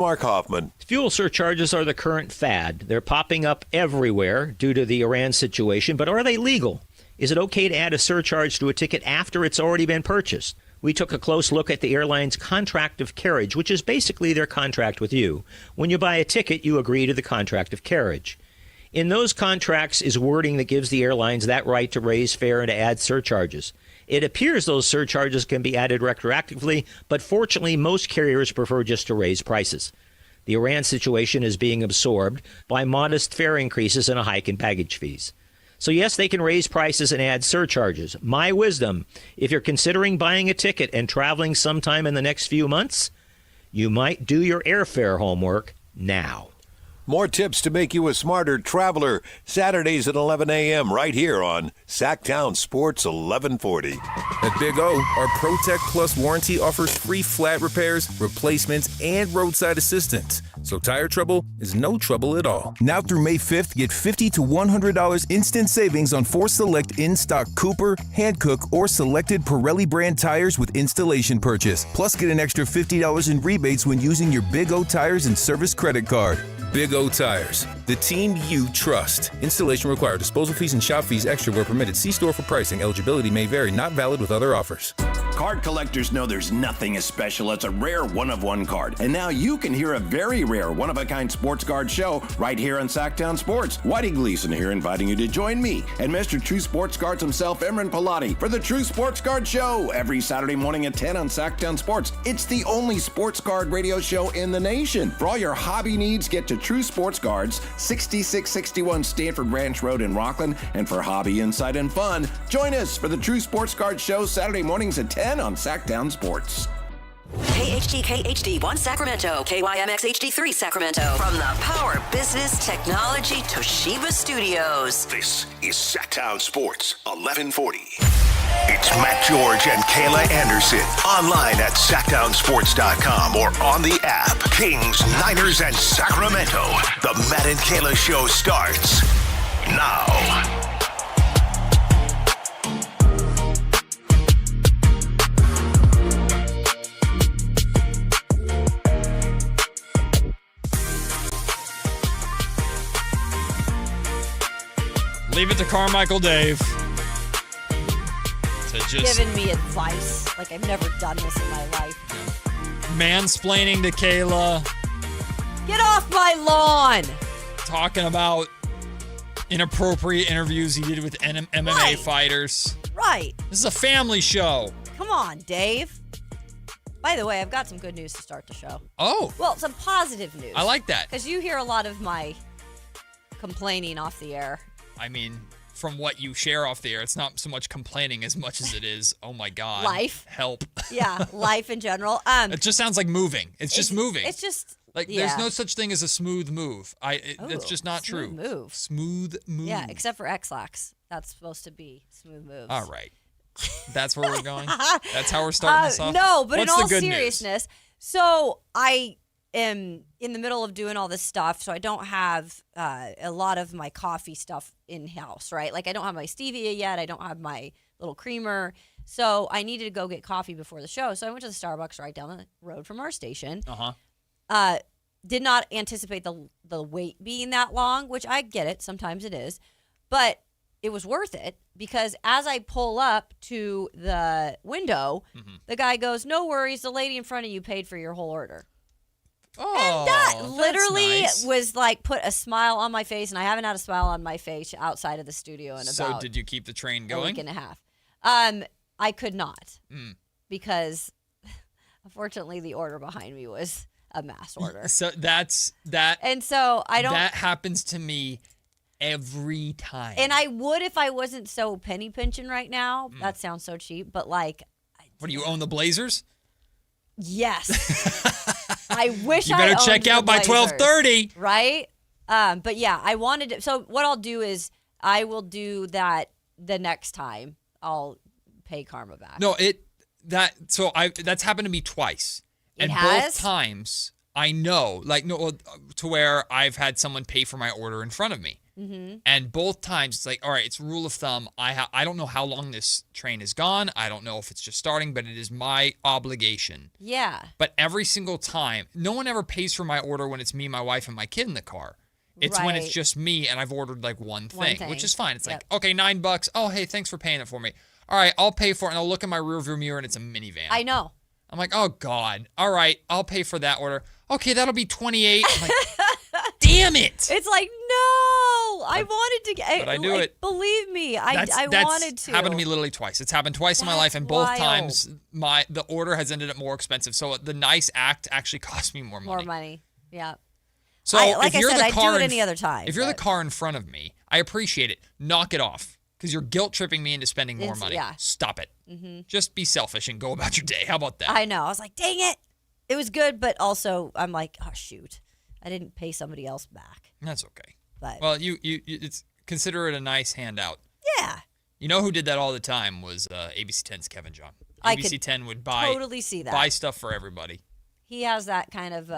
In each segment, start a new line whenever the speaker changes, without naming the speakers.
Mark Hoffman.
Fuel surcharges are the current fad. They're popping up everywhere due to the Iran situation, but are they legal? Is it okay to add a surcharge to a ticket after it's already been purchased? We took a close look at the airline's contract of carriage, which is basically their contract with you. When you buy a ticket, you agree to the contract of carriage. In those contracts is wording that gives the airlines that right to raise fare and to add surcharges. It appears those surcharges can be added retroactively, but fortunately, most carriers prefer just to raise prices. The Iran situation is being absorbed by modest fare increases and a hike in baggage fees. So yes, they can raise prices and add surcharges. My wisdom, if you're considering buying a ticket and traveling sometime in the next few months, you might do your airfare homework now.
More tips to make you a smarter traveler. Saturdays at 11 a.m. right here on Sactown Sports 1140.
At Big O, our Protect Plus warranty offers free flat repairs, replacements, and roadside assistance. So tire trouble is no trouble at all. Now through May 5th, get $50 to $100 instant savings on 4 select in-stock Cooper, Hankook, or selected Pirelli brand tires with installation purchase. Plus get an extra $50 in rebates when using your Big O Tires and Service credit card. Big O Tires, the team you trust. Installation required. Disposal fees and shop fees extra where permitted. See store for pricing. Eligibility may vary. Not valid with other offers.
Card collectors know there's nothing as special as a rare one-of-one card. And now you can hear a very rare one-of-a-kind sports card show right here on Sactown Sports. Whitey Gleason here inviting you to join me and Mr. True Sports Cards himself, Imran Pilati, for the True Sports Card Show every Saturday morning at 10 on Sactown Sports. It's the only sports card radio show in the nation. For all your hobby needs, get to True Sports Cards, 6661 Stanford Ranch Road in Rockland. And for hobby, insight, and fun, join us for the True Sports Card Show Saturday mornings at 10 on Sactown Sports.
KHD1 Sacramento, KYMX HD3 Sacramento. From the Power Business Technology Toshiba Studios.
This is Sactown Sports 1140. It's Matt George and Kayla Anderson. Online at SactownSports.com or on the app. Kings, Niners, and Sacramento. The Matt and Kayla Show starts now.
Leave it to Carmichael Dave to just
giving me advice like I've never done this in my life.
mansplaining to Kayla,
Get off my lawn!
talking about inappropriate interviews he did with MMA
Right.
fighters.
Right.
This is a family show.
Come on, Dave. By the way, I've got some good news to start the show.
Oh,
Well, some positive news.
I like that.
Because you hear a lot of my complaining off the air.
I mean, from what you share off the air, it's not so much complaining as much as it is, oh my God.
Life.
Help.
Yeah, life in general.
It just sounds like moving. It's just moving.
It's just
like
yeah.
there's no such thing as a smooth move. That's just not true.
Smooth move.
Smooth move.
Yeah, except for X-Lax. That's supposed to be smooth moves.
All right. That's where we're going? That's how we're starting this off?
No, but
What's
in all
the good
seriousness, so I am in the middle of doing all this stuff, so I don't have a lot of my coffee stuff in-house, right? Like I don't have my stevia yet. I don't have my little creamer. So I needed to go get coffee before the show. So I went to the Starbucks right down the road from our station.
Uh-huh.
Did not anticipate the wait being that long, which I get it. Sometimes it is. But it was worth it because as I pull up to the window, the guy goes, "No worries, the lady in front of you paid for your whole order."
Oh,
And that
that's
literally
nice.
was like put a smile on my face, and I haven't had a smile on my face outside of the studio in
So
about
did you keep the train
a
going?
week and a half. I could not because unfortunately the order behind me was a mass order.
So that's that.
And so I don't.
That happens to me every time.
And I would if I wasn't so penny pinching right now. That sounds so cheap, but like.
What do you own the Blazers?
Yes. I wish
You
I
better
owned
check
the
out by
Blazers,
12:30.
Right? But yeah, I wanted to. So what I'll do is I will do that the next time. I'll pay karma back.
No, that's happened to me twice.
It
and
has?
both times I know, like, no, to where I've had someone pay for my order in front of me.
Mm-hmm.
And both times it's like, all right, it's rule of thumb. I don't know how long this train is gone. I don't know if it's just starting, but it is my obligation.
Yeah.
But every single time, no one ever pays for my order when it's me, my wife, and my kid in the car. It's when it's just me and I've ordered like one thing, which is fine. It's like, okay, $9. Oh, hey, thanks for paying it for me. All right, I'll pay for it. And I'll look in my rearview mirror and it's a minivan.
I know.
I'm like, oh, God. All right, I'll pay for that order. Okay, that'll be $28. I'm like, damn it.
It's like, no, I wanted to get.
But I do it.
Believe me, I wanted to.
Happened to me literally twice. It's happened twice in my life, and both times the order has ended up more expensive. So the nice act actually cost me more money.
More money, yeah.
So
like
if you're
I said,
the
I'd
car
do it any other time.
If you're the car in front of me, I appreciate it. Knock it off. Because you're guilt tripping me into spending more money.
Yeah.
Stop it.
Mm-hmm.
Just be selfish and go about your day. How about that?
I know. I was like, dang it. It was good, but also I'm like, oh, shoot. I didn't pay somebody else back.
That's okay.
But
well, you it's consider it a nice handout.
Yeah.
You know who did that all the time was ABC 10's Kevin John. ABC 10 would
totally see that.
buy stuff for everybody.
He has that kind of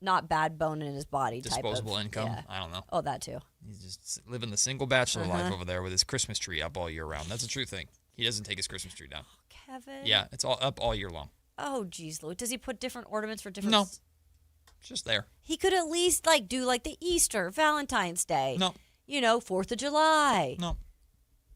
not bad bone in his body
disposable
type of
income.
Yeah.
I don't know.
Oh, that too.
He's just living the single bachelor life over there with his Christmas tree up all year round. That's a true thing. He doesn't take his Christmas tree down.
Kevin.
Yeah, it's all up all year long.
Oh, geez, Louis. Does he put different ornaments for different?
No. It's just there.
He could at least do the Easter, Valentine's Day.
No.
4th of July.
No.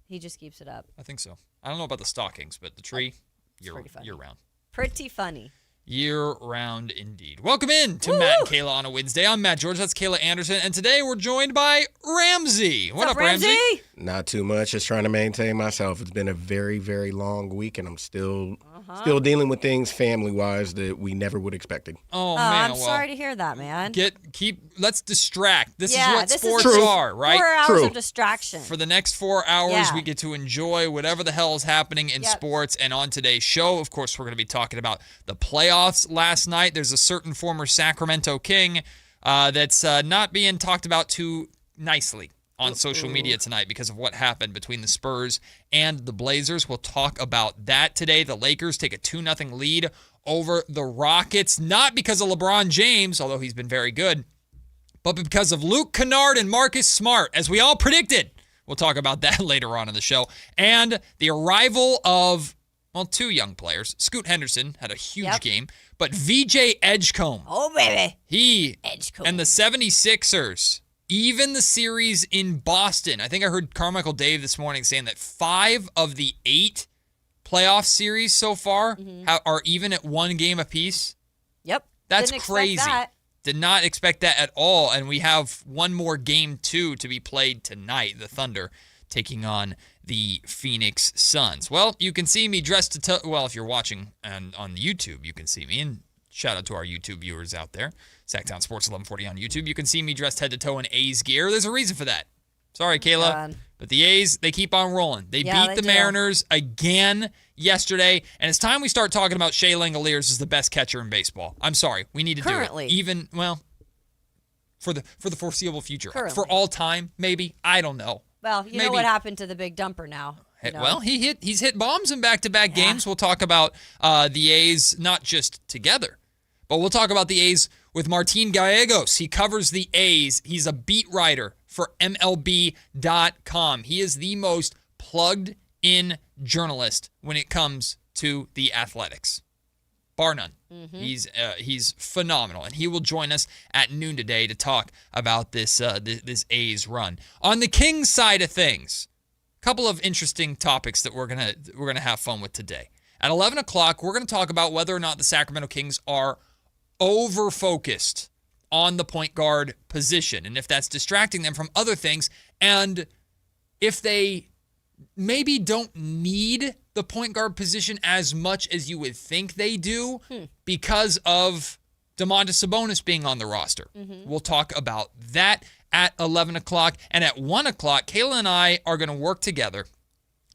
He just keeps it up.
I think so. I don't know about the stockings, but the tree, year round.
Pretty funny.
Year-round indeed. Welcome in to Matt and Kayla on a Wednesday. I'm Matt George. That's Kayla Anderson. And today we're joined by Ramsey. What up, Ramsey?
Not too much. Just trying to maintain myself. It's been a very, very long week, and I'm still dealing with things family-wise that we never would have expected.
Oh, man.
I'm sorry to hear that, man.
Let's distract. This is what sports
is
are, right?
4 hours of distraction.
For the next 4 hours, we get to enjoy whatever the hell is happening in sports. And on today's show, of course, we're going to be talking about the playoffs last night. There's a certain former Sacramento King that's not being talked about too nicely on social media tonight because of what happened between the Spurs and the Blazers. We'll talk about that today. The Lakers take a 2-0 lead over the Rockets, not because of LeBron James, although he's been very good, but because of Luke Kennard and Marcus Smart, as we all predicted. We'll talk about that later on in the show. And the arrival of, two young players. Scoot Henderson had a huge game, but VJ Edgecombe.
Oh, baby.
Edgecombe. And the 76ers, even the series in Boston. I think I heard Carmichael Dave this morning saying that 5 of the 8 playoff series so far are even at 1 game apiece.
Yep.
That's crazy. Did not expect that at all. And we have one more game 2 to be played tonight. The Thunder taking on the Phoenix Suns. Well, you can see me dressed if you're watching and on YouTube, you can see me. And shout out to our YouTube viewers out there. Sactown Sports 1140 on YouTube. You can see me dressed head to toe in A's gear. There's a reason for that. Sorry, Kayla. But the A's, they keep on rolling. They beat the Mariners again yesterday. And it's time we start talking about Shea Langoliers as the best catcher in baseball. I'm sorry. We need to do it. Even, for the foreseeable future.
Currently.
For all time, maybe. I don't know.
Well, you know what happened to the big dumper now.
Well, he's hit bombs in back-to-back games. We'll talk about the A's, not just together, but we'll talk about the A's with Martin Gallegos. He covers the A's. He's a beat writer for MLB.com. He is the most plugged-in journalist when it comes to the Athletics, bar none. He's phenomenal, and he will join us at noon today to talk about this A's run. On the Kings side of things, a couple of interesting topics that we're gonna have fun with today. At 11 o'clock, we're gonna talk about whether or not the Sacramento Kings are over-focused on the point guard position, and if that's distracting them from other things, and if they maybe don't need the point guard position as much as you would think they do because of Domantas Sabonis being on the roster. We'll talk about that at 11 o'clock. And at 1 o'clock, Kayla and I are going to work together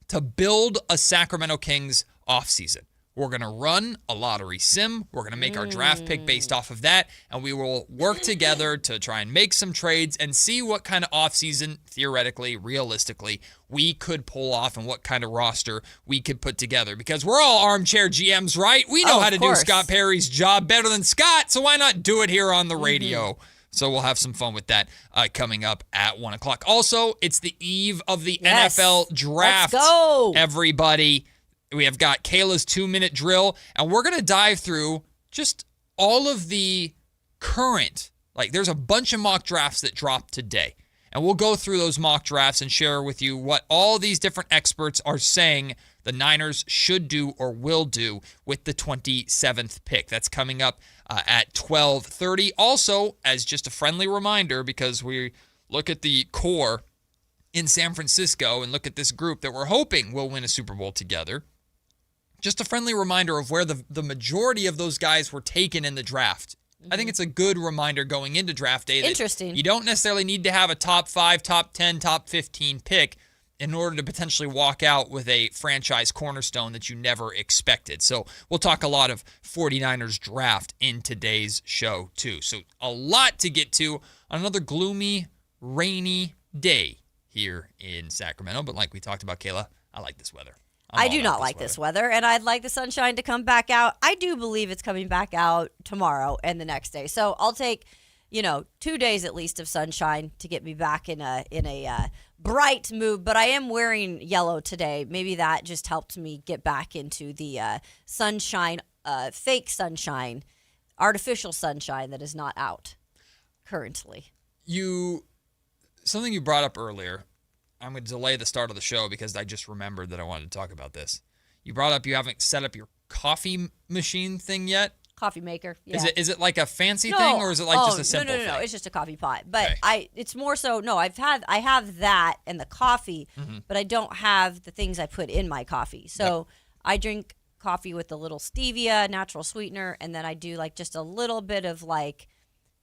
to build a Sacramento Kings offseason. We're going to run a lottery sim. We're going to make our draft pick based off of that, and we will work together to try and make some trades and see what kind of offseason, theoretically, realistically, we could pull off and what kind of roster we could put together. Because we're all armchair GMs, right? We know how to do Scott Perry's job better than Scott, so why not do it here on the radio? So we'll have some fun with that coming up at 1 o'clock. Also, it's the eve of the NFL draft.
Let's go.
Everybody. We have got Kayla's 2-minute drill, and we're going to dive through just all of the current, there's a bunch of mock drafts that dropped today. And we'll go through those mock drafts and share with you what all these different experts are saying the Niners should do or will do with the 27th pick. That's coming up at 12:30. Also, as just a friendly reminder, because we look at the core in San Francisco and look at this group that we're hoping will win a Super Bowl together, just a friendly reminder of where the majority of those guys were taken in the draft. I think it's a good reminder going into draft day.
Interesting.
You don't necessarily need to have a top 5, top 10, top 15 pick in order to potentially walk out with a franchise cornerstone that you never expected. So we'll talk a lot of 49ers draft in today's show too. So a lot to get to on another gloomy, rainy day here in Sacramento. But like we talked about, Kayla, I like this weather.
I do not like this weather, and I'd like the sunshine to come back out. I do believe it's coming back out tomorrow and the next day. So I'll take, 2 days at least of sunshine to get me back in a bright mood. But I am wearing yellow today. Maybe that just helped me get back into the sunshine, fake sunshine, artificial sunshine that is not out currently.
Something you brought up earlier. I'm going to delay the start of the show because I just remembered that I wanted to talk about this. You brought up you haven't set up your coffee machine thing yet.
Coffee maker. Yeah.
Is it like a fancy thing, or is it like just a simple thing?
No. It's just a coffee pot. But
Okay.
It's more so. No, I have that and the coffee, but I don't have the things I put in my coffee. So I drink coffee with a little stevia, natural sweetener, and then I do just a little bit of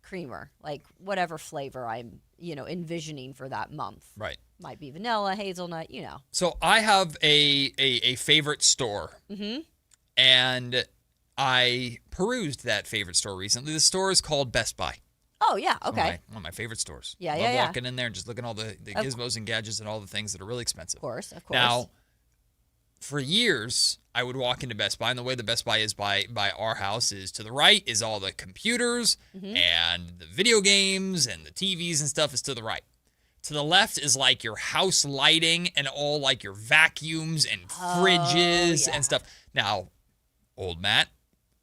creamer, whatever flavor I'm envisioning for that month.
Right.
Might be vanilla, hazelnut,
So I have a favorite store, and I perused that favorite store recently. The store is called Best Buy.
Oh, yeah, okay.
One of my favorite stores.
Yeah,
Love walking in there and just looking at all the gizmos and gadgets and all the things that are really expensive.
Of course.
Now, for years, I would walk into Best Buy, and the way the Best Buy is by our house is to the right is all the computers and the video games and the TVs and stuff is to the right. To the left is your house lighting and all your vacuums and fridges and stuff. Now, old Matt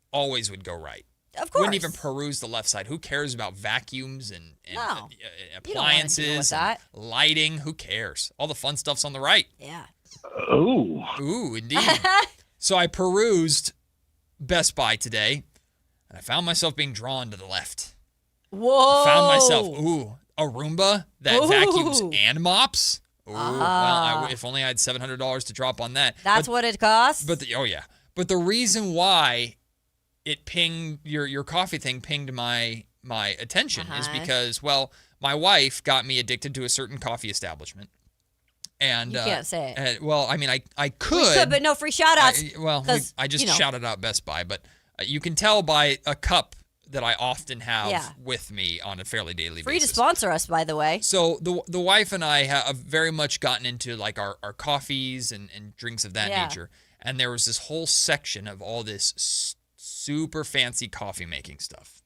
always would go right.
Of course.
Wouldn't even peruse the left side. Who cares about vacuums and
No.
appliances and lighting? Who cares? All the fun stuff's on the right.
Yeah.
Ooh, indeed. So I perused Best Buy today, and I found myself being drawn to the left.
Whoa.
I found myself, a Roomba that vacuums and mops. Ooh, well, if only I had $700 to drop on that.
That's what it costs?
But the reason why it pinged, your coffee thing pinged my attention is because, my wife got me addicted to a certain coffee establishment. And
you can't say it.
I could.
We could, but no free shout-outs.
I just shouted out Best Buy, but you can tell by a cup that I often have with me on a fairly daily basis.
Free to sponsor us, by the way.
So the wife and I have very much gotten into our coffees and drinks of that nature. And there was this whole section of all this super fancy coffee making stuff.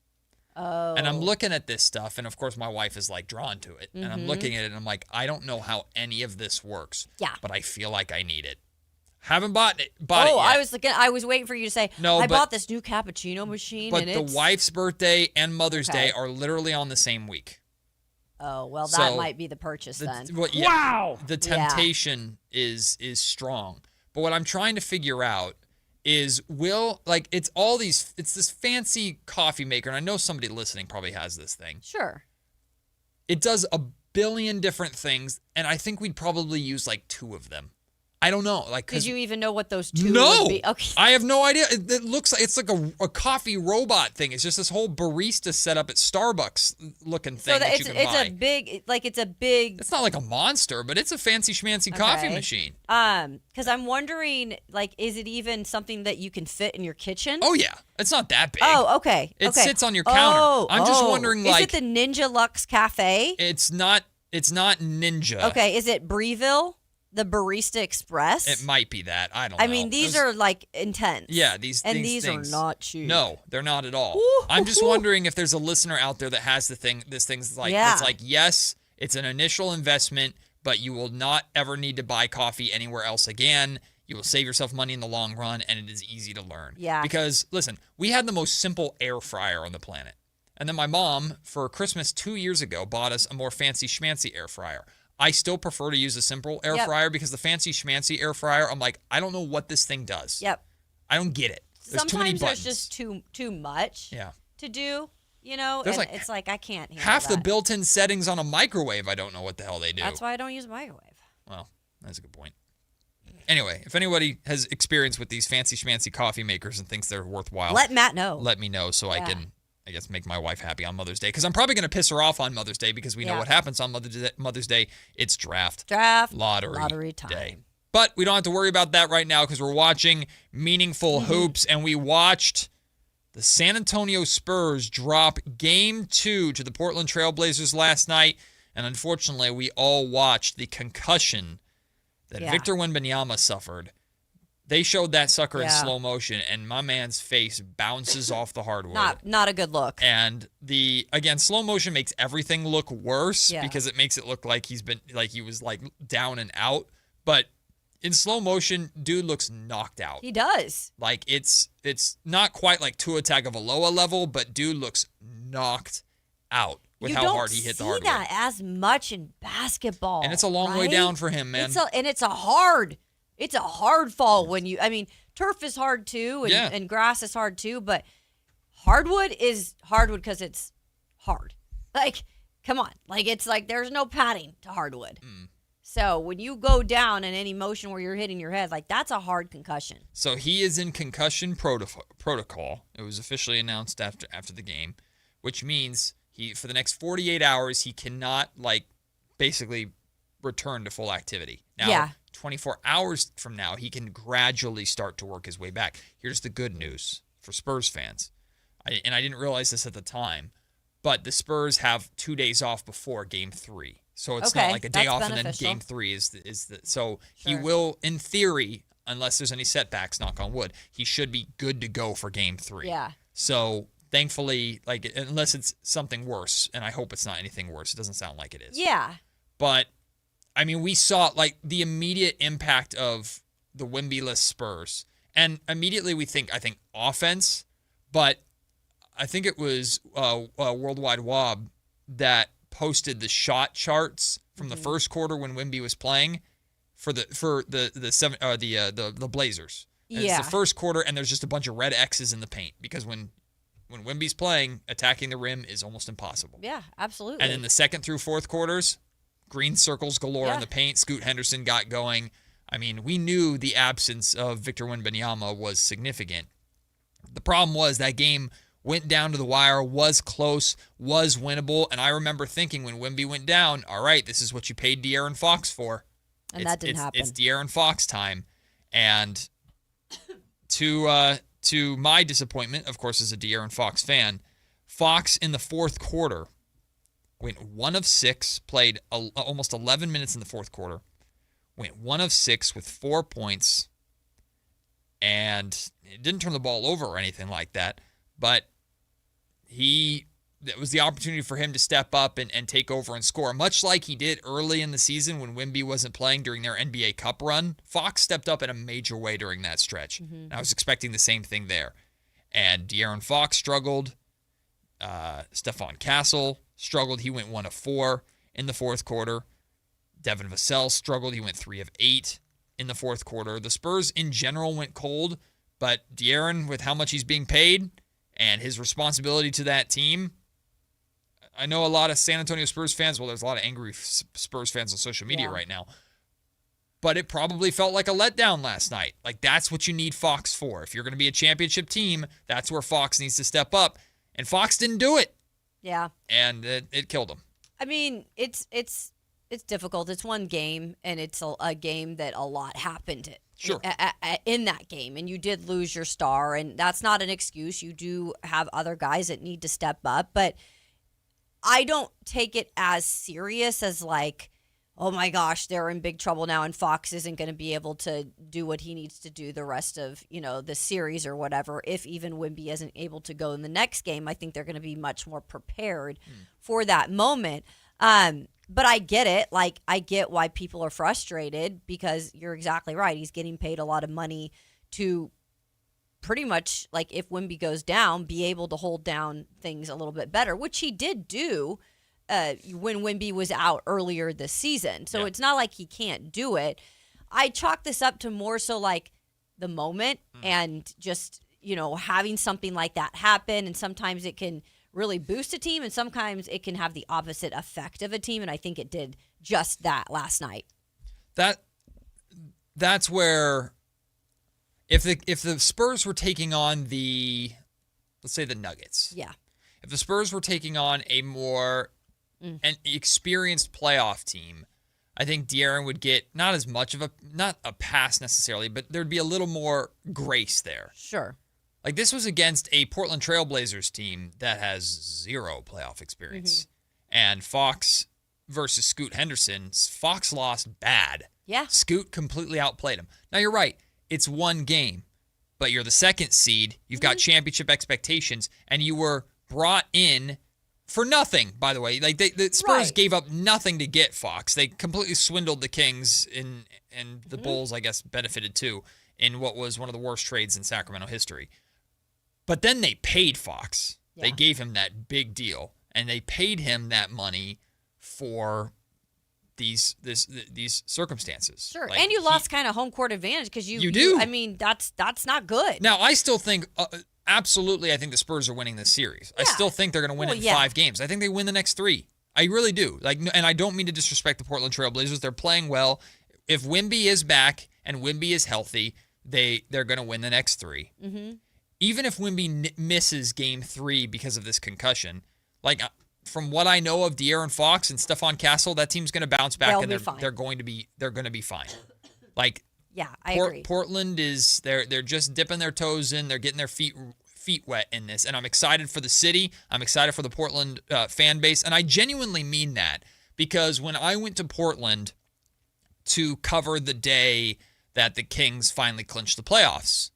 Oh.
And I'm looking at this stuff, and of course my wife is drawn to it. And I'm looking at it, and I'm like, I don't know how any of this works.
Yeah.
But I feel like I need it. Haven't bought it yet.
I was waiting for you to say, I bought this new cappuccino machine.
But the wife's birthday and Mother's Day are literally on the same week.
Oh, well, that might be the purchase then.
Wow! The temptation is strong. But what I'm trying to figure out is it's this fancy coffee maker, and I know somebody listening probably has this thing.
Sure.
It does a billion different things, and I think we'd probably use 2 of them. I don't know. Like,
Did you even know what those two
No,
would be? Okay.
I have no idea. It looks like it's like a coffee robot thing. It's just this whole barista setup at Starbucks looking thing that you can buy.
It's a big.
It's not like a monster, but it's a fancy schmancy coffee machine.
Because I'm wondering, like, is it even something that you can fit in your kitchen?
Oh yeah, it's not that big.
Oh, okay.
It sits on your counter. I'm just wondering,
is
like,
it the Ninja Luxe Cafe?
It's not Ninja.
Okay, is it Breville? The Barista Express?
It might be that. I don't know.
I mean, these are like intense.
Yeah, these
things
are
not cheap.
No, they're not at all.
Ooh,
I'm just wondering if there's a listener out there that has this thing's like, it's like, yes, it's an initial investment, but you will not ever need to buy coffee anywhere else again. You will save yourself money in the long run, and it is easy to learn.
Yeah.
Because, listen, we had the most simple air fryer on the planet. And then my mom, for Christmas 2 years ago, bought us a more fancy schmancy air fryer. I still prefer to use a simple air fryer because the fancy schmancy air fryer, I'm like, I don't know what this thing does.
Yep.
I don't get it. There's too many buttons.
There's just too much to do,
There's
and it's like I can't handle
half
that.
the built-in settings on a microwave, I don't know what the hell they do.
That's why I don't use a microwave.
Well, that's a good point. Anyway, if anybody has experience with these fancy schmancy coffee makers and thinks they're worthwhile,
let Matt know.
Let me know so I can, I guess, make my wife happy on Mother's Day. Because I'm probably going to piss her off on Mother's Day because we know what happens on Mother's Day. It's draft lottery time. Day. But we don't have to worry about that right now because we're watching meaningful hoops, and we watched the San Antonio Spurs drop Game 2 to the Portland Trailblazers last night. And unfortunately, we all watched the concussion that Victor Wembanyama suffered. They showed that sucker in slow motion, and my man's face bounces off the hardwood.
Not a good look.
And again, slow motion makes everything look worse because it makes it look like he was like down and out. But in slow motion, dude looks knocked out.
He does.
Like it's not quite like Tua Tagovailoa level, but dude looks knocked out with how hard he hit the hardwood.
You don't see that as much in basketball.
And it's a long way down for him, man.
It's a hard fall when turf is hard too, and grass is hard too, but hardwood is hardwood because it's hard. Like, come on. Like, it's like there's no padding to hardwood. So when you go down in any motion where you're hitting your head, like, that's a hard concussion.
So he is in concussion protocol. It was officially announced after the game, which means for the next 48 hours, he cannot, like, basically return to full activity. Now, 24 hours from now, he can gradually start to work his way back. Here's the good news for Spurs fans. I didn't realize this at the time, but the Spurs have 2 days off before Game 3. So it's not like a day off and then Game 3 is the so he will, in theory, unless there's any setbacks, knock on wood, he should be good to go for Game 3.
Yeah.
So thankfully, like, unless it's something worse, and I hope it's not anything worse. It doesn't sound like it is.
Yeah.
But I mean, we saw like the immediate impact of the Wemby-less Spurs, and immediately I think offense, but I think it was Worldwide Wob that posted the shot charts from the first quarter when Wemby was playing for the Blazers. And it's the first quarter, and there's just a bunch of red X's in the paint because when Wemby's playing, attacking the rim is almost impossible.
Yeah, absolutely.
And in the second through fourth quarters, green circles galore in the paint. Scoot Henderson got going. I mean, we knew the absence of Victor Wembanyama was significant. The problem was that game went down to the wire, was close, was winnable. And I remember thinking when Wemby went down, all right, this is what you paid De'Aaron Fox for.
And that didn't happen.
It's De'Aaron Fox time. And to my disappointment, of course, as a De'Aaron Fox fan, Fox in the fourth quarter went 1 of 6, played almost 11 minutes in the fourth quarter, went 1 of 6 with 4 points, and it didn't turn the ball over or anything like that, but that was the opportunity for him to step up and take over and score, much like he did early in the season when Wemby wasn't playing during their NBA Cup run. Fox stepped up in a major way during that stretch. And I was expecting the same thing there. And De'Aaron Fox struggled. Stephon Castle struggled. He went 1 of 4 in the fourth quarter. Devin Vassell struggled. He went 3 of 8 in the fourth quarter. The Spurs in general went cold, but De'Aaron, with how much he's being paid and his responsibility to that team, I know a lot of San Antonio Spurs fans, well, there's a lot of angry Spurs fans on social media right now. but it probably felt like a letdown last night. Like, that's what you need Fox for. If you're going to be a championship team, that's where Fox needs to step up. And Fox didn't do it.
Yeah.
And it killed him.
I mean, it's difficult. It's one game, and it's a game that a lot happened
Sure.
in that game, and you did lose your star, and that's not an excuse. You do have other guys that need to step up, but I don't take it as serious as like, oh my gosh, they're in big trouble now, and Fox isn't going to be able to do what he needs to do the rest of, the series or whatever. If even Wemby isn't able to go in the next game, I think they're going to be much more prepared for that moment. But I get it. Like, I get why people are frustrated, because you're exactly right. He's getting paid a lot of money to pretty much, like, if Wemby goes down, be able to hold down things a little bit better, which he did do when Wemby was out earlier this season. So It's not like he can't do it. I chalk this up to more so like the moment and just, having something like that happen. And sometimes it can really boost a team, and sometimes it can have the opposite effect of a team, and I think it did just that last night.
That's where if the Spurs were taking on let's say the Nuggets.
Yeah.
If the Spurs were taking on a more an experienced playoff team, I think De'Aaron would get not as much of not a pass necessarily, but there'd be a little more grace there.
Sure.
Like, this was against a Portland Trailblazers team that has zero playoff experience. And Fox versus Scoot Henderson, Fox lost bad.
Yeah.
Scoot completely outplayed him. Now, you're right. It's one game, but you're the second seed. You've got championship expectations, and you were brought in for nothing, by the way. Like, the Spurs gave up nothing to get Fox. They completely swindled the Kings, and the Bulls, I guess, benefited too, in what was one of the worst trades in Sacramento history. But then they paid Fox. Yeah. They gave him that big deal, and they paid him that money for these circumstances.
Sure, like, and you lost kind of home court advantage because you
do.
I mean, that's not good.
Now, I still think, absolutely, I think the Spurs are winning this series. Yeah. I still think they're going to win it in 5 games. I think they win the next 3. I really do. Like, and I don't mean to disrespect the Portland Trailblazers. They're playing well. If Wemby is back and Wemby is healthy, they're going to win the next 3. Mm-hmm. Even if Wemby misses game 3 because of this concussion, like, from what I know of De'Aaron Fox and Stephon Castle, that team's going to bounce back, and they're going to be fine. Like,
yeah, I agree.
Portland is they're just dipping their toes in. They're getting their feet wet in this, and I'm excited for the city. I'm excited for the Portland fan base, and I genuinely mean that, because when I went to Portland to cover the day that the Kings finally clinched the playoffs,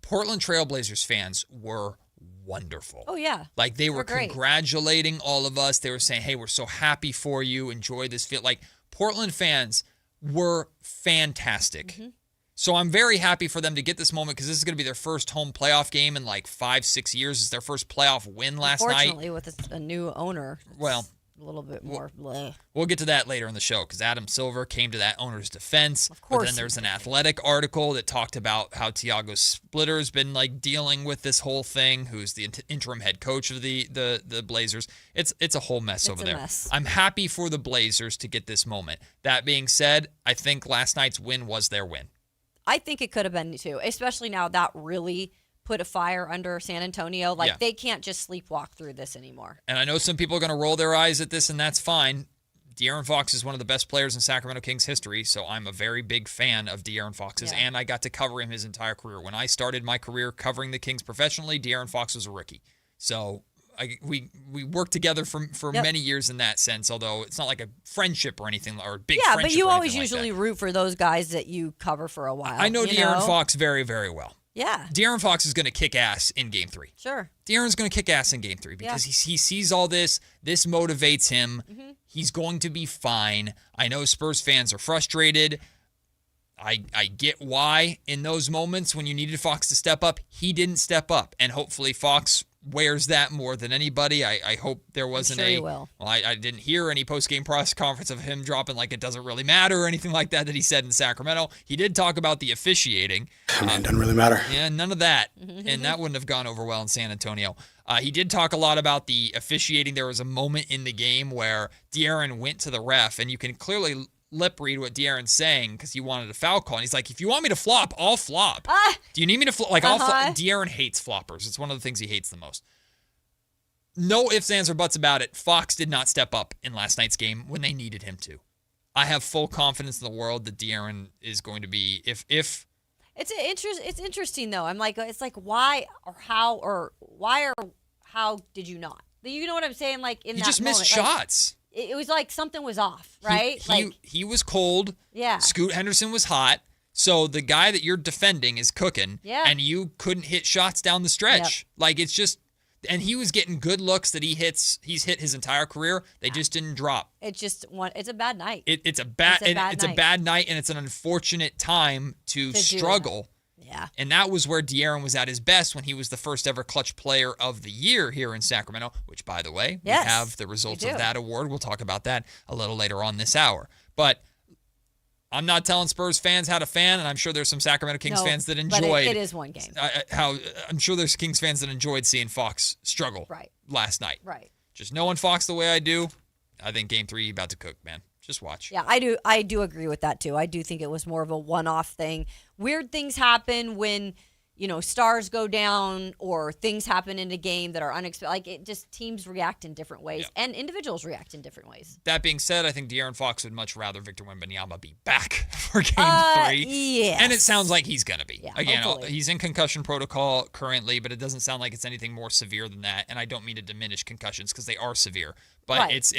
Portland Trailblazers fans were wonderful.
Oh, yeah.
Like, they were congratulating all of us. They were saying, hey, we're so happy for you. Enjoy this field. Like, Portland fans were fantastic. So I'm very happy for them to get this moment, because this is going to be their first home playoff game in like 5-6 years. It's their first playoff win last night.
Unfortunately, with a new owner.
Well,
a little bit more.
We'll get to that later in the show, because Adam Silver came to that owner's defense.
Of course.
But then there's an Athletic article that talked about how Tiago Splitter's been like dealing with this whole thing, who's the interim head coach of the Blazers. It's a whole mess over there.
Mess.
I'm happy for the Blazers to get this moment. That being said, I think last night's win was their win.
I think it could have been too, especially now that really put a fire under San Antonio. Like, they can't just sleepwalk through this anymore.
And I know some people are going to roll their eyes at this, and that's fine. De'Aaron Fox is one of the best players in Sacramento Kings history, so I'm a very big fan of De'Aaron Fox's, and I got to cover him his entire career. When I started my career covering the Kings professionally, De'Aaron Fox was a rookie. So we worked together for many years in that sense, although it's not like a friendship or anything, or a big friendship.
Yeah, but you always
like
usually root for those guys that you cover for a while.
I know De'Aaron Fox very, very well.
Yeah.
De'Aaron Fox is going to kick ass in Game 3.
Sure.
De'Aaron's going to kick ass in Game 3 because he sees all this. This motivates him. He's going to be fine. I know Spurs fans are frustrated. I get why in those moments when you needed Fox to step up, he didn't step up. And hopefully Fox wears that more than anybody. I hope there wasn't
he will.
Well, I didn't hear any post-game press conference of him dropping like it doesn't really matter or anything like that he said in Sacramento. He did talk about the officiating.
It doesn't really matter.
Yeah, none of that. And that wouldn't have gone over well in San Antonio. He did talk a lot about the officiating. There was a moment in the game where De'Aaron went to the ref, and you can clearly lip read what De'Aaron's saying because he wanted a foul call. And he's like, if you want me to flop, I'll flop. Do you need me to flop? Like, I'll flop. De'Aaron hates floppers. It's one of the things he hates the most. No ifs, ands, or buts about it. Fox did not step up in last night's game when they needed him to. I have full confidence in the world that De'Aaron is going to be, if
It's interesting though. I'm like, it's like why or how did you not? You know what I'm saying? Like in
he
that
just missed
moment,
shots.
Like, it was like something was off, right?
He was cold.
Yeah.
Scoot Henderson was hot. So the guy that you're defending is cooking.
Yeah.
And you couldn't hit shots down the stretch.
Yep.
Like it's just, and he was getting good looks that he's hit his entire career. They just didn't drop.
It's a bad night.
It's a bad night, and it's an unfortunate time to struggle.
Yeah.
And that was where De'Aaron was at his best when he was the first ever clutch player of the year here in Sacramento, which, by the way, we have the results of that award. We'll talk about that a little later on this hour. But I'm not telling Spurs fans how to fan, and I'm sure there's some Sacramento Kings fans that enjoyed.
But it is one game.
I'm sure there's Kings fans that enjoyed seeing Fox struggle last night.
Right.
Just knowing Fox the way I do, I think Game 3 about to cook, man. Just watch.
Yeah, I do agree with that too. I do think it was more of a one-off thing. Weird things happen when, stars go down or things happen in a game that are unexpected. Like it just teams react in different ways and individuals react in different ways.
That being said, I think De'Aaron Fox would much rather Victor Wembanyama be back for Game 3.
Yes.
And it sounds like he's going to be.
Yeah,
Again,
hopefully.
he's in concussion protocol currently, but it doesn't sound like it's anything more severe than that. And I don't mean to diminish concussions because they are severe. But it's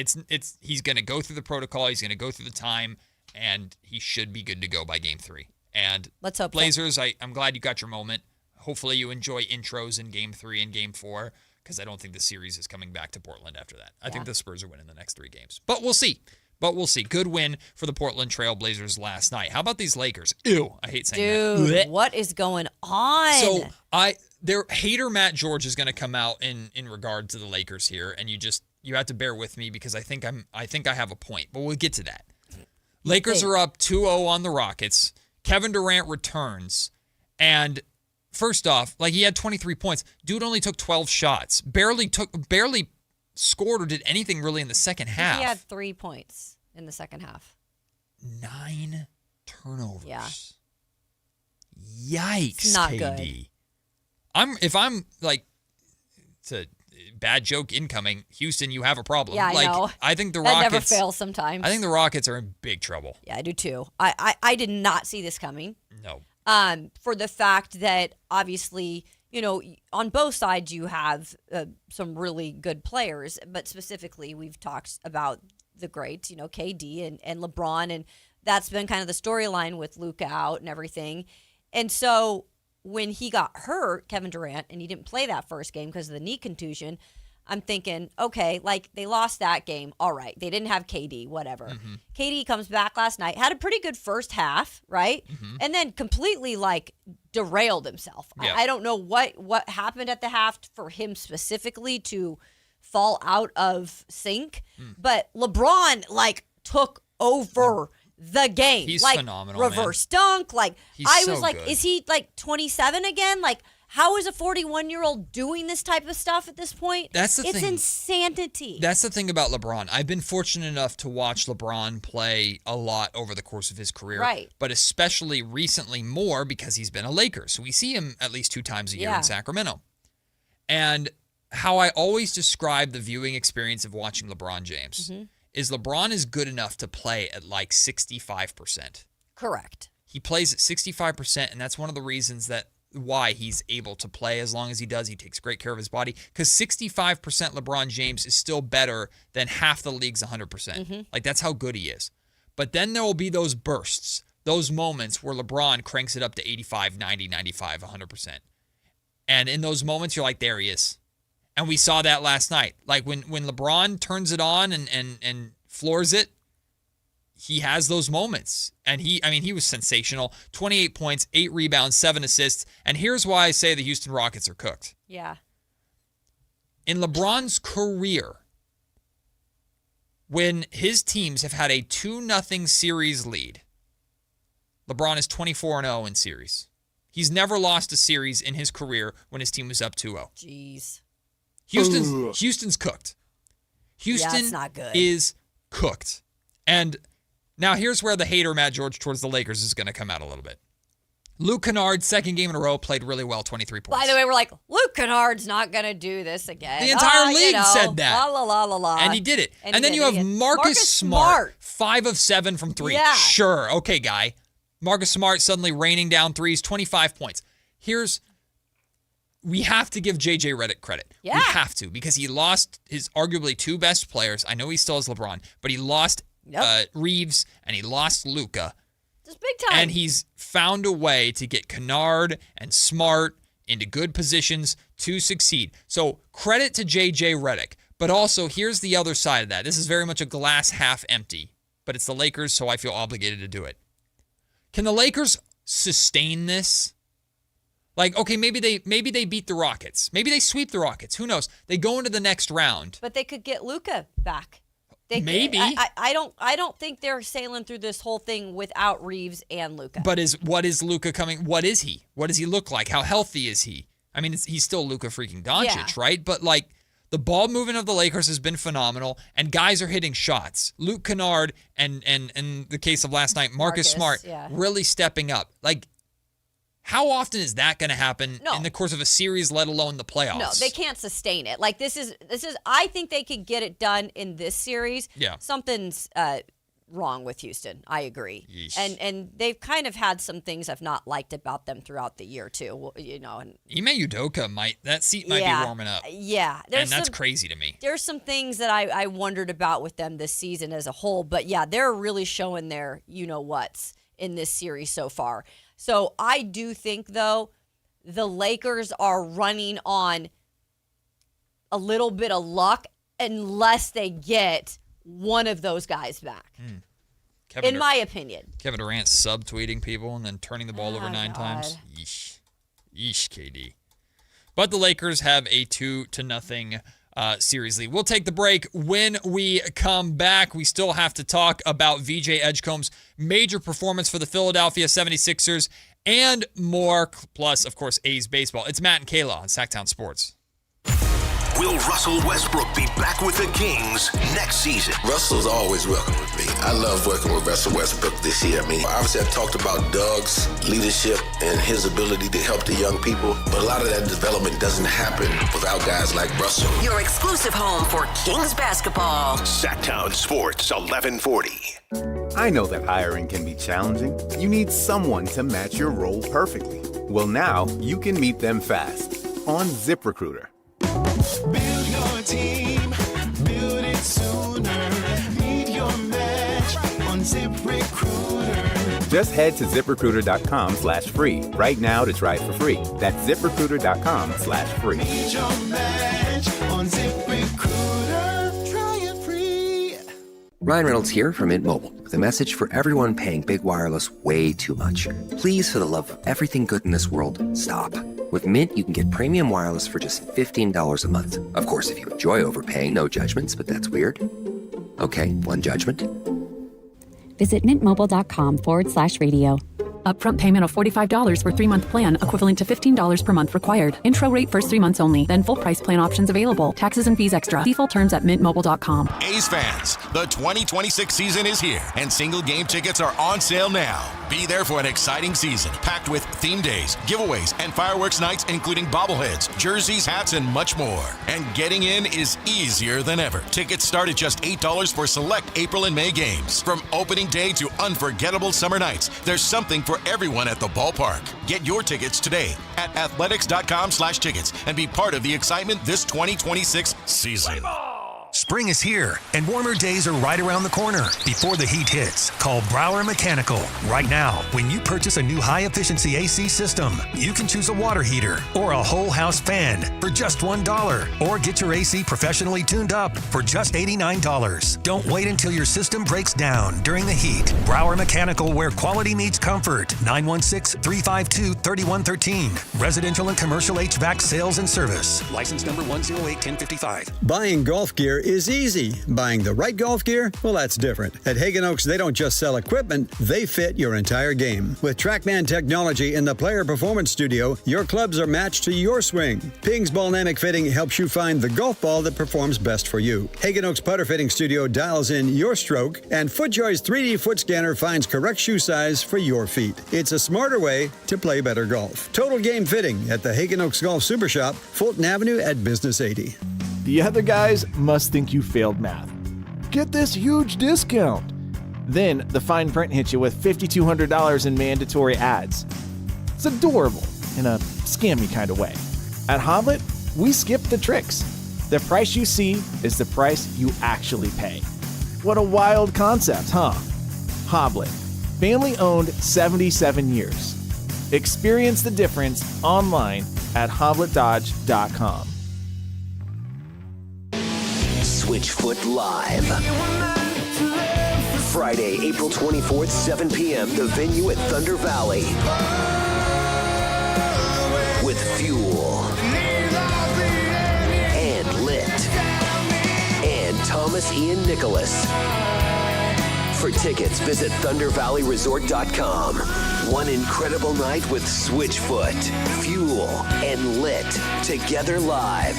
he's going to go through the protocol. He's going to go through the time, and he should be good to go by Game 3. And
let's hope
Blazers, I'm glad you got your moment. Hopefully you enjoy intros in Game 3 and Game 4 because I don't think the series is coming back to Portland after that. I think the Spurs are winning the next 3 games. But we'll see. Good win for the Portland Trail Blazers last night. How about these Lakers? Ew, I hate saying that.
Dude, what is going on?
So their hater Matt George is going to come out in regard to the Lakers here, and you have to bear with me because I think I have a point, but we'll get to that. Lakers are up 2-0 on the Rockets. Kevin Durant returns, and first off, he had 23 points. Dude only took 12 shots. Barely scored or did anything really in the second half.
He had 3 points in the second half.
9 turnovers.
Yeah.
Yikes,
it's not
KD.
Good.
If I'm it's a bad joke incoming, Houston, you have a problem.
Yeah, I know.
I think the
that
Rockets
never fails sometimes.
I think the Rockets are in big trouble.
Yeah, I do too. I did not see this coming.
No.
For the fact that obviously, on both sides you have some really good players, but specifically we've talked about the greats, KD and LeBron, and that's been kind of the storyline with Luka out and everything. And so when he got hurt, Kevin Durant, and he didn't play that first game because of the knee contusion, I'm thinking, okay, they lost that game. All right. They didn't have KD, whatever. Mm-hmm. KD comes back last night, had a pretty good first half, right? Mm-hmm. And then completely derailed himself. Yeah. I don't know what happened at the half for him specifically to fall out of sync, but LeBron took over the game.
He's phenomenal,
reverse
man.
dunk.
He's
I was
so good.
Is he 27 again? How is a 41-year-old doing this type of stuff at this point?
That's the thing.
It's insanity.
That's the thing about LeBron. I've been fortunate enough to watch LeBron play a lot over the course of his career.
Right.
But especially recently more because he's been a Laker. So we see him at least 2 times a year in Sacramento. And how I always describe the viewing experience of watching LeBron James is LeBron is good enough to play at 65%.
Correct.
He plays at 65%, and that's one of the reasons why he's able to play as long as he does. He takes great care of his body because 65% LeBron James is still better than half the league's 100%. Mm-hmm. That's how good he is. But then there will be those bursts, those moments where LeBron cranks it up to 85, 90, 95, 100%. And in those moments, you're like, there he is. And we saw that last night. When LeBron turns it on and floors it, he has those moments. And he was sensational. 28 points, 8 rebounds, 7 assists. And here's why I say the Houston Rockets are cooked.
Yeah.
In LeBron's career, when his teams have had a 2-0 series lead, LeBron is 24-0 in series. He's never lost a series in his career when his team was up 2-0.
Jeez.
Houston's cooked. Houston
it's not good.
is cooked. And Now, here's where the hater Matt George towards the Lakers is going to come out a little bit. Luke Kennard, second game in a row, played really well, 23 points.
By the way, we're like, Luke Kennard's not going to do this again.
The entire league said that.
La, la, la, la.
And he did it. And then you have Marcus Smart, 5 of 7 from 3.
Yeah.
Sure. Okay, guy. Marcus Smart suddenly raining down threes, 25 points. We have to give J.J. Redick credit.
Yeah.
We have to, because he lost his arguably 2 best players. I know he still has LeBron, but he lost Reeves and he lost Luka.
Just big time.
And he's found a way to get Kennard and Smart into good positions to succeed. So credit to J.J. Redick. But also, here's the other side of that. This is very much a glass half empty, but it's the Lakers, so I feel obligated to do it. Can the Lakers sustain this? Like, okay, maybe they beat the Rockets. Maybe they sweep the Rockets. Who knows? They go into the next round.
But they could get Luka back.
Maybe.
I don't think they're sailing through this whole thing without Reeves and Luka.
But what is Luka coming? What is he? What does he look like? How healthy is he? I mean, he's still Luka freaking Doncic, right? But like, the ball movement of the Lakers has been phenomenal, and guys are hitting shots. Luke Kennard and in the case of last night, Marcus Smart really stepping up. Like, how often is that going to happen in the course of a series, let alone the playoffs?
No, they can't sustain it. Like, this is. I think they could get it done in this series.
Yeah.
Something's wrong with Houston. I agree.
Yeesh.
And they've kind of had some things I've not liked about them throughout the year too. You know, and
Ime Udoka that seat might be warming up.
Yeah,
and that's crazy to me.
There's some things that I wondered about with them this season as a whole, but yeah, they're really showing their you-know-whats in this series so far. So I do think, though, the Lakers are running on a little bit of luck unless they get one of those guys back, in my opinion.
Kevin Durant subtweeting people and then turning the ball over 9 times. Yeesh, KD. But the Lakers have a 2-0 series lead. We'll take the break. When we come back, we still have to talk about VJ Edgecombe's major performance for the Philadelphia 76ers and more, plus, of course, A's baseball. It's Matt and Kayla on Sactown Sports.
Will Russell Westbrook be back with the Kings next season?
Russell's always welcome with me. I love working with Russell Westbrook this year. I mean, obviously I talked about Doug's leadership and his ability to help the young people, but a lot of that development doesn't happen without guys like Russell.
Your exclusive home for Kings basketball.
Sactown Sports 1140.
I know that hiring can be challenging. You need someone to match your role perfectly. Well, now you can meet them fast on ZipRecruiter.
Build your team, build it sooner. Meet your match on ZipRecruiter.
Just head to ZipRecruiter.com/free right now to try it for free. That's ZipRecruiter.com/free.
Meet your match on ZipRecruiter. Try it free.
Ryan Reynolds here from Mint Mobile with a message for everyone paying big wireless way too much. Please, for the love of everything good in this world, stop. With Mint, you can get premium wireless for just $15 a month. Of course, if you enjoy overpaying, no judgments, but that's weird. Okay, one judgment.
Visit mintmobile.com/radio.
Upfront payment of $45 for 3-month plan, equivalent to $15 per month required. Intro rate first 3 months only, then full price plan options available. Taxes and fees extra. See full terms at mintmobile.com.
A's fans, the 2026 season is here, and single game tickets are on sale now. Be there for an exciting season, packed with theme days, giveaways, and fireworks nights, including bobbleheads, jerseys, hats, and much more. And getting in is easier than ever. Tickets start at just $8 for select April and May games. From opening day to unforgettable summer nights, there's something for everyone at the ballpark. Get your tickets today at athletics.com/tickets and be part of the excitement this 2026 season.
Spring is here, and warmer days are right around the corner. Before the heat hits, call Brower Mechanical. Right now, when you purchase a new high-efficiency AC system, you can choose a water heater or a whole house fan for just $1, or get your AC professionally tuned up for just $89. Don't wait until your system breaks down during the heat. Brower Mechanical, where quality meets comfort. 916-352-3113. Residential and commercial HVAC sales and service.
License number 1081055.
Buying golf gear
is easy. Buying the right golf gear? Well, that's different. At Hagen Oaks, they don't just sell equipment, they fit your entire game. With TrackMan technology in the Player Performance Studio, your clubs are matched to your swing. Ping's Ballnamic Fitting helps you find the golf ball that performs best for you. Hagen Oaks Putter Fitting Studio dials in your stroke, and FootJoy's 3D foot scanner finds correct shoe size for your feet. It's a smarter way to play better golf. Total Game Fitting at the Hagen Oaks Golf Super Shop, Fulton Avenue at Business 80.
The other guys must think you failed math. Get this huge discount. Then the fine print hits you with $5,200 in mandatory ads. It's adorable in a scammy kind of way. At Hoblet, we skip the tricks. The price you see is the price you actually pay. What a wild concept, huh? Hoblet, family owned 77 years. Experience the difference online at hobletdodge.com.
Switchfoot Live. Friday, April 24th, 7 p.m., the venue at Thunder Valley. With Fuel. And Lit. And Thomas Ian Nicholas. For tickets, visit ThunderValleyResort.com. One incredible night with Switchfoot, Fuel, and Lit. Together live.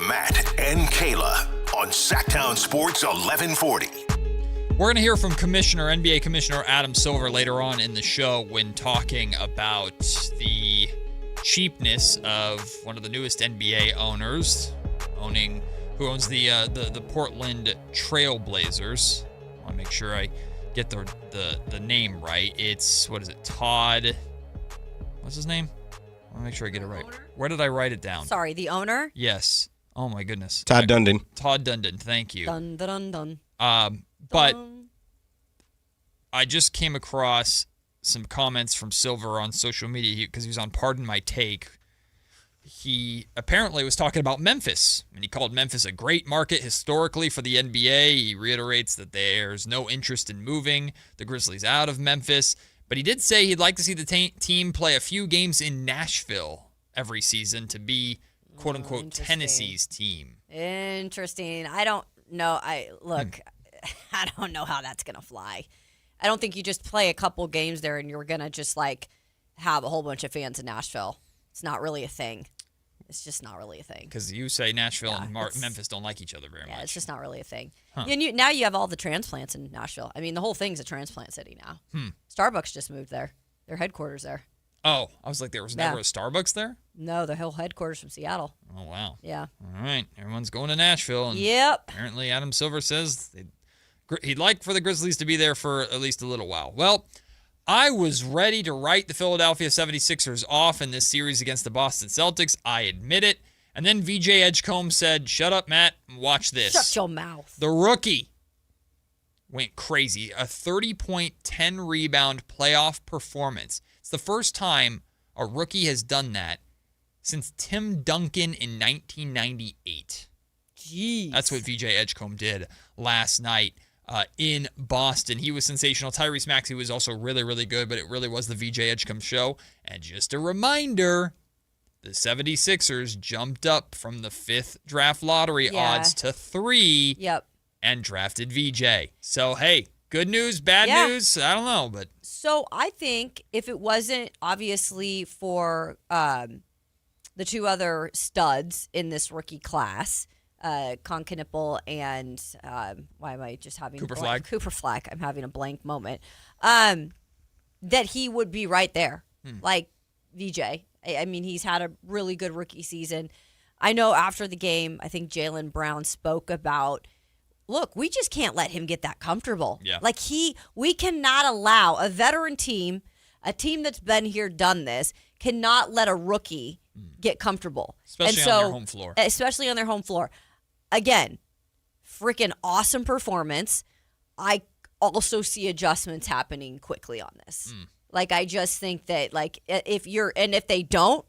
Matt and Kayla on Sactown Sports 1140.
We're going to hear from NBA Commissioner Adam Silver later on in the show when talking about the cheapness of one of the newest NBA owners, who owns the Portland Trail Blazers. I want to make sure I get the name right. It's, Todd? What's his name? I want to make sure I get it right. Where did I write it down?
Sorry, the owner?
Yes. Oh my goodness.
Todd Dundon.
Todd Dundon, thank you.
Dun, dun, dun,
But I just came across some comments from Silver on social media because he was on Pardon My Take. He apparently was talking about Memphis, and he called Memphis a great market historically for the NBA. He reiterates that there's no interest in moving the Grizzlies out of Memphis, but he did say he'd like to see the team play a few games in Nashville every season to be quote-unquote Tennessee's team.
Interesting. I don't know. I don't know how that's going to fly. I don't think you just play a couple games there and you're going to just have a whole bunch of fans in Nashville. It's not really a thing. It's just not really a thing.
Because you say Nashville and Memphis don't like each other very much.
Yeah, it's just not really a thing.
Huh.
And now you have all the transplants in Nashville. I mean, the whole thing's a transplant city now. Starbucks just moved there. Their headquarters there.
Oh, I was like, there was never a Starbucks there?
No, the whole headquarters from Seattle.
Oh, wow.
Yeah.
All right. Everyone's going to Nashville. And
yep.
Apparently Adam Silver says he'd like for the Grizzlies to be there for at least a little while. Well, I was ready to write the Philadelphia 76ers off in this series against the Boston Celtics. I admit it. And then VJ Edgecombe said, "Shut up, Matt, and watch this."
Shut your mouth.
The rookie went crazy. A 30-point, 10-rebound playoff performance. It's the first time a rookie has done that since Tim Duncan in 1998.
Jeez.
That's what VJ Edgecombe did last night in Boston. He was sensational. Tyrese Maxey was also really, really good, but it really was the VJ Edgecombe show. And just a reminder, the 76ers jumped up from the 5th draft lottery odds to 3 and drafted VJ. So, hey, good news, bad news? I don't know, but...
So, I think if it wasn't obviously for the two other studs in this rookie class, Conkinipple and why am I just having
Cooper
Flag. I'm having a blank moment. That he would be right there, like VJ. I mean, he's had a really good rookie season. I know after the game, I think Jaylen Brown spoke about, look, we just can't let him get that comfortable.
Yeah.
We cannot allow a veteran team, a team that's been here, done this, cannot let a rookie get comfortable.
Especially on their home floor.
Especially on their home floor. Again, freaking awesome performance. I also see adjustments happening quickly on this. I just think that, if they don't,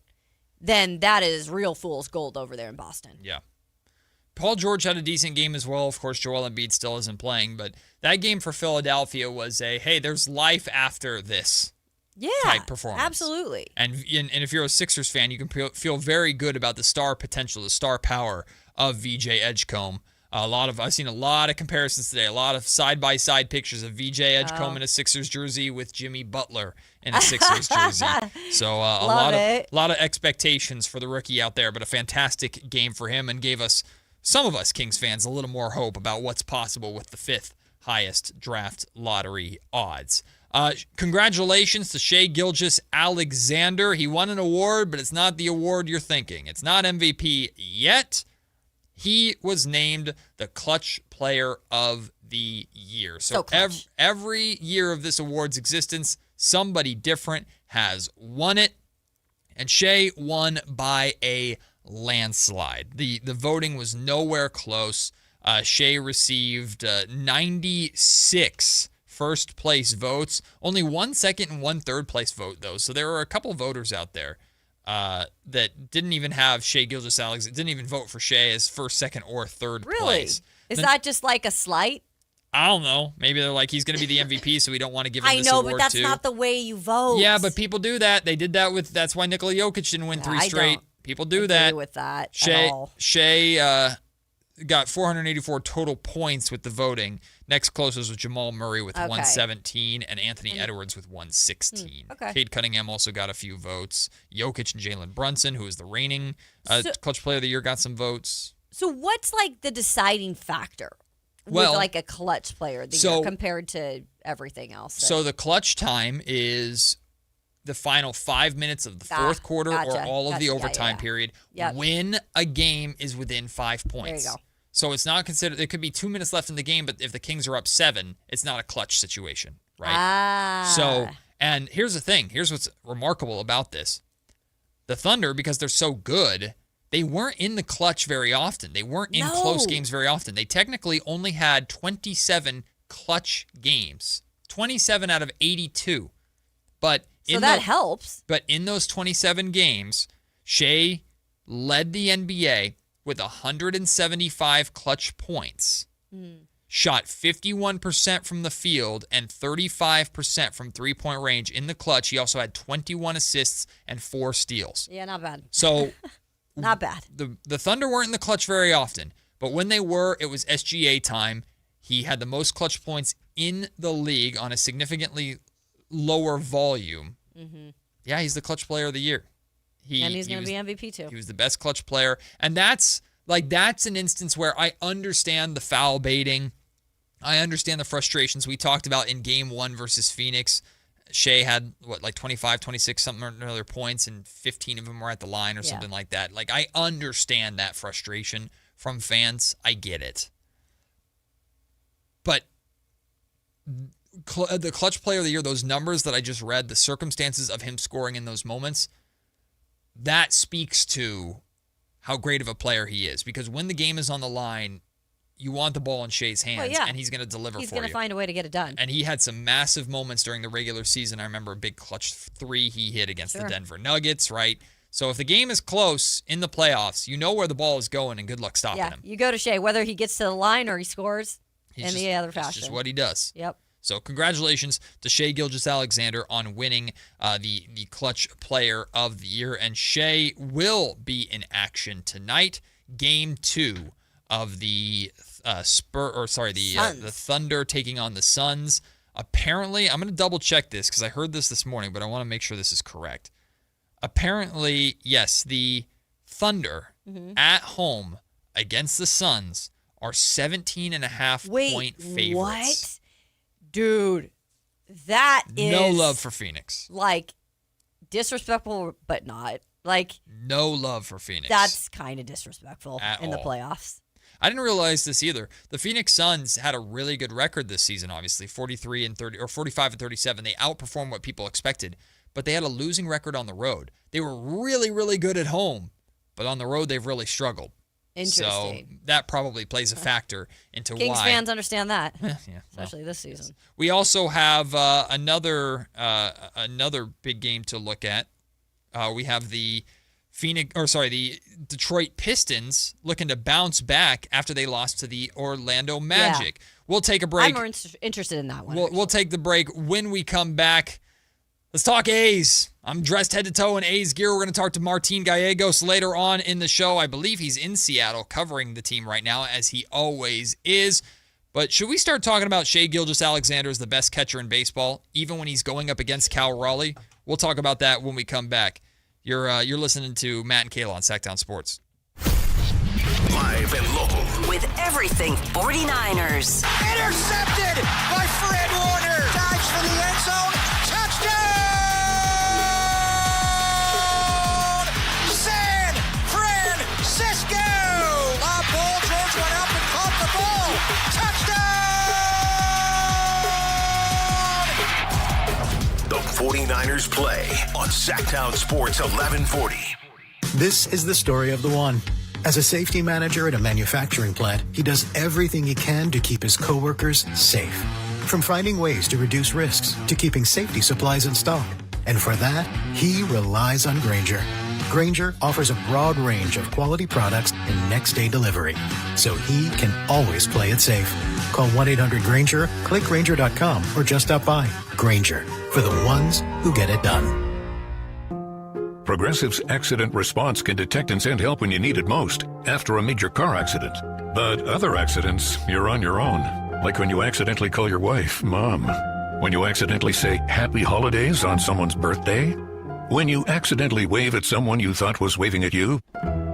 then that is real fool's gold over there in Boston.
Yeah. Paul George had a decent game as well. Of course, Joel Embiid still isn't playing, but that game for Philadelphia was hey, there's life after this type performance.
Absolutely.
And if you're a Sixers fan, you can feel very good about the star potential, the star power of VJ Edgecombe. I've seen a lot of comparisons today, a lot of side-by-side pictures of VJ Edgecombe in a Sixers jersey with Jimmy Butler in a Sixers jersey. So a lot of expectations for the rookie out there, but a fantastic game for him and gave some of us Kings fans a little more hope about what's possible with the 5th highest draft lottery odds. Congratulations to Shai Gilgeous-Alexander. He won an award, but it's not the award you're thinking. It's not MVP yet. He was named the Clutch Player of the Year. So every year of this award's existence, somebody different has won it. And Shai won by a landslide. The voting was nowhere close. Shai received 96 first place votes, only 1 second and 1 third place vote though. So there were a couple voters out there that didn't even have Shai Gilgeous-Alexander, didn't even vote for Shai as first, second, or third place.
Is that just like a slight?
I don't know. Maybe they're like, he's going to be the MVP, so we don't want to give him this award too.
I know, but that's not the way you vote.
Yeah, but people do that. They did that that's why Nikola Jokic didn't win 3 straight. People do that.
With that
Shai got 484 total points with the voting. Next closest was Jamal Murray with 117 and Anthony Edwards with 116. Cade Cunningham also got a few votes. Jokic and Jalen Brunson, who is the reigning Clutch Player of the Year, got some votes.
So what's like the deciding factor with like a Clutch Player of the Year compared to everything else?
So the clutch time is the final 5 minutes of the fourth quarter or all of the overtime period when a game is within 5 points.
There you go.
So it's not considered, there could be 2 minutes left in the game, but if the Kings are up 7, it's not a clutch situation, right? So, and here's the thing. Here's what's remarkable about this. The Thunder, because they're so good, they weren't in the clutch very often. They weren't in close games very often. They technically only had 27 clutch games, 27 out of 82. But
that helps.
But in those 27 games, Shai led the NBA with 175 clutch points, shot 51% from the field and 35% from three-point range in the clutch. He also had 21 assists and 4 steals.
Yeah, not bad.
So
not bad.
The Thunder weren't in the clutch very often, but when they were, it was SGA time. He had the most clutch points in the league on a significantly lower volume. Yeah, he's the Clutch Player of the Year.
And he's going to be MVP too.
He was the best clutch player. And that's an instance where I understand the foul baiting. I understand the frustrations we talked about in game 1 versus Phoenix. Shai had, 25, 26 something or other points, and 15 of them were at the line or something like that. Like, I understand that frustration from fans. I get it. But the Clutch Player of the Year, those numbers that I just read, the circumstances of him scoring in those moments, that speaks to how great of a player he is. Because when the game is on the line, you want the ball in Shai's hands, and he's going to deliver for you.
He's going to find a way to get it done.
And he had some massive moments during the regular season. I remember a big clutch 3 he hit against the Denver Nuggets, right? So if the game is close in the playoffs, you know where the ball is going, and good luck stopping him.
You go to Shai, whether he gets to the line or he scores in the other fashion.
It's just what he does.
Yep.
So congratulations to Shai Gilgeous-Alexander on winning the Clutch Player of the Year. And Shai will be in action tonight, Game 2 of the Thunder taking on the Suns. Apparently, I'm going to double check this because I heard this morning, but I want to make sure this is correct. Apparently, yes, the Thunder at home against the Suns are 17.5-point favorites.
What? Dude, that is...
No love for Phoenix.
Like, disrespectful, but not. Like...
No love for Phoenix.
That's kind of disrespectful
at
in
all.
The playoffs.
I didn't realize this either. The Phoenix Suns had a really good record this season, obviously. 43-30 or 45-37. They outperformed what people expected, but they had a losing record on the road. They were really, really good at home, but on the road they've really struggled.
Interesting.
So that probably plays a factor into
Kings
why.
fans understand that,
especially
this season.
We also have another big game to look at. We have the the Detroit Pistons looking to bounce back after they lost to the Orlando Magic.
Yeah.
We'll take a break.
I'm more interested in that one.
We'll take the break. When we come back, let's talk A's. I'm dressed head to toe in A's gear. We're going to talk to Martin Gallegos later on in the show. I believe he's in Seattle covering the team right now, as he always is. But should we start talking about Shai Gilgeous-Alexander as the best catcher in baseball, even when he's going up against Cal Raleigh? We'll talk about that when we come back. You're listening to Matt and Kayla on Sactown Sports.
Live and local.
With everything 49ers.
Intercepted by Fred Warner. Dives for the end zone. Touchdown! San Francisco! Lob ball. George went up and caught
the ball. Touchdown! The 49ers play on Sactown Sports 1140.
This is the story of the one. As a safety manager at a manufacturing plant, he does everything he can to keep his coworkers safe. From finding ways to reduce risks to keeping safety supplies in stock. And for that, he relies on Grainger. Grainger offers a broad range of quality products and next-day delivery, so he can always play it safe. Call 1-800-GRAINGER, click Grainger.com, or just stop by. Grainger, for the ones who get it done.
Progressive's accident response can detect and send help when you need it most after a major car accident. But other accidents, you're on your own. Like when you accidentally call your wife Mom. When you accidentally say Happy Holidays on someone's birthday. When you accidentally wave at someone you thought was waving at you.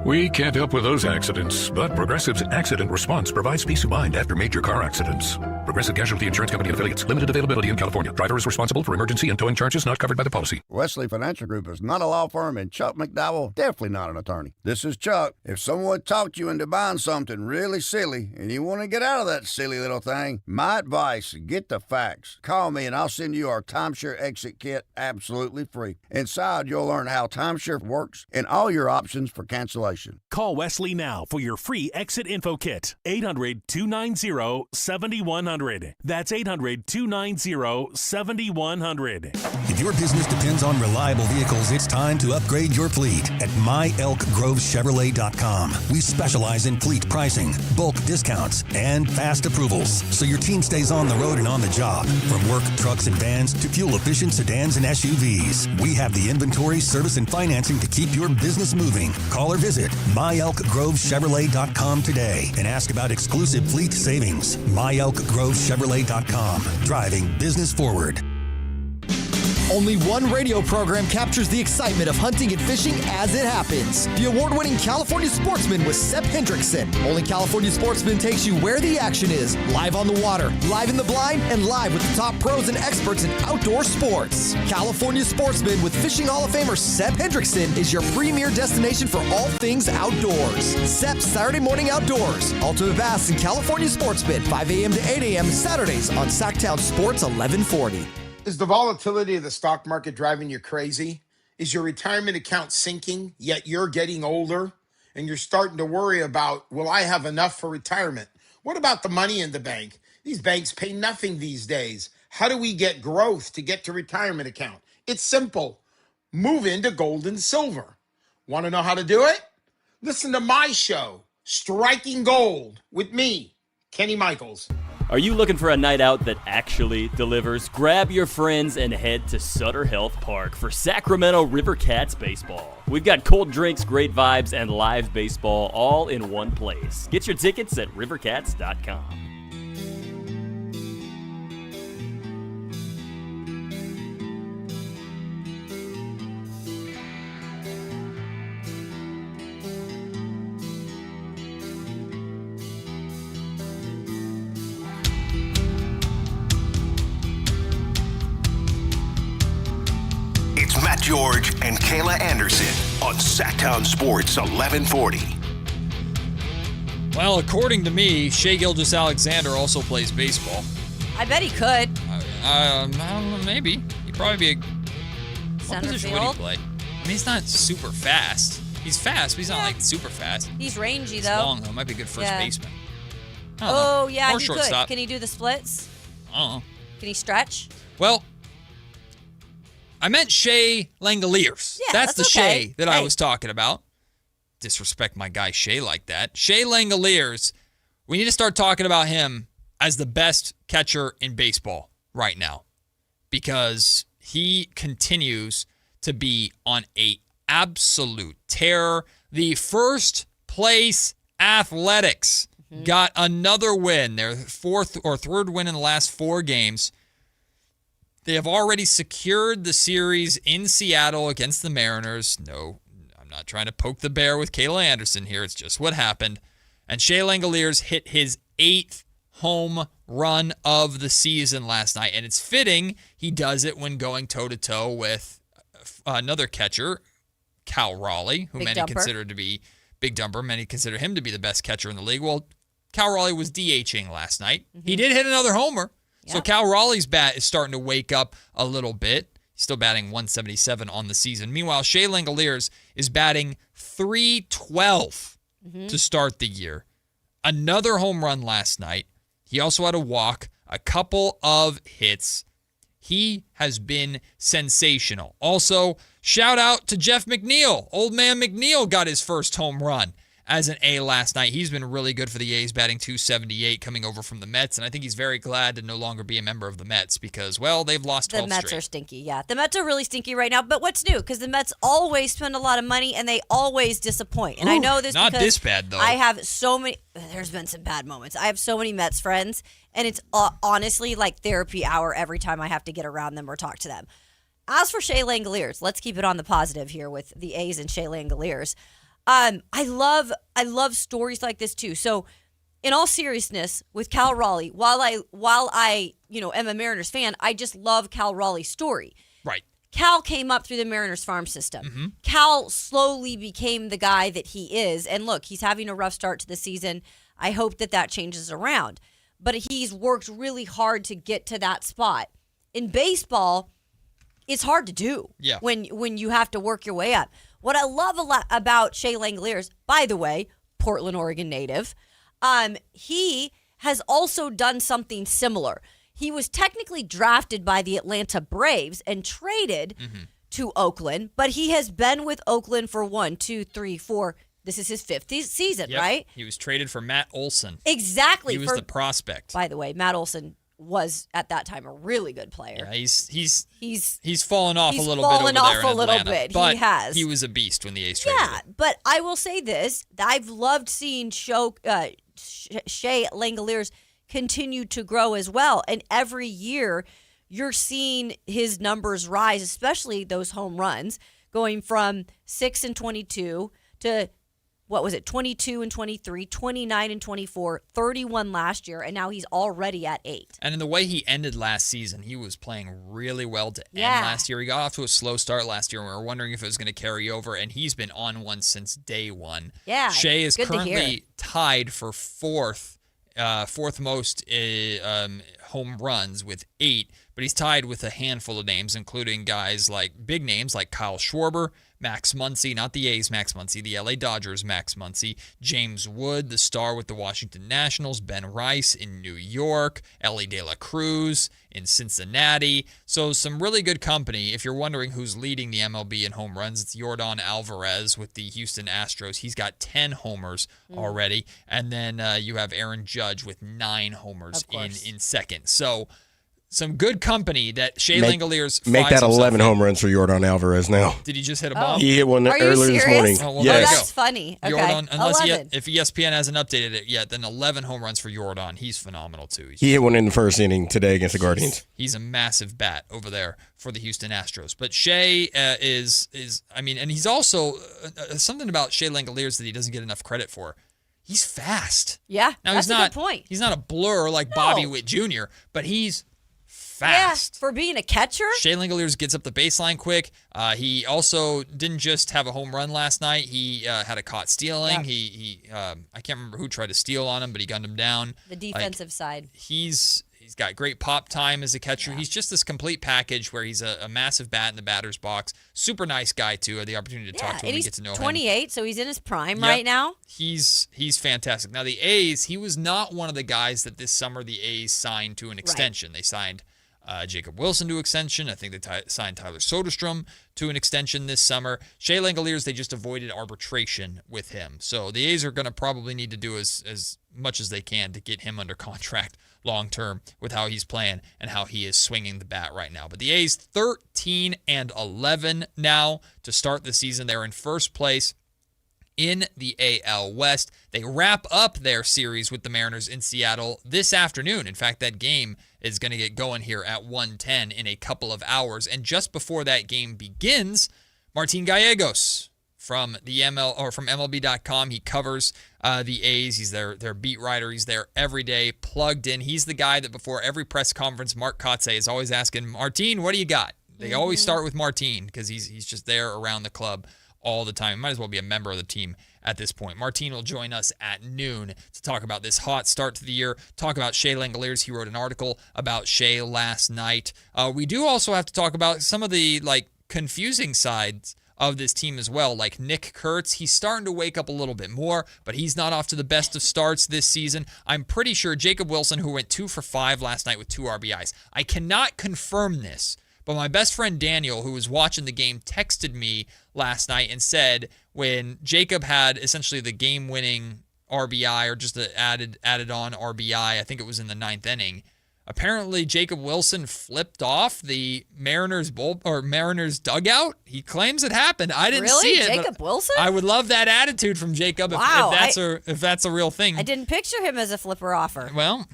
We can't help with those accidents, but Progressive's accident response provides peace of mind after major car accidents. Progressive Casualty Insurance Company and affiliates. Limited availability in California. Driver is responsible for emergency and towing charges not covered by the policy.
Wesley Financial Group is not a law firm, and Chuck McDowell definitely not an attorney. This is Chuck. If someone talked you into buying something really silly and you want to get out of that silly little thing, my advice, get the facts. Call me and I'll send you our timeshare exit kit absolutely free. Inside, you'll learn how timeshare works and all your options for cancellation.
Call Wesley now for your free exit info kit. 800-290-7100. That's 800-290-7100.
If your business depends on reliable vehicles, it's time to upgrade your fleet at myelkgrovechevrolet.com. We specialize in fleet pricing, bulk discounts, and fast approvals, so your team stays on the road and on the job. From work trucks and vans to fuel-efficient sedans and SUVs, we have the inventory, service, and financing to keep your business moving. Call or visit myelkgrovechevrolet.com today and ask about exclusive fleet savings. myelkgrovechevrolet.com. Driving business forward.
Only one radio program captures the excitement of hunting and fishing as it happens. The award-winning California Sportsman with Sep Hendrickson. Only California Sportsman takes you where the action is. Live on the water, live in the blind, and live with the top pros and experts in outdoor sports. California Sportsman with Fishing Hall of Famer Sep Hendrickson is your premier destination for all things outdoors. Sep's Saturday Morning Outdoors. Ultimate Bass and California Sportsman, 5 a.m. to 8 a.m. Saturdays on Sactown Sports 1140.
Is the volatility of the stock market driving you crazy? Is your retirement account sinking, yet you're getting older and you're starting to worry about, will I have enough for retirement? What about the money in the bank? These banks pay nothing these days. How do we get growth to get to retirement account? It's simple. Move into gold and silver. Want to know how to do it? Listen to my show, Striking Gold, with me, Kenny Michaels.
Are you looking for a night out that actually delivers? Grab your friends and head to Sutter Health Park for Sacramento River Cats baseball. We've got cold drinks, great vibes, and live baseball all in one place. Get your tickets at rivercats.com.
Matt George and Kayla Anderson on Sactown Sports 1140.
Well, according to me, Shai Gilgeous-Alexander also plays baseball.
I bet he could.
I don't know, maybe. He'd probably be a...
Center
what position
field?
would he play? I mean, he's not super fast. He's fast, but he's not like super fast.
He's rangy,
He's
though.
long, though. Might be a good first baseman. I don't
Oh,
know.
yeah,
Or
he
shortstop.
could. Can he do the splits?
I don't know.
Can he stretch?
Well, I meant Shea Langoliers.
Yeah,
that's the
okay.
Shea that I was talking about. Disrespect my guy Shea like that. Shea Langoliers, we need to start talking about him as the best catcher in baseball right now because he continues to be on a absolute tear. The first place Athletics got another win, their fourth or third win in the last 4 games. They have already secured the series in Seattle against the Mariners. No, I'm not trying to poke the bear with Kayla Anderson here. It's just what happened. And Shea Langoliers hit his 8th home run of the season last night. And it's fitting he does it when going toe-to-toe with another catcher, Cal Raleigh, who many consider to be Big Dumper. Many consider him to be the best catcher in the league. Well, Cal Raleigh was DHing last night. He did hit another homer. So Cal Raleigh's bat is starting to wake up a little bit. He's still batting 177 on the season. Meanwhile, Shea Langoliers is batting .312 to start the year. Another home run last night. He also had a walk, a couple of hits. He has been sensational. Also, shout out to Jeff McNeil. Old man McNeil got his first home run as an A last night. He's been really good for the A's, batting .278, coming over from the Mets, and I think he's very glad to no longer be a member of the Mets because, well, they've lost 12
The Mets
straight.
are stinky, yeah. The Mets are really stinky right now, but what's new? Because the Mets always spend a lot of money, and they always disappoint. And I know this
not
because
this bad, though.
I have so many – there's been some bad moments. I have so many Mets friends, and it's honestly like therapy hour every time I have to get around them or talk to them. As for Shea Langoliers, let's keep it on the positive here with the A's and Shea Langoliers. I love stories like this too. So, in all seriousness, with Cal Raleigh, while I am a Mariners fan, I just love Cal Raleigh's story.
Right.
Cal came up through the Mariners farm system. Cal slowly became the guy that he is, and look, he's having a rough start to the season. I hope that changes around, but he's worked really hard to get to that spot. In baseball, it's hard to do.
Yeah.
When you have to work your way up. What I love a lot about Shea Langoliers, by the way, Portland, Oregon native, he has also done something similar. He was technically drafted by the Atlanta Braves and traded to Oakland, but he has been with Oakland for 1, 2, 3, 4. This is his 5th season, right?
He was traded for Matt Olson.
Exactly.
He was the prospect.
By the way, Matt Olson was at that time a really good player.
Yeah, he's fallen off a little bit over there in Atlanta, but
he has.
He was a beast when the A's traded him.
Yeah, but I will say this: I've loved seeing Shea Langoliers continue to grow as well, and every year you're seeing his numbers rise, especially those home runs, going from 6 and 22 to 22 and 23, 29 and 24, 31 last year, and now he's already at 8.
And in the way he ended last season, he was playing really well to end last year. He got off to a slow start last year, and we were wondering if it was going to carry over, and he's been on one since day one.
Yeah,
Shea is currently tied for fourth most home runs with 8, but he's tied with a handful of names, including big names like Kyle Schwarber, Max Muncy, not the A's Max Muncy, the LA Dodgers Max Muncy, James Wood, the star with the Washington Nationals, Ben Rice in New York, Ellie De La Cruz in Cincinnati. So some really good company. If you're wondering who's leading the MLB in home runs, it's Yordan Alvarez with the Houston Astros. He's got 10 homers already. And then you have Aaron Judge with 9 homers in second. So some good company that Shea Langoliers
make that 11 home runs for Yordan Alvarez now.
Did he just hit a bomb?
He hit one earlier this morning.
Oh, well,
yes.
That's funny. Okay.
Yordan, if ESPN hasn't updated it yet, then 11 home runs for Yordan. He's phenomenal too.
He hit one in the first inning today against the Guardians.
He's a massive bat over there for the Houston Astros. But Shea is and he's also something about Shea Langoliers that he doesn't get enough credit for. He's fast.
Yeah,
now
that's a good point.
He's not a blur like Bobby Witt Jr., but he's fast.
Yeah, for being a catcher.
Shea Langoliers gets up the baseline quick. He also didn't just have a home run last night. He had a caught stealing. Yeah. I can't remember who tried to steal on him, but he gunned him down.
The defensive side.
He's got great pop time as a catcher. Yeah. He's just this complete package where he's a massive bat in the batter's box. Super nice guy too. I had the opportunity to talk to him and get to know him.
28, so he's in his prime right now.
He's fantastic. Now the A's, he was not one of the guys that this summer the A's signed to an extension. Right. They signed Jacob Wilson to extension. I think they signed Tyler Soderstrom to an extension this summer. Shea Langoliers, they just avoided arbitration with him. So the A's are going to probably need to do as much as they can to get him under contract long-term with how he's playing and how he is swinging the bat right now. But the A's 13-11 now to start the season. They're in first place in the AL West. They wrap up their series with the Mariners in Seattle this afternoon. In fact, that game is going to get going here at 1:10 in a couple of hours. And just before that game begins, Martin Gallegos from the from MLB.com, he covers the A's. He's their beat writer. He's there every day, plugged in. He's the guy that before every press conference, Mark Kotze is always asking, Martin, what do you got? They always start with Martin because he's just there around the club all the time. Might as well be a member of the team at this point. Martin will join us at noon to talk about this hot start to the year, talk about Shea Langoliers. He wrote an article about Shea last night. We do also have to talk about some of the confusing sides of this team as well, like Nick Kurtz. He's starting to wake up a little bit more, but he's not off to the best of starts this season. I'm pretty sure Jacob Wilson, who went 2 for 5 last night with 2 RBIs. I cannot confirm this, but my best friend Daniel, who was watching the game, texted me last night and said when Jacob had essentially the game-winning RBI or just the added-on RBI, I think it was in the 9th inning, apparently Jacob Wilson flipped off the Mariners dugout. He claims it happened. I didn't see it.
Jacob Wilson?
I would love that attitude from Jacob if that's a real thing.
I didn't picture him as a flipper offer.
Well,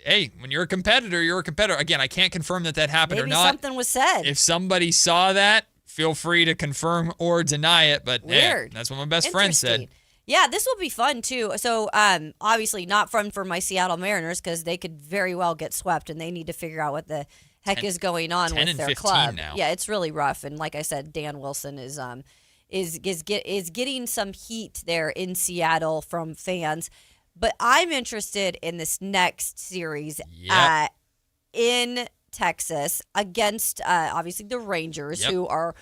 hey, when you're a competitor, you're a competitor. Again, I can't confirm that happened or not.
Maybe something was said.
If somebody saw that, feel free to confirm or deny it. But
weird.
Hey, that's what my best friend said.
Yeah, this will be fun too. So, obviously not fun for my Seattle Mariners because they could very well get swept, and they need to figure out what the heck is going on with their club.
Now.
Yeah, it's really rough. And like I said, Dan Wilson is getting some heat there in Seattle from fans. But I'm interested in this next series in Texas against obviously the Rangers, who are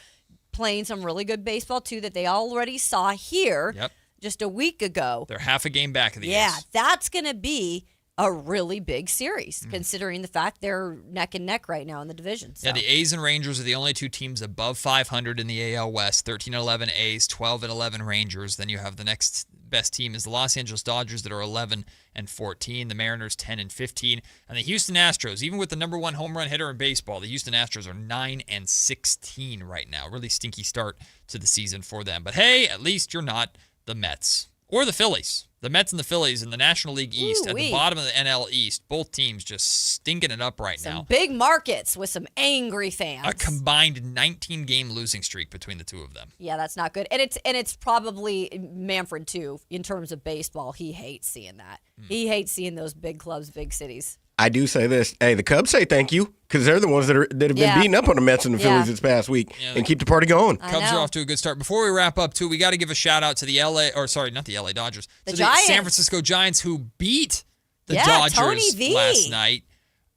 playing some really good baseball too that they already saw here just a week ago.
They're half a game back of the A's.
Yeah, that's going to be a really big series, considering the fact they're neck and neck right now in the division. So.
Yeah, the A's and Rangers are the only two teams above 500 in the AL West. 13-11 A's, 12-11 Rangers. Then you have the next best team is the Los Angeles Dodgers that are 11-14. The Mariners 10-15, and the Houston Astros. Even with the number 1 home run hitter in baseball, the Houston Astros are 9-16 right now. Really stinky start to the season for them. But hey, at least you're not the Mets or the Phillies. The Mets and the Phillies in the National League East at the bottom of the NL East. Both teams just stinking it up right now.
Some big markets with some angry fans.
A combined 19-game losing streak between the two of them.
Yeah, that's not good. And it's probably Manfred too in terms of baseball. He hates seeing that. He hates seeing those big clubs, big cities.
I do say this. Hey, the Cubs say thank you because they're the ones that have been beating up on the Mets and the Phillies this past week and keep the party going.
Cubs are off to a good start. Before we wrap up, too, we got to give a shout-out to the not the LA Dodgers.
The
Giants. The San Francisco Giants who beat the Dodgers last night.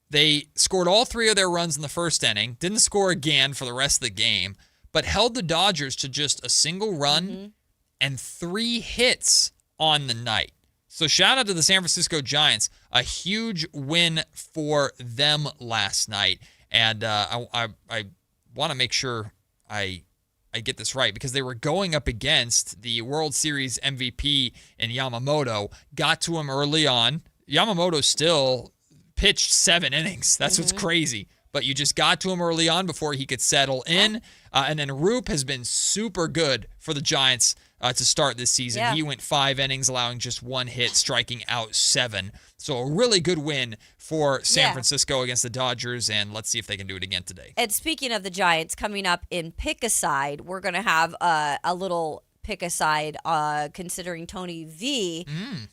They scored all 3 of their runs in the first inning, didn't score again for the rest of the game, but held the Dodgers to just a single run and 3 hits on the night. So shout out to the San Francisco Giants, a huge win for them last night. And I want to make sure I get this right because they were going up against the World Series MVP in Yamamoto, got to him early on. Yamamoto still pitched 7 innings. That's what's crazy. But you just got to him early on before he could settle in. And then Roop has been super good for the Giants to start this season. Yeah. He went 5 innings, allowing just 1 hit, striking out 7. So a really good win for San Francisco against the Dodgers, and let's see if they can do it again today.
And speaking of the Giants, coming up in Pick-A-Side, we're going to have a little Pick-A-Side considering Tony V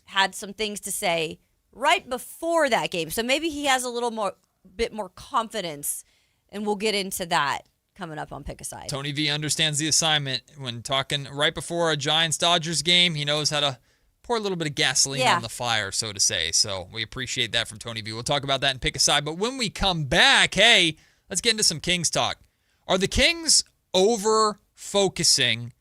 had some things to say right before that game. So maybe he has a bit more confidence, and we'll get into that coming up on Pick-A-Side.
Tony V understands the assignment. When talking right before a Giants-Dodgers game, he knows how to pour a little bit of gasoline on the fire, so to say. So we appreciate that from Tony V. We'll talk about that in Pick-A-Side. But when we come back, hey, let's get into some Kings talk. Are the Kings over-focusing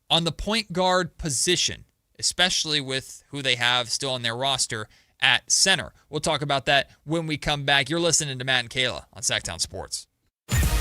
on the point guard position, especially with who they have still on their roster at center. We'll talk about that when we come back. You're listening to Matt and Kayla on Sactown Sports.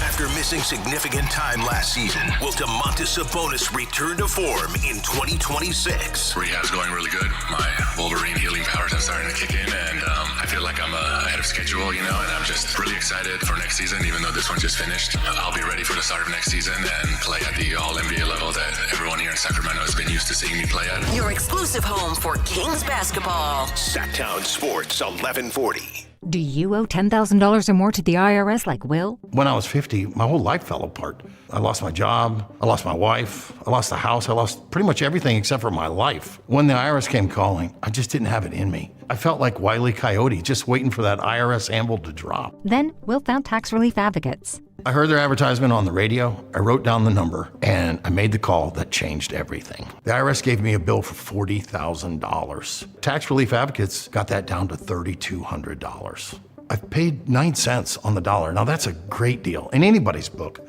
After missing significant time last season, will Domantas Sabonis return to form in 2026?
Rehab's going really good. My Wolverine healing powers are starting to kick in, and I feel like I'm ahead of schedule, and I'm just really excited for next season, even though this one just finished. I'll be ready for the start of next season and play at the All-NBA level that everyone here in Sacramento has been used to seeing me play at.
Your exclusive home for Kings basketball.
Sactown Sports 1140.
Do you owe $10,000 or more to the IRS like Will?
When I was 50, my whole life fell apart. I lost my job, I lost my wife, I lost the house, I lost pretty much everything except for my life. When the IRS came calling, I just didn't have it in me. I felt like Wile E. Coyote, just waiting for that IRS anvil to drop.
Then Will found tax relief advocates.
I heard their advertisement on the radio, I wrote down the number, and I made the call that changed everything. The IRS gave me a bill for $40,000. Tax relief advocates got that down to $3,200. I've paid 9 cents on the dollar. Now that's a great deal in anybody's book.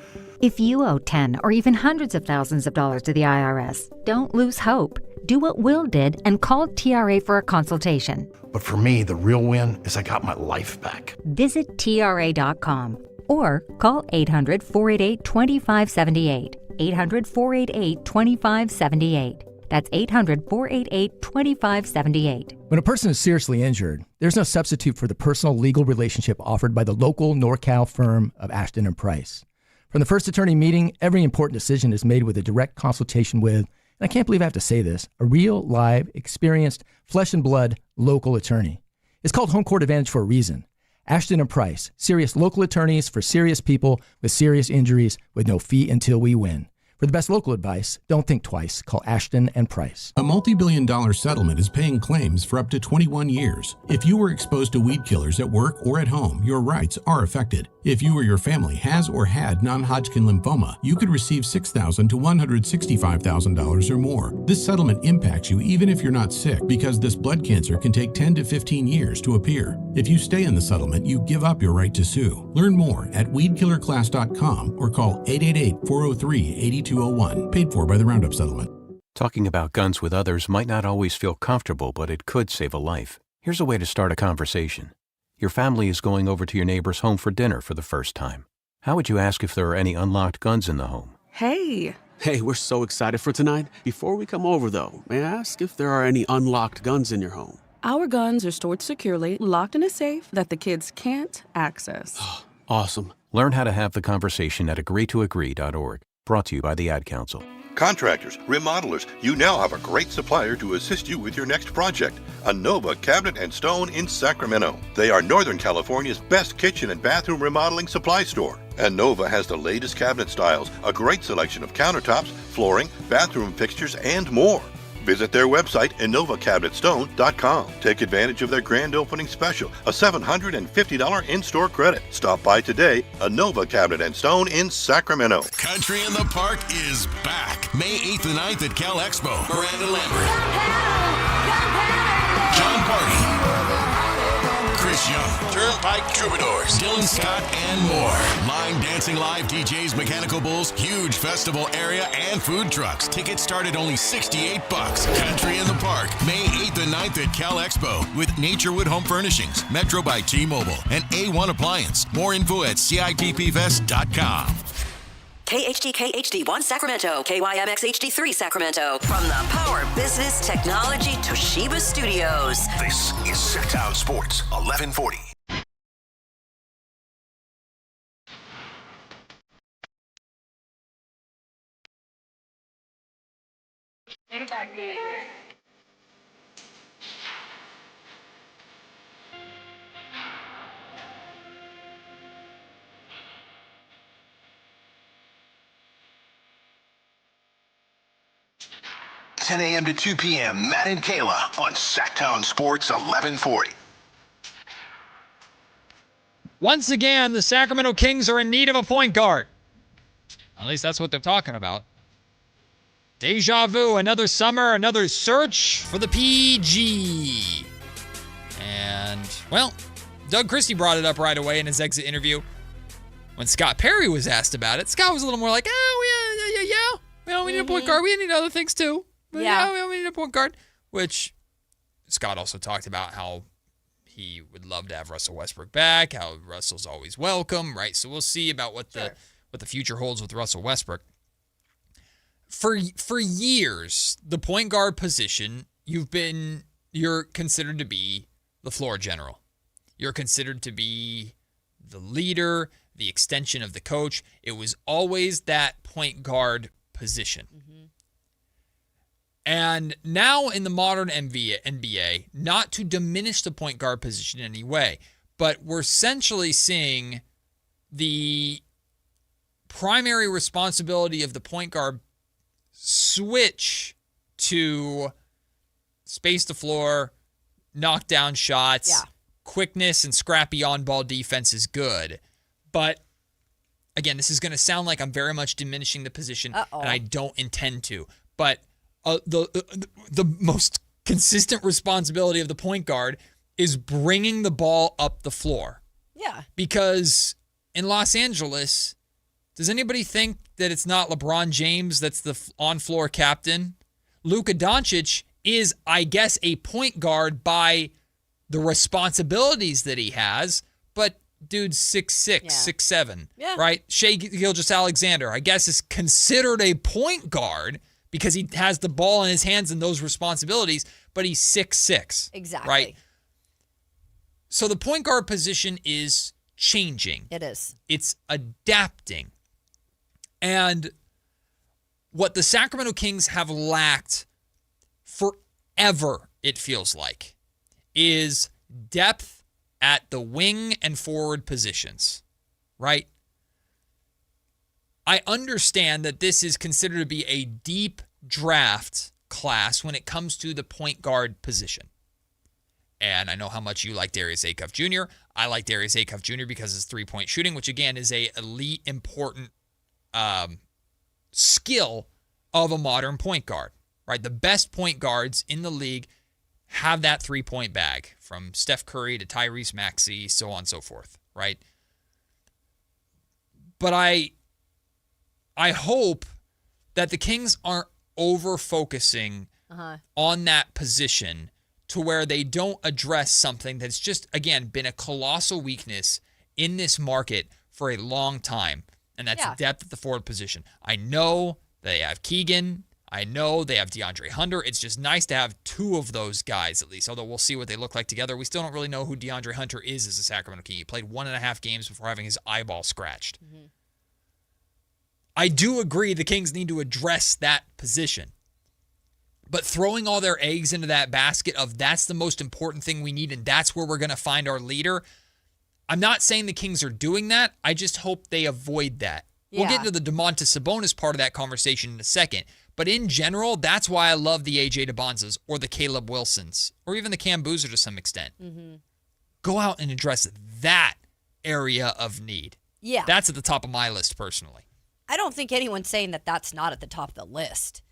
If you owe 10 or even hundreds of thousands of dollars to the IRS, don't lose hope. Do what Will did and call TRA for a consultation.
But for me, the real win is I got my life back.
Visit TRA.com or call 800-488-2578. 800-488-2578. That's 800-488-2578.
When a person is seriously injured, there's no substitute for the personal legal relationship offered by the local NorCal firm of Ashton & Price. From the first attorney meeting, every important decision is made with a direct consultation with, and I can't believe I have to say this, a real, live, experienced, flesh and blood local attorney. It's called Home Court Advantage for a reason. Ashton & Price, serious local attorneys for serious people with serious injuries with no fee until we win. For the best local advice, don't think twice. Call Ashton & Price.
A multi-billion-dollar settlement is paying claims for up to 21 years. If you were exposed to weed killers at work or at home, your rights are affected. If you or your family has or had non-Hodgkin lymphoma, you could receive $6,000 to $165,000 or more. This settlement impacts you even if you're not sick, because this blood cancer can take 10 to 15 years to appear. If you stay in the settlement, you give up your right to sue. Learn more at weedkillerclass.com or call 888-403-8201. Paid for by the Roundup Settlement.
Talking about guns with others might not always feel comfortable, but it could save a life. Here's a way to start a conversation. Your family is going over to your neighbor's home for dinner for the first time. How would you ask if there are any unlocked guns in the home?
Hey, we're so excited for tonight. Before we come over, though, may I ask if there are any unlocked guns in your home?
Our guns are stored securely, locked in a safe that the kids can't access.
Awesome.
Learn how to have the conversation at agreetoagree.org. Brought to you by the Ad Council.
Contractors, remodelers, you now have a great supplier to assist you with your next project. Anova Cabinet and Stone in Sacramento. They are Northern California's best kitchen and bathroom remodeling supply store. Anova has the latest cabinet styles, a great selection of countertops, flooring, bathroom fixtures, and more. Visit their website, InovaCabinetStone.com. Take advantage of their grand opening special, a $750 in-store credit. Stop by today, Inova Cabinet and Stone in Sacramento.
Country in the Park is back. May 8th and 9th at Cal Expo. Miranda Lambert. John Party. Chris Young. Turnpike Troubadours. Dylan Scott and more. Line dancing live DJs, Mechanical Bulls, huge festival area, and food trucks. Tickets start at only $68. Country in the Park. May 8th and 9th at Cal Expo with Naturewood Home Furnishings, Metro by T-Mobile, and A1 Appliance. More info at CITPFest.com.
KHTK HD1 Sacramento, KYMX HD3 Sacramento. From the Power Business Technology Toshiba Studios.
This is Sactown Sports 1140. $10 a.m. to 2 p.m. Matt and Kayla on Sactown Sports 1140.
Once again, the Sacramento Kings are in need of a point guard. At least that's what they're talking about. Deja vu, another summer, another search for the PG. And, well, Doug Christie brought it up right away in his exit interview. When Scott Perry was asked about it, Scott was a little more like, we need a point guard. We need other things too. But we need a point guard. Which Scott also talked about how he would love to have Russell Westbrook back, how Russell's always welcome, right? So we'll see about what the future holds with Russell Westbrook. For years, the point guard position, you're considered to be the floor general. You're considered to be the leader, the extension of the coach. It was always that point guard position. And now in the modern NBA, not to diminish the point guard position in any way, but we're essentially seeing the primary responsibility of the point guard switch to space the floor, knock down shots, quickness and scrappy on-ball defense is good. But again, this is going to sound like I'm very much diminishing the position, and I don't intend to. But the most consistent responsibility of the point guard is bringing the ball up the floor.
Yeah.
Because in Los Angeles, does anybody think that it's not LeBron James that's the on-floor captain? Luka Doncic is, I guess, a point guard by the responsibilities that he has, but dude's 6'6", 6'7", right? Shai Gilgeous-Alexander, I guess, is considered a point guard because he has the ball in his hands and those responsibilities, but he's 6'6".
Exactly.
Right? So the point guard position is changing.
It is.
It's adapting. And what the Sacramento Kings have lacked forever, it feels like, is depth at the wing and forward positions, right? I understand that this is considered to be a deep draft class when it comes to the point guard position. And I know how much you like Darius Acuff Jr. I like Darius Acuff Jr. because of his three-point shooting, which, again, is a elite, important skill of a modern point guard, right? The best point guards in the league have that three-point bag, from Steph Curry to Tyrese Maxey, so on and so forth, right? But I hope that the Kings aren't over-focusing on that position to where they don't address something that's just, again, been a colossal weakness in this market for a long time, and that's depth at the forward position. I know they have Keegan. I know they have DeAndre Hunter. It's just nice to have two of those guys at least, although we'll see what they look like together. We still don't really know who DeAndre Hunter is as a Sacramento King. He played 1.5 games before having his eyeball scratched. I do agree the Kings need to address that position. But throwing all their eggs into that basket of that's the most important thing we need and that's where we're going to find our leader, I'm not saying the Kings are doing that. I just hope they avoid that. We'll get into the Domantas Sabonis part of that conversation in a second. But in general, that's why I love the A.J. DeBonzas or the Caleb Wilsons or even the Cam Boozer to some extent. Go out and address that area of need.
Yeah.
That's at the top of my list personally.
I don't think anyone's saying that that's not at the top of the list.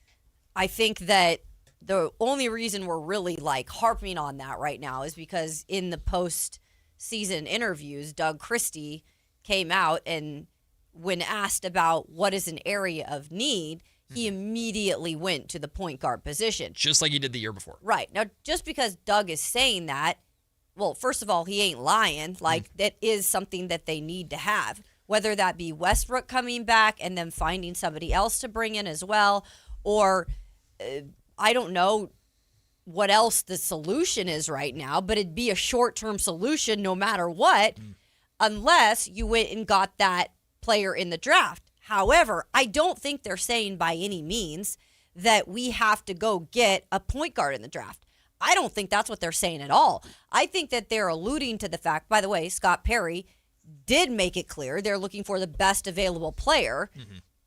I think that the only reason we're really harping on that right now is because in the post-season interviews, Doug Christie came out and when asked about what is an area of need, he immediately went to the point guard position.
Just like he did the year before.
Right. Now, just because Doug is saying that, well, first of all, he ain't lying. That is something that they need to have. Whether that be Westbrook coming back and then finding somebody else to bring in as well, or I don't know what else the solution is right now, but it'd be a short-term solution no matter what, unless you went and got that player in the draft. However, I don't think they're saying by any means that we have to go get a point guard in the draft. I don't think that's what they're saying at all. I think that they're alluding to the fact, by the way, Scott Perry did make it clear they're looking for the best available player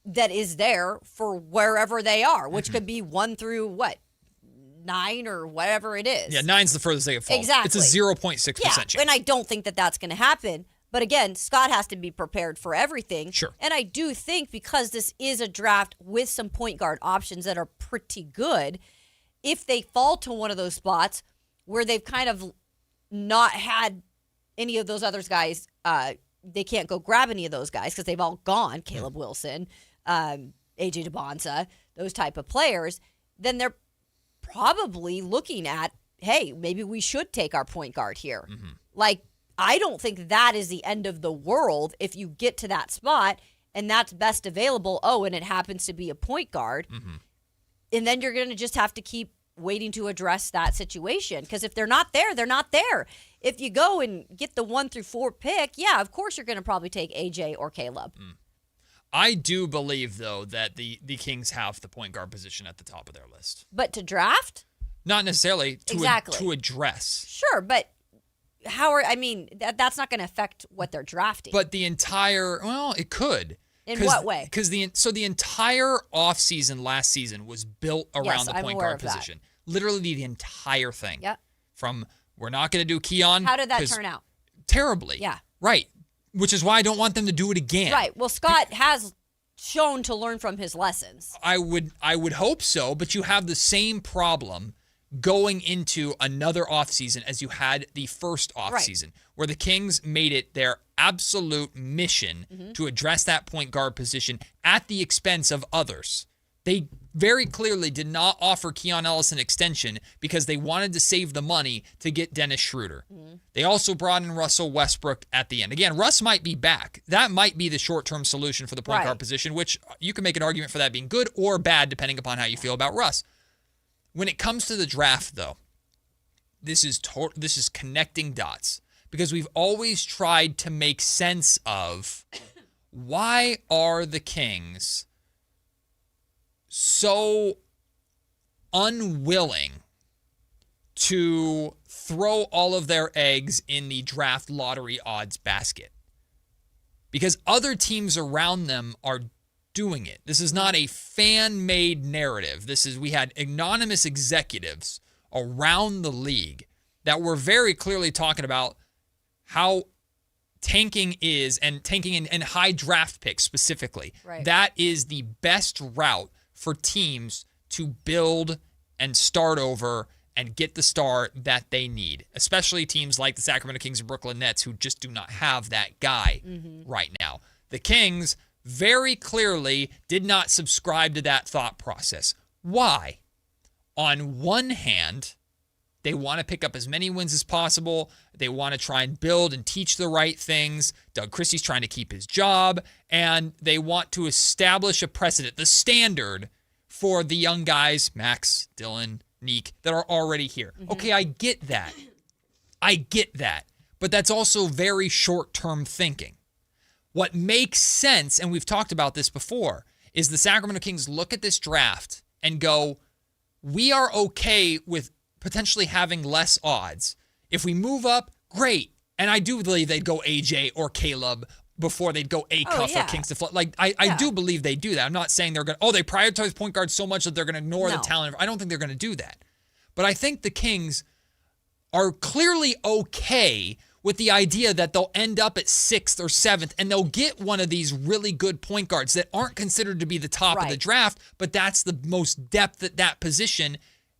that is there for wherever they are, which could be 1 through 9 or whatever it is.
Yeah, 9's the furthest they have fallen.
Exactly.
It's a 0.6% chance.
And I don't think that that's going to happen. But again, Scott has to be prepared for everything.
Sure.
And I do think because this is a draft with some point guard options that are pretty good, if they fall to one of those spots where they've kind of not had any of those other guys, they can't go grab any of those guys because they've all gone, Caleb Wilson, A.J. DeBonza, those type of players, then they're probably looking at hey, maybe we should take our point guard here.
Mm-hmm.
Like, I don't think that is the end of the world if you get to that spot and that's best available. Oh, and it happens to be a point guard.
Mm-hmm.
And then you're going to just have to keep waiting to address that situation. Because if they're not there, they're not there. If you go and get the 1 through 4 pick, yeah, of course you're going to probably take AJ or Caleb.
I do believe, though, that the Kings have the point guard position at the top of their list.
But to draft?
Not necessarily to address.
Sure, but that's not going to affect what they're drafting.
But the entire, it could.
In what way?
Because the entire offseason last season was built around the point guard position. Literally the entire thing.
Yep.
From we're not going to do Keon.
How did that turn out?
Terribly.
Yeah.
Right. Which is why I don't want them to do it again.
Right. Well, Scott has shown to learn from his lessons.
I would hope so, but you have the same problem going into another offseason as you had the first offseason, where the Kings made it their absolute mission to address that point guard position at the expense of others. They very clearly did not offer Keon Ellis an extension because they wanted to save the money to get Dennis Schroeder. They also brought in Russell Westbrook at the end. Again, Russ might be back. That might be the short-term solution for the point guard position, which you can make an argument for that being good or bad depending upon how you feel about Russ. When it comes to the draft, though, this is connecting dots because we've always tried to make sense of why are the Kings so unwilling to throw all of their eggs in the draft lottery odds basket. Because other teams around them are doing it. This is not a fan-made narrative. We had anonymous executives around the league that were very clearly talking about how tanking is, and tanking and high draft picks specifically.
Right.
That is the best route for teams to build and start over and get the star that they need, especially teams like the Sacramento Kings and Brooklyn Nets who just do not have that guy right now. The Kings very clearly did not subscribe to that thought process. Why? On one hand, they want to pick up as many wins as possible. They want to try and build and teach the right things. Doug Christie's trying to keep his job, and they want to establish a precedent, the standard for the young guys, Max, Dylan, Neek, that are already here. Okay, I get that. But that's also very short-term thinking. What makes sense, and we've talked about this before, is the Sacramento Kings look at this draft and go, we are okay with potentially having less odds. If we move up, great. And I do believe they'd go AJ or Caleb before they'd go Acuff or Kingston Flood. I do believe they do that. I'm not saying they're going to, they prioritize point guards so much that they're going to ignore the talent. I don't think they're going to do that. But I think the Kings are clearly okay with the idea that they'll end up at 6th or 7th and they'll get one of these really good point guards that aren't considered to be the top of the draft, but that's the most depth at that position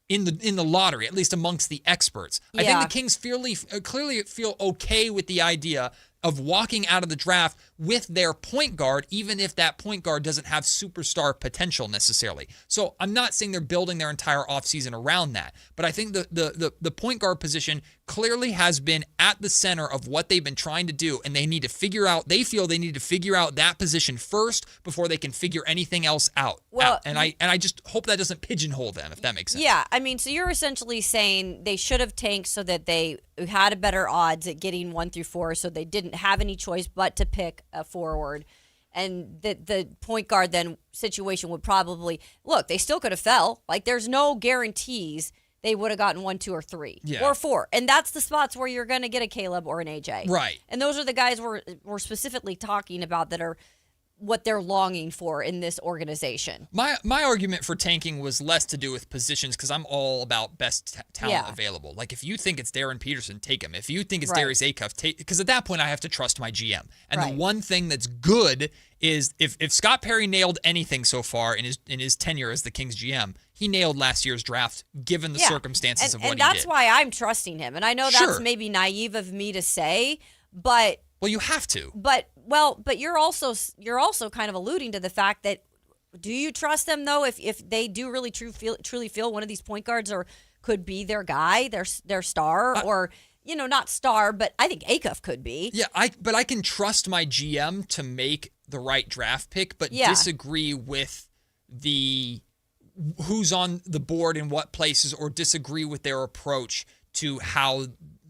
in the lottery, at least amongst the experts. I think the Kings clearly feel okay with the idea of walking out of the draft with their point guard, even if that point guard doesn't have superstar potential necessarily. So I'm not saying they're building their entire offseason around that, but I think the point guard position clearly has been at the center of what they've been trying to do, and they feel they need to figure out that position first before they can figure anything else out.
Well,
and I just hope that doesn't pigeonhole them, if that makes sense.
Yeah, I mean, so you're essentially saying they should have tanked so that they had a better odds at getting 1 through 4, so they didn't have any choice but to pick a forward. And the point guard then situation would probably, look, they still could have fell. Like, there's no guarantees they would have gotten 1, 2, or 3 or 4. And that's the spots where you're going to get a Caleb or an AJ.
Right.
And those are the guys we're specifically talking about that are what they're longing for in this organization.
My argument for tanking was less to do with positions because I'm all about best talent available. Like, if you think it's Darren Peterson, take him. If you think it's Darius Acuff, take, because at that point I have to trust my GM. And the one thing that's good is if Scott Perry nailed anything so far in his tenure as the Kings GM, he nailed last year's draft given the circumstances of what he did.
And that's why I'm trusting him. And I know that's maybe naive of me to say, but
well, you have to.
But you're also kind of alluding to the fact that, do you trust them though if they do really truly feel one of these point guards are could be their guy, their star, or not star, but I think Acuff could be.
Yeah, but I can trust my GM to make the right draft pick, but disagree with who's on the board in what places, or disagree with their approach to how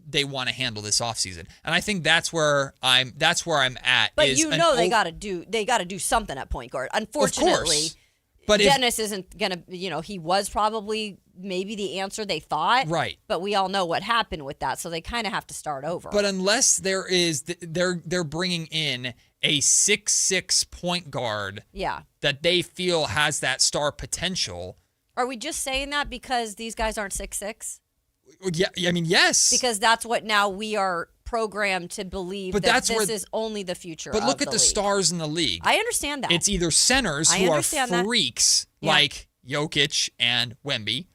they want to handle this offseason. And I think that's where I'm at.
But they got to do something at point guard. Unfortunately, but Dennis isn't going to, he was probably maybe the answer they thought.
Right.
But we all know what happened with that, so they kind of have to start over.
But unless they're bringing in a 6'6" point guard that they feel has that star potential.
Are we just saying that because these guys aren't 6'6"?
Yeah, I mean, yes.
Because that's what now we are programmed to believe, but this is only the future.
But look at the
league.
Stars in the league.
I understand that.
It's either centers who are freaks like Jokic and Wemby,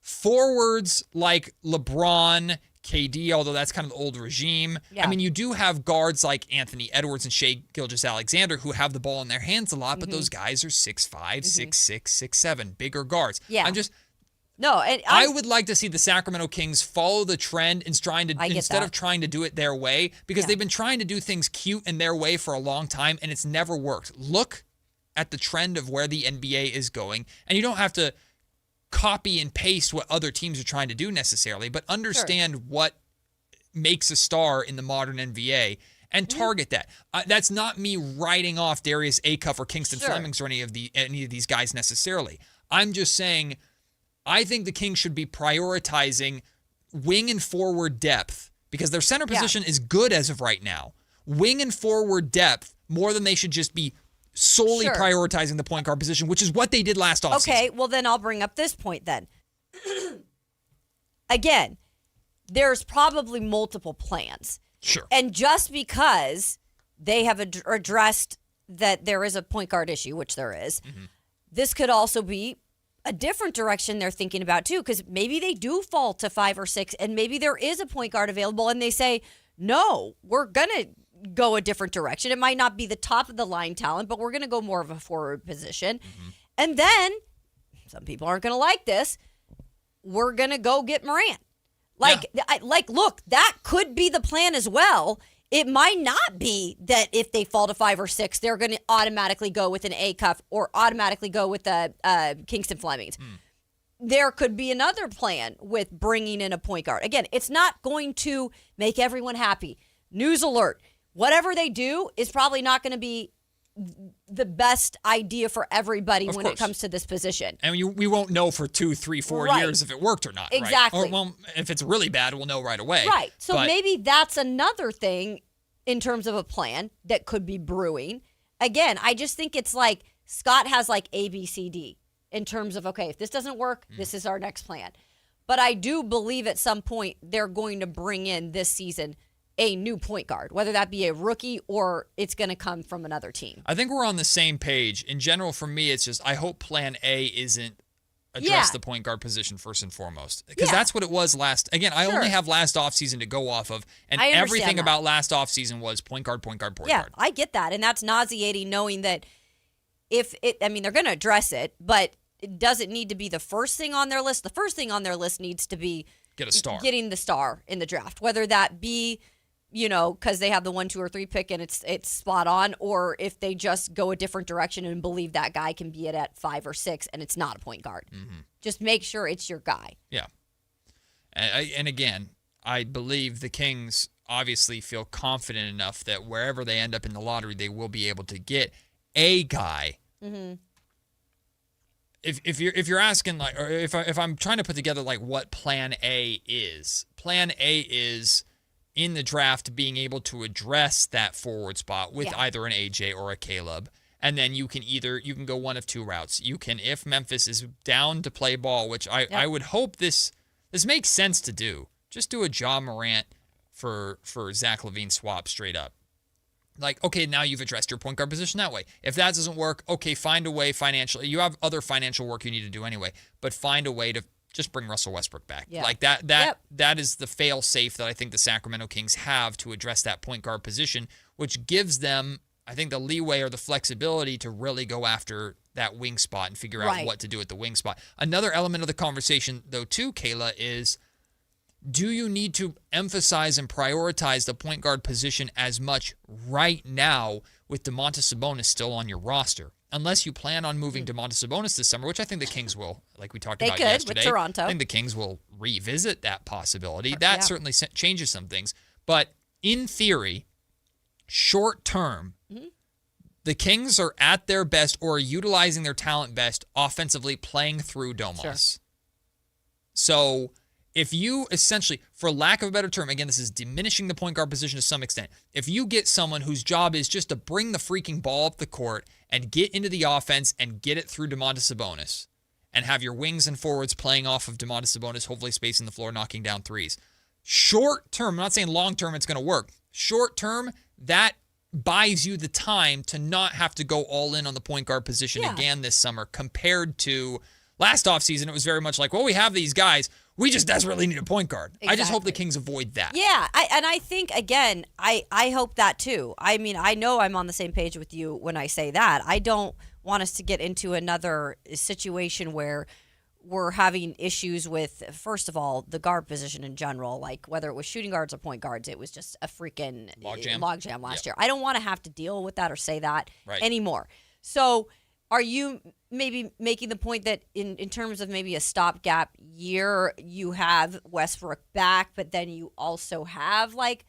forwards like LeBron, KD, although that's kind of the old regime.
Yeah.
I mean, you do have guards like Anthony Edwards and Shai Gilgeous-Alexander who have the ball in their hands a lot, but those guys are 6'5", 6'6", 6'7", bigger guards.
Yeah.
No, and I would like to see the Sacramento Kings follow the trend instead of trying to do it their way, because they've been trying to do things cute and their way for a long time, and it's never worked. Look at the trend of where the NBA is going, and you don't have to copy and paste what other teams are trying to do necessarily, but understand what makes a star in the modern NBA and target that. That's not me writing off Darius Acuff or Kingston Flemings or any of these guys necessarily. I'm just saying, I think the Kings should be prioritizing wing and forward depth, because their center position is good as of right now. Wing and forward depth more than they should just be solely prioritizing the point guard position, which is what they did last offseason.
Okay, well then I'll bring up this point then. Again, there's probably multiple plans.
Sure.
And just because they have addressed that there is a point guard issue, which there is, this could also be a different direction they're thinking about too, because maybe they do fall to 5 or 6, and maybe there is a point guard available, and they say, no, we're going to go a different direction. It might not be the top of the line talent, but we're going to go more of a forward position. And then, some people aren't going to like this, we're going to go get Morant. Look, that could be the plan as well. It might not be that if they fall to 5 or 6, they're going to automatically go with an Acuff or automatically go with the Kingston Flemings. There could be another plan with bringing in a point guard. Again, it's not going to make everyone happy. News alert. Whatever they do is probably not going to be the best idea for everybody when it comes to this position.
And we won't know for 2, 3, 4 years if it worked or not.
Exactly.
Right? Or, well, if it's really bad, we'll know right away.
Right. So maybe that's another thing in terms of a plan that could be brewing. Again, I just think it's like Scott has like A, B, C, D in terms of, okay, if this doesn't work, this is our next plan. But I do believe at some point they're going to bring in this season a new point guard, whether that be a rookie or it's going to come from another team.
I think we're on the same page. In general, for me, it's just I hope plan A isn't address the point guard position first and foremost, because that's what it was last. Again, I only have last offseason to go off of, and everything about last offseason was point guard, point guard, point guard.
Yeah, I get that, and that's nauseating knowing that they're going to address it, but it doesn't need to be the first thing on their list. The first thing on their list needs to be
get a star,
getting the star in the draft, whether that be, because they have the 1, 2, or 3 pick and it's spot on, or if they just go a different direction and believe that guy can be it at 5 or 6 and it's not a point guard. Just make sure it's your guy.
Yeah. And again, I believe the Kings obviously feel confident enough that wherever they end up in the lottery, they will be able to get a guy. If you're asking, like, or if I'm trying to put together like what plan A is in the draft being able to address that forward spot with either an AJ or a Caleb. And then you can go one of two routes. You can, if Memphis is down to play ball, which I would hope this makes sense to do, just do a Ja Morant for Zach LaVine swap straight up. Like, okay, now you've addressed your point guard position that way. If that doesn't work, okay, find a way financially. You have other financial work you need to do anyway, but find a way to just bring Russell Westbrook back.
Yeah.
Like that is the fail safe that I think the Sacramento Kings have to address that point guard position, which gives them, I think, the leeway or the flexibility to really go after that wing spot and figure out what to do at the wing spot. Another element of the conversation, though, too, Kayla, is do you need to emphasize and prioritize the point guard position as much right now with Domantas Sabonis still on your roster? Unless you plan on moving Domantas Sabonis this summer, which I think the Kings will, like we talked about yesterday.
With Toronto.
I think the Kings will revisit that possibility. That certainly changes some things. But in theory, short term, the Kings are at their best or utilizing their talent best offensively playing through Domas. Sure. So if you essentially, for lack of a better term, again, this is diminishing the point guard position to some extent. If you get someone whose job is just to bring the freaking ball up the court and get into the offense and get it through Domantas Sabonis and have your wings and forwards playing off of Domantas Sabonis, hopefully spacing the floor, knocking down threes. Short term, I'm not saying long term it's going to work. Short term, that buys you the time to not have to go all in on the point guard position again this summer compared to last offseason. It was very much like, well, we have these guys. We just desperately need a point guard. Exactly. I just hope the Kings avoid that.
Yeah, I think, again, I hope that too. I mean, I know I'm on the same page with you when I say that. I don't want us to get into another situation where we're having issues with, first of all, the guard position in general, like whether it was shooting guards or point guards, it was just a freaking logjam last year. I don't want to have to deal with that or say that anymore. So are you maybe making the point that in terms of maybe a stopgap year, you have Westbrook back, but then you also have like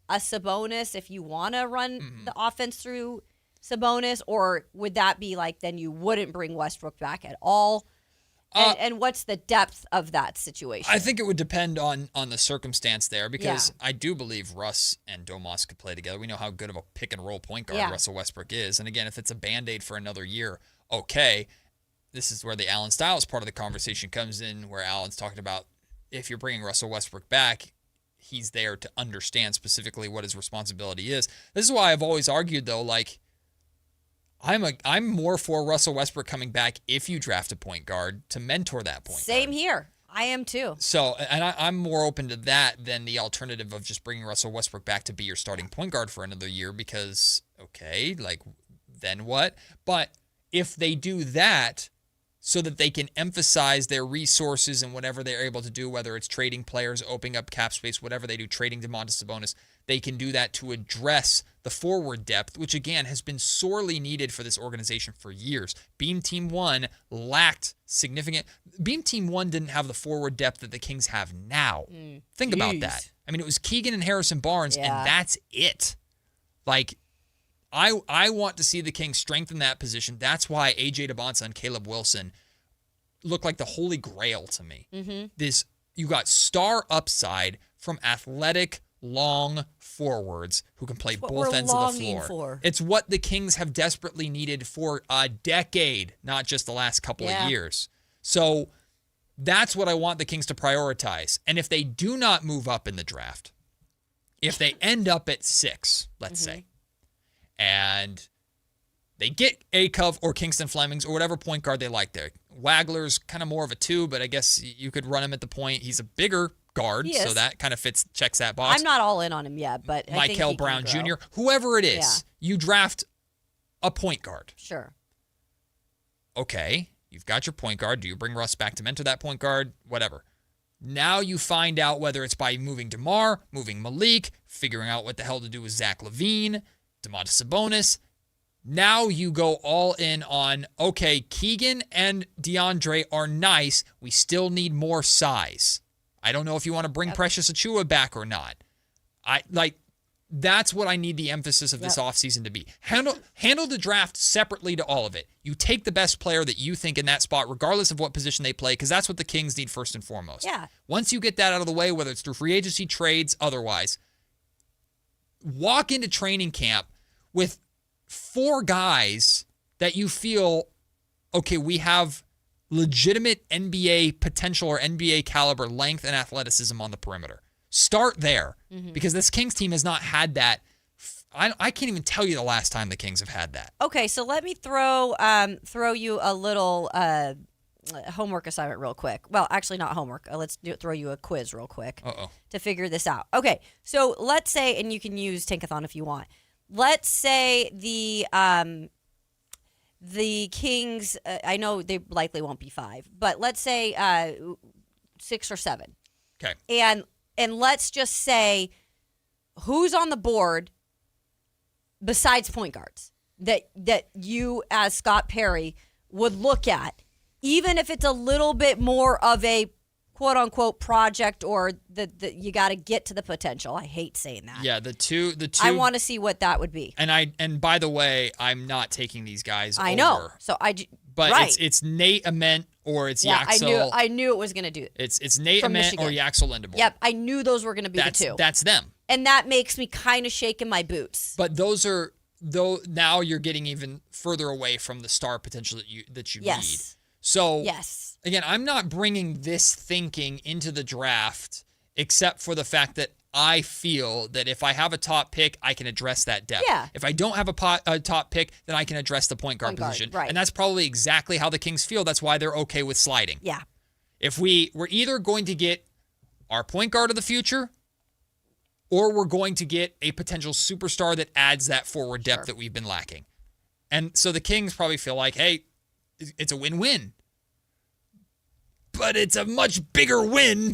a Sabonis if you want to run the offense through Sabonis? Or would that be like then you wouldn't bring Westbrook back at all? And what's the depth of that situation?
I think it would depend on the circumstance there because I do believe Russ and Domas could play together. We know how good of a pick-and-roll point guard Russell Westbrook is. And again, if it's a Band-Aid for another year, okay. This is where the Allen Styles part of the conversation comes in, where Allen's talking about if you're bringing Russell Westbrook back, he's there to understand specifically what his responsibility is. This is why I've always argued, though, like, I'm more for Russell Westbrook coming back if you draft a point guard to mentor that point guard.
Same here. I am too.
So, and I'm more open to that than the alternative of just bringing Russell Westbrook back to be your starting point guard for another year because, okay, like, then what? But if they do that so that they can emphasize their resources and whatever they're able to do, whether it's trading players, opening up cap space, whatever they do, trading Domantas Sabonis, they can do that to address the forward depth, which again has been sorely needed for this organization for years. Beam Team 1 lacked significant. Beam Team 1 didn't have the forward depth that the Kings have now. Think about that. I mean, it was Keegan and Harrison Barnes, and that's it. Like, I want to see the Kings strengthen that position. That's why A.J. Debonsa and Caleb Wilson look like the holy grail to me. You got star upside from athletic, long forwards who can play both ends of the floor. It's what the Kings have desperately needed for a decade, not just the last couple of years. So that's what I want the Kings to prioritize. And if they do not move up in the draft, if they end up at 6, let's say, and they get Akov or Kingston Flemings or whatever point guard they like there. Wagler's kind of more of a 2, but I guess you could run him at the point. He's a bigger guard, so that kind of checks that box.
I'm not all in on him yet, but
Michael Brown Jr., whoever it is, you draft a point guard.
Sure.
Okay, you've got your point guard. Do you bring Russ back to mentor that point guard? Whatever. Now you find out whether it's by moving DeMar, moving Malik, figuring out what the hell to do with Zach LaVine, Domantas Sabonis. Now you go all in on, okay, Keegan and DeAndre are nice. We still need more size. I don't know if you want to bring Precious Achiuwa back or not. That's what I need the emphasis of this offseason to be. Handle the draft separately to all of it. You take the best player that you think in that spot, regardless of what position they play, because that's what the Kings need first and foremost.
Yeah.
Once you get that out of the way, whether it's through free agency, trades, otherwise, walk into training camp with 4 guys that you feel, okay, we have legitimate NBA potential or NBA caliber length and athleticism on the perimeter. Start there because this Kings team has not had that. I can't even tell you the last time the Kings have had that.
Okay, so let me throw you a little homework assignment real quick. Well, actually not homework. Let's throw you a quiz real quick to figure this out. Okay, so let's say, and you can use Tankathon if you want. Let's say the the Kings, I know they likely won't be 5, but let's say 6 or 7.
Okay.
And let's just say who's on the board besides point guards that you as Scott Perry would look at, even if it's a little bit more of a quote unquote project, or the you got to get to the potential. I hate saying that.
Yeah, the two.
I want to see what that would be.
And by the way, I'm not taking these guys.
I
over,
know. So
but
right.
it's Nate Ament or it's
yeah,
Yaxel.
I knew it was going to do it.
It's Nate
From
Ament or
Michigan.
Yaxel Lindebom.
Yep, I knew those were going to be the two.
That's them.
And that makes me kind of shake in my boots.
But those are now you're getting even further away from the star potential that you
yes.
need. So
yes.
Again, I'm not bringing this thinking into the draft except for the fact that I feel that if I have a top pick, I can address that depth.
Yeah.
If I don't have a top pick, then I can address the point guard position.
Right.
And that's probably exactly how the Kings feel. That's why they're okay with sliding.
Yeah.
If we're either going to get our point guard of the future, or we're going to get a potential superstar that adds that forward depth that we've been lacking. And so the Kings probably feel like, hey, it's a win-win. But it's a much bigger win.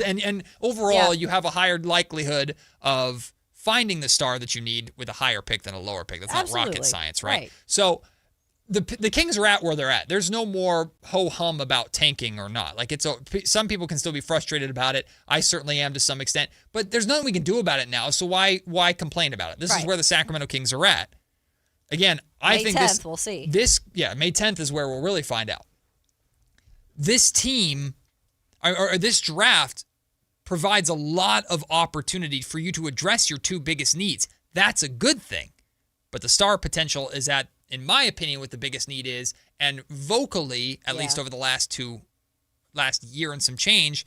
And overall, you have a higher likelihood of finding the star that you need with a higher pick than a lower pick. That's
Absolutely.
not rocket science, right?
Right.
So the Kings are at where they're at. There's no more ho-hum about tanking or not. Like some people can still be frustrated about it. I certainly am to some extent. But there's nothing we can do about it now. So why complain about it? This is where the Sacramento Kings are at. Again, I think
May 10th, we'll see.
May 10th is where we'll really find out. This team or this draft provides a lot of opportunity for you to address your two biggest needs. That's a good thing. But the star potential is at, in my opinion, what the biggest need is. And vocally, at least over the last year and some change,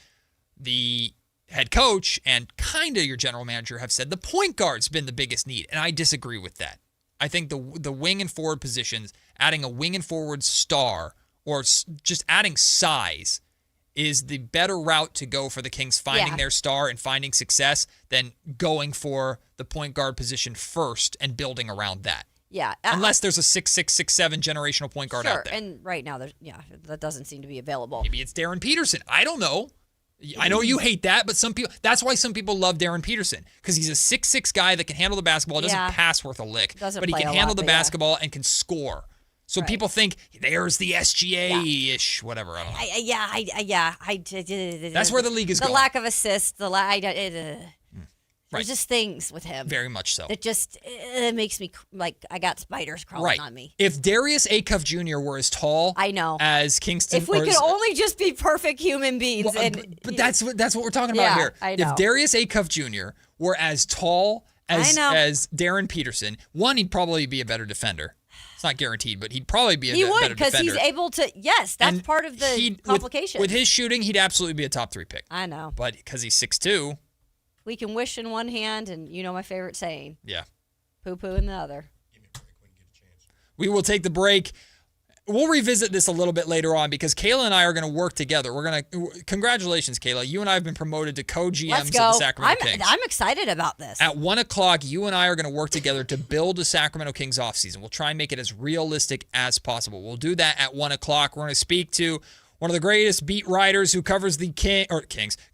the head coach and kind of your general manager have said the point guard's been the biggest need. And I disagree with that. I think the wing and forward positions, adding a wing and forward star or just adding size is the better route to go for the Kings finding their star and finding success than going for the point guard position first and building around that.
Yeah.
Unless there's a 6'6", 6'7" generational point guard out there.
And right now, that doesn't seem to be available.
Maybe it's Darren Peterson. I don't know. I know you hate that, but that's why some people love Darren Peterson, because he's a 6'6" guy that can handle the basketball. Doesn't pass worth a lick, but he can handle the basketball and can score. So people think there's the SGA-ish, whatever. I don't know. That's where the league is going.
The lack of assists, there's just things with him.
Very much so.
It just makes me like I got spiders crawling on me.
If Darius Acuff Jr. were as tall as Kingston...
If we could only just be perfect human beings.
But that's what we're talking about here.
I know.
If Darius Acuff Jr. were as tall as Darren Peterson, one, he'd probably be a better defender. It's not guaranteed, but he'd probably be a better defender.
He would, because he's able to, that's part of the complication.
With his shooting, he'd absolutely be a top 3 pick.
I know.
But because he's 6'2".
We can wish in one hand, and you know my favorite saying.
Yeah.
Poo-poo in the other.
We will take the break. We'll revisit this a little bit later on because Kayla and I are going to work together. Congratulations, Kayla. You and I have been promoted to co-GMs of the Sacramento Kings.
I'm excited about this.
At 1 o'clock, you and I are going to work together to build a Sacramento Kings offseason. We'll try and make it as realistic as possible. We'll do that at 1 o'clock. We're going to speak to one of the greatest beat writers who covers the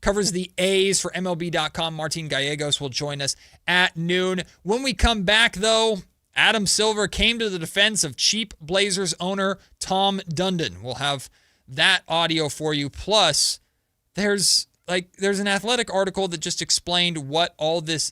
covers the A's for MLB.com. Martin Gallegos will join us at noon. When we come back, though, Adam Silver came to the defense of cheap Blazers owner Tom Dundon. We'll have that audio for you. Plus, there's an Athletic article that just explained what all this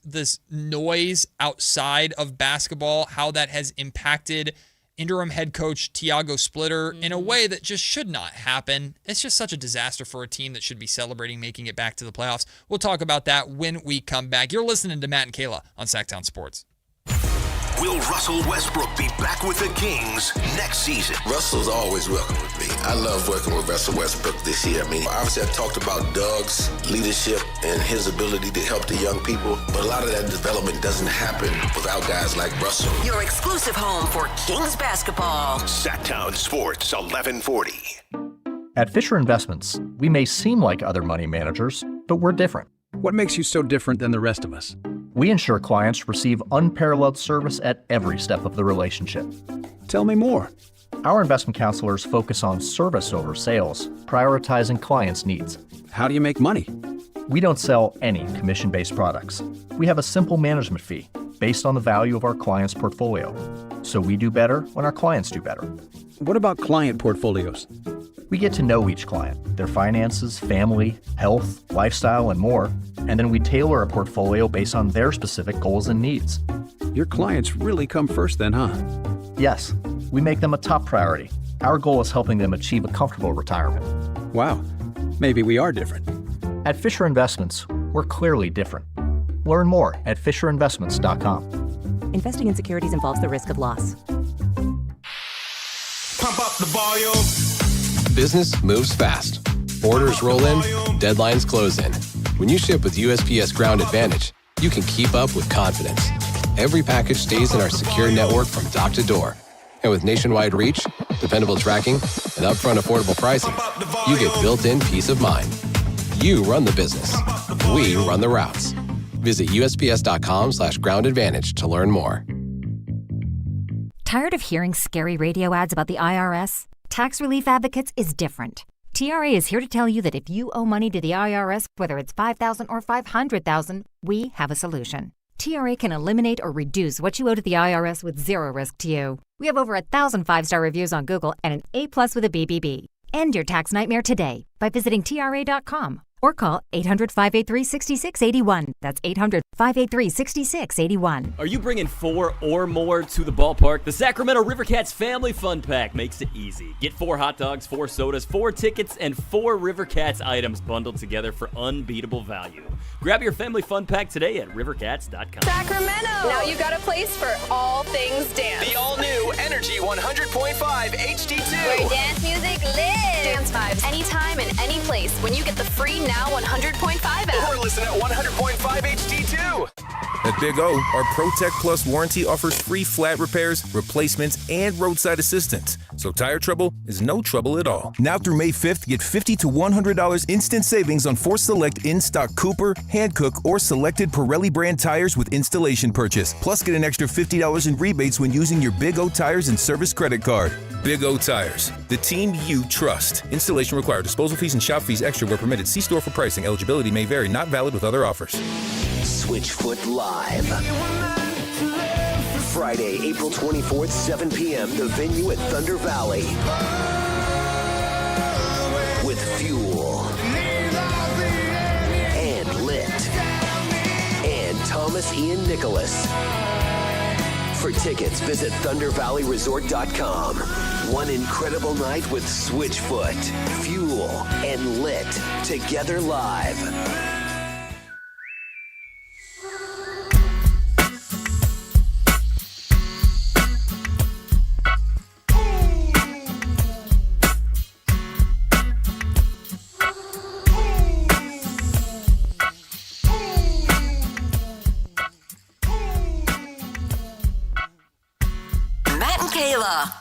noise outside of basketball, how that has impacted interim head coach Tiago Splitter in a way that just should not happen. It's just such a disaster for a team that should be celebrating making it back to the playoffs. We'll talk about that when we come back. You're listening to Matt and Kayla on Sactown Sports.
Will Russell Westbrook be back with the Kings next season?
Russell's always welcome with me. I love working with Russell Westbrook this year. I mean, obviously I talked about Doug's leadership and his ability to help the young people, but a lot of that development doesn't happen without guys like Russell.
Your exclusive home for Kings basketball.
Sactown Sports 1140.
At Fisher Investments, we may seem like other money managers, but we're different.
What makes you so different than the rest of us?
We ensure clients receive unparalleled service at every step of the relationship.
Tell me more.
Our investment counselors focus on service over sales, prioritizing clients' needs.
How do you make money?
We don't sell any commission-based products. We have a simple management fee based on the value of our client's portfolio. So we do better when our clients do better.
What about client portfolios?
We get to know each client, their finances, family, health, lifestyle, and more, and then we tailor a portfolio based on their specific goals and needs.
Your clients really come first then, huh?
Yes, we make them a top priority. Our goal is helping them achieve a comfortable retirement.
Wow, maybe we are different.
At Fisher Investments, we're clearly different. Learn more at FisherInvestments.com.
Investing in securities involves the risk of loss.
Pump up the volume.
Business moves fast. Orders roll in, deadlines close in. When you ship with USPS Ground Advantage, you can keep up with confidence. Every package stays in our secure network from dock to door. And with nationwide reach, dependable tracking, and upfront affordable pricing, you get built-in peace of mind. You run the business. We run the routes. Visit USPS.com/Ground Advantage to learn more.
Tired of hearing scary radio ads about the IRS? Tax Relief Advocates is different. TRA is here to tell you that if you owe money to the IRS, whether it's $5,000 or $500,000, we have a solution. TRA can eliminate or reduce what you owe to the IRS with zero risk to you. We have over 1,000 5-star reviews on Google and an A+ with a BBB. End your tax nightmare today by visiting TRA.com or call 800-583-6681. That's 800-583-6681.
Are you bringing 4 or more to the ballpark? The Sacramento Rivercats Family Fun Pack makes it easy. Get 4 hot dogs, 4 sodas, 4 tickets, and 4 Rivercats items bundled together for unbeatable value. Grab your Family Fun Pack today at rivercats.com.
Sacramento! Now you got a place for all things dance.
The all-new Energy 100.5 HD2.
Where dance music lives. Dance vibes anytime and any place when you get the free Now 100.5 app.
Or listen at 100.5 HD2.
At Big O, our ProTech Plus warranty offers free flat repairs, replacements, and roadside assistance. So tire trouble is no trouble at all.
Now through May 5th, get $50 to $100 instant savings on 4 select in-stock Cooper, Hankook, or selected Pirelli brand tires with installation purchase. Plus, get an extra $50 in rebates when using your Big O Tires and Service credit card.
Big O Tires, the team you trust. Installation required. Disposal fees and shop fees extra where permitted. See store for pricing. Eligibility may vary. Not valid with other offers.
Switchfoot Live. Friday, April 24th, 7 p.m. The venue at Thunder Valley. With Fuel. And Lit. And Thomas Ian Nicholas. For tickets, visit ThunderValleyResort.com. One incredible night with Switchfoot, Fuel, and Lit together live.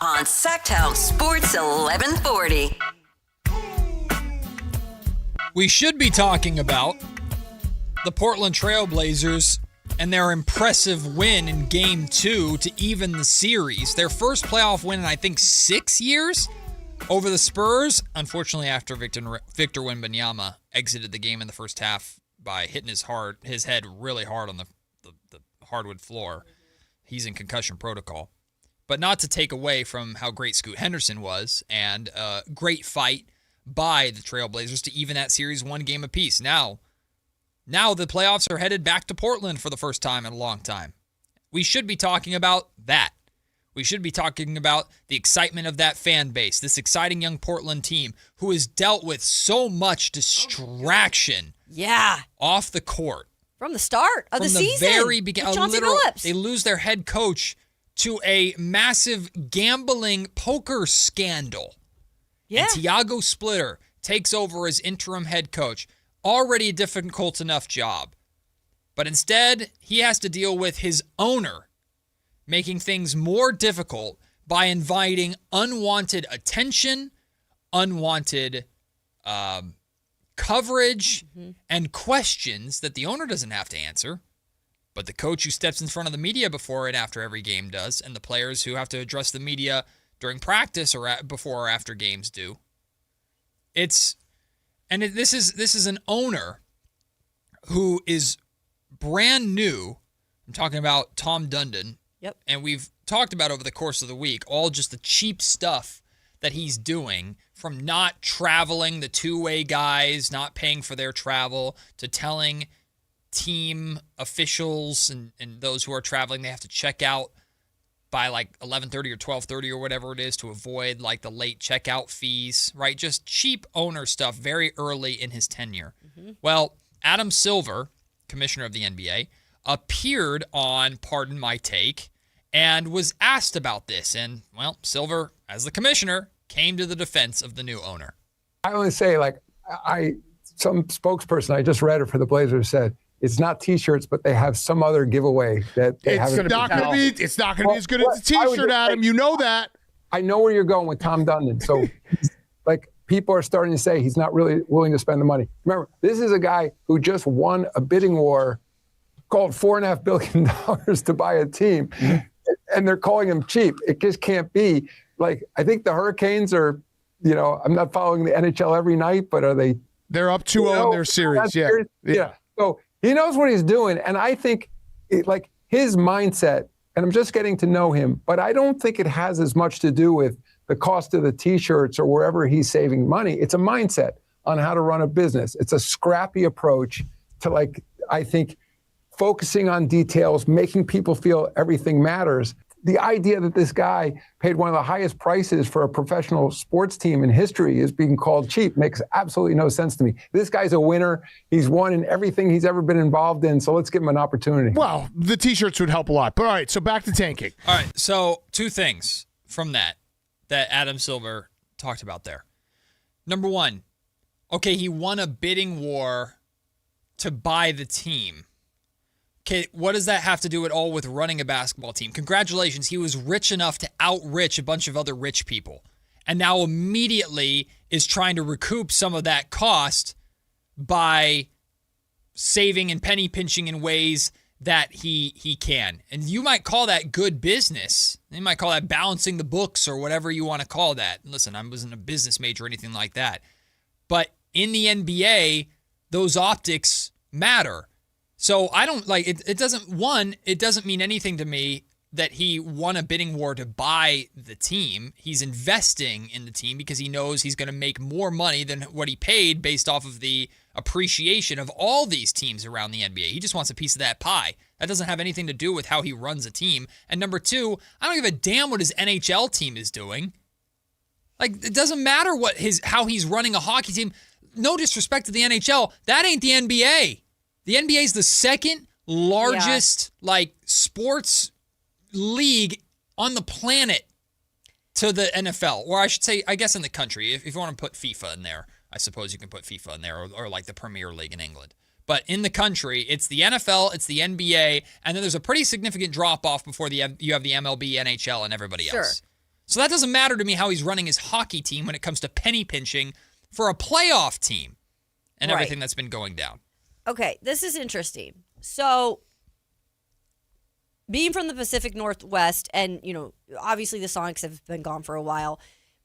On Sactown Sports 1140.
We should be talking about the Portland Trail Blazers and their impressive win in Game 2 to even the series. Their first playoff win in, I think, 6 years over the Spurs. Unfortunately, after Victor Wembanyama exited the game in the first half by hitting his head really hard on the hardwood floor. He's in concussion protocol. But not to take away from how great Scoot Henderson was, and a great fight by the Trailblazers to even that series 1 game apiece. Now the playoffs are headed back to Portland for the first time in a long time. We should be talking about that. We should be talking about the excitement of that fan base, this exciting young Portland team who has dealt with so much distraction off the court.
From the start of the season.
From the very beginning.
Chauncey Billups.
They lose their head coach to a massive gambling poker scandal.
Yeah.
And Tiago Splitter takes over as interim head coach. Already a difficult enough job. But instead, he has to deal with his owner making things more difficult by inviting unwanted attention, unwanted coverage, and questions that the owner doesn't have to answer. But the coach who steps in front of the media before and after every game does, and the players who have to address the media during practice or before or after games do. This is an owner who is brand new. I'm talking about Tom Dundon.
Yep.
And we've talked about over the course of the week all just the cheap stuff that he's doing, from not traveling the two-way guys, not paying for their travel, to telling team officials and those who are traveling they have to check out by like 11:30 or 12:30 or whatever it is to avoid like the late checkout fees, right? Just cheap owner stuff very early in his tenure. Mm-hmm. Well, Adam Silver, commissioner of the NBA, appeared on Pardon My Take and was asked about this. And, well, Silver, as the commissioner, came to the defense of the new owner.
I only say, some spokesperson, I just read it for the Blazers, said, it's not T-shirts, but they have some other giveaway that they haven't.
It's not going to be as good as a T-shirt, Adam. You know that.
I know where you're going with Tom Dundon. So, people are starting to say he's not really willing to spend the money. Remember, this is a guy who just won a bidding war called $4.5 billion to buy a team, and they're calling him cheap. It just can't be. I think the Hurricanes are, I'm not following the NHL every night, but are they?
They're up 2-0 in their series. Yeah.
So he knows what he's doing, and I think his mindset, and I'm just getting to know him, but I don't think it has as much to do with the cost of the T-shirts or wherever he's saving money. It's a mindset on how to run a business. It's a scrappy approach to, I think, focusing on details, making people feel everything matters. The idea that this guy paid one of the highest prices for a professional sports team in history is being called cheap makes absolutely no sense to me. This guy's a winner. He's won in everything he's ever been involved in, so let's give him an opportunity.
Well, the T-shirts would help a lot. But all right, so back to tanking.
All right, so two things from that Adam Silver talked about there. Number one, okay, he won a bidding war to buy the team. Okay, what does that have to do at all with running a basketball team? Congratulations, he was rich enough to out-rich a bunch of other rich people, and now immediately is trying to recoup some of that cost by saving and penny pinching in ways that he can. And you might call that good business. You might call that balancing the books or whatever you want to call that. Listen, I wasn't a business major or anything like that. But in the NBA, those optics matter. So I don't it doesn't mean anything to me that he won a bidding war to buy the team. He's investing in the team because he knows he's going to make more money than what he paid based off of the appreciation of all these teams around the NBA. He just wants a piece of that pie. That doesn't have anything to do with how he runs a team. And number two, I don't give a damn what his NHL team is doing. It doesn't matter how he's running a hockey team. No disrespect to the NHL, that ain't the NBA. The NBA is the second largest sports league on the planet to the NFL, or I should say, I guess in the country. If you want to put FIFA in there, I suppose you can put FIFA in there, or the Premier League in England. But in the country, it's the NFL, it's the NBA, and then there's a pretty significant drop-off before you have the MLB, NHL, and everybody else. So that doesn't matter to me how he's running his hockey team when it comes to penny pinching for a playoff team and everything that's been going down.
Okay, this is interesting. So, being from the Pacific Northwest, and, obviously the Sonics have been gone for a while,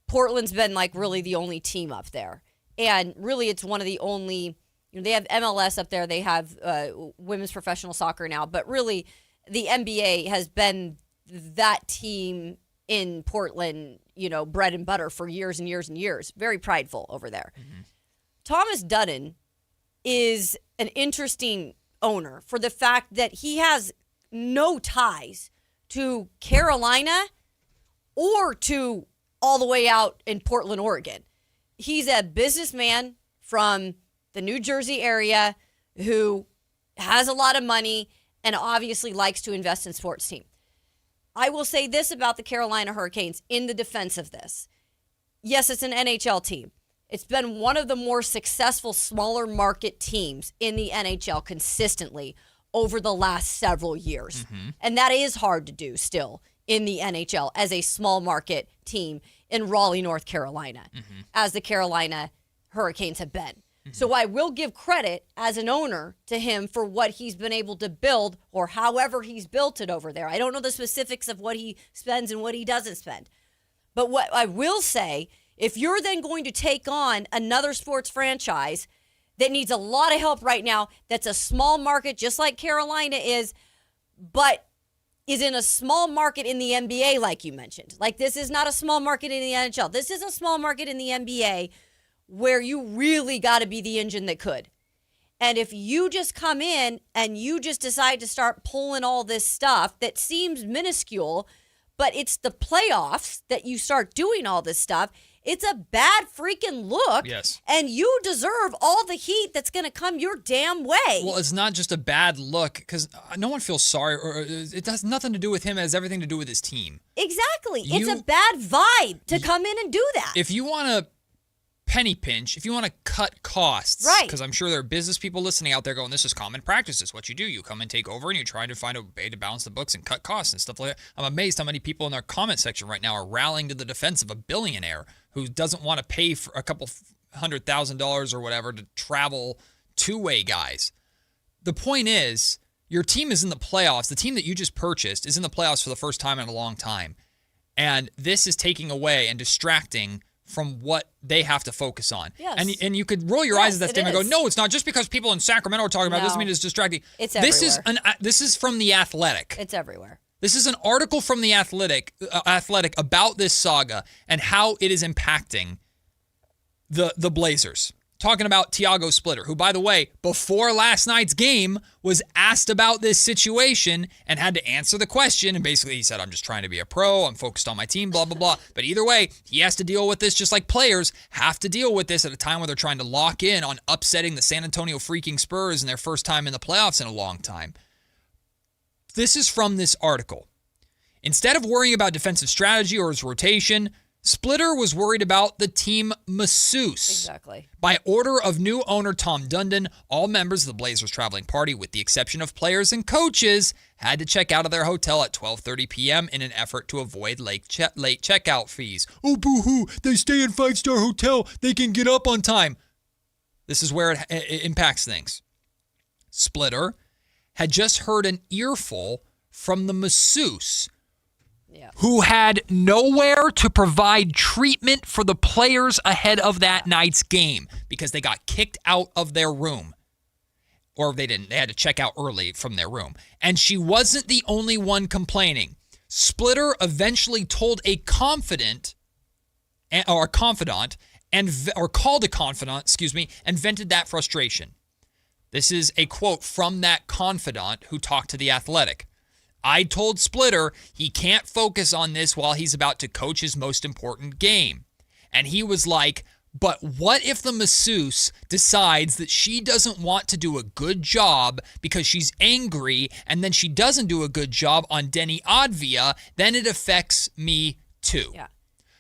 Portland's been, really the only team up there. And really, it's one of the only, they have MLS up there, they have women's professional soccer now, but really, the NBA has been that team in Portland, bread and butter for years and years and years. Very prideful over there. Mm-hmm. Thomas Dundon is an interesting owner for the fact that he has no ties to Carolina or to all the way out in Portland, Oregon. He's a businessman from the New Jersey area who has a lot of money and obviously likes to invest in sports team. I will say this about the Carolina Hurricanes in the defense of this. Yes, it's an NHL team. It's been one of the more successful smaller market teams in the NHL consistently over the last several years. Mm-hmm. And that is hard to do still in the NHL as a small market team in Raleigh, North Carolina, as the Carolina Hurricanes have been. Mm-hmm. So I will give credit as an owner to him for what he's been able to build or however he's built it over there. I don't know the specifics of what he spends and what he doesn't spend. But what I will say, if you're then going to take on another sports franchise that needs a lot of help right now, that's a small market, just like Carolina is, but is in a small market in the NBA, like you mentioned. Like, this is not a small market in the NHL. This is a small market in the NBA where you really got to be the engine that could. And if you just come in and you just decide to start pulling all this stuff that seems minuscule, but it's the playoffs that you start doing all this stuff, it's a bad freaking look.
Yes.
And you deserve all the heat that's going to come your damn way.
Well, it's not just a bad look because no one feels sorry, or it has nothing to do with him. It has everything to do with his team.
Exactly. It's a bad vibe to come in and do that.
If you want to penny pinch, if you want to cut costs,
right?
Because I'm sure there are business people listening out there going, this is common practice. It's what you do. You come and take over and you try to find a way to balance the books and cut costs and stuff like that. I'm amazed how many people in our comment section right now are rallying to the defense of a billionaire who doesn't want to pay for a couple $100,000 or whatever to travel two-way guys. The point is, your team is in the playoffs. The team that you just purchased is in the playoffs for the first time in a long time. And this is taking away and distracting from what they have to focus on.
Yes.
And you could roll your eyes at that statement and go, no, it's not. Just because people in Sacramento are talking about it doesn't mean it's distracting.
It's everywhere.
This is from The Athletic.
It's everywhere.
This is an article from The Athletic about this saga and how it is impacting the Blazers. Talking about Thiago Splitter, who, by the way, before last night's game was asked about this situation and had to answer the question. And basically he said, I'm just trying to be a pro. I'm focused on my team, blah, blah, blah. But either way, he has to deal with this just like players have to deal with this at a time where they're trying to lock in on upsetting the San Antonio freaking Spurs in their first time in the playoffs in a long time. This is from this article. Instead of worrying about defensive strategy or his rotation, Splitter was worried about the team masseuse.
Exactly.
By order of new owner Tom Dundon, all members of the Blazers traveling party, with the exception of players and coaches, had to check out of their hotel at 12:30 p.m. in an effort to avoid late checkout fees. Oh, boo-hoo, they stay in 5-star hotel. They can get up on time. This is where it impacts things. Splitter had just heard an earful from the masseuse, who had nowhere to provide treatment for the players ahead of that night's game because they got kicked out of their room. Or they didn't. They had to check out early from their room. And she wasn't the only one complaining. Splitter eventually told a confidant, and called a confidant, and vented that frustration. This is a quote from that confidant who talked to The Athletic. I told Splitter he can't focus on this while he's about to coach his most important game. And he was like, but what if the masseuse decides that she doesn't want to do a good job because she's angry, and then she doesn't do a good job on Denny Advia, then it affects me too.
Yeah.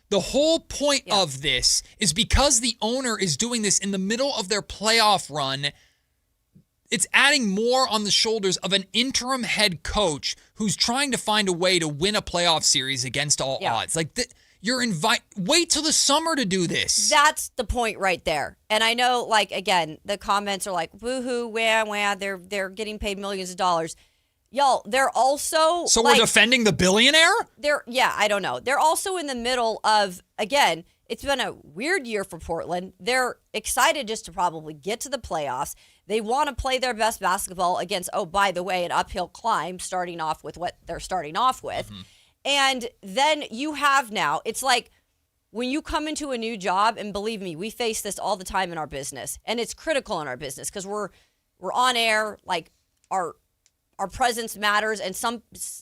The whole point of this is because the owner is doing this in the middle of their playoff run, it's adding more on the shoulders of an interim head coach who's trying to find a way to win a playoff series against all odds. Like, wait till the summer to do this.
That's the point right there. And I know, like, again, the comments are like, woohoo, wah, they're getting paid millions of dollars. Y'all, they're also...
So we're defending the billionaire?
I don't know. They're also in the middle of, again, it's been a weird year for Portland. They're excited just to probably get to the playoffs. They want to play their best basketball against, oh, by the way, an uphill climb, starting off with what they're starting off with. Mm-hmm. And then you have now, it's like when you come into a new job, and believe me, we face this all the time in our business, and it's critical in our business because we're on air, like our presence matters. And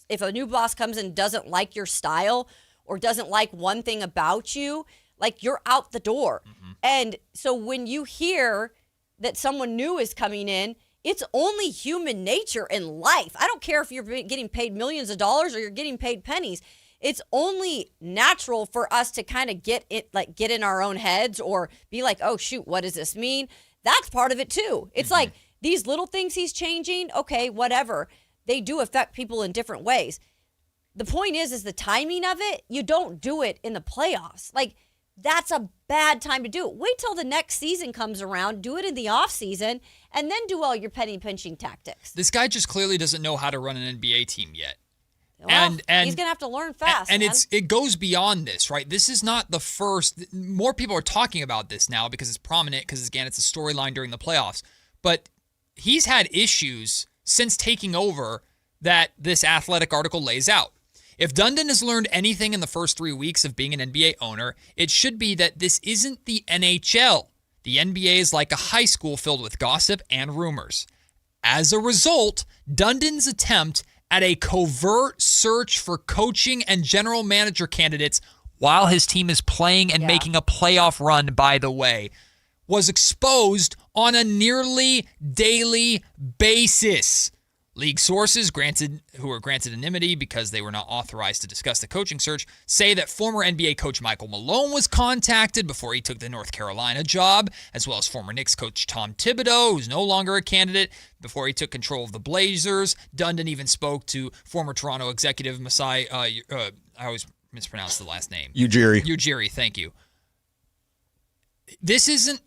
if a new boss comes in and doesn't like your style or doesn't like one thing about you, like, you're out the door. Mm-hmm. And so when you hear that someone new is coming in, it's only human nature in life. I don't care if you're getting paid millions of dollars or you're getting paid pennies. It's only natural for us to kind of get in our own heads or be like, oh, shoot, what does this mean? That's part of it too. It's like these little things he's changing. Okay, whatever. They do affect people in different ways. The point is the timing of it. You don't do it in the playoffs. Like, that's a bad time to do it. Wait till the next season comes around, do it in the off season, and then do all your penny pinching tactics.
This guy just clearly doesn't know how to run an NBA team yet.
Well, he's gonna have to learn fast.
And
man.
it goes beyond this, right? This is not the first. More people are talking about this now because it's prominent. Because again, it's a storyline during the playoffs. But he's had issues since taking over that this Athletic article lays out. If Dundon has learned anything in the first 3 weeks of being an NBA owner, it should be that this isn't the NHL. The NBA is like a high school filled with gossip and rumors. As a result, Dundon's attempt at a covert search for coaching and general manager candidates while his team is playing and making a playoff run, by the way, was exposed on a nearly daily basis. League sources, who were granted anonymity because they were not authorized to discuss the coaching search, say that former NBA coach Michael Malone was contacted before he took the North Carolina job, as well as former Knicks coach Tom Thibodeau, who's no longer a candidate, before he took control of the Blazers. Dundon even spoke to former Toronto executive Masai, I always mispronounce the last name. Ujiri, thank you. This isn't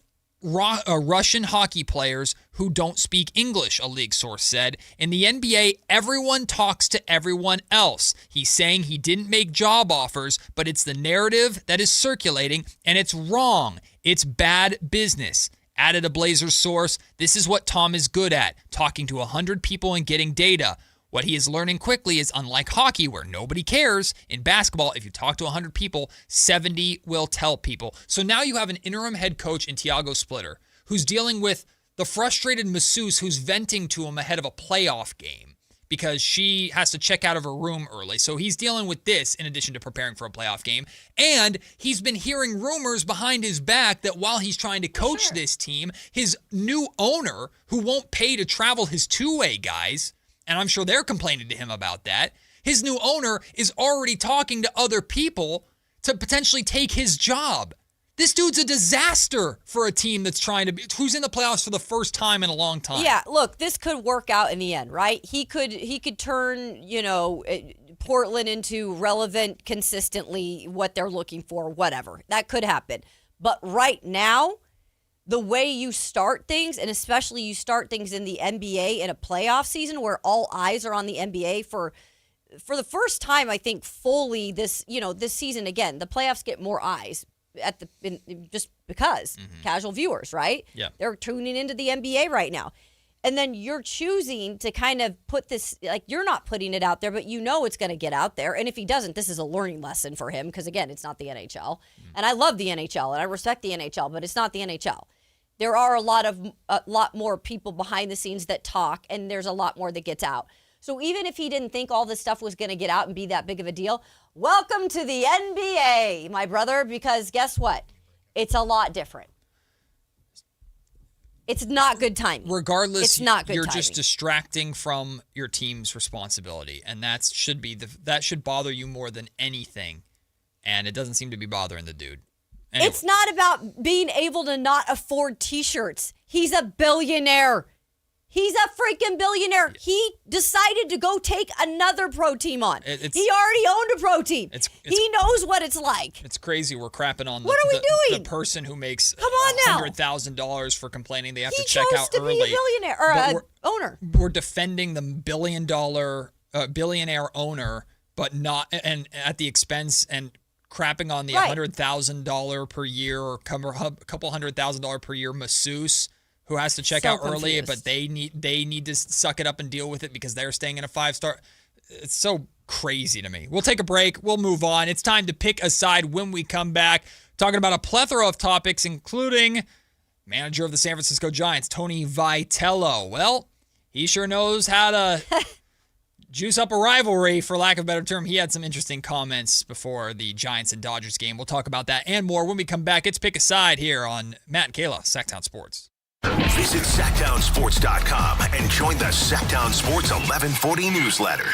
Russian hockey players who don't speak English, a league source said. In the NBA, everyone talks to everyone else. He's saying he didn't make job offers, but it's the narrative that is circulating, and it's wrong. It's bad business. Added a Blazers source, this is what Tom is good at, talking to 100 people and getting data. What he is learning quickly is, unlike hockey, where nobody cares, in basketball, if you talk to 100 people, 70 will tell people. So now you have an interim head coach in Thiago Splitter who's dealing with the frustrated masseuse who's venting to him ahead of a playoff game because she has to check out of her room early. So he's dealing with this in addition to preparing for a playoff game. And he's been hearing rumors behind his back that while he's trying to coach this team, his new owner, who won't pay to travel his two-way guys, and I'm sure they're complaining to him about that, his new owner is already talking to other people to potentially take his job. This dude's a disaster for a team that's who's in the playoffs for the first time in a long time.
Yeah, look, this could work out in the end, right? He could turn, Portland into relevant consistently, what they're looking for, whatever. That could happen. But right now, the way you start things, and especially you start things in the NBA in a playoff season where all eyes are on the NBA for the first time, I think, fully this season. Again, the playoffs get more eyes just because casual viewers, right?
Yeah.
They're tuning into the NBA right now. And then you're choosing to kind of put this, like, you're not putting it out there, but it's going to get out there. And if he doesn't, this is a learning lesson for him because, again, it's not the NHL. And I love the NHL and I respect the NHL, but it's not the NHL. There are a lot more people behind the scenes that talk, and there's a lot more that gets out. So even if he didn't think all this stuff was going to get out and be that big of a deal, welcome to the NBA, my brother, because guess what? It's a lot different. It's not good timing.
Regardless,
it's not good
you're
timing.
just distracting from your team's responsibility, and that should bother you more than anything, and it doesn't seem to be bothering the dude. Anyway.
It's not about being able to not afford T-shirts. He's a billionaire. He's a freaking billionaire. He decided to go take another pro team on. He already owned a pro team. He knows what it's like.
It's crazy. We're crapping on
the
person who makes
$100,000
for complaining they have to check out early.
He chose to be a billionaire or owner.
We're defending the billionaire owner, but not and at the expense and crapping on the $100,000 per year or couple $100,000 per year masseuse who has to check out early, but they need to suck it up and deal with it because they're staying in a 5-star. It's so crazy to me. We'll take a break. We'll move on. It's time to pick a side when we come back. Talking about a plethora of topics, including manager of the San Francisco Giants, Tony Vitello. Well, he sure knows how to juice up a rivalry, for lack of a better term. He had some interesting comments before the Giants and Dodgers game. We'll talk about that and more when we come back. It's Pick a Side here on Matt and Kayla, Sactown Sports.
Visit SactownSports.com and join the Sactown Sports 1140 newsletter.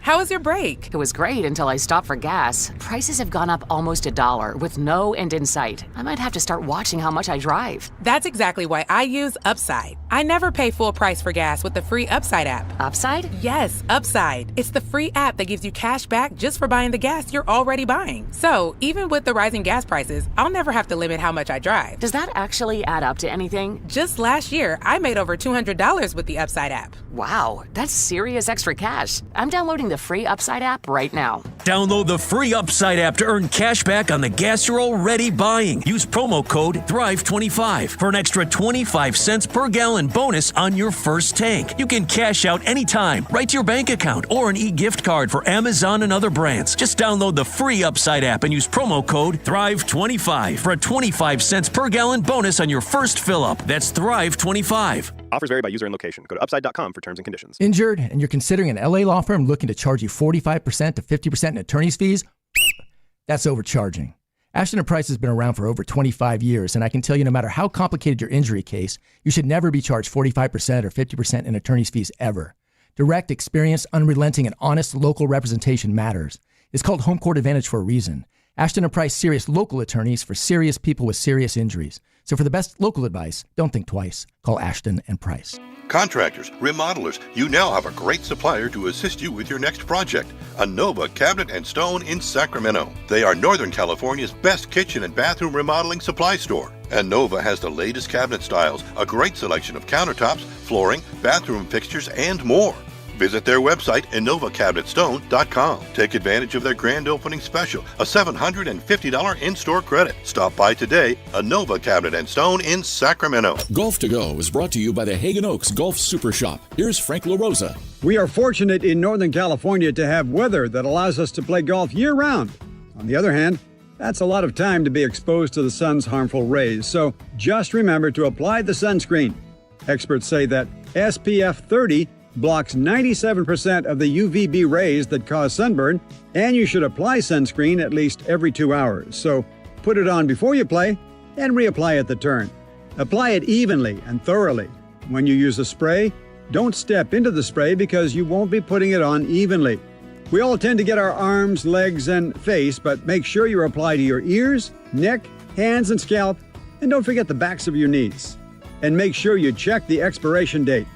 How was your break?
It was great until I stopped for gas. Prices have gone up almost $1 with no end in sight. I might have to start watching how much I drive.
That's exactly why I use Upside. I never pay full price for gas with the free Upside app.
Upside?
Yes, Upside. It's the free app that gives you cash back just for buying the gas you're already buying. So even with the rising gas prices, I'll never have to limit how much I drive.
Does that actually add up to anything?
Just last year, I made over $200 with the Upside app.
Wow, that's serious extra cash. I'm downloading the free Upside app right now.
Download the free Upside app to earn cash back on the gas you're already buying. Use promo code THRIVE25 for an extra 25 cents per gallon bonus on your first tank. You can cash out anytime, right to your bank account, or an e-gift card for Amazon and other brands. Just download the free Upside app and use promo code THRIVE25 for a 25 cents per gallon bonus on your first fill-up. That's THRIVE25.
Offers vary by user and location. Go to upside.com for terms and conditions.
Injured and you're considering an LA law firm looking to charge you 45% to 50% in attorney's fees? That's overcharging. Ashton & Price has been around for over 25 years, and I can tell you no matter how complicated your injury case, you should never be charged 45% or 50% in attorney's fees ever. Direct, experienced, unrelenting, and honest local representation matters. It's called Home Court Advantage for a reason. Ashton & Price, serious local attorneys for serious people with serious injuries. So for the best local advice, don't think twice. Call Ashton & Price.
Contractors, remodelers, you now have a great supplier to assist you with your next project. Nova Cabinet and Stone in Sacramento. They are Northern California's best kitchen and bathroom remodeling supply store. And Nova has the latest cabinet styles, a great selection of countertops, flooring, bathroom fixtures, and more. Visit their website, InnovaCabinetStone.com. Take advantage of their grand opening special, a $750 in-store credit. Stop by today, Nova Cabinet and Stone in Sacramento.
Golf to Go is brought to you by the Hagen Oaks Golf Super Shop. Here's Frank LaRosa.
We are fortunate in Northern California to have weather that allows us to play golf year-round. On the other hand, that's a lot of time to be exposed to the sun's harmful rays, so just remember to apply the sunscreen. Experts say that SPF 30 blocks 97% of the UVB rays that cause sunburn, and you should apply sunscreen at least every 2 hours. So put it on before you play and reapply at the turn. Apply it evenly and thoroughly. When you use a spray, don't step into the spray because you won't be putting it on evenly. We all tend to get our arms, legs, and face, but make sure you apply to your ears, neck, hands, and scalp, and don't forget the backs of your knees. And make sure you check the expiration date.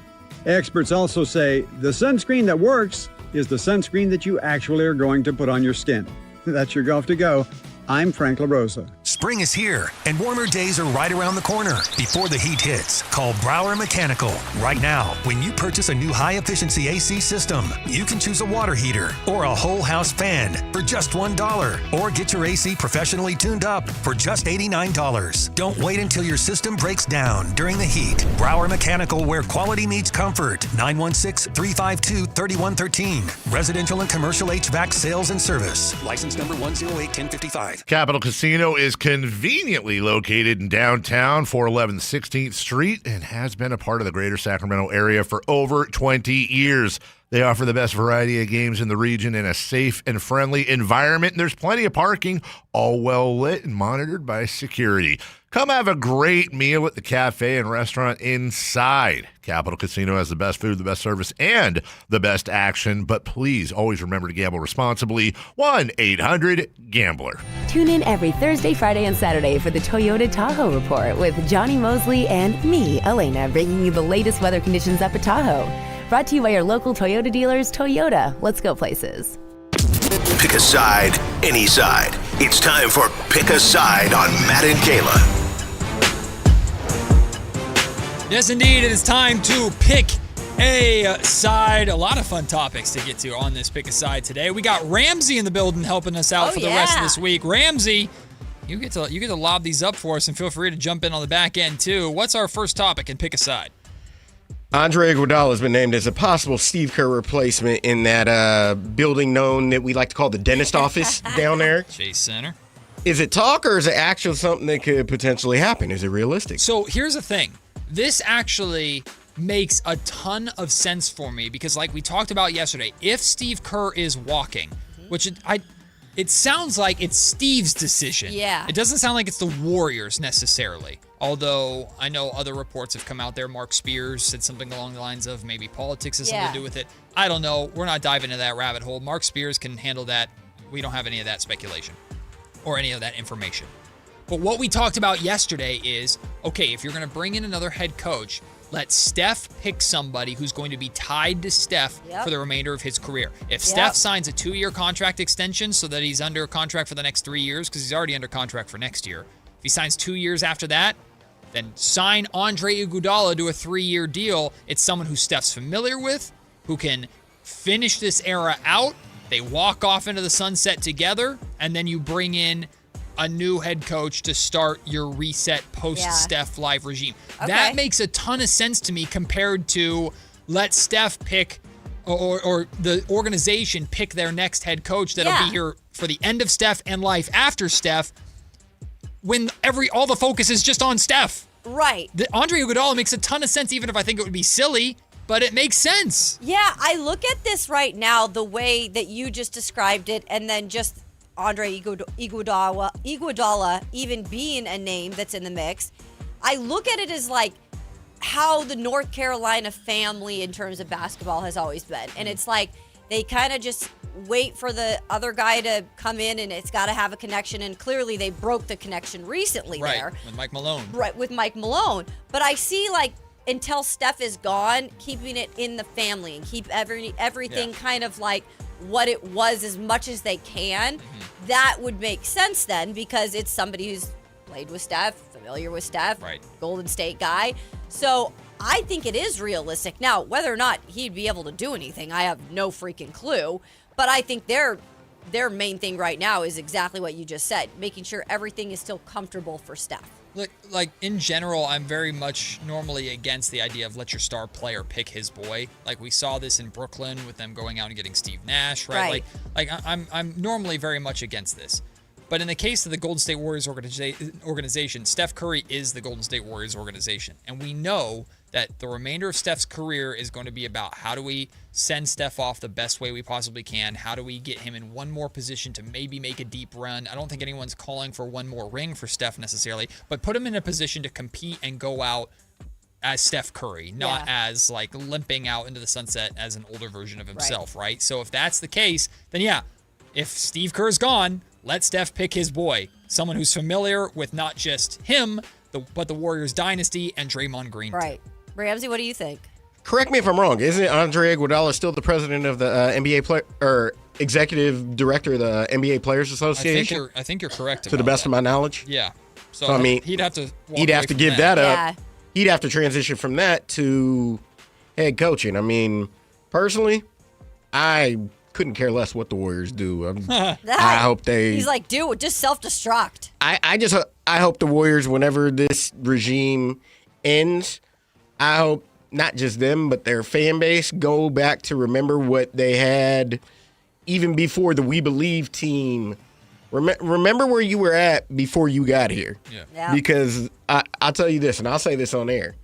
Experts also say the sunscreen that works is the sunscreen that you actually are going to put on your skin. That's your Golf to Go. I'm Frank LaRosa.
Spring is here, and warmer days are right around the corner. Before the heat hits, call Brower Mechanical. Right now, when you purchase a new high-efficiency AC system, you can choose a water heater or a whole house fan for just $1, or get your AC professionally tuned up for just $89. Don't wait until your system breaks down during the heat. Brower Mechanical, where quality meets comfort. 916-352-3113. Residential and commercial HVAC sales and service. License number 108-1055.
Capital Casino is conveniently located in downtown, 411 16th Street, and has been a part of the greater Sacramento area for over 20 years. They offer the best variety of games in the region in a safe and friendly environment, and there's plenty of parking, all well lit and monitored by security. Come have a great meal at the cafe and restaurant inside. Capital Casino has the best food, the best service, and the best action. But please always remember to gamble responsibly. 1-800-GAMBLER.
Tune in every Thursday, Friday, and Saturday for the Toyota Tahoe Report with Johnny Mosley and me, Elena, bringing you the latest weather conditions up at Tahoe. Brought to you by your local Toyota dealers, Toyota. Let's go places.
Pick a side, any side. It's time for Pick a Side on Matt and Kayla.
Yes, indeed. It is time to pick a side. A lot of fun topics to get to on this Pick a Side today. We got Ramsey in the building helping us out for the rest of this week. Ramsey, you get to lob these up for us, and feel free to jump in on the back end too. What's our first topic in Pick a Side?
Andre Iguodala has been named as a possible Steve Kerr replacement in that building known that we like to call the dentist office down there.
Chase Center.
Is it talk or is it actually something that could potentially happen? Is it realistic?
So here's the thing. This actually makes a ton of sense for me because like we talked about yesterday, if Steve Kerr is walking, which it sounds like it's Steve's decision.
Yeah.
It doesn't sound like it's the Warriors necessarily. Although I know other reports have come out there. Mark Spears said something along the lines of maybe politics has something to do with it. I don't know. We're not diving into that rabbit hole. Mark Spears can handle that. We don't have any of that speculation or any of that information. But what we talked about yesterday is, okay, if you're going to bring in another head coach, let Steph pick somebody who's going to be tied to Steph for the remainder of his career. If Steph signs a 2-year contract extension so that he's under contract for the next 3 years, because he's already under contract for next year. If he signs 2 years after that, then sign Andre Iguodala to a 3-year deal. It's someone who Steph's familiar with, who can finish this era out. They walk off into the sunset together, and then you bring in a new head coach to start your reset post-Steph live regime.
Okay.
That makes a ton of sense to me compared to let Steph pick or the organization pick their next head coach that'll be here for the end of Steph and life after Steph when all the focus is just on Steph.
Right.
Andre Iguodala makes a ton of sense, even if I think it would be silly, but it makes sense.
Yeah, I look at this right now, the way that you just described it, and then just Andre Iguodala even being a name that's in the mix. I look at it as like how the North Carolina family in terms of basketball has always been. And it's like they kind of just wait for the other guy to come in, and it's got to have a connection. And clearly they broke the connection recently there.
With Mike Malone.
Right, with Mike Malone. But I see like until Steph is gone, keeping it in the family and keep everything kind of like what it was as much as they can. That would make sense then, because it's somebody who's played with Steph, familiar with Steph, Golden State guy. So I think it is realistic. Now, whether or not he'd be able to do anything, I have no freaking clue. But I think their main thing right now is exactly what you just said, making sure everything is still comfortable for Steph.
Look, like in general, I'm very much normally against the idea of let your star player pick his boy. Like we saw this in Brooklyn with them going out and getting Steve Nash, right? Like I'm normally very much against this. But in the case of the Golden State Warriors organization, Steph Curry is the Golden State Warriors organization. And we know that the remainder of Steph's career is going to be about how do we send Steph off the best way we possibly can? How do we get him in one more position to maybe make a deep run? I don't think anyone's calling for one more ring for Steph necessarily, but put him in a position to compete and go out as Steph Curry, not as like limping out into the sunset as an older version of himself, right? So if that's the case, then if Steve Kerr's gone, let Steph pick his boy, someone who's familiar with not just him, but the Warriors dynasty and Draymond Green.
Right. Ramsey, what do you think?
Correct me if I'm wrong. Isn't Andre Iguodala still the president of the NBA player or executive director of the NBA Players Association?
I think you're correct.
To the best of my knowledge.
Yeah. So
I mean,
he'd have to
give that up. He'd have to transition from that to head coaching. I mean, personally, I couldn't care less what the Warriors do. I hope they.
He's like, dude, just self-destruct.
I hope the Warriors, whenever this regime ends, I hope not just them, but their fan base go back to remember what they had even before the We Believe team. Remember where you were at before you got here. Yeah. Because I'll tell you this, and I'll say this on air.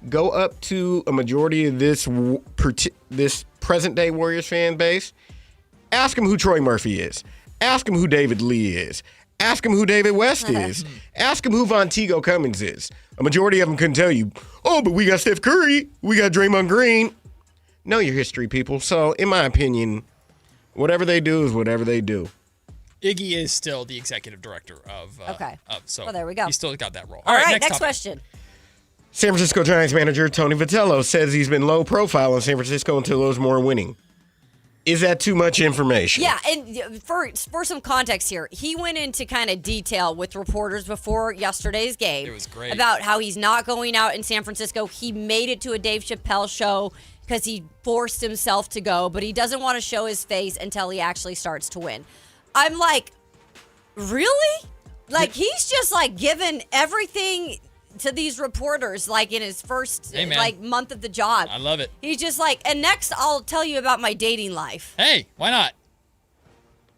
Go up to a majority of this present-day Warriors fan base. Ask them who Troy Murphy is. Ask them who David Lee is. Ask them who David West is. Ask them who Vonteego Cummings is. A majority of them couldn't tell you, oh, but we got Steph Curry. We got Draymond Green. Know your history, people. So, in my opinion, whatever they do is whatever they do.
Iggy is still the executive director of. So
there we go.
He's still got that role.
All right, next question.
San Francisco Giants manager Tony Vitello says he's been low profile in San Francisco until those more winning. Is that too much information?
Yeah, and for some context here, he went into kind of detail with reporters before yesterday's game.
It was great.
About how he's not going out in San Francisco. He made it to a Dave Chappelle show because he forced himself to go, but he doesn't want to show his face until he actually starts to win. I'm like, really? Like, he's just like giving everything to these reporters, like in his first month of the job.
I love it.
He's just like, and next I'll tell you about my dating life.
Hey, why not?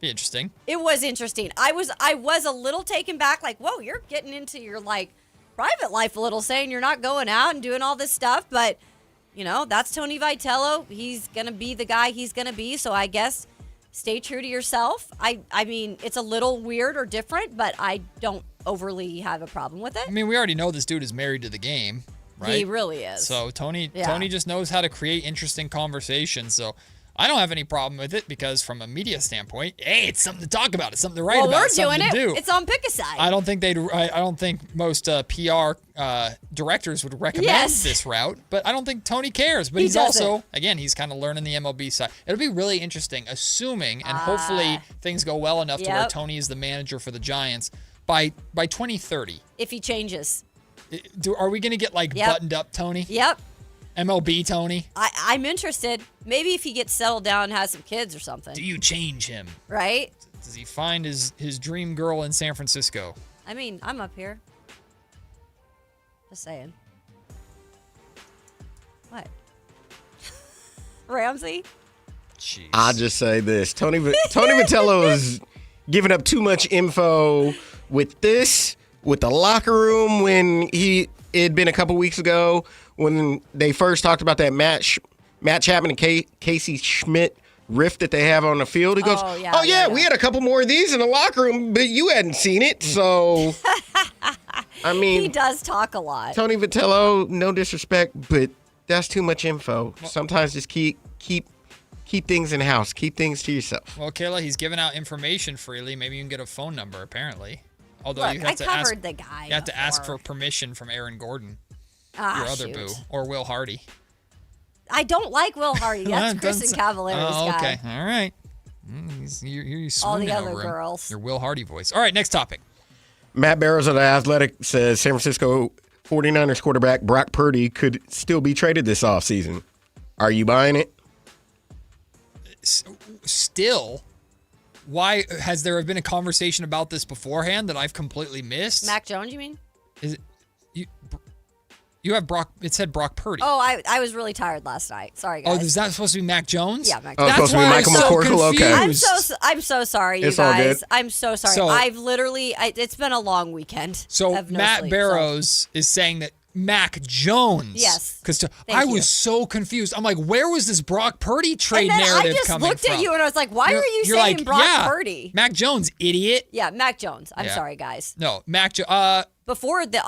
Be interesting.
It was interesting. I was a little taken back, like, whoa, you're getting into your like private life a little, saying you're not going out and doing all this stuff, but you know, that's Tony Vitello. He's gonna be the guy he's gonna be, so I guess stay true to yourself. I mean, it's a little weird or different, but I don't overly have a problem with it.
I mean, we already know this dude is married to the game, right?
He really is.
So Tony just knows how to create interesting conversations. So I don't have any problem with it because from a media standpoint, hey, it's something to talk about. It's something to write about.
We're
it's
doing
something to do.
It's on Pick a Side.
I don't think most PR directors would recommend this route, but I don't think Tony cares. But he's also, again, he's kind of learning the MLB side. It'll be really interesting, assuming, and hopefully things go well enough to where Tony is the manager for the Giants by 2030.
If he changes.
Are we going to get buttoned up Tony?
Yep.
MLB Tony.
I'm interested. Maybe if he gets settled down and has some kids or something.
Do you change him?
Right?
Does he find his dream girl in San Francisco?
I mean, I'm up here. Just saying. What? Ramsey?
Jeez.
I'll just say this. Tony Vitello is giving up too much info with the locker room when it had been a couple weeks ago when they first talked about that Matt Chapman and Casey Schmidt rift that they have on the field. He goes, we had a couple more of these in the locker room, but you hadn't seen it. So, I mean.
He does talk a lot.
Tony Vitello, no disrespect, but that's too much info. Sometimes just keep things in-house. Keep things to yourself.
Well, Kayla, he's giving out information freely. Maybe you can get a phone number, apparently. Although you have to
covered the guy.
You have to ask for permission from Aaron Gordon, your other boo, or Will Hardy.
I don't like Will Hardy. That's Kristen Cavallari's guy.
Okay. All right. You're
all the other
over
girls.
Your Will Hardy voice. All right, next topic.
Matt Barrows of The Athletic says San Francisco 49ers quarterback Brock Purdy could still be traded this offseason. Are you buying it?
Still? Why has there been a conversation about this beforehand that I've completely missed?
Mac Jones, you mean?
Is it you have Brock? It said Brock Purdy.
Oh, I was really tired last night. Sorry, guys.
Oh, is that supposed to be Mac Jones?
Yeah, Mac
Jones.
Jones.
That's why I was so
confused.
Okay.
I'm so sorry, you
it's all
guys.
good.
I'm so sorry. I've literally. It's been a long weekend.
So
of no
Matt
sleep,
Barrows is saying that Mac Jones.
Yes.
Because I was so confused. I'm like, where was this Brock Purdy trade
and then
narrative
I just
coming
looked
from?
at you and I was like, why are you
You're
saying
like,
Brock Purdy?
Mac Jones, idiot.
Yeah, Mac Jones. I'm
Yeah.
sorry, guys.
No, Mac Jones.
Before the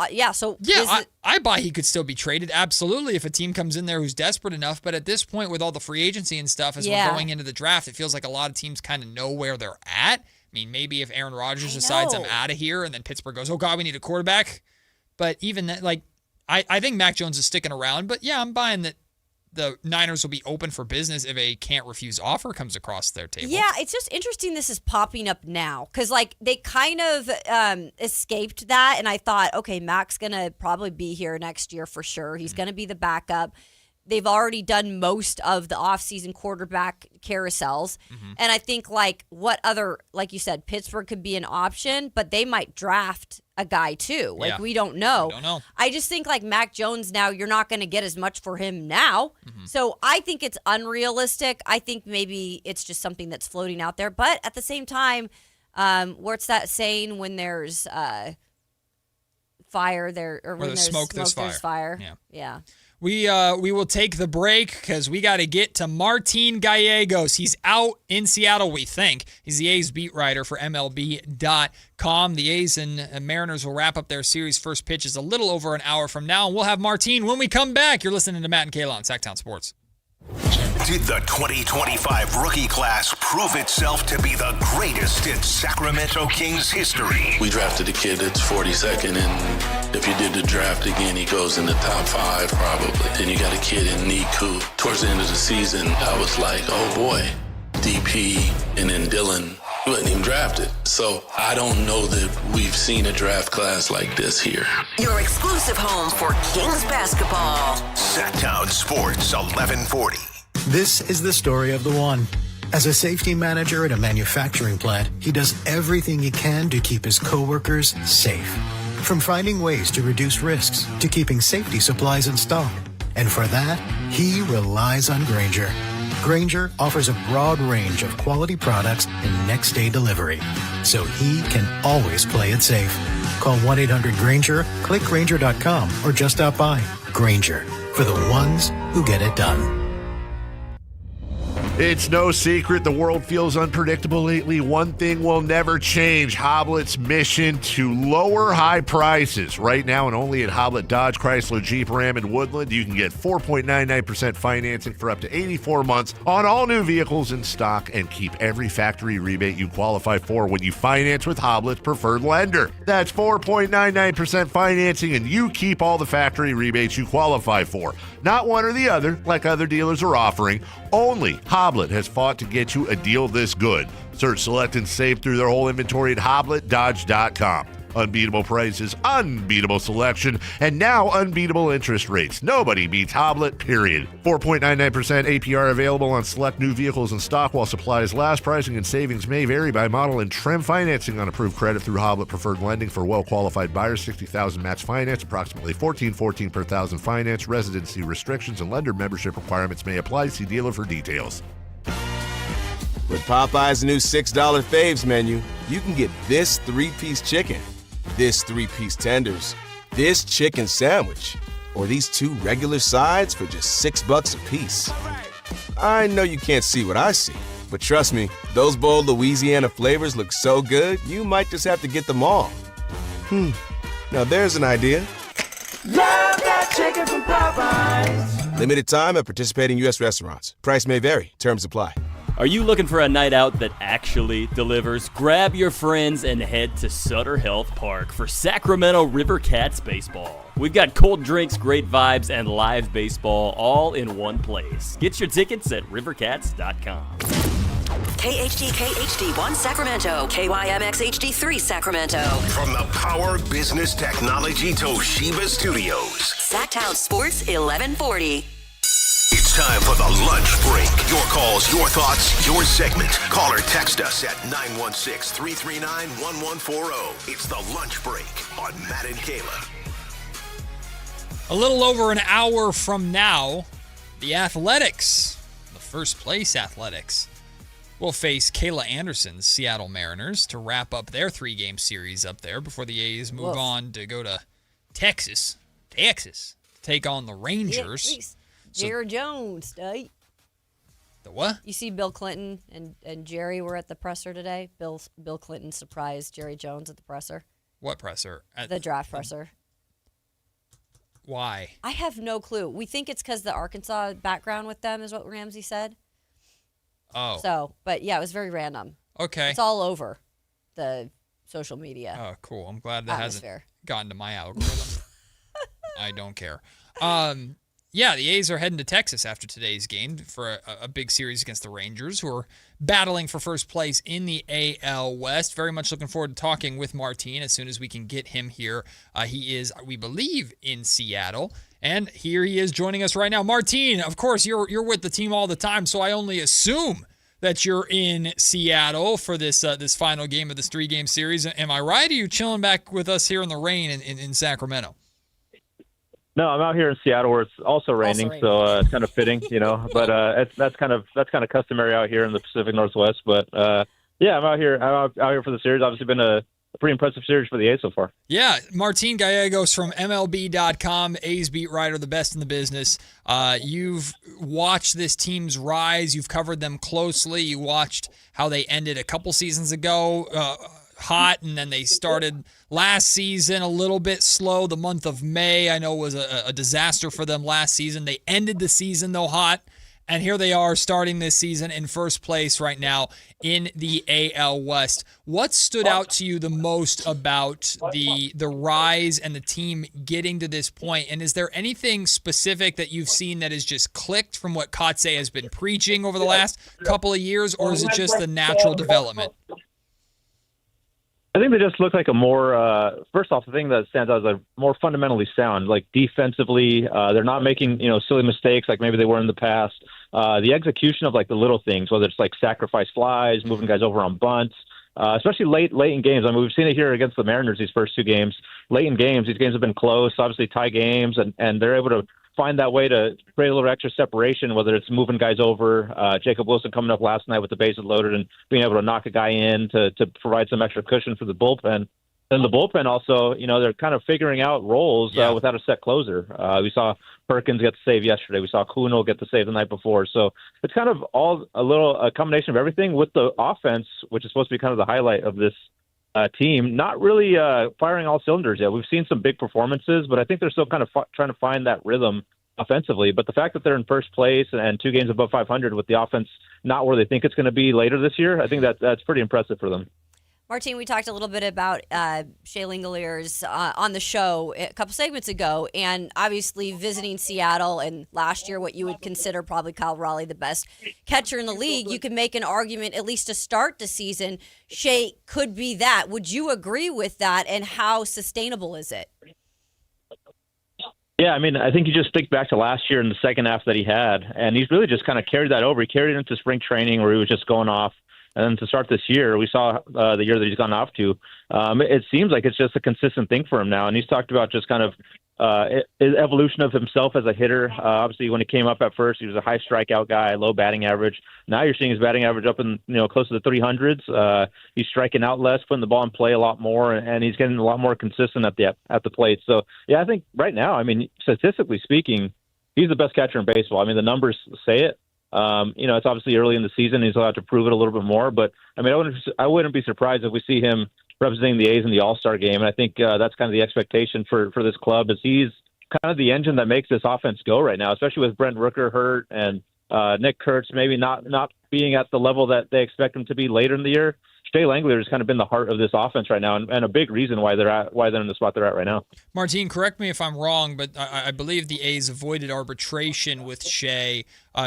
I buy he could still be traded. Absolutely, if a team comes in there who's desperate enough. But at this point, with all the free agency and stuff, as we're going into the draft, it feels like a lot of teams kind of know where they're at. I mean, maybe if Aaron Rodgers decides I'm out of here, and then Pittsburgh goes, oh God, we need a quarterback. But even that, like, I think Mac Jones is sticking around. But yeah, I'm buying that the Niners will be open for business if a can't refuse offer comes across their table.
Yeah, it's just interesting this is popping up now because, like, they kind of escaped that, and I thought, okay, Mac's going to probably be here next year for sure. He's going to be the backup. They've already done most of the offseason quarterback carousels, and I think, like, what other, like you said, Pittsburgh could be an option, but they might draft a guy too. Like, we don't know.
We don't know.
I just think, like, Mac Jones now, you're not going to get as much for him now. So I think it's unrealistic. I think maybe it's just something that's floating out there. But at the same time, what's that saying? When there's fire, when there's
smoke, there's
fire.
Yeah. We will take the break because we got to get to Martin Gallegos. He's out in Seattle, we think. He's the A's beat writer for MLB.com. The A's and Mariners will wrap up their series. First pitch is a little over an hour from now, and we'll have Martin when we come back. You're listening to Matt and Kayla on Sactown Sports.
Did the 2025 rookie class prove itself to be the greatest in Sacramento Kings history?
We drafted a kid that's 42nd, and if you did the draft again, he goes in the top 5 probably. Then you got a kid in Niku. Towards the end of the season, I was like, oh boy, DP, and then Dylan, he wasn't even drafted. So I don't know that we've seen a draft class like this here.
Your exclusive home for Kings basketball.
Sactown Sports 1140.
This is the story of the one. As a safety manager at a manufacturing plant, he does everything he can to keep his coworkers safe. From finding ways to reduce risks to keeping safety supplies in stock. And for that, he relies on Grainger. Grainger offers a broad range of quality products and next-day delivery, so he can always play it safe. Call 1-800-GRAINGER, click Grainger.com, or just stop by. Grainger, for the ones who get it done.
It's no secret the world feels unpredictable lately. One thing will never change: Hoblet's mission to lower high prices. Right now, and only at Hoblet Dodge, Chrysler, Jeep, Ram, and Woodland, you can get 4.99% financing for up to 84 months on all new vehicles in stock, and keep every factory rebate you qualify for when you finance with Hoblet's preferred lender. That's 4.99% financing, and you keep all the factory rebates you qualify for. Not one or the other, like other dealers are offering. Only Hoblet has fought to get you a deal this good. Search, select, and save through their whole inventory at HobletDodge.com. Unbeatable prices, unbeatable selection, and now unbeatable interest rates. Nobody beats Hoblet, period. 4.99% APR available on select new vehicles in stock while supplies last. Pricing and savings may vary by model and trim. Financing on approved credit through Hoblet Preferred Lending for well-qualified buyers. $60,000 match finance, approximately $14.14 per thousand finance. Residency restrictions and lender membership requirements may apply. See dealer for details.
With Popeye's new $6 faves menu, you can get this 3-piece chicken, this 3-piece tenders, this chicken sandwich, or these 2 regular sides for just $6 a piece. I know you can't see what I see, but trust me, those bold Louisiana flavors look so good, you might just have to get them all. Now there's an idea.
Love that chicken from Popeyes.
Limited time at participating U.S. restaurants. Price may vary. Terms apply.
Are you looking for a night out that actually delivers? Grab your friends and head to Sutter Health Park for Sacramento River Cats baseball. We've got cold drinks, great vibes, and live baseball all in one place. Get your tickets at rivercats.com.
KHTK HD1 Sacramento, KYMX HD3 Sacramento.
From the Power Business Technology Toshiba Studios.
Sactown Sports 1140.
It's time for the lunch break. Your calls, your thoughts, your segment. Call or text us at 916-339-1140. It's the lunch break on Matt and Kayla.
A little over an hour from now, the Athletics, the first place Athletics, will face Kayla Anderson's Seattle Mariners to wrap up their 3-game series up there before the A's move on to go to Texas, to take on the Rangers.
Jerry Jones, right?
The what?
You see Bill Clinton and Jerry were at the presser today. Bill Clinton surprised Jerry Jones at the presser.
What presser?
The draft presser.
Why?
I have no clue. We think it's because the Arkansas background with them is what Ramsey said.
Oh.
So, but yeah, it was very random.
Okay.
It's all over the social media.
Oh, cool. I'm glad that
atmosphere.
hasn't gotten to my algorithm. I don't care. Yeah, the A's are heading to Texas after today's game for a big series against the Rangers, who are battling for first place in the AL West. Very much looking forward to talking with Martin as soon as we can get him here. He is, we believe, in Seattle, and here he is joining us right now. Martin, of course, you're with the team all the time, so I only assume that you're in Seattle for this final game of this 3-game series. Am I right? Or are you chilling back with us here in the rain in Sacramento?
No, I'm out here in Seattle where it's also raining, so it's kind of fitting, But that's kind of customary out here in the Pacific Northwest. But yeah, I'm out here for the series. Obviously, been a pretty impressive series for the A's so far.
Yeah, Martin Gallegos from MLB.com, A's beat writer, the best in the business. You've watched this team's rise. You've covered them closely. You watched how they ended a couple seasons ago. Hot, and then they started last season a little bit slow. The month of May, I know, was a disaster for them last season. They ended the season, though, hot, and here they are starting this season in first place right now in the AL West. What stood out to you the most about the rise and the team getting to this point? And is there anything specific that you've seen that has just clicked from what Kotsay has been preaching over the last couple of years, or is it just the natural development?
I think they just look like a more, first off, the thing that stands out is a more fundamentally sound. Like defensively, they're not making, silly mistakes like maybe they were in the past. The execution of like the little things, whether it's like sacrifice flies, moving guys over on bunts, especially late in games. I mean, we've seen it here against the Mariners these first 2 games. Late in games, these games have been close, obviously tie games, and they're able to find that way to create a little extra separation, whether it's moving guys over. Jacob Wilson coming up last night with the bases loaded and being able to knock a guy in to provide some extra cushion for the bullpen. Then the bullpen also, they're kind of figuring out roles without a set closer. We saw Perkins get the save yesterday. We saw Kuno get the save the night before. So it's kind of all a combination of everything with the offense, which is supposed to be kind of the highlight of this team, not really firing all cylinders yet. We've seen some big performances, but I think they're still kind of trying to find that rhythm offensively. But the fact that they're in first place and 2 games above 500 with the offense not where they think it's going to be later this year, I think that's pretty impressive for them.
Martine, we talked a little bit about Shea Langoliers on the show a couple segments ago, and obviously visiting Seattle and last year what you would consider probably Kyle Raleigh the best catcher in the league. You can make an argument, at least to start the season, Shea could be that. Would you agree with that, and how sustainable is it?
Yeah, I mean, I think you just think back to last year in the second half that he had, and he's really just kind of carried that over. He carried it into spring training where he was just going off. And then to start this year, we saw the year that he's gone off to. It seems like it's just a consistent thing for him now. And he's talked about just kind of his evolution of himself as a hitter. Obviously, when he came up at first, he was a high strikeout guy, low batting average. Now you're seeing his batting average up in close to the 300s. He's striking out less, putting the ball in play a lot more, and he's getting a lot more consistent at the plate. So yeah, I think right now, I mean, statistically speaking, he's the best catcher in baseball. I mean, the numbers say it. It's obviously early in the season. He's allowed to prove it a little bit more. But, I mean, I wouldn't be surprised if we see him representing the A's in the All-Star game. And I think that's kind of the expectation for this club, is he's kind of the engine that makes this offense go right now, especially with Brent Rooker hurt and Nick Kurtz maybe not being at the level that they expect him to be later in the year. Shea Langoliers has kind of been the heart of this offense right now, and a big reason why they're in the spot they're at right now.
Martine, correct me if I'm wrong, but I believe the A's avoided arbitration with Shea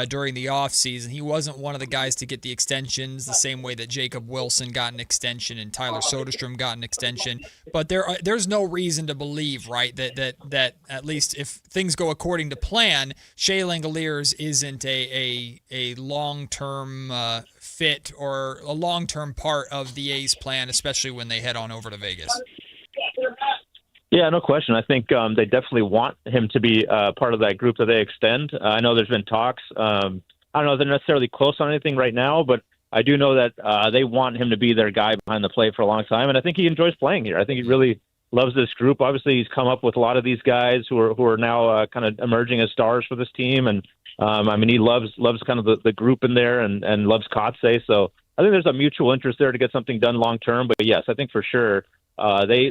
during the offseason. He wasn't one of the guys to get the extensions the same way that Jacob Wilson got an extension and Tyler Soderstrom got an extension. But there's no reason to believe, right, that at least if things go according to plan, Shea Langoliers isn't a long-term fit or a long-term part of the A's plan, especially when they head on over to Vegas.
Yeah, no question. I think they definitely want him to be part of that group that they extend. I know there's been talks. I don't know if they're necessarily close on anything right now, but I do know that they want him to be their guy behind the plate for a long time, and I think he enjoys playing here. I think he really loves this group. Obviously, he's come up with a lot of these guys who are now kind of emerging as stars for this team, and I mean, he loves kind of the group in there and loves Kotsay. So I think there's a mutual interest there to get something done long term. But yes, I think for sure they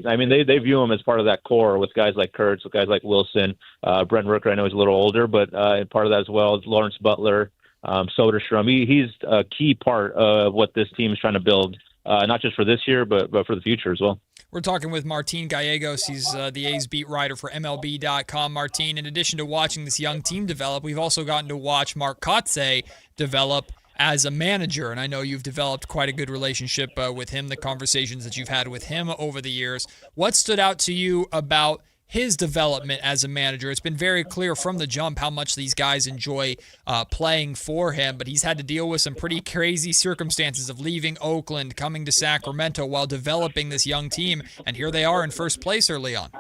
view him as part of that core with guys like Kurtz, with guys like Wilson, Brent Rooker. I know he's a little older, but part of that as well is Lawrence Butler, Soderstrom. He's a key part of what this team is trying to build, not just for this year, but for the future as well.
We're talking with Martine Gallegos. He's the A's beat writer for MLB.com. Martine, in addition to watching this young team develop, we've also gotten to watch Mark Kotsay develop as a manager, and I know you've developed quite a good relationship with him, the conversations that you've had with him over the years. What stood out to you about his development as a manager? It's been very clear from the jump how much these guys enjoy playing for him, but he's had to deal with some pretty crazy circumstances of leaving Oakland, coming to Sacramento while developing this young team, and here they are in first place early on.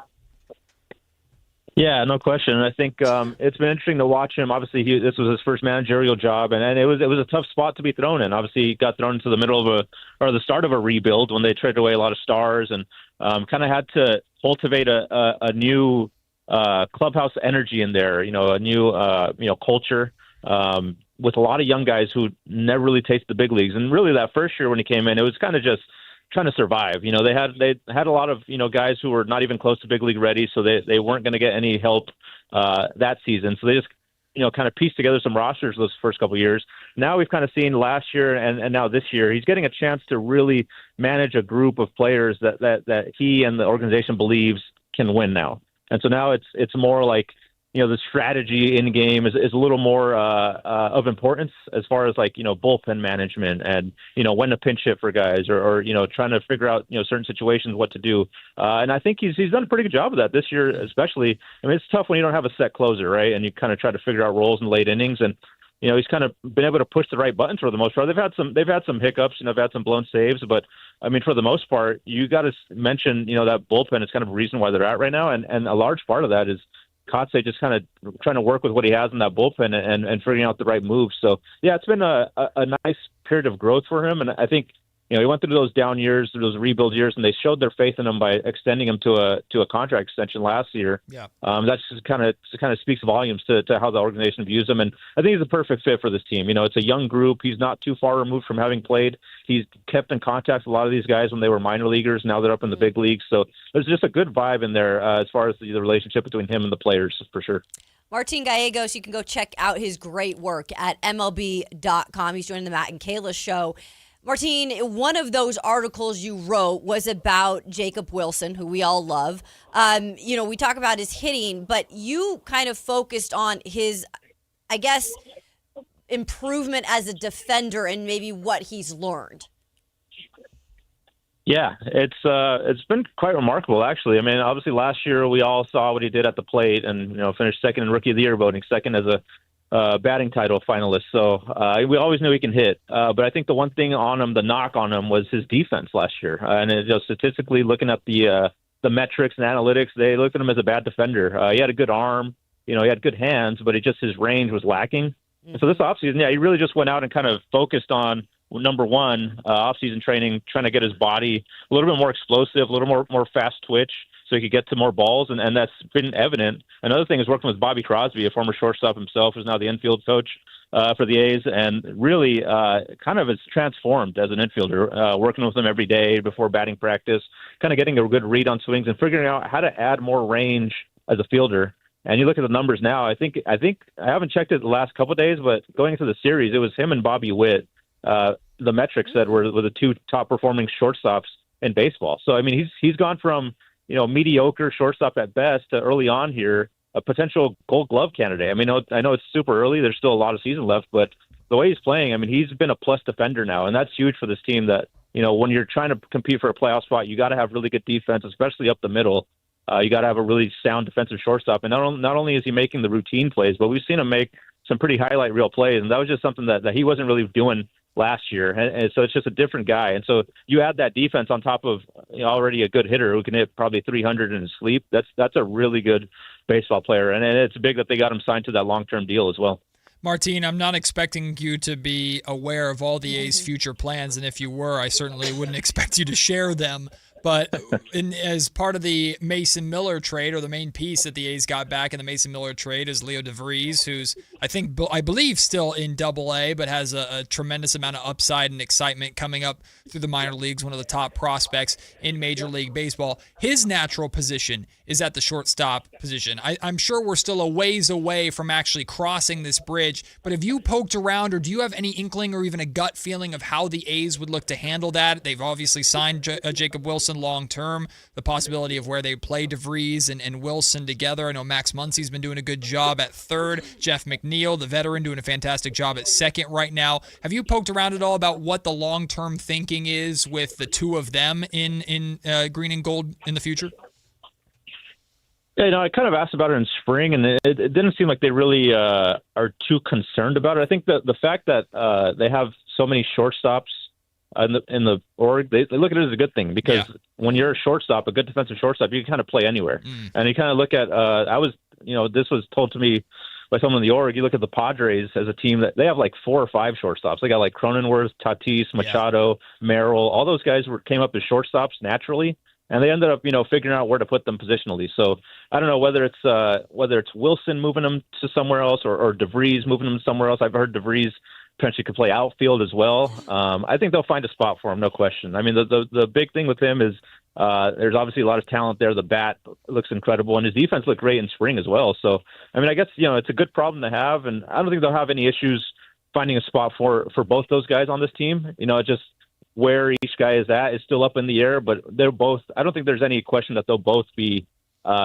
Yeah, no question. And I think it's been interesting to watch him. Obviously, this was his first managerial job, and it was a tough spot to be thrown in. Obviously, he got thrown into the middle of the start of a rebuild when they traded away a lot of stars, and kind of had to cultivate a new clubhouse energy in there. A new culture with a lot of young guys who never really tasted the big leagues. And really, that first year when he came in, it was kind of just trying to survive. They had a lot of guys who were not even close to big league ready, so they weren't going to get any help that season. So they just kind of pieced together some rosters those first couple of years. Now we've kind of seen last year and now this year, he's getting a chance to really manage a group of players that he and the organization believes can win now. And so now it's more like the strategy in game is a little more of importance as far as bullpen management and when to pinch hit for guys or trying to figure out certain situations what to do. And I think he's done a pretty good job of that this year, especially. I mean, it's tough when you don't have a set closer, right? And you kind of try to figure out roles in late innings, and he's kind of been able to push the right buttons for the most part. They've had some hiccups, they've had some blown saves, but I mean, for the most part, you got to mention that bullpen is kind of a reason why they're at right now, and a large part of that is Kotsay just kind of trying to work with what he has in that bullpen and figuring out the right moves. So, yeah, it's been a nice period of growth for him. And I think, he went through those down years, those rebuild years, and they showed their faith in him by extending him to a contract extension last year.
Yeah.
That just kind of speaks volumes to how the organization views him. And I think he's a perfect fit for this team. It's a young group. He's not too far removed from having played. He's kept in contact with a lot of these guys when they were minor leaguers. Now they're up in the big leagues. So there's just a good vibe in there as far as the relationship between him and the players, for sure.
Martine Gallegos, you can go check out his great work at MLB.com. He's joining the Matt and Kayla Show. Martine, one of those articles you wrote was about Jacob Wilson, who we all love. We talk about his hitting, but you kind of focused on his, I guess, improvement as a defender and maybe what he's learned.
Yeah, it's been quite remarkable, actually. I mean, obviously last year we all saw what he did at the plate and, finished second in Rookie of the Year voting, second as a batting title finalist. So we always knew he can hit. But I think the one thing on him, the knock on him, was his defense last year. And statistically, looking at the metrics and analytics, they looked at him as a bad defender. He had a good arm, he had good hands, but his range was lacking. Mm-hmm. So this offseason, he really just went out and kind of focused on, number one, offseason training, trying to get his body a little bit more explosive, a little more fast twitch, so he could get to more balls, and that's been evident. Another thing is working with Bobby Crosby, a former shortstop himself, who's now the infield coach for the A's, and really kind of is transformed as an infielder, working with him every day before batting practice, kind of getting a good read on swings and figuring out how to add more range as a fielder. And you look at the numbers now, I think I haven't checked it the last couple of days, but going into the series, it was him and Bobby Witt, the metrics that were the two top performing shortstops in baseball. So, I mean, he's gone from, mediocre shortstop at best to early on here, a potential Gold Glove candidate. I mean, I know it's super early. There's still a lot of season left, but the way he's playing, I mean, he's been a plus defender now, and that's huge for this team that, when you're trying to compete for a playoff spot, you got to have really good defense, especially up the middle. You got to have a really sound defensive shortstop. And not only is he making the routine plays, but we've seen him make some pretty highlight reel plays, and that was just something that he wasn't really doing last year, and so it's just a different guy. And so you add that defense on top of already a good hitter who can hit probably 300 in his sleep. That's a really good baseball player, and it's big that they got him signed to that long-term deal as well.
Martine, I'm not expecting you to be aware of all the A's future plans, and if you were, I certainly wouldn't expect you to share them. But as part of the Mason Miller trade, or the main piece that the A's got back in the Mason Miller trade, is Leo DeVries, who's I believe still in Double-A, but has a tremendous amount of upside and excitement coming up through the minor leagues. One of the top prospects in Major League Baseball. His natural position is at the shortstop position. I'm sure we're still a ways away from actually crossing this bridge. But have you poked around, or do you have any inkling or even a gut feeling of how the A's would look to handle that? They've obviously signed Jacob Wilson long term, the possibility of where they play DeVries and Wilson together. I know Max Muncy's been doing a good job at third. Jeff McNeil, the veteran, doing a fantastic job at second right now. Have you poked around at all about what the long-term thinking is with the two of them in green and gold in the future?
Yeah, I kind of asked about it in spring, and it didn't seem like they really are too concerned about it. I think the fact that they have so many shortstops in the org, they look at it as a good thing, because when you're a shortstop, a good defensive shortstop, you can kind of play anywhere. And you kind of look at, this was told to me by someone in the org, you look at the Padres as a team that they have like 4 or 5 shortstops. They got like Cronenworth, Tatis, Machado, Merrill. All those guys came up as shortstops naturally, and they ended up, figuring out where to put them positionally. So I don't know whether it's Wilson moving them to somewhere else, or DeVries moving them somewhere else. I've heard DeVries potentially could play outfield as well. I think they'll find a spot for him, no question. I mean, the big thing with him is there's obviously a lot of talent there. The bat looks incredible, and his defense looked great in spring as well. So, I mean, I guess, it's a good problem to have, and I don't think they'll have any issues finding a spot for both those guys on this team. Just where each guy is at is still up in the air, but they're both, I don't think there's any question that they'll both be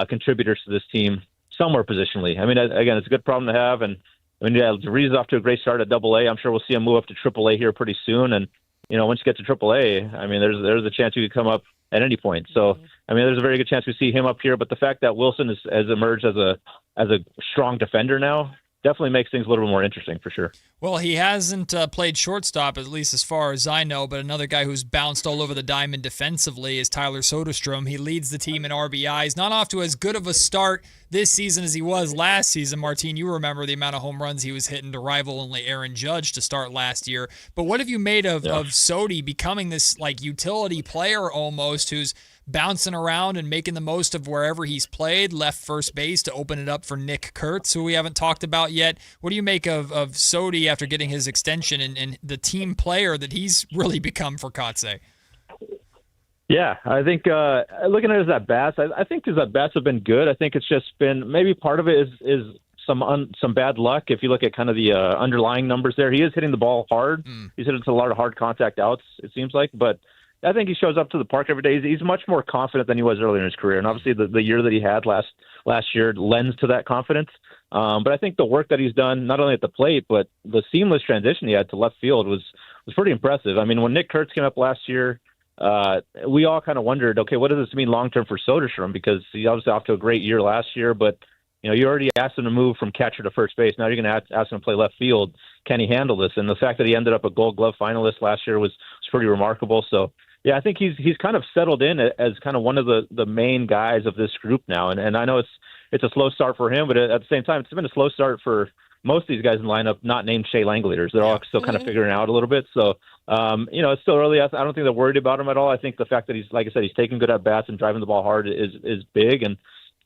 contributors to this team somewhere positionally. I mean, again, it's a good problem to have, and DeVries is off to a great start at Double-A. I'm sure we'll see him move up to Triple-A here pretty soon, and once you get to Triple-A, I mean, there's a chance you could come up at any point. So, I mean, there's a very good chance we see him up here. But the fact that Wilson has emerged as a strong defender now definitely makes things a little bit more interesting for sure.
Well, he hasn't played shortstop, at least as far as I know, but another guy who's bounced all over the diamond defensively is Tyler Soderstrom. He leads the team in RBIs. Not off to as good of a start this season as he was last season. Martine, you remember the amount of home runs he was hitting to rival only Aaron Judge to start last year. But what have you made of Sodi becoming this like utility player almost, who's bouncing around and making the most of wherever he's played, left first base to open it up for Nick Kurtz, who we haven't talked about yet? What do you make of Sodi after getting his extension and the team player that he's really become for Kotsay?
Yeah, I think looking at his at-bats, I think his at-bats have been good. I think it's just been, maybe part of it is some bad luck. If you look at kind of the underlying numbers there, he is hitting the ball hard. He's hitting a lot of hard contact outs, it seems like. But I think he shows up to the park every day. He's much more confident than he was earlier in his career. And obviously the year that he had last year lends to that confidence. But I think the work that he's done, not only at the plate, but the seamless transition he had to left field was pretty impressive. I mean, when Nick Kurtz came up last year, we all kind of wondered, okay, what does this mean long-term for Soderstrom? Because he's obviously off to a great year last year, but you already asked him to move from catcher to first base. Now you're going to ask him to play left field. Can he handle this? And the fact that he ended up a Gold Glove finalist last year was pretty remarkable. So, yeah, I think he's kind of settled in as kind of one of the main guys of this group now. And I know it's a slow start for him, but at the same time, it's been a slow start for most of these guys in the lineup, not named Shea Langleaders. They're all still kind of figuring it out a little bit. So, it's still early. I don't think they're worried about him at all. I think the fact that he's, like I said, he's taking good at-bats and driving the ball hard is big. And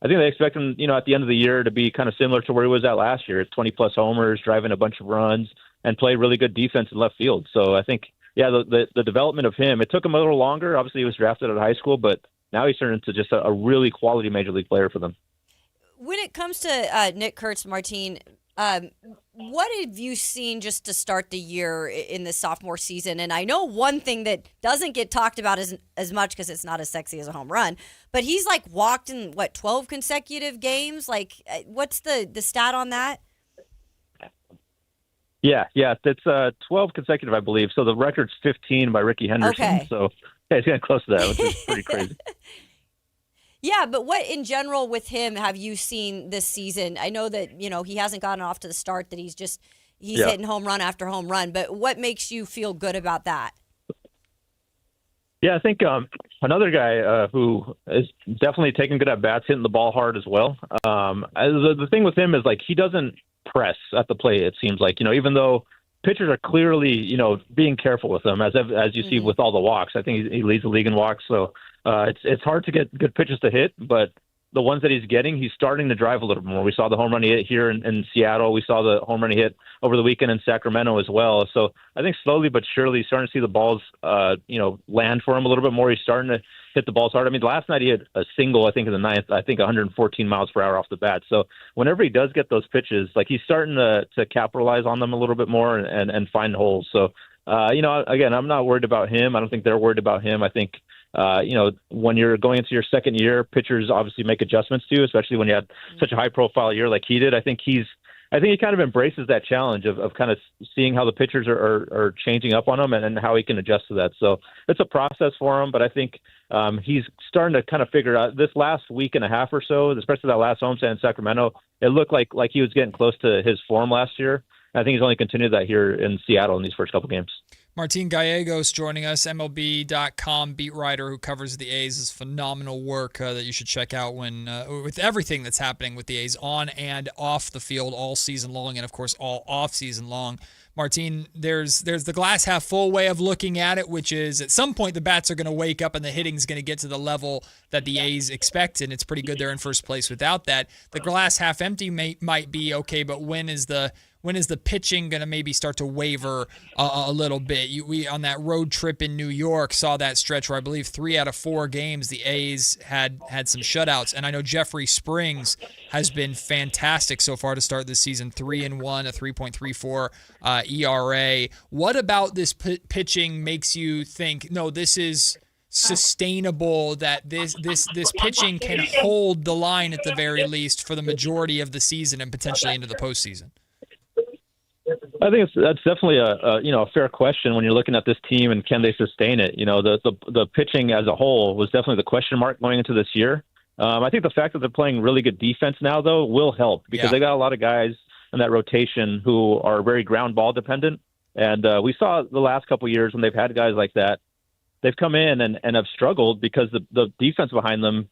I think they expect him, at the end of the year to be kind of similar to where he was at last year, 20-plus homers, driving a bunch of runs, and play really good defense in left field. So I think, the development of him, it took him a little longer. Obviously, he was drafted out of high school, but now he's turned into just a really quality major league player for them.
When it comes to Nick Kurtz, Martin, what have you seen just to start the year in the sophomore season? And I know one thing that doesn't get talked about as much because it's not as sexy as a home run, but he's walked in 12 consecutive games. What's the stat on that?
Yeah, it's 12 consecutive, I believe. So the record's 15 by Ricky Henderson.
Okay.
So he's getting close to that, which is pretty crazy.
Yeah, but what in general with him have you seen this season? I know that, he hasn't gotten off to the start that he's hitting home run after home run, but what makes you feel good about that?
Yeah, I think another guy who is definitely taking good at bats, hitting the ball hard as well. The thing with him is he doesn't press at the plate. It seems like even though pitchers are clearly being careful with him, as you see with all the walks. I think he leads the league in walks, so it's hard to get good pitches to hit, but the ones that he's getting, he's starting to drive a little more. We saw the home run he hit here in Seattle. We saw the home run he hit over the weekend in Sacramento as well. So I think slowly but surely he's starting to see the balls, land for him a little bit more. He's starting to hit the balls hard. I mean, last night he had a single, I think, in the ninth, 114 miles per hour off the bat. So whenever he does get those pitches, he's starting to capitalize on them a little bit more and find holes. So, again, I'm not worried about him. I don't think they're worried about him. I think, when you're going into your second year, pitchers obviously make adjustments to you, especially when you had such a high profile year like he did. I think he kind of embraces that challenge of kind of seeing how the pitchers are changing up on him and how he can adjust to that. So it's a process for him, but I think he's starting to kind of figure out this last week and a half or so, especially that last homestand in Sacramento. It looked like he was getting close to his form last year. I think he's only continued that here in Seattle in these first couple games.
Martin Gallegos joining us, MLB.com beat writer who covers the A's. Is phenomenal work that you should check out with everything that's happening with the A's on and off the field all season long, and of course all off season long. Martin, there's the glass half full way of looking at it, which is at some point the bats are going to wake up and the hitting's going to get to the level that the A's expect, and it's pretty good they're in first place without that. The glass half empty might be okay, but when is the pitching going to maybe start to waver a little bit? We on that road trip in New York saw that stretch where I believe 3 out of 4 games the A's had some shutouts, and I know Jeffrey Springs has been fantastic so far to start this season, 3-1, a 3.34 ERA. What about this pitching makes you think, no, this is sustainable, that this pitching can hold the line at the very least for the majority of the season and potentially into the postseason?
I think that's definitely a fair question when you're looking at this team and can they sustain it. The pitching as a whole was definitely the question mark going into this year. I think the fact that they're playing really good defense now, though, will help because they got a lot of guys in that rotation who are very ground ball dependent. And we saw the last couple of years when they've had guys like that, they've come in and have struggled because the defense behind them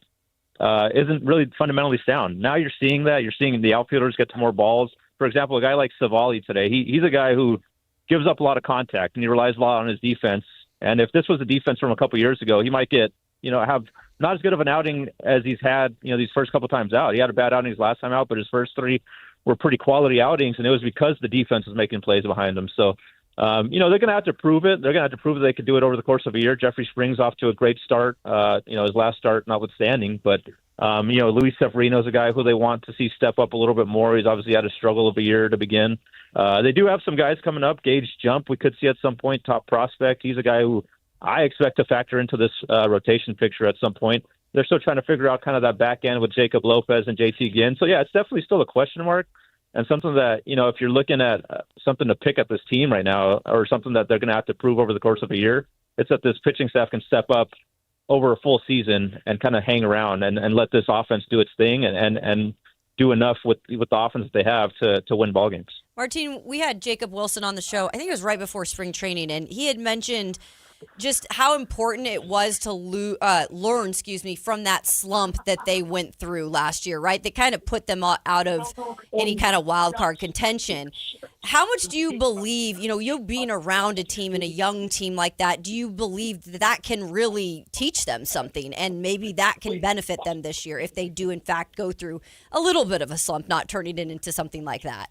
isn't really fundamentally sound. Now you're seeing that. You're seeing the outfielders get to more balls. For example, a guy like Savali today, he's a guy who gives up a lot of contact and he relies a lot on his defense. And if this was a defense from a couple of years ago, he might get, have not as good of an outing as he's had, these first couple of times out. He had a bad outing his last time out, but his first 3 were pretty quality outings, and it was because the defense was making plays behind him. So, they're going to have to prove it. They're going to have to prove that they could do it over the course of a year. Jeffrey Springs off to a great start, his last start notwithstanding, but Luis Severino's a guy who they want to see step up a little bit more. He's obviously had a struggle of a year to begin. They do have some guys coming up. Gage Jump, we could see at some point, top prospect. He's a guy who I expect to factor into this rotation picture at some point. They're still trying to figure out kind of that back end with Jacob Lopez and JT Ginn. So, yeah, it's definitely still a question mark and something that, if you're looking at something to pick at this team right now or something that they're going to have to prove over the course of a year, it's that this pitching staff can step up over a full season and kind of hang around and let this offense do its thing and do enough with the offense that they have to win ball games.
Martin, we had Jacob Wilson on the show. I think it was right before spring training, and he had mentioned just how important it was to learn, from that slump that they went through last year, right? That kind of put them out of any kind of wild card contention. How much do you believe, you being around a team and a young team like that, do you believe that can really teach them something and maybe that can benefit them this year if they do, in fact, go through a little bit of a slump, not turning it into something like that?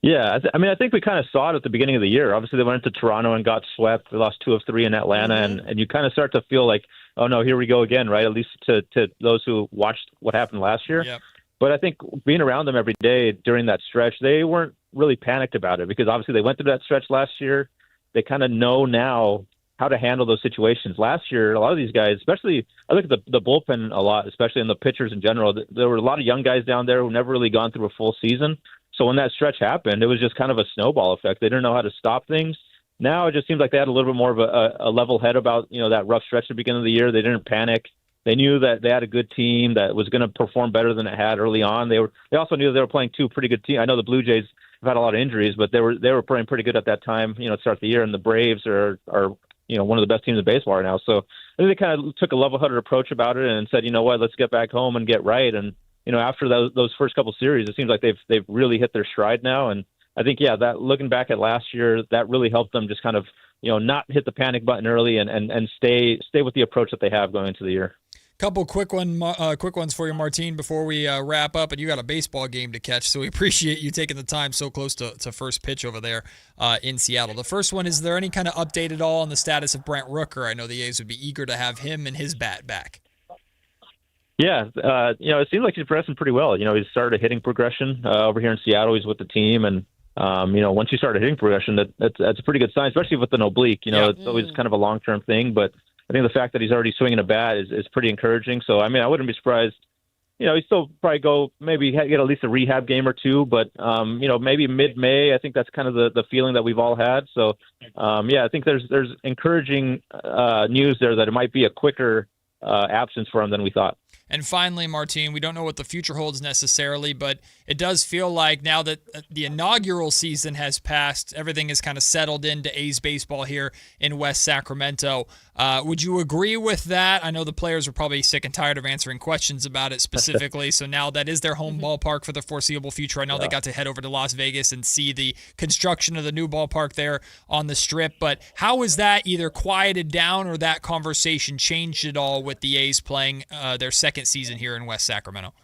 Yeah, I think we kind of saw it at the beginning of the year. Obviously, they went into Toronto and got swept. They lost 2 of 3 in Atlanta, and you kind of start to feel like, oh, no, here we go again, right? At least to those who watched what happened last year. Yep. But I think being around them every day during that stretch, they weren't really panicked about it because obviously they went through that stretch last year. They kind of know now how to handle those situations. Last year, a lot of these guys, especially I look at the bullpen a lot, especially in the pitchers in general. There were a lot of young guys down there who never really gone through a full season. So when that stretch happened, it was just kind of a snowball effect. They didn't know how to stop things. Now it just seems like they had a little bit more of a level head about that rough stretch at the beginning of the year. They didn't panic. They knew that they had a good team that was going to perform better than it had early on. They also knew they were playing 2 pretty good teams. I know the Blue Jays have had a lot of injuries, but they were playing pretty good at that time. To start the year, and the Braves are one of the best teams in baseball right now. So I think they kind of took a level-headed approach about it and said, let's get back home and get right. And after those first couple series, it seems like they've really hit their stride now. And I think, that looking back at last year, that really helped them just kind of, not hit the panic button early and stay with the approach that they have going into the year.
Couple quick ones for you, Martin, before we wrap up. And you got a baseball game to catch, so we appreciate you taking the time so close to first pitch over there in Seattle. The first one, is there any kind of update at all on the status of Brent Rooker? I know the A's would be eager to have him and his bat back.
Yeah, it seems like he's progressing pretty well. He's started a hitting progression over here in Seattle. He's with the team, and once you start a hitting progression, that's a pretty good sign, especially with an oblique. It's always kind of a long-term thing, but I think the fact that he's already swinging a bat is pretty encouraging. So, I wouldn't be surprised. He'd still probably maybe get at least a rehab game or 2, but, maybe mid-May, I think that's kind of the feeling that we've all had. So, I think there's encouraging news there that it might be a quicker absence for him than we thought.
And finally, Martin, we don't know what the future holds necessarily, but it does feel like now that the inaugural season has passed, everything is kind of settled into A's baseball here in West Sacramento. Would you agree with that? I know the players are probably sick and tired of answering questions about it specifically, so now that is their home ballpark for the foreseeable future. I know they got to head over to Las Vegas and see the construction of the new ballpark there on the Strip, but how is that either quieted down or that conversation changed at all with the A's playing their second season here in West Sacramento?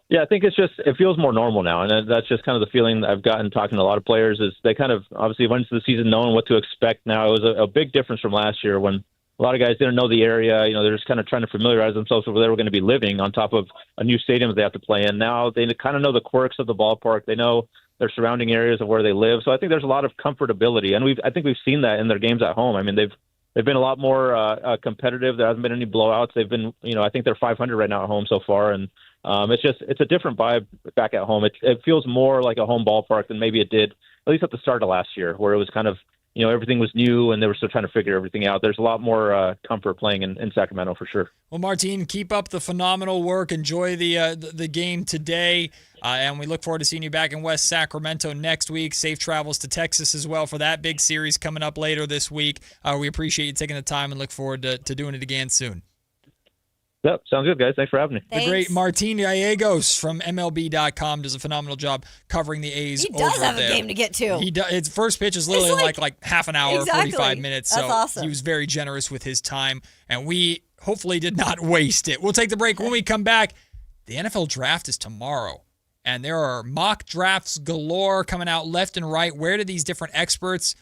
Yeah, I think it feels more normal now, and that's just kind of the feeling I've gotten talking to a lot of players is they kind of obviously went into the season knowing what to expect now. It was a big difference from last year when a lot of guys didn't know the area. They're just kind of trying to familiarize themselves with where they were going to be living on top of a new stadium that they have to play in. Now they kind of know the quirks of the ballpark. They know their surrounding areas of where they live. So I think there's a lot of comfortability, and I think we've seen that in their games at home. They've been a lot more competitive. There hasn't been any blowouts. They've been, I think they're 500 right now at home so far, and it's a different vibe back at home. It feels more like a home ballpark than maybe it did, at least at the start of last year, where it was kind of, everything was new and they were still trying to figure everything out. There's a lot more comfort playing in Sacramento for sure.
Well, Martin, keep up the phenomenal work. Enjoy the game today. And we look forward to seeing you back in West Sacramento next week. Safe travels to Texas as well for that big series coming up later this week. We appreciate you taking the time and look forward to doing it again soon.
Yep, sounds good, guys. Thanks for having me.
Thanks. The great Martin Gallegos from MLB.com does a phenomenal job covering the A's over there.
He does have a game to get to.
He does. Its first pitch is literally like half an hour,
exactly.
45 minutes.
That's
so
awesome.
He was very generous with his time, and we hopefully did not waste it. We'll take the break. When we come back, the NFL draft is tomorrow, and there are mock drafts galore coming out left and right. Where do these different experts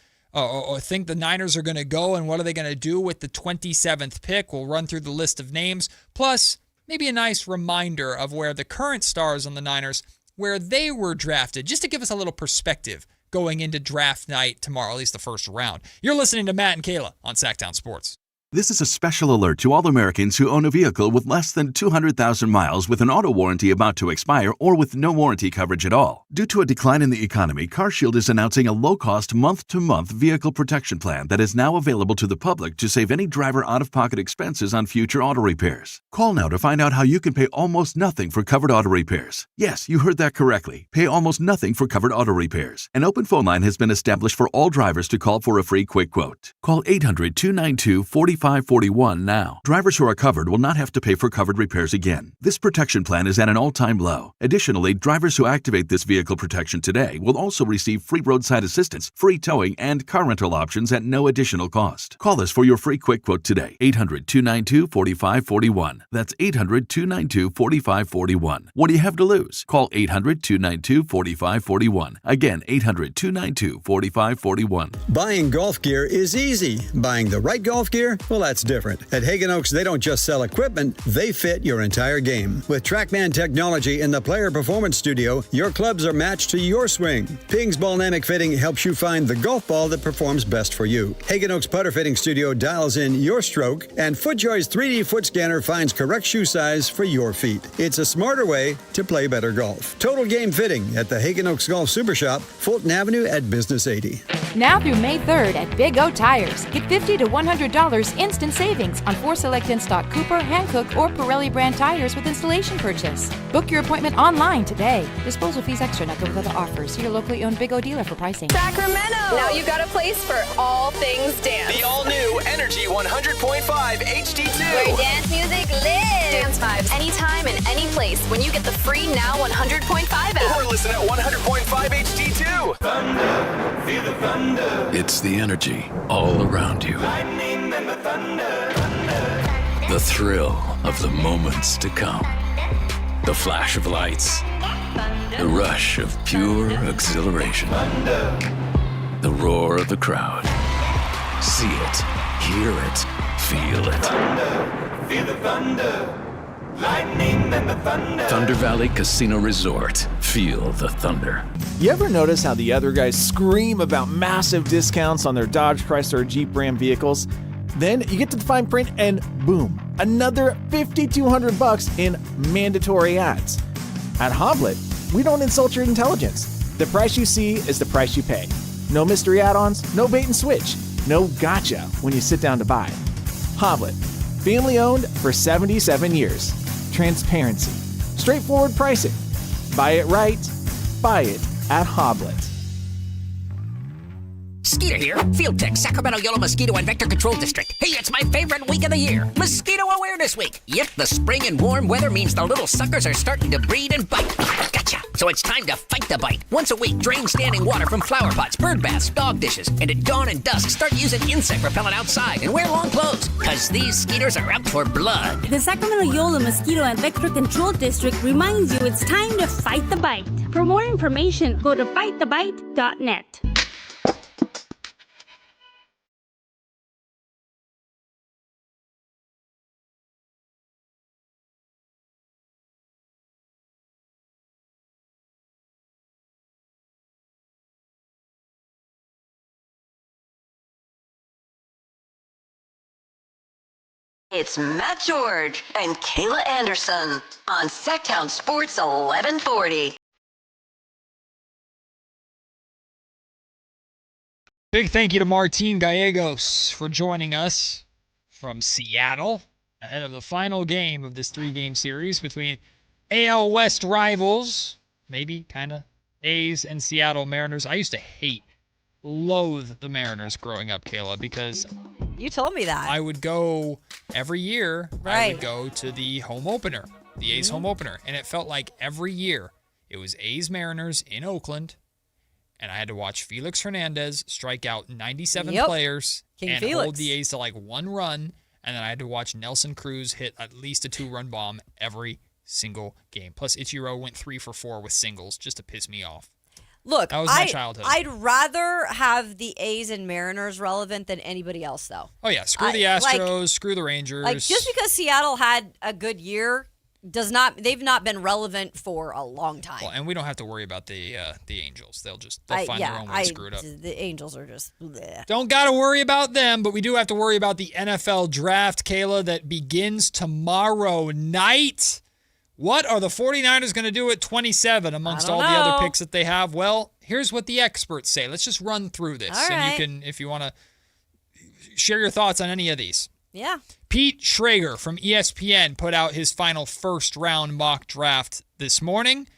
think the Niners are going to go, and what are they going to do with the 27th pick? We'll run through the list of names. Plus, maybe a nice reminder of where the current stars on the Niners, where they were drafted, just to give us a little perspective going into draft night tomorrow, at least the first round. You're listening to Matt and Kayla on Sactown Sports.
This is a special alert to all Americans who own a vehicle with less than 200,000 miles with an auto warranty about to expire or with no warranty coverage at all. Due to a decline in the economy, CarShield is announcing a low-cost month-to-month vehicle protection plan that is now available to the public to save any driver out-of-pocket expenses on future auto repairs. Call now to find out how you can pay almost nothing for covered auto repairs. Yes, you heard that correctly. Pay almost nothing for covered auto repairs. An open phone line has been established for all drivers to call for a free quick quote. Call 800-292-4541 now. Drivers who are covered will not have to pay for covered repairs again. This protection plan is at an all-time low. Additionally, drivers who activate this vehicle protection today will also receive free roadside assistance, free towing, and car rental options at no additional cost. Call us for your free quick quote today. 800-292-4541. That's 800-292-4541. What do you have to lose? Call 800-292-4541. Again, 800-292-4541.
Buying golf gear is easy. Buying the right golf gear, well, that's different. At Hagen Oaks, they don't just sell equipment, they fit your entire game. With TrackMan technology in the Player Performance Studio, your clubs are matched to your swing. Ping's Ballnamic Fitting helps you find the golf ball that performs best for you. Hagen Oaks Putter Fitting Studio dials in your stroke, and FootJoy's 3D foot scanner finds correct shoe size for your feet. It's a smarter way to play better golf. Total Game Fitting at the Hagen Oaks Golf Super Shop, Fulton Avenue at Business 80.
Now through May 3rd at Big O Tires, get $50 to $100 instant savings on 4 select in-stock Cooper, Hankook, or Pirelli brand tires with installation purchase. Book your appointment online today. Disposal fees extra, not good with other offers. See your locally owned Big O dealer for pricing.
Sacramento! Now you've got a place for all things dance.
The all-new Energy 100.5 HD2.
Where dance music lives. Dance vibes anytime and any place when you get the free Now 100.5 app.
Or listen at 100.5 HD2.
Thunder, feel the thunder.
It's the energy all around you.
Lightning and the thunder.
The thrill of the moments to come. The flash of lights. The rush of pure exhilaration. The roar of the crowd. See it, hear it, feel it.
Thunder, feel the thunder. Lightning and the thunder.
Thunder Valley Casino Resort. Feel the thunder.
You ever notice how the other guys scream about massive discounts on their Dodge, Chrysler, or Jeep Ram vehicles? Then you get to the fine print and boom, another $5,200 in mandatory ads. At Hoblet, we don't insult your intelligence. The price you see is the price you pay. No mystery add-ons, no bait and switch, no gotcha when you sit down to buy. Hoblet, family owned for 77 years. Transparency, straightforward pricing. Buy it right, buy it at Hoblet.
Skeeter here, Field Tech, Sacramento Yellow Mosquito and Vector Control District. Hey, it's my favorite week of the year, Mosquito Awareness Week. Yep, the spring and warm weather means the little suckers are starting to breed and bite. Gotcha. So it's time to fight the bite. Once a week, drain standing water from flower pots, bird baths, dog dishes, and at dawn and dusk, start using insect repellent outside and wear long clothes, because these skeeters are out for blood.
The Sacramento Yolo Mosquito and Vector Control District reminds you it's time to fight the bite. For more information, go to fightthebite.net.
It's Matt George and Kayla Anderson on Sactown Sports 1140.
Big thank you to Martin Gallegos for joining us from Seattle ahead of the final game of this 3-game series between AL West rivals, maybe kind of A's and Seattle Mariners. I used to loathe the Mariners growing up, Kayla, because
you told me that.
I would go every year.
Right.
I would go to the home opener, the A's home opener, and it felt like every year it was A's Mariners in Oakland, and I had to watch Felix Hernandez strike out 97 players and hold the A's to like 1 run, and then I had to watch Nelson Cruz hit at least a 2-run bomb every single game. Plus Ichiro went 3 for 4 with singles just to piss me off.
Look,
That was my childhood.
I'd rather have the A's and Mariners relevant than anybody else, though.
Oh, yeah. Screw the Astros. Screw the Rangers.
Like, just because Seattle had a good year they've not been relevant for a long time.
Well, and we don't have to worry about the Angels. They'll find their own way screwed up.
The Angels are just bleh.
Don't got to worry about them, but we do have to worry about the NFL draft, Kayla, that begins tomorrow night. What are the 49ers going to do at 27 amongst all the other picks that they have? Well, here's what the experts say. Let's just run through this.
All right.
You can, if you want to share your thoughts on any of these.
Yeah.
Pete Schrager from ESPN put out his final first-round mock draft this morning,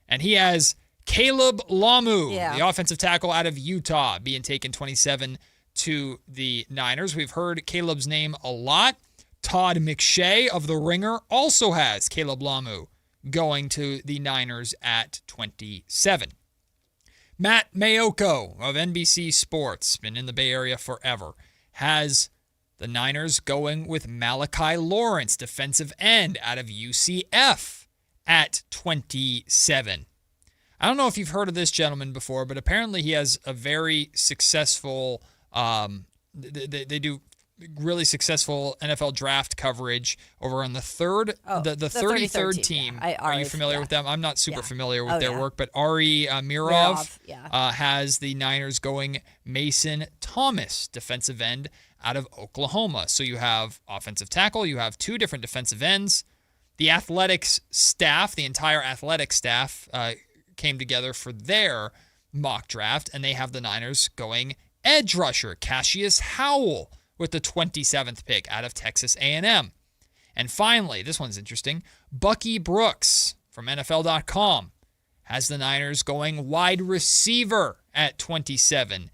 and he has Caleb Lamu, the offensive tackle out of Utah, being taken 27 to the Niners. We've heard Caleb's name a lot. Todd McShay of The Ringer also has Caleb Lamu going to the Niners at 27. Matt Mayoko of NBC Sports, been in the Bay Area forever, has the Niners going with Malachi Lawrence, defensive end out of UCF, at 27. I don't know if you've heard of this gentleman before, but apparently he has a very successful, they do really successful NFL draft coverage over on the 33rd team. Are you familiar with them? I'm not super familiar with their work, but Ari Mirov has the Niners going Mason Thomas, defensive end out of Oklahoma. So you have offensive tackle, you have two different defensive ends. The athletics staff, the entire athletic staff came together for their mock draft, and they have the Niners going edge rusher Cassius Howell with the 27th pick out of Texas A&M. And finally, this one's interesting, Bucky Brooks from NFL.com has the Niners going wide receiver at 27.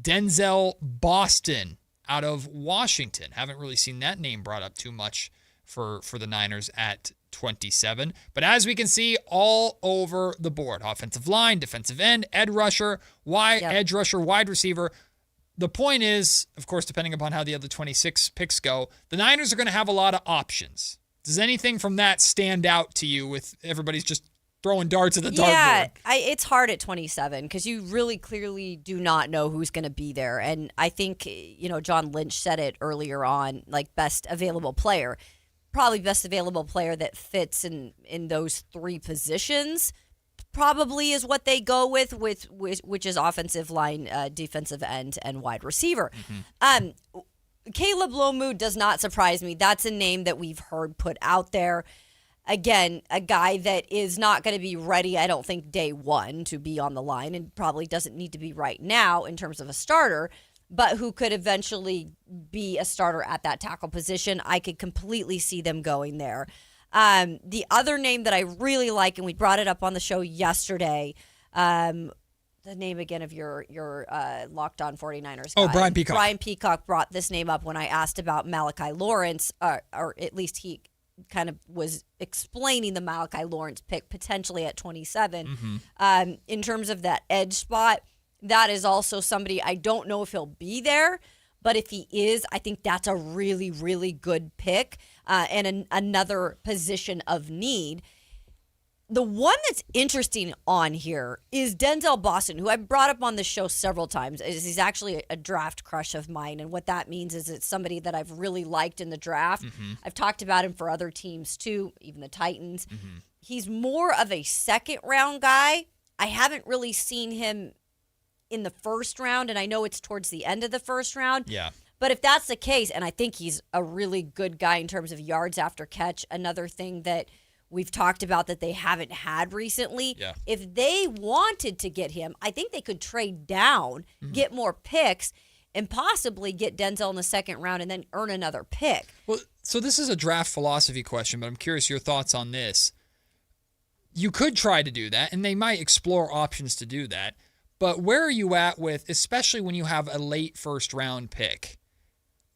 Denzel Boston out of Washington. Haven't really seen that name brought up too much for the Niners at 27. But as we can see, all over the board, offensive line, defensive end, edge rusher, wide receiver. The point is, of course, depending upon how the other 26 picks go, the Niners are going to have a lot of options. Does anything from that stand out to you with everybody's just throwing darts at the dartboard?
Yeah, it's hard at 27 because you really clearly do not know who's going to be there. And I think, John Lynch said it earlier on, like best available player. Probably best available player that fits in those three positions probably is what they go with which is offensive line, defensive end, and wide receiver. Caleb Lamu does not surprise me. That's a name that we've heard put out there. Again, a guy that is not going to be ready, I don't think, day one to be on the line, and probably doesn't need to be right now in terms of a starter, but who could eventually be a starter at that tackle position. I could completely see them going there. The other name that I really like, and we brought it up on the show yesterday, the name again of your Locked On 49ers guy.
Brian Peacock.
Brian Peacock brought this name up when I asked about Malachi Lawrence, or at least he kind of was explaining the Malachi Lawrence pick potentially at 27. In terms of that edge spot, that is also somebody, I don't know if he'll be there, but if he is, I think that's a really, really good pick and another position of need. The one that's interesting on here is Denzel Boston, who I brought up on the show several times. He's actually a draft crush of mine, and what that means is it's somebody that I've really liked in the draft. I've talked about him for other teams too, even the Titans. He's more of a second-round guy. I haven't really seen him in the first round, and I know it's towards the end of the first round.
Yeah.
But if that's the case, and I think he's a really good guy in terms of yards after catch, another thing that we've talked about that they haven't had recently.
Yeah.
If they wanted to get him, I think they could trade down, get more picks, and possibly get Denzel in the second round and then earn another pick.
Well, so this is a draft philosophy question, but I'm curious your thoughts on this. You could try to do that, and they might explore options to do that. But where are you at with, especially when you have a late first round pick?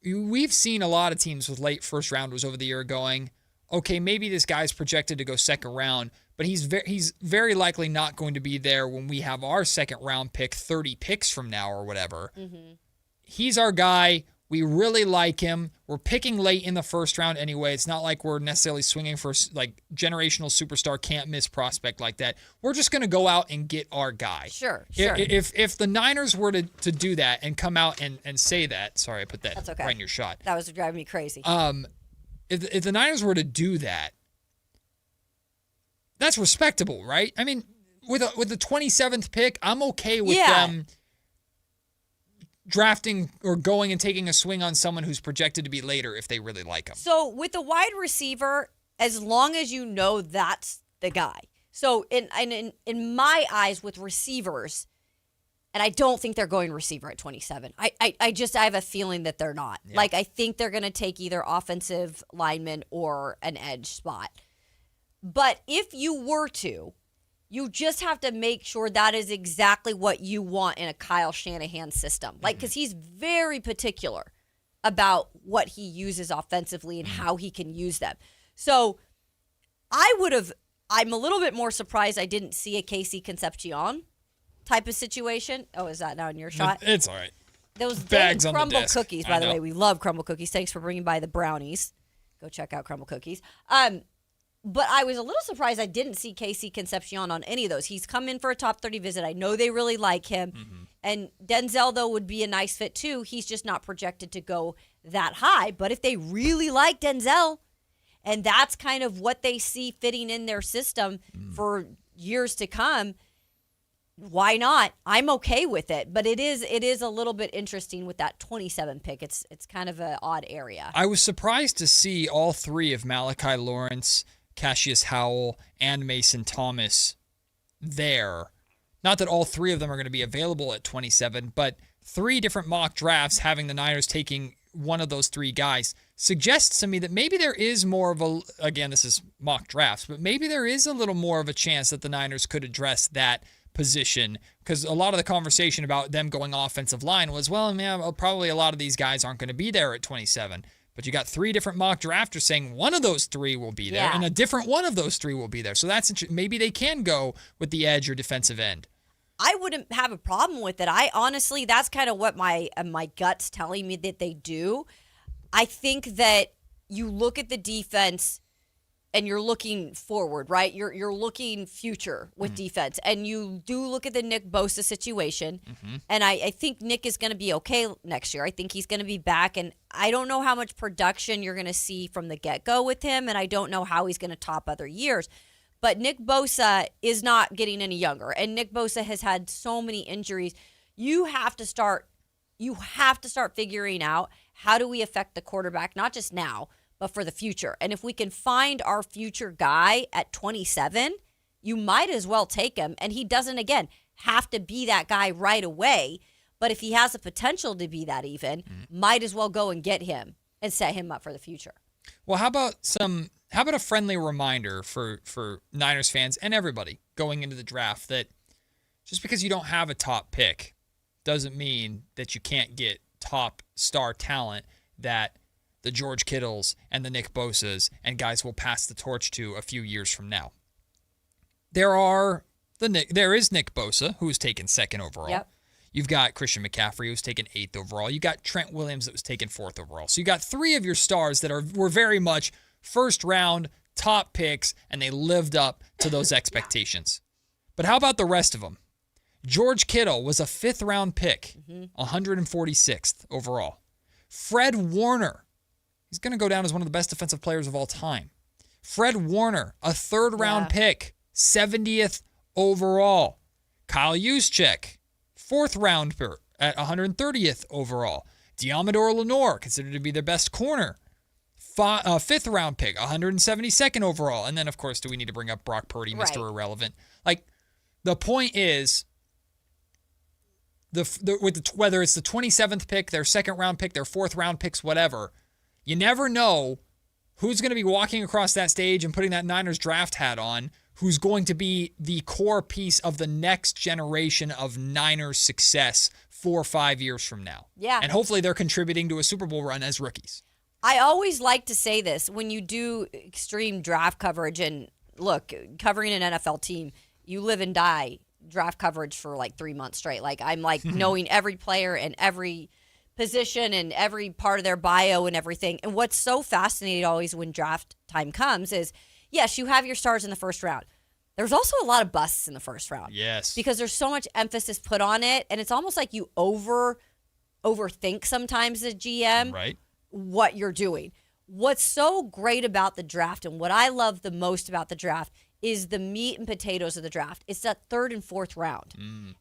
We've seen a lot of teams with late first rounders over the year going, okay, maybe this guy's projected to go second round, but he's very likely not going to be there when we have our second round pick 30 picks from now or whatever. He's our guy. We really like him. We're picking late in the first round anyway. It's not like we're necessarily swinging for like generational superstar can't miss prospect like that. We're just going to go out and get our guy.
Sure.
If the Niners were to do that and come out and say that, sorry, I put that
That's okay.
right in your shot.
That was driving me crazy.
If the Niners were to do that, that's respectable, right? I mean, with the 27th pick, I'm okay with them drafting or going and taking a swing on someone who's projected to be later if they really like him.
So with the wide receiver, as long as you know that's the guy. So in my eyes with receivers, and I don't think they're going receiver at 27. I have a feeling that they're not. Yeah. Like I think they're going to take either offensive lineman or an edge spot. But if you were to, you just have to make sure that is exactly what you want in a Kyle Shanahan system. Like, because he's very particular about what he uses offensively and how he can use them. So I'm a little bit more surprised I didn't see a Casey Concepcion type of situation. Oh, is that now in your shot?
It's all right.
Those
bags
dang
on
crumble
the desk.
cookies, by the way. We love crumble cookies. Thanks for bringing by the brownies. Go check out crumble cookies. But I was a little surprised I didn't see Casey Concepcion on any of those. He's come in for a top 30 visit. I know they really like him. Mm-hmm. And Denzel, though, would be a nice fit, too. He's just not projected to go that high. But if they really like Denzel, and that's kind of what they see fitting in their system for years to come, why not? I'm okay with it. But it is a little bit interesting with that 27 pick. It's kind of an odd area.
I was surprised to see all three of Malachi Lawrence, Cassius Howell, and Mason Thomas there. Not that all three of them are going to be available at 27, but three different mock drafts having the Niners taking one of those three guys suggests to me that maybe there is more of a, again, this is mock drafts, but maybe there is a little more of a chance that the Niners could address that position, because a lot of the conversation about them going offensive line was, well, man, probably a lot of these guys aren't going to be there at 27. But you got three different mock drafters saying one of those three will be there, and a different one of those three will be there. So that's maybe they can go with the edge or defensive end.
I wouldn't have a problem with it. I honestly, that's kind of what my gut's telling me that they do. I think that you look at the defense and you're looking forward, right? You're looking future with defense. And you do look at the Nick Bosa situation. Mm-hmm. And I think Nick is going to be okay next year. I think he's going to be back. And I don't know how much production you're going to see from the get-go with him. And I don't know how he's going to top other years. But Nick Bosa is not getting any younger. And Nick Bosa has had so many injuries. You have to start figuring out, how do we affect the quarterback, not just now, but for the future. And if we can find our future guy at 27, you might as well take him. And he doesn't, again, have to be that guy right away. But if he has the potential to be that even, might as well go and get him and set him up for the future.
Well, how about a friendly reminder for Niners fans and everybody going into the draft that just because you don't have a top pick doesn't mean that you can't get top star talent that the George Kittles and the Nick Bosas and guys will pass the torch to a few years from now. There is Nick Bosa, who was taken second overall.
Yep.
You've got Christian McCaffrey, who was taken 8th overall. You got Trent Williams, that was taken 4th overall. So you got three of your stars that were very much first round top picks, and they lived up to those expectations. But how about the rest of them? George Kittle was a 5th round pick, 146th overall. Fred Warner, he's going to go down as one of the best defensive players of all time. Fred Warner, a 3rd round pick, 70th overall. Kyle Juszczyk, 4th round pick at 130th overall. Diamador Lenore, considered to be their best corner. 5th round pick, 172nd overall. And then, of course, do we need to bring up Brock Purdy, Mr. Irrelevant? Like, the point is, whether it's the 27th pick, their 2nd round pick, their 4th round picks, whatever, you never know who's going to be walking across that stage and putting that Niners draft hat on, who's going to be the core piece of the next generation of Niners success 4 or 5 years from now.
Yeah.
And hopefully they're contributing to a Super Bowl run as rookies.
I always like to say this when you do extreme draft coverage, and look, covering an NFL team, you live and die draft coverage for like 3 months straight. Like, I'm like knowing every player and every position and every part of their bio and everything. And what's so fascinating always when draft time comes is, yes, you have your stars in the first round. There's also a lot of busts in the first round.
Yes.
Because there's so much emphasis put on it, and it's almost like you overthink sometimes as GM what you're doing. What's so great about the draft and what I love the most about the draft is the meat and potatoes of the draft. It's that third and fourth round.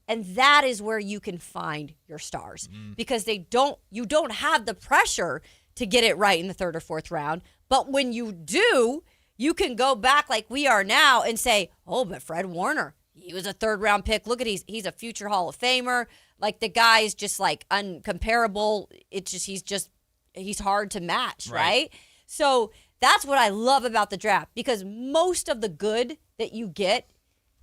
And that is where you can find your stars because you don't have the pressure to get it right in the third or fourth round. But when you do, you can go back like we are now and say, oh, but Fred Warner, he was a third round pick. Look at he's a future Hall of Famer. Like the guy's just like uncomparable. It's just he's hard to match, right? So that's what I love about the draft because most of the good that you get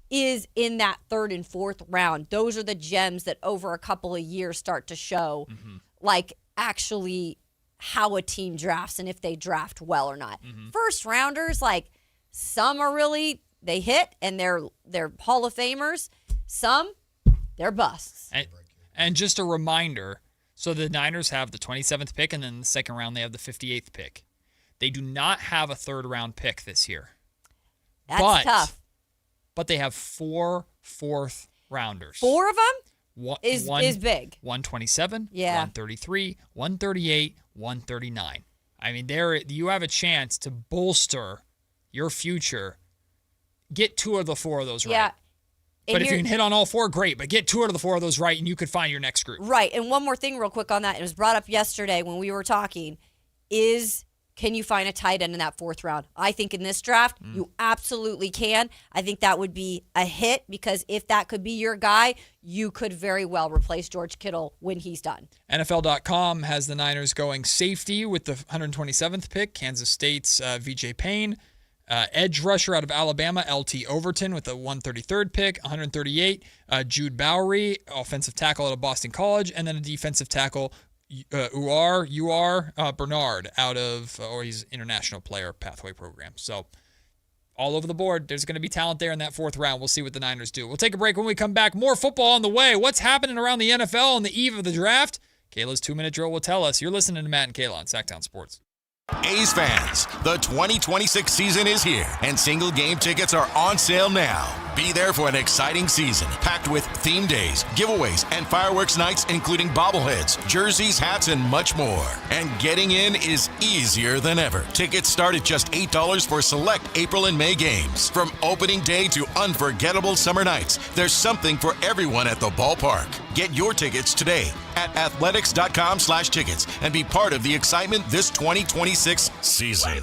is in that third and fourth round. Those are the gems that over a couple of years start to show like actually how a team drafts and if they draft well or not. First rounders, like some are really, they hit and they're Hall of Famers. Some, they're busts.
And just a reminder, so the Niners have the 27th pick and then the second round they have the 58th pick. They do not have a third round pick this year.
That's tough.
But they have 4 fourth rounders.
4 of them is big.
127,
yeah.
133, 138, 139. I mean, you have a chance to bolster your future. Get 2 of the 4 of those right.
Yeah.
But if you can hit on all 4, great. But get 2 out of the 4 of those right, and you could find your next group.
Right. And one more thing real quick on that. It was brought up yesterday when we were talking, can you find a tight end in that 4th round? I think in this draft, you absolutely can. I think that would be a hit because if that could be your guy, you could very well replace George Kittle when he's done.
NFL.com has the Niners going safety with the 127th pick, Kansas State's VJ Payne. Edge rusher out of Alabama, LT Overton with the 133rd pick, 138. Jude Bowery, offensive tackle out of Boston College, and then a defensive tackle, Bernard out of, he's international player pathway program. So all over the board, there's going to be talent there in that 4th round. We'll see what the Niners do. We'll take a break when we come back. More football on the way. What's happening around the NFL on the eve of the draft? Kayla's 2-minute drill will tell us. You're listening to Matt and Kayla on Sactown Sports.
A's fans, the 2026 season is here, and single game tickets are on sale now. Be there for an exciting season, packed with theme days, giveaways, and fireworks nights, including bobbleheads, jerseys, hats, and much more. And getting in is easier than ever. Tickets start at just $8 for select April and May games. From opening day to unforgettable summer nights, there's something for everyone at the ballpark. Get your tickets today at athletics.com/tickets and be part of the excitement this 2026 season.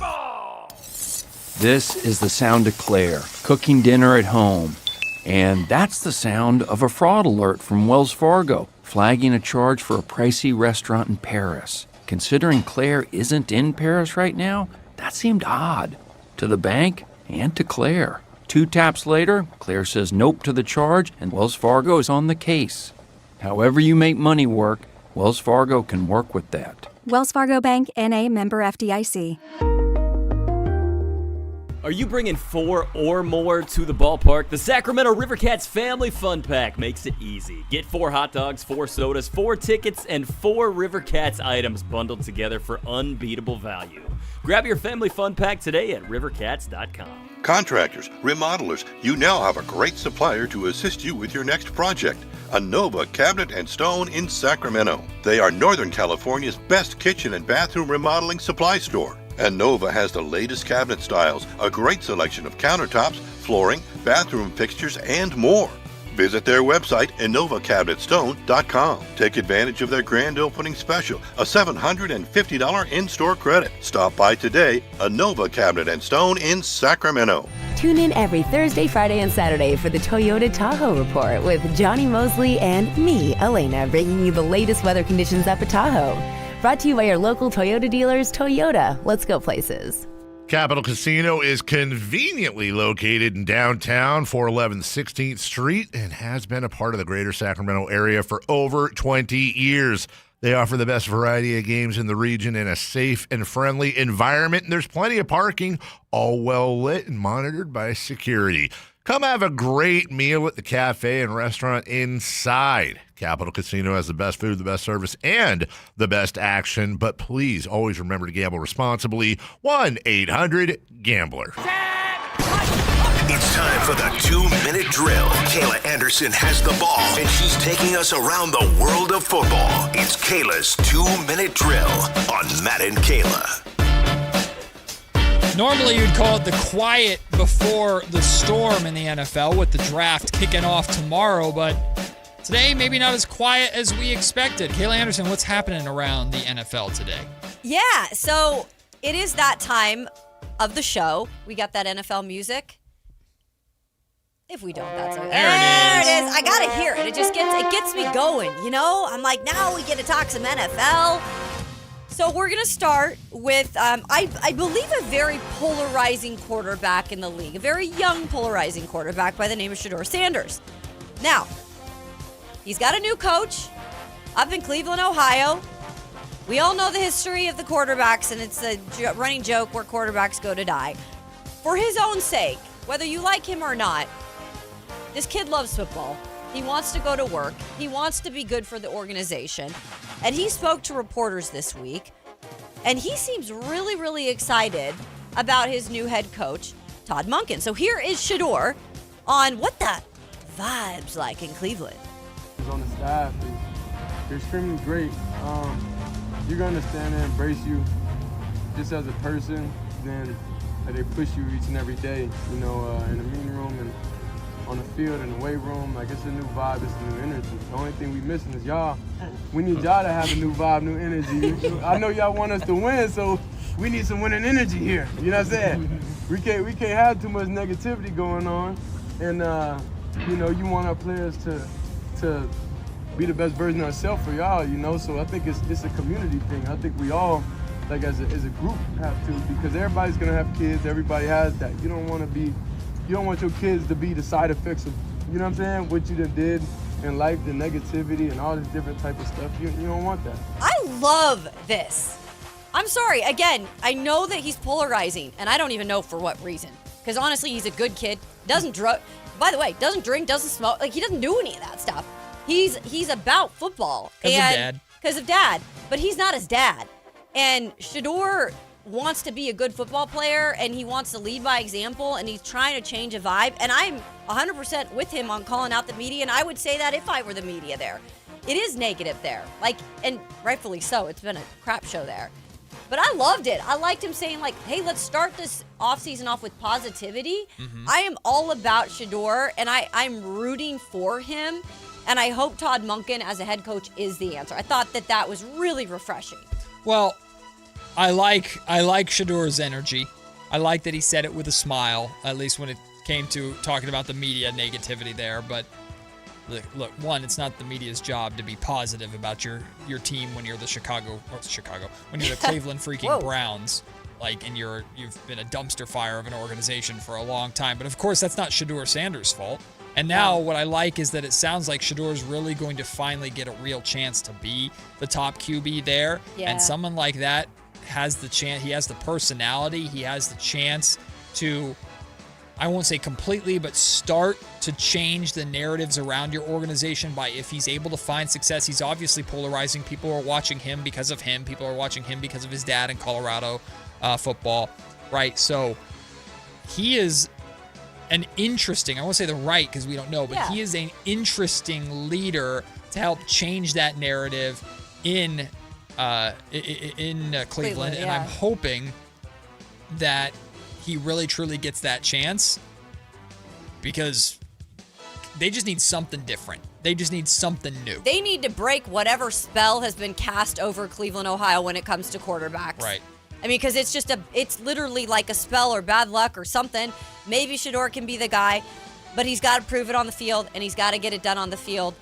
This is the sound of Claire, cooking dinner at home. And that's the sound of a fraud alert from Wells Fargo, flagging a charge for a pricey restaurant in Paris. Considering Claire isn't in Paris right now, that seemed odd. To the bank and to Claire. 2 taps later, Claire says nope to the charge, and Wells Fargo is on the case. However you make money work, Wells Fargo can work with that.
Wells Fargo Bank, N.A., member FDIC.
Are you bringing 4 or more to the ballpark? The Sacramento Rivercats Family Fun Pack makes it easy. Get 4 hot dogs, 4 sodas, 4 tickets, and 4 Rivercats items bundled together for unbeatable value. Grab your Family Fun Pack today at rivercats.com.
Contractors, remodelers, you now have a great supplier to assist you with your next project. Anova Cabinet and Stone in Sacramento. They are Northern California's best kitchen and bathroom remodeling supply store. Anova has the latest cabinet styles, a great selection of countertops, flooring, bathroom fixtures, and more. Visit their website, InnovaCabinetStone.com. Take advantage of their grand opening special, a $750 in-store credit. Stop by today, Anova Cabinet and Stone in Sacramento.
Tune in every Thursday, Friday, and Saturday for the Toyota Tahoe Report with Johnny Mosley and me, Elena, bringing you the latest weather conditions up at Tahoe. Brought to you by your local Toyota dealers. Toyota, let's go places.
Capital Casino is conveniently located in downtown, 411 16th Street, and has been a part of the greater Sacramento area for over 20 years. They offer the best variety of games in the region in a safe and friendly environment, and there's plenty of parking, all well lit and monitored by security. Come have a great meal at the cafe and restaurant inside. Capital Casino has the best food, the best service, and the best action. But please always remember to gamble responsibly. 1-800-GAMBLER.
It's time for the 2-minute drill. Kayla Anderson has the ball, and she's taking us around the world of football. It's Kayla's 2-minute drill on Matt and Kayla.
Normally you'd call it the quiet before the storm in the NFL with the draft kicking off tomorrow, but today maybe not as quiet as we expected. Kayla Anderson, what's happening around the NFL today?
Yeah, so it is that time of the show. We got that NFL music. If we don't, that's okay. There it is. I gotta hear it. It gets me going, you know? I'm like, now we get to talk some NFL. So we're going to start with, I believe, a very polarizing quarterback in the league. A very young polarizing quarterback by the name of Shedeur Sanders. Now, he's got a new coach up in Cleveland, Ohio. We all know the history of the quarterbacks, and it's a running joke where quarterbacks go to die. For his own sake, whether you like him or not, this kid loves football. He wants to go to work. He wants to be good for the organization. And he spoke to reporters this week, and he seems really, really excited about his new head coach, Todd Monken. So here is Shedeur on what the vibe's like in Cleveland.
On the staff, they're extremely great. You're going to understand and embrace you just as a person. Then they push you each and every day, you know, in the meeting room and on the field and the weight room. Like, it's a new vibe, it's a new energy. The only thing we missing is y'all. We need y'all to have a new vibe, new energy. I know y'all want us to win, so we need some winning energy here. You know what I'm saying? We can't have too much negativity going on. And you know, you want our players to be the best version of ourselves for y'all, you know. So I think it's a community thing. I think we all, like as a group, have to, because everybody's gonna have kids, everybody has that. You don't want your kids to be the side effects of, you know what I'm saying, what you done did in life, the negativity and all this different type of stuff. You don't want that.
I love this. I'm sorry, again, I know that he's polarizing, and I don't even know for what reason. Because honestly, he's a good kid, doesn't drink, doesn't smoke, like he doesn't do any of that stuff. He's about football. Because of dad. But he's not his dad. And Shedeur wants to be a good football player, and he wants to lead by example, and he's trying to change a vibe. And I'm 100% with him on calling out the media, and I would say that if I were the media there. It is negative there, like, and rightfully so. It's been a crap show there. But I loved it. I liked him saying, like, hey, let's start this offseason off with positivity. Mm-hmm. I am all about Shedeur, and I'm rooting for him, and I hope Todd Monken as a head coach is the answer. I thought that was really refreshing.
Well, I like Shedeur's energy. I like that he said it with a smile, at least when it came to talking about the media negativity there. But look, one, it's not the media's job to be positive about your team when you're the when you're the Cleveland freaking Browns, like, and you've been a dumpster fire of an organization for a long time. But of course, that's not Shedeur Sanders' fault. And now what I like is that it sounds like Shedeur's really going to finally get a real chance to be the top QB there. Yeah. And someone like that has the chance. He has the personality. He has the chance to, I won't say completely, but start to change the narratives around your organization by, if he's able to find success. He's obviously polarizing. People are watching him because of him. People are watching him because of his dad in Colorado football, right? So he is an interesting, I won't say the right because we don't know, but he is an interesting leader to help change that narrative in Cleveland. And I'm hoping that he really truly gets that chance, because they just need something different. They just need something new.
They need to break whatever spell has been cast over Cleveland, Ohio when it comes to quarterbacks.
Right.
I mean, because it's literally like a spell or bad luck or something. Maybe Shedeur can be the guy, but he's got to prove it on the field, and he's got to get it done on the field.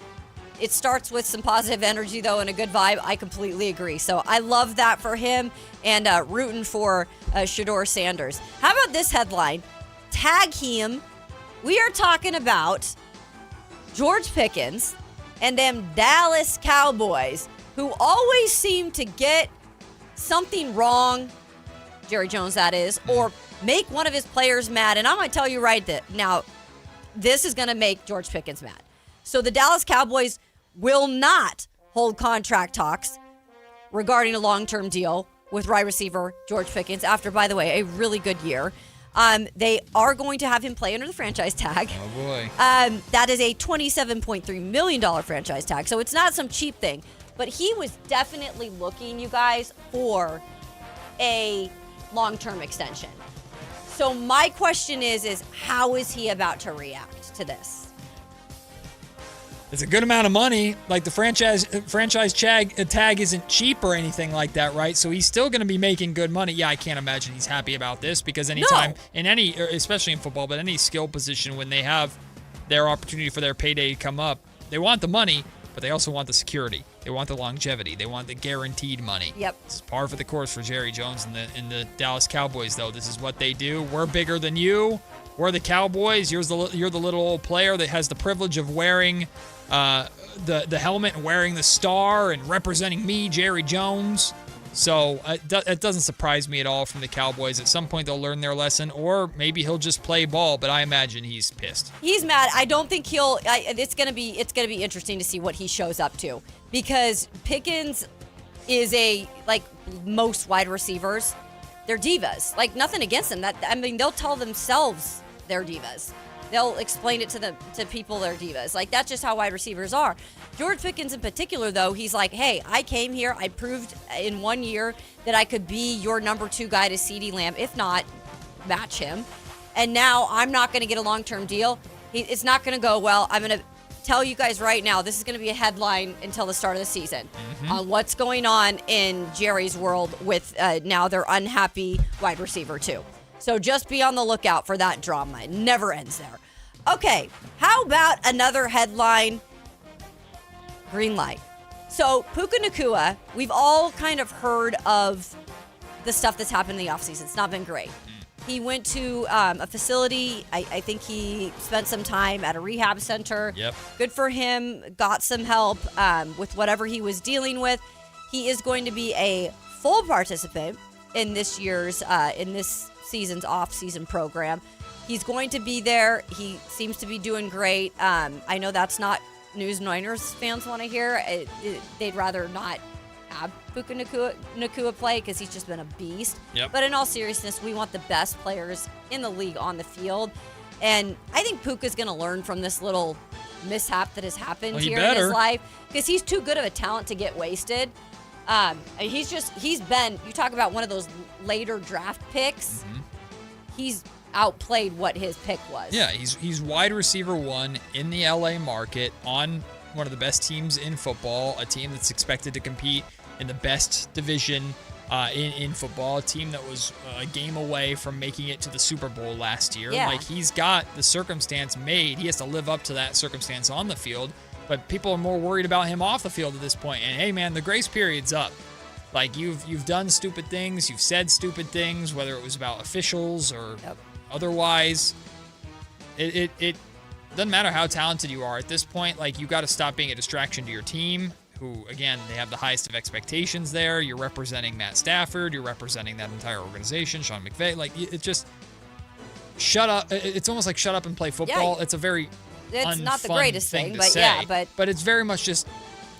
It starts with some positive energy, though, and a good vibe. I completely agree. So I love that for him, and rooting for Shedeur Sanders. How about this headline? Tag him. We are talking about George Pickens and them Dallas Cowboys, who always seem to get something wrong, Jerry Jones that is, or make one of his players mad. And I'm going to tell you right now, this is going to make George Pickens mad. So the Dallas Cowboys will not hold contract talks regarding a long-term deal with wide receiver George Pickens after, by the way, a really good year. They are going to have him play under the franchise tag.
Oh, boy.
That is a $27.3 million franchise tag, so it's not some cheap thing. But he was definitely looking, you guys, for a long-term extension. So my question is how is he about to react to this?
It's a good amount of money. Like the franchise tag isn't cheap or anything like that, right? So he's still going to be making good money. Yeah, I can't imagine he's happy about this because anytime in any, especially in football, but any skill position when they have their opportunity for their payday to come up, they want the money, but they also want the security. They want the longevity. They want the guaranteed money.
Yep.
It's par for the course for Jerry Jones and the Dallas Cowboys, though. This is what they do. We're bigger than you. We're the Cowboys. You're the little old player that has the privilege of wearing the helmet and wearing the star and representing me, Jerry Jones. So it doesn't surprise me at all from the Cowboys. At some point they'll learn their lesson, or maybe he'll just play ball. But I imagine he's pissed.
He's mad. I don't think he'll. It's gonna be interesting to see what he shows up to, because Pickens is like most wide receivers, they're divas. Like, nothing against them. They'll tell themselves they're divas. They'll explain it to people they're divas. Like, that's just how wide receivers are. George Pickens in particular, though, he's like, hey, I came here. I proved in 1 year that I could be your number 2 guy to CeeDee Lamb, if not match him. And now I'm not going to get a long-term deal. It's not going to go well. I'm going to tell you guys right now, this is going to be a headline until the start of the season on what's going on in Jerry's world with now their unhappy wide receiver, too. So just be on the lookout for that drama. It never ends there. Okay, how about another headline? Green light. So Puka Nacua, we've all kind of heard of the stuff that's happened in the offseason. It's not been great. He went to a facility. I think he spent some time at a rehab center.
Yep.
Good for him. Got some help with whatever he was dealing with. He is going to be a full participant in this season's off-season program. He's going to be there. He seems to be doing great. I know that's not news Niners fans want to hear. They'd rather not have Puka Nacua play because he's just been a beast.
Yep.
But in all seriousness, we want the best players in the league on the field. And I think Puka's going to learn from this little mishap that has happened here in his life, because he's too good of a talent to get wasted. He's been, you talk about one of those later draft picks. He's outplayed what his pick was.
Yeah, he's wide receiver 1 in the LA market on one of the best teams in football, a team that's expected to compete in the best division in football, a team that was a game away from making it to the Super Bowl last year.
Yeah.
Like, he's got the circumstance made. He has to live up to that circumstance on the field, but people are more worried about him off the field at this point. And hey, man, the grace period's up. Like, you've done stupid things, you've said stupid things, whether it was about officials or otherwise. It doesn't matter how talented you are at this point. Like, you got to stop being a distraction to your team, who, again, they have the highest of expectations there. You're representing Matt Stafford. You're representing that entire organization, Sean McVay. Like, it just shut up. It's almost like shut up and play football.
Yeah,
it's a very
it's not the greatest
thing
thing,
to
but
say,
yeah, but
it's very much just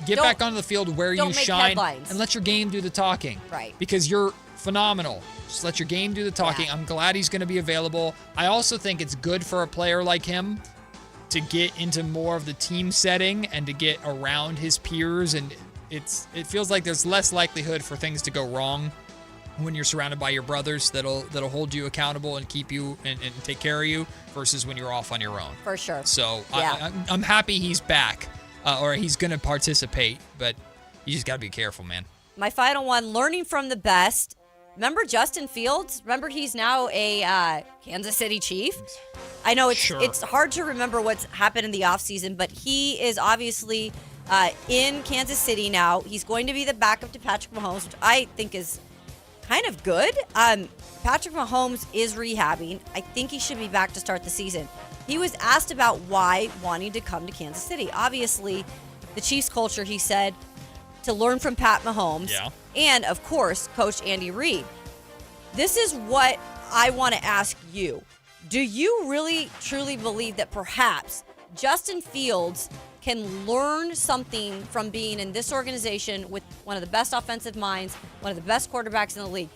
get back onto the field where you shine
headlines.
and let your game do the talking.
Right.
Because you're phenomenal. Just let your game do the talking.
Yeah.
I'm glad he's going to be available. I also think it's good for a player like him to get into more of the team setting and to get around his peers, and it feels like there's less likelihood for things to go wrong when you're surrounded by your brothers that'll hold you accountable and keep you and take care of you, versus when you're off on your own.
For sure.
So
Yeah.
I'm happy he's back, or he's going to participate, but you just got to be careful, man.
My final one, learning from the best. Remember Justin Fields? Remember he's now a Kansas City Chief? I know it's hard to remember what's happened in the offseason, but he is obviously in Kansas City now. He's going to be the backup to Patrick Mahomes, which I think is kind of good. Patrick Mahomes is rehabbing. I think he should be back to start the season. He was asked about why wanting to come to Kansas City. Obviously, the Chiefs culture, he said, to learn from Pat Mahomes.
Yeah.
And, of course, Coach Andy Reid. This is what I want to ask you. Do you really, truly believe that perhaps Justin Fields can learn something from being in this organization with one of the best offensive minds, one of the best quarterbacks in the league,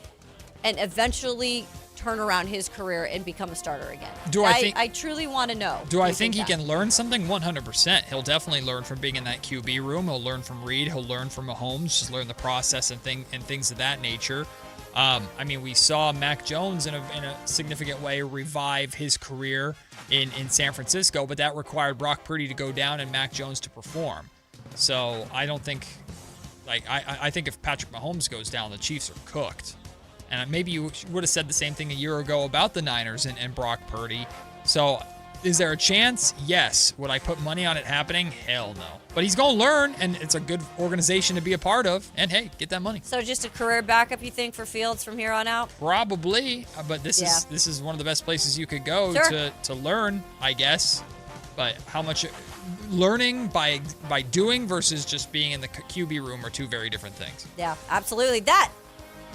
and eventually turn around his career and become a starter again? I truly want to know.
Do I think he can learn something? 100%. He'll definitely learn from being in that QB room. He'll learn from Reed. He'll learn from Mahomes. Just learn the process and things of that nature. I mean, we saw Mac Jones in a significant way revive his career in San Francisco, but that required Brock Purdy to go down and Mac Jones to perform. So I don't think, I think if Patrick Mahomes goes down, the Chiefs are cooked. And maybe you would have said the same thing a year ago about the Niners and Brock Purdy. So is there a chance? Yes. Would I put money on it happening? Hell no. But he's going to learn, and it's a good organization to be a part of. And, hey, get that money.
So just a career backup, you think, for Fields from here on out?
Probably. But this is one of the best places you could go to learn, I guess. But how much learning by doing versus just being in the QB room are two very different things.
Yeah, absolutely. That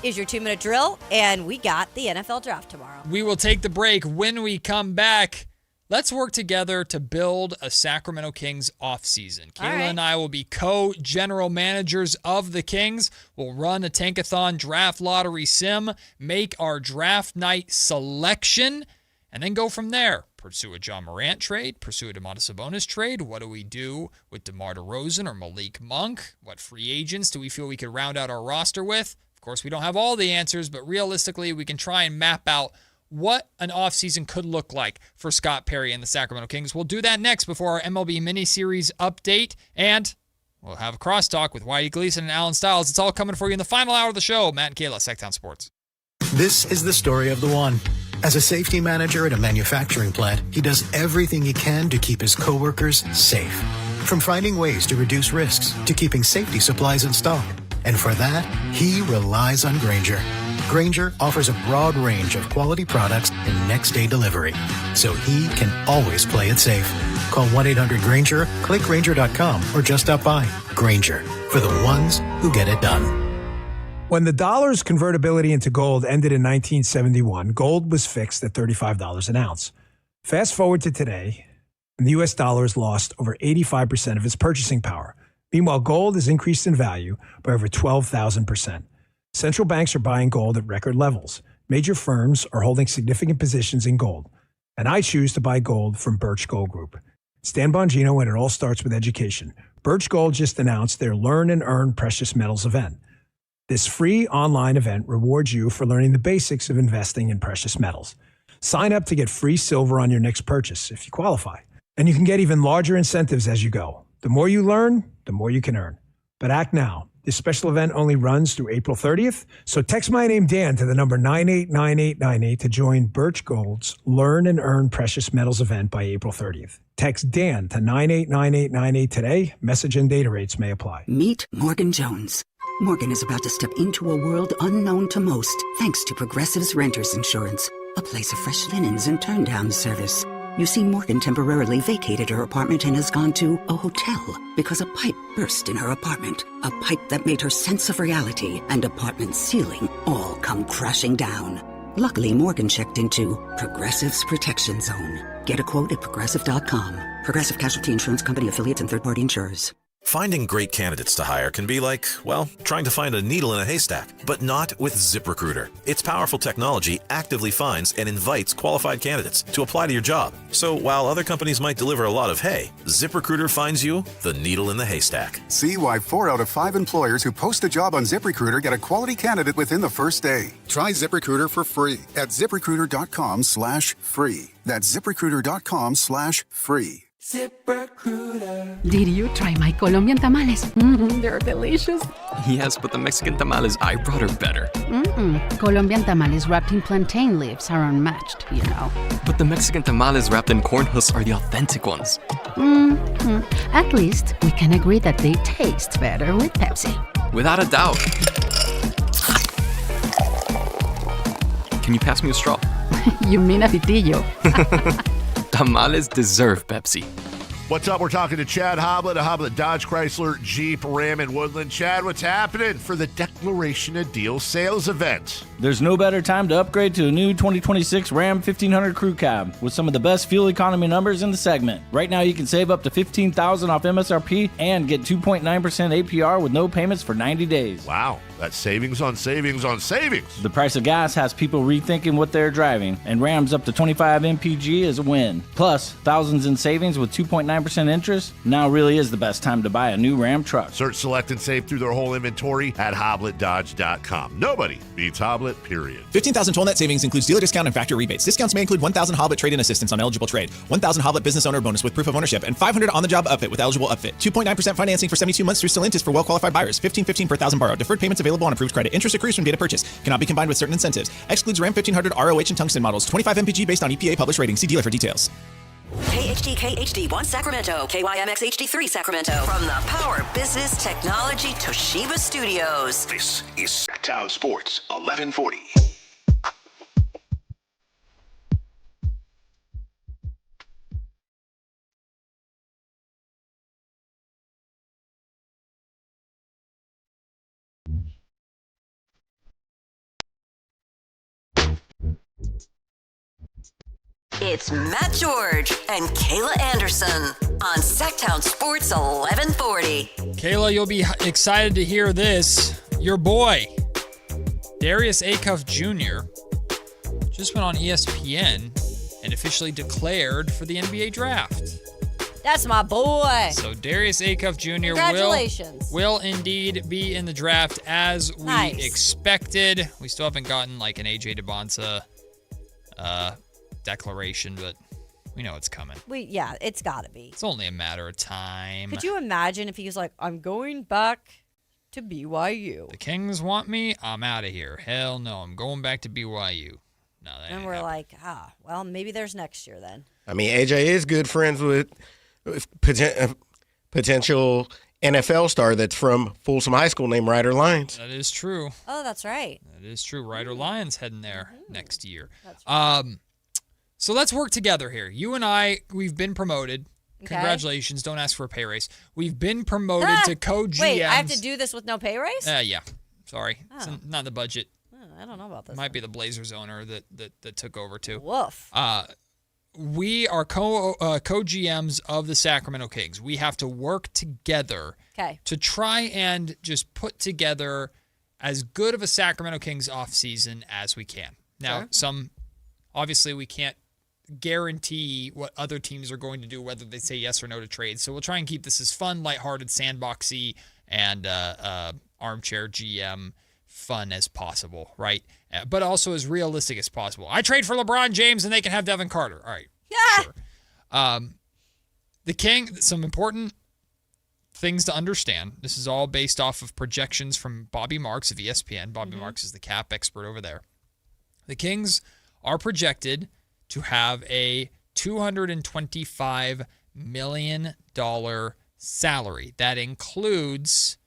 is your 2-minute drill, and we got the NFL draft tomorrow.
We will take the break. When we come back, let's work together to build a Sacramento Kings offseason. Kayla and I will be co-general managers of the Kings. We'll run a Tankathon draft lottery sim, make our draft night selection, and then go from there. Pursue a John Morant trade, pursue a Domantas Sabonis trade. What do we do with DeMar DeRozan or Malik Monk? What free agents do we feel we could round out our roster with? Of course, we don't have all the answers, but realistically, we can try and map out what an offseason could look like for Scott Perry and the Sacramento Kings. We'll do that next before our MLB miniseries update, and we'll have a crosstalk with Whitey Gleason and Alan Stiles. It's all coming for you in the final hour of the show. Matt and Kayla, Sactown Sports.
This is the story of the one. As a safety manager at a manufacturing plant, he does everything he can to keep his coworkers safe. From finding ways to reduce risks to keeping safety supplies in stock. And for that, he relies on Grainger. Grainger offers a broad range of quality products and next-day delivery, so he can always play it safe. Call 1-800-GRAINGER, click Grainger.com, or just stop by. Grainger, for the ones who get it done.
When the dollar's convertibility into gold ended in 1971, gold was fixed at $35 an ounce. Fast forward to today, and the U.S. dollar has lost over 85% of its purchasing power. Meanwhile, gold has increased in value by over 12,000%. Central banks are buying gold at record levels. Major firms are holding significant positions in gold. And I choose to buy gold from Birch Gold Group. It's Dan Bongino, and it all starts with education. Birch Gold just announced their Learn and Earn Precious Metals event. This free online event rewards you for learning the basics of investing in precious metals. Sign up to get free silver on your next purchase if you qualify. And you can get even larger incentives as you go. The more you learn, the more you can earn. But act now. This special event only runs through April 30th. So text my name, Dan, to the number 989898 to join Birch Gold's Learn and Earn Precious Metals event by April 30th. Text Dan to 989898 today. Message and data rates may apply.
Meet Morgan Jones. Morgan is about to step into a world unknown to most, thanks to Progressive's Renters Insurance, a place of fresh linens and turn-down service. You see, Morgan temporarily vacated her apartment and has gone to a hotel because a pipe burst in her apartment. A pipe that made her sense of reality and apartment ceiling all come crashing down. Luckily, Morgan checked into Progressive's Protection Zone. Get a quote at Progressive.com. Progressive Casualty Insurance Company, affiliates, and third-party insurers.
Finding great candidates to hire can be like, well, trying to find a needle in a haystack, but not with ZipRecruiter. Its powerful technology actively finds and invites qualified candidates to apply to your job. So while other companies might deliver a lot of hay, ZipRecruiter finds you the needle in the haystack.
See why 4 out of 5 employers who post a job on ZipRecruiter get a quality candidate within the first day. Try ZipRecruiter for free at ZipRecruiter.com/free. That's ZipRecruiter.com/free.
ZipRecruiter. Did you try my Colombian tamales? They're delicious.
Yes, but the Mexican tamales I brought are better.
Colombian tamales wrapped in plantain leaves are unmatched, you know.
But the Mexican tamales wrapped in corn husks are the authentic ones.
At least we can agree that they taste better with Pepsi.
Without a doubt. Can you pass me a straw?
You mean a pitillo?
Tamales deserve Pepsi.
What's up? We're talking to Chad Hoblet of Hoblet Dodge Chrysler Jeep Ram in Woodland. Chad, what's happening for the Declaration of Deal sales event?
There's no better time to upgrade to a new 2026 Ram 1500 Crew Cab with some of the best fuel economy numbers in the segment. Right now, you can save up to $15,000 off MSRP and get 2.9% APR with no payments for 90 days.
Wow, that's savings on savings on savings.
The price of gas has people rethinking what they're driving, and Ram's up to 25 MPG is a win. Plus, thousands in savings with 2.9% interest. Now really is the best time to buy a new Ram truck.
Search, select, and save through their whole inventory at HobletDodge.com. Nobody beats Hoblet, period.
15,000 toll net savings includes dealer discount and factory rebates. Discounts may include 1,000 Hoblet trade-in assistance on eligible trade, 1,000 Hoblet business owner bonus with proof of ownership, and 500 on-the-job upfit with eligible upfit. 2.9% financing for 72 months through Stellantis for well-qualified buyers. $15.15 per thousand borrowed. Deferred payments available on approved credit. Interest accrues from data purchase. Cannot be combined with certain incentives. Excludes Ram 1500 ROH and tungsten models. 25 MPG based on EPA published rating. See dealer for details.
KHTK HD1 Sacramento, KYMX HD3 Sacramento. From the Power Business Technology Toshiba Studios.
This is Sactown Sports 1140.
It's Matt George and Kayla Anderson on Sactown Sports 1140.
Kayla, you'll be excited to hear this. Your boy, Darius Acuff Jr., just went on ESPN and officially declared for the NBA draft.
That's my boy.
So Darius Acuff Jr.
Congratulations.
will indeed be in the draft as we expected. We still haven't gotten like an AJ DeBonsa declaration, but we know it's coming.
Yeah, it's got to be.
It's only a matter of time.
Could you imagine if he was like, I'm going back to BYU?
The Kings want me, I'm out of here. Hell no, I'm going back to BYU. No, that
and
ain't
we're
happening.
like, well, maybe there's next year then.
I mean, AJ is good friends with potential NFL star that's from Folsom High School named Ryder Lyons.
That is true.
Oh, that's right.
That is true. Ryder Lyons heading there next year.
That's right.
So let's work together here. You and I, we've been promoted.
Okay.
Congratulations. Don't ask for a pay raise. We've been promoted to co-GMs.
Wait, I have to do this with no pay raise?
Yeah. Sorry. It's
Oh.
not in the budget.
I don't know about this.
Might be the Blazers owner that took over too.
Woof.
We are co-GMs of the Sacramento Kings. We have to work together to try and just put together as good of a Sacramento Kings offseason as we can. Now, obviously we can't guarantee what other teams are going to do, whether they say yes or no to trades. So we'll try and keep this as fun, lighthearted, sandboxy, and armchair GM fun as possible, right? But also as realistic as possible. I trade for LeBron James and they can have Devin Carter. All right.
Yeah.
Sure. The King, some important things to understand. This is all based off of projections from Bobby Marks of ESPN. Bobby Marks is the cap expert over there. The Kings are projected to have a $225 million salary. That includes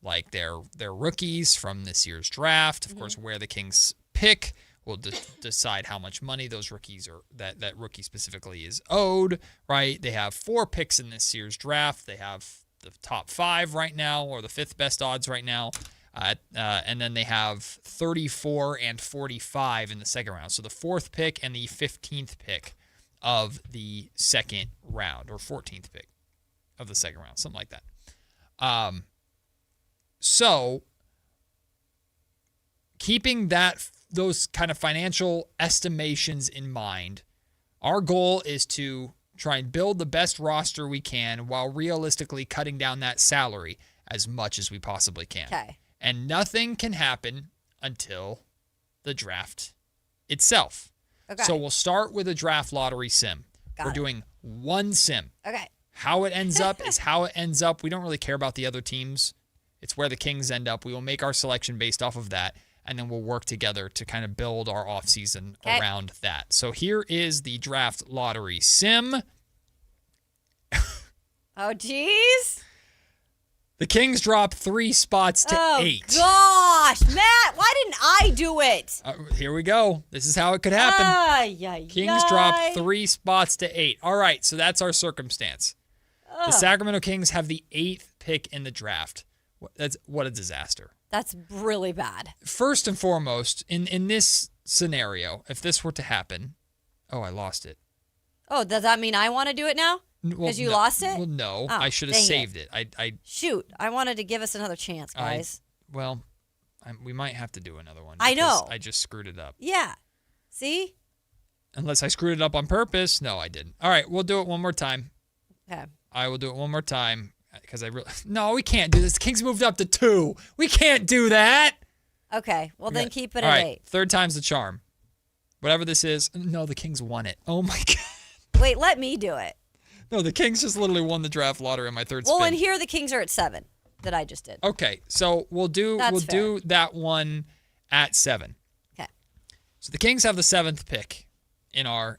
like their rookies from this year's draft. Of course, where the Kings pick will decide how much money those rookies are that rookie specifically is owed, right? They have 4 picks in this year's draft. They have the top 5 right now, or the 5th best odds right now. And then they have 34 and 45 in the second round. So the 4th pick and the 15th pick of the second round, or 14th pick of the second round, something like that. So keeping those kind of financial estimations in mind, our goal is to try and build the best roster we can while realistically cutting down that salary as much as we possibly can.
Okay.
And nothing can happen until the draft itself.
Okay.
So we'll start with a draft lottery sim. We're doing one sim.
Okay.
How it ends up is how it ends up. We don't really care about the other teams. It's where the Kings end up. We will make our selection based off of that, and then we'll work together to kind of build our offseason around that. So here is the draft lottery sim.
Oh, geez.
The Kings drop 3 spots to 8.
Gosh, Matt, why didn't I do it?
Here we go. This is how it could happen. Kings drop 3 spots to 8. All right, so that's our circumstance. The Sacramento Kings have the 8th pick in the draft. What a disaster.
That's really bad.
First and foremost, in this scenario, if this were to happen, I lost it.
Oh, does that mean I want to do it now? Because you lost it?
Well, no.
Oh,
I should have saved it.
Shoot. I wanted to give us another chance, guys.
We might have to do another one.
I know.
I just screwed it up.
Yeah. See?
Unless I screwed it up on purpose. No, I didn't. All right, we'll do it one more time.
Okay.
I will do it one more time because No, we can't do this. The Kings moved up to 2. We can't do that.
Okay. Well, then keep it
All
at
right,
8.
Third time's the charm. Whatever this is. No, the Kings won it. Oh, my God.
Wait, let me do it.
No, the Kings just literally won the draft lottery on my third
Well,
spin.
and here the Kings are at 7 that I just did.
Okay, so we'll do that one at 7.
Okay.
So the Kings have the 7th pick in our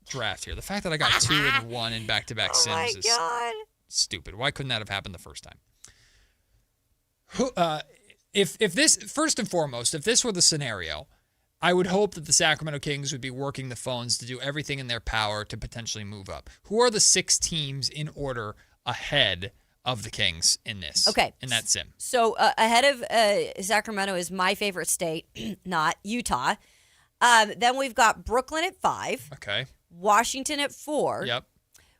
draft here. The fact that I got 2 and 1 in back-to-back sims is stupid. Why couldn't that have happened the first time? If this, first and foremost, if this were the scenario, I would hope that the Sacramento Kings would be working the phones to do everything in their power to potentially move up. Who are the 6 teams in order ahead of the Kings in this?
Okay.
In that sim.
So ahead of Sacramento is my favorite state, not Utah. Then we've got Brooklyn at 5.
Okay.
Washington at 4.
Yep.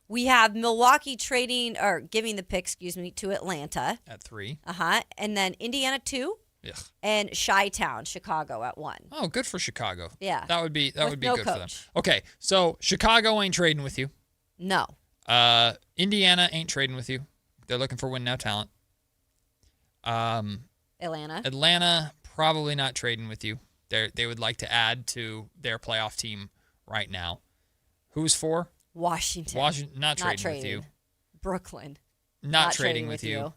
We have Milwaukee giving the pick, to Atlanta.
At 3.
And then Indiana 2.
Ugh.
And Chi-Town, Chicago at 1.
Oh, good for Chicago.
Yeah.
That would be good
no
for them.
coach.
Okay, so Chicago ain't trading with you.
No.
Indiana ain't trading with you. They're looking for win now talent. Atlanta probably not trading with you. They would like to add to their playoff team right now. Who's 4?
Washington.
Not trading with you.
Brooklyn.
Not trading with you.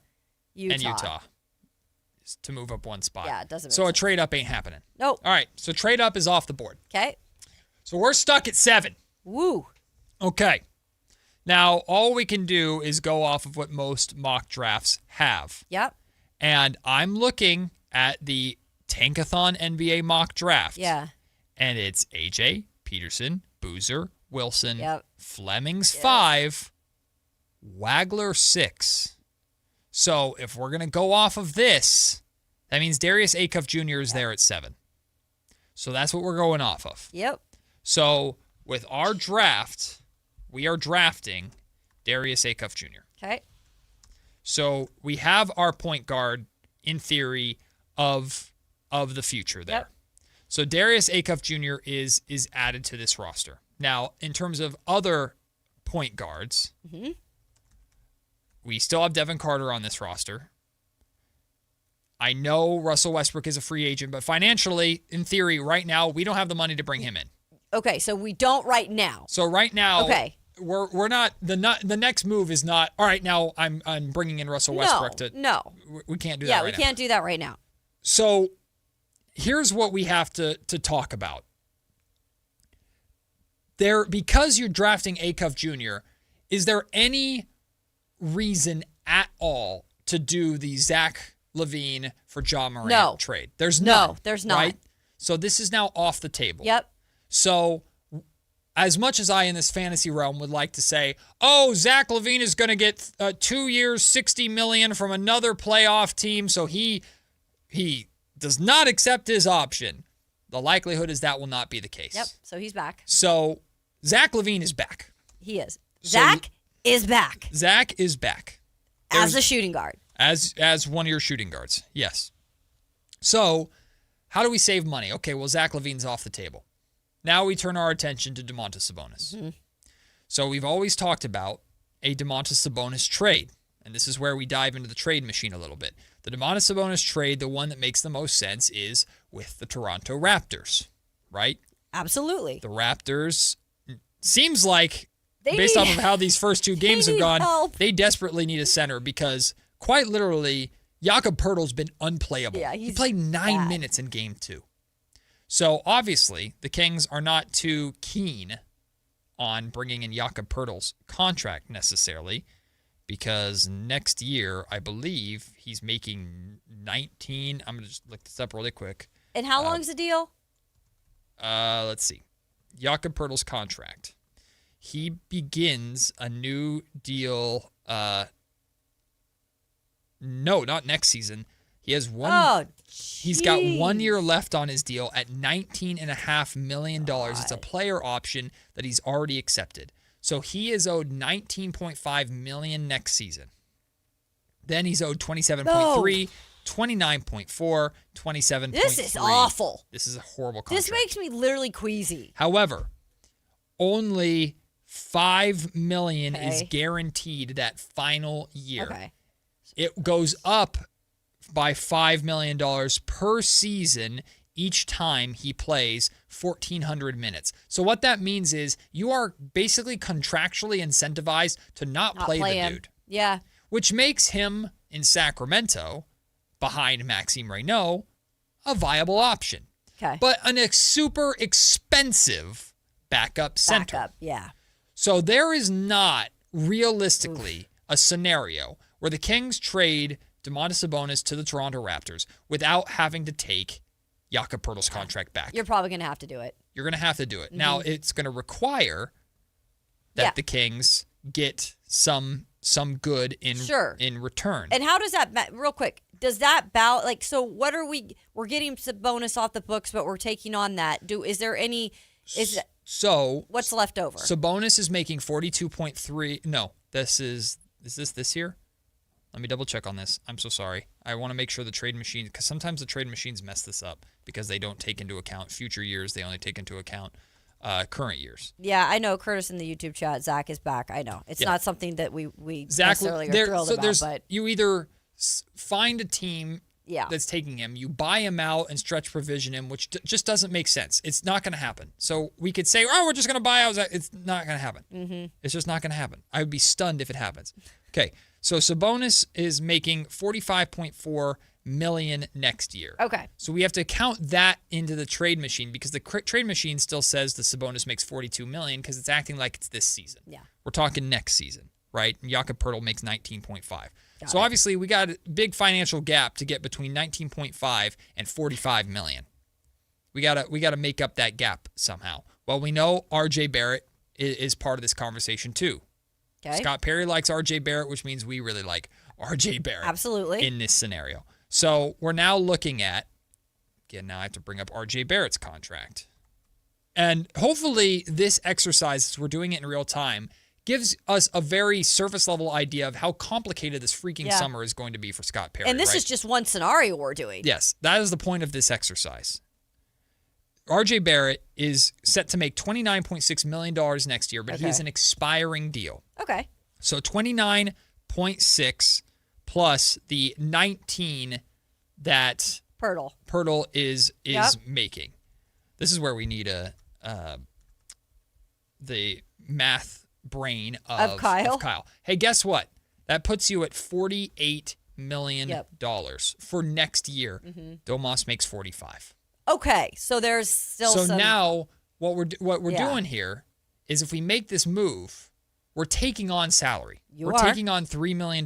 Utah.
And Utah. To move up one spot.
Yeah, it doesn't make
So a
sense.
trade up ain't happening.
Nope.
All right, so trade up is off the board.
Okay.
So we're stuck at 7.
Woo.
Okay. Now, all we can do is go off of what most mock drafts have.
Yep.
And I'm looking at the Tankathon NBA mock draft.
Yeah.
And it's AJ, Peterson, Boozer, Wilson,
Yep.
Fleming's 5, Wagler 6. So if we're going to go off of this, that means Darius Acuff Jr. is there at 7. So that's what we're going off of.
Yep.
So with our draft, we are drafting Darius Acuff Jr.
Okay.
So we have our point guard, in theory, of the future there.
Yep.
So Darius Acuff Jr. is added to this roster. Now, in terms of other point guards, we still have Devin Carter on this roster. I know Russell Westbrook is a free agent, but financially, in theory, right now, we don't have the money to bring him in.
Okay, so we don't right now.
So right now,
okay.
we're not the next move is not all right. Now I'm bringing in Russell Westbrook.
No.
We can't do that.
Yeah,
right
we
now.
can't do that right now.
So here's what we have to talk about. Because you're drafting Acuff Jr., is there any reason at all to do the Zach LaVine for Ja Morant trade? There's none.
No, there's not.
Right? So this is now off the table.
Yep.
So as much as I in this fantasy realm would like to say, oh, Zach LaVine is going to get 2 years, $60 million from another playoff team, so he does not accept his option. The likelihood is that will not be the case.
Yep. So he's back.
So Zach LaVine is back.
He is. Zach is back.
Zach is back.
As a shooting guard.
As one of your shooting guards. Yes. So how do we save money? Okay, well, Zach LaVine's off the table. Now we turn our attention to Domantas Sabonis.
Mm-hmm.
So we've always talked about a Domantas Sabonis trade. And this is where we dive into the trade machine a little bit. The Domantas Sabonis trade, the one that makes the most sense, is with the Toronto Raptors, right?
Absolutely.
The Raptors, seems like,
They
based
need-
off of how these first 2 games have
need
gone,
help.
they desperately need a center because, quite literally, Jakob Poeltl's been unplayable.
Yeah,
he
he's
played 9
bad.
minutes in game 2. So, obviously, the Kings are not too keen on bringing in Jakob Poeltl's contract necessarily because next year, I believe, he's making 19. I'm going to just look this up really quick.
And how long's the deal?
Let's see. Jakob Poeltl's contract. he begins a new deal. No, not next season. He has one.
Oh,
he's got 1 year left on his deal at $19.5 million. It's a player option that he's already accepted. So he is owed $19.5 million next season. Then he's owed $27.3, $29.4, $27.3.
This is awful.
This is a horrible contract.
This makes me literally queasy.
However, only $5 million is guaranteed that final year.
Okay.
It goes up by $5 million per season each time he plays 1,400 minutes. So what that means is you are basically contractually incentivized to not play the
him.
dude.
Yeah.
Which makes him, in Sacramento, behind Maxime Reynaud, a viable option.
Okay.
But a super expensive backup center.
Backup, yeah.
So there is not realistically a scenario where the Kings trade Domantas Sabonis to the Toronto Raptors without having to take Jakob Poeltl's contract back.
You're probably going to have to do it.
You're going to have to do it. Now, it's going to require that the Kings get some good in return.
And how does that, real quick, does that so what are we're getting Sabonis off the books, but we're taking on that.
So
what's left over?
Sabonis is making 42.3. No, is this year? Let me double check on this. I'm so sorry. I want to make sure the trade machine, because sometimes the trade machines mess this up because they don't take into account future years. They only take into account current years.
Yeah, I know. Curtis in the YouTube chat, Zach is back. I know. It's not something that we
Zach,
necessarily are thrilled about. But
you either find a team that's taking him, you buy him out and stretch provision him, which just doesn't make sense. It's not going to happen. So we could say, we're just going to buy out. It's not going to happen. Mm-hmm. It's just not going to happen. I would be stunned if it happens. Okay, so Sabonis is making $45.4 million next year.
Okay.
So we have to count that into the trade machine because the trade machine still says the Sabonis makes $42 million because it's acting like it's this season.
Yeah.
We're talking next season, right? And Jakob Poeltl makes 19.5. So obviously we got a big financial gap to get between 19.5 and 45 million. We gotta make up that gap somehow. Well, we know RJ Barrett is part of this conversation too.
Okay.
Scott Perry likes RJ Barrett, which means we really like RJ Barrett.
Absolutely.
In this scenario. So we're now looking at, again, now I have to bring up RJ Barrett's contract. And hopefully this exercise, as we're doing it in real time, gives us a very surface level idea of how complicated this freaking summer is going to be for Scott Perry.
And this is just one scenario we're doing.
Yes, that is the point of this exercise. RJ Barrett is set to make $29.6 million next year, but he has an expiring deal.
Okay.
So 29.6 plus the 19 that
Poeltl
is making. This is where we need the math brain of Kyle. Hey, guess what? That puts you at $48 million for next year.
Mm-hmm.
Domas makes 45.
Okay, so there's still
so
some...
now what we're doing here is if we make this move, we're taking on salary. We're taking on $3 million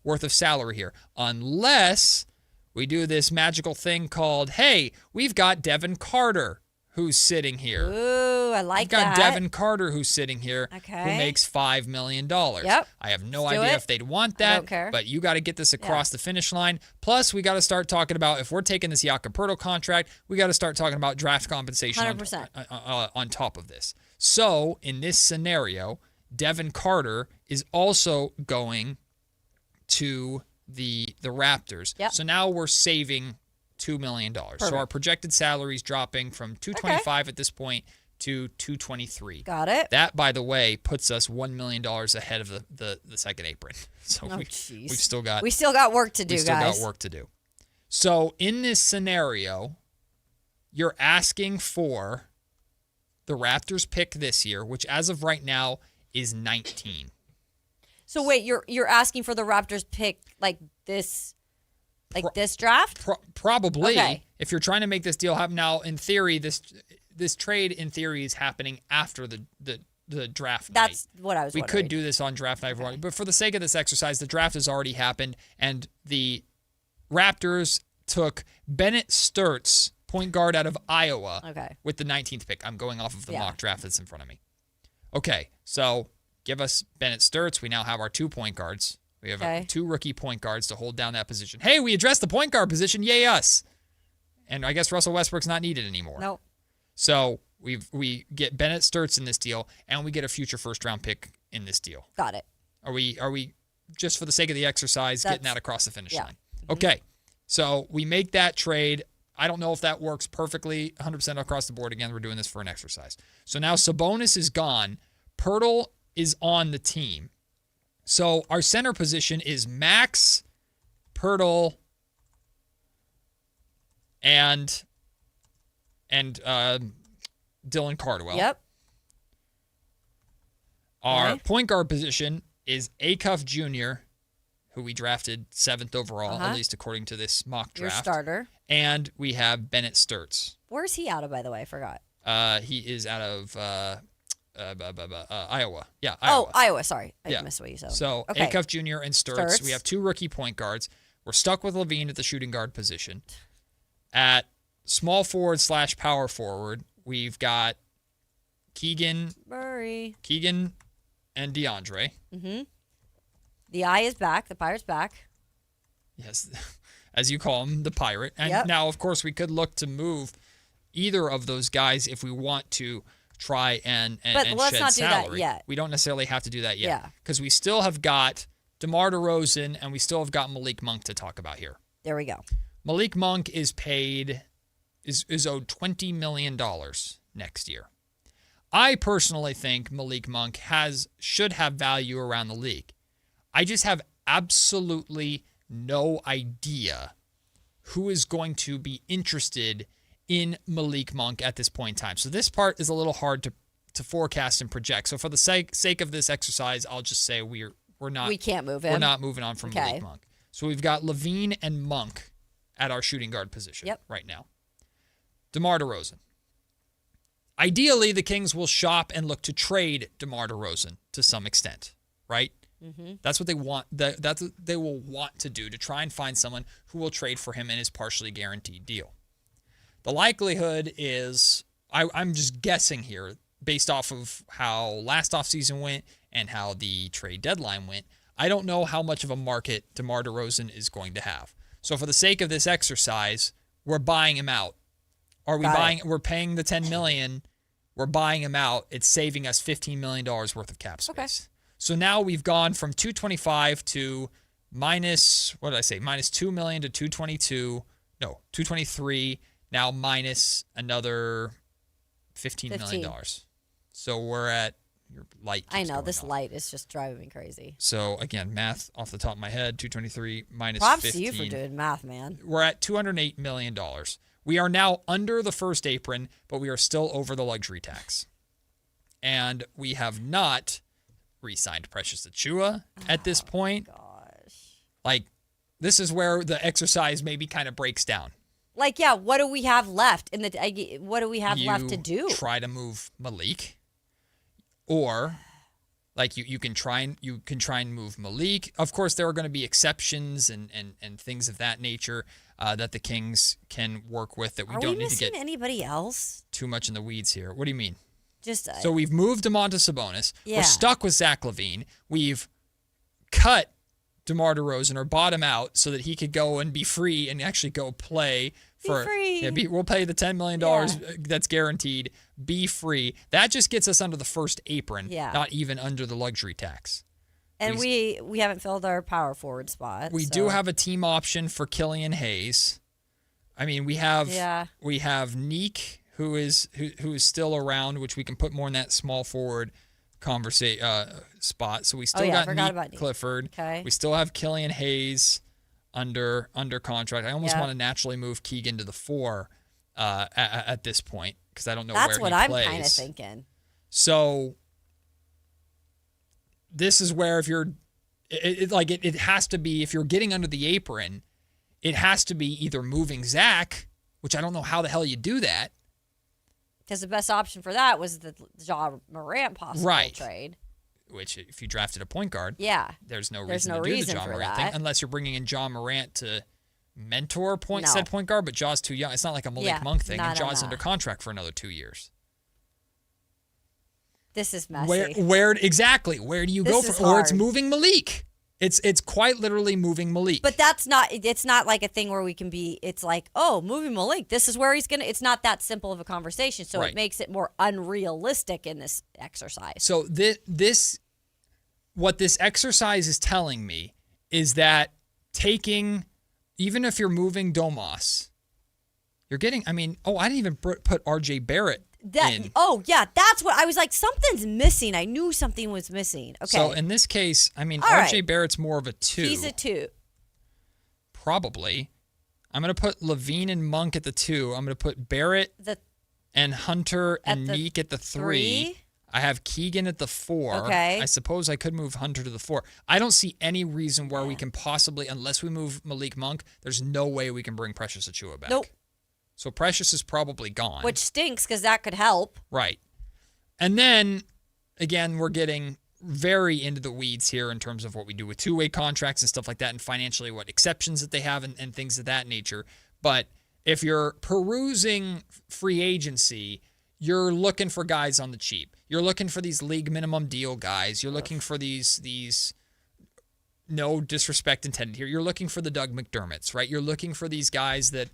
worth of salary here, unless we do this magical thing called, hey, we've got Devin Carter who's sitting here.
Ooh, I like
that. We've got Devin Carter who's sitting here who makes $5 million.
Yep.
I have no idea if they'd want that,
I don't care.
but you got to get this across the finish line. Plus, we got to start talking about, if we're taking this Jakob Poeltl contract, we got to start talking about draft compensation on top of this. So, in this scenario, Devin Carter is also going to the Raptors.
Yep.
So now we're saving $2 million. So our projected salary is dropping from $225 at this point to $223.
Got it.
That, by the way, puts us $1 million ahead of the second apron. So we've still got
work to do, guys.
We still got work to do. So in this scenario, you're asking for the Raptors pick this year, which as of right now is 19.
So wait, you're asking for the Raptors pick like this draft?
Probably.
Okay.
If you're trying to make this deal happen now, in theory, this trade in theory is happening after the draft night.
That's what I was
We
wondering.
could do this on draft night, but for the sake of this exercise, the draft has already happened, and the Raptors took Bennett Sturtz, point guard out of Iowa, with the 19th pick. I'm going off of the mock draft that's in front of me. Okay, so give us Bennett Sturts. We now have our 2 point guards. We have 2 rookie point guards to hold down that position. Hey, we addressed the point guard position. Yay us. And I guess Russell Westbrook's not needed anymore.
Nope.
So we get Bennett Sturts in this deal, and we get a future first-round pick in this deal.
Got it.
Are we just for the sake of the exercise getting that across the finish line?
Mm-hmm.
Okay, so we make that trade. I don't know if that works perfectly 100% across the board. Again, we're doing this for an exercise. So now Sabonis is gone. Pirtle is on the team. So our center position is Max, Pirtle, and Dylan Cardwell.
Yep.
Our point guard position is Acuff Jr., who we drafted 7th overall, at least according to this mock draft.
Your starter.
And we have Bennett Sturts.
Where's he out of, by the way? I forgot.
He is out of Iowa. Yeah, Iowa.
Oh, Iowa. Sorry. I missed what you said.
So Acuff Jr. and Sturts. We have 2 rookie point guards. We're stuck with Levine at the shooting guard position. At small forward / power forward, we've got Keegan and DeAndre.
Mm-hmm. The eye is back. The Pirate's back.
Yes, as you call him, the Pirate. And now, of course, we could look to move either of those guys if we want to try and
let's
shed
not
salary.
do that yet.
We don't necessarily have to do that yet. Because we still have got DeMar DeRozan and we still have got Malik Monk to talk about here.
There we go.
Malik Monk is owed $20 million next year. I personally think Malik Monk should have value around the league. I just have absolutely no idea who is going to be interested in Malik Monk at this point in time. So this part is a little hard to forecast and project. So for the sake of this exercise, I'll just say we can't move him. We're not moving on from Malik Monk. So we've got Levine and Monk at our shooting guard position right now. DeMar DeRozan. Ideally, the Kings will shop and look to trade DeMar DeRozan to some extent, right? Mm-hmm. That's what they want. That's what they will want to do, to try and find someone who will trade for him in his partially guaranteed deal. The likelihood is, I'm just guessing here, based off of how last offseason went and how the trade deadline went, I don't know how much of a market DeMar DeRozan is going to have. So for the sake of this exercise, we're buying him out. We're paying the $10 million. We're buying him out. It's saving us $15 million worth of cap space. Okay. So now we've gone from 225 to minus $2 million to 222. No, 223. Now minus another $15 million. So we're at your light. I know
this light is just driving me crazy.
So again, math off the top of my head, 223 minus
Props
15.
to you for doing math, man.
We're at $208 million. We are now under the first apron, but we are still over the luxury tax. And we have not re-signed Precious Achiuwa at this point. Gosh. This is where the exercise maybe kind of breaks down.
What do we have left what do we have left to do?
Try to move Malik, or you can try and move Malik. Of course, there are going to be exceptions and things of that nature that the Kings can work with that we don't need to get
anybody else
too much in the weeds here. What do you mean?
So
we've moved Domantas Sabonis.
Yeah.
We're stuck with Zach LaVine. We've cut DeMar DeRozan or bought him out so that he could go and be free and actually go play for.
Be free.
We'll pay the $10 million that's guaranteed. Be free. That just gets us under the first apron, not even under the luxury tax.
And we haven't filled our power forward spot.
We do have a team option for Killian Hayes. I mean, we have Neek, who is still around, which we can put more in that small forward spot. So we still got Neek Clifford.
Okay.
We still have Killian Hayes under contract. I almost want to naturally move Keegan to the 4 at this point because I don't know where he plays.
That's what I'm kind of thinking.
So this is where if you're it has to be, if you're getting under the apron, it has to be either moving Zach, which I don't know how the hell you do that.
Because the best option for that was the Ja Morant possible trade.
Which, if you drafted a point guard, there's no reason to do the Ja Morant thing unless you're bringing in Ja Morant to mentor said point guard. But Ja's too young. It's not like a Malik Monk thing, and Ja's under contract for another 2 years.
This is messy.
Where exactly? Where do you go from? Or it's moving Malik. It's quite literally moving Malik.
But it's not like a thing where we can be, it's like, oh, moving Malik, this is where he's going to, it's not that simple of a conversation. So it makes it more unrealistic in this exercise.
So what this exercise is telling me is that even if you're moving Domas, you're getting, I didn't even put RJ Barrett in.
Oh, yeah, that's what I was like, something's missing. I knew something was missing. Okay.
So in this case, RJ
right.
Barrett's more of a 2.
He's a 2.
Probably. I'm going to put Levine and Monk at the 2. I'm going to put Barrett and Hunter and Neek at the 3. I have Keegan at the 4.
Okay.
I suppose I could move Hunter to the 4. I don't see any reason where we can possibly, unless we move Malik Monk, there's no way we can bring Precious Achiuwa back.
Nope.
So Precious is probably gone.
Which stinks because that could help.
Right. And then, again, we're getting very into the weeds here in terms of what we do with two-way contracts and stuff like that, and financially what exceptions that they have and things of that nature. But if you're perusing free agency, you're looking for guys on the cheap. You're looking for these league minimum deal guys. You're looking for these no disrespect intended here. You're looking for the Doug McDermotts, right? You're looking for these guys that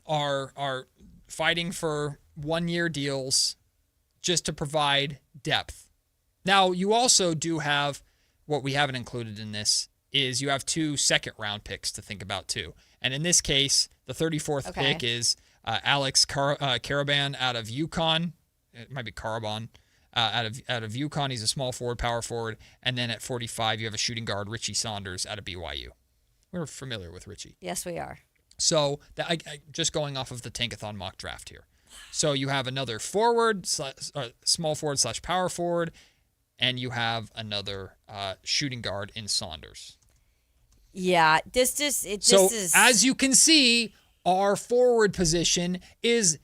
are fighting for 1-year deals just to provide depth. Now, you also do have, what we haven't included in this, is you have 2 second-round picks to think about too. And in this case, the 34th pick is Alex Caraban out of UConn. It might be Caraban out of UConn. He's a small forward, power forward. And then at 45, you have a shooting guard, Richie Saunders out of BYU. We're familiar with Richie.
Yes, we are.
So I just going off of the Tankathon mock draft here. So you have another forward, small forward / power forward, and you have another shooting guard in Saunders.
Yeah, this is.
As you can see, our forward position is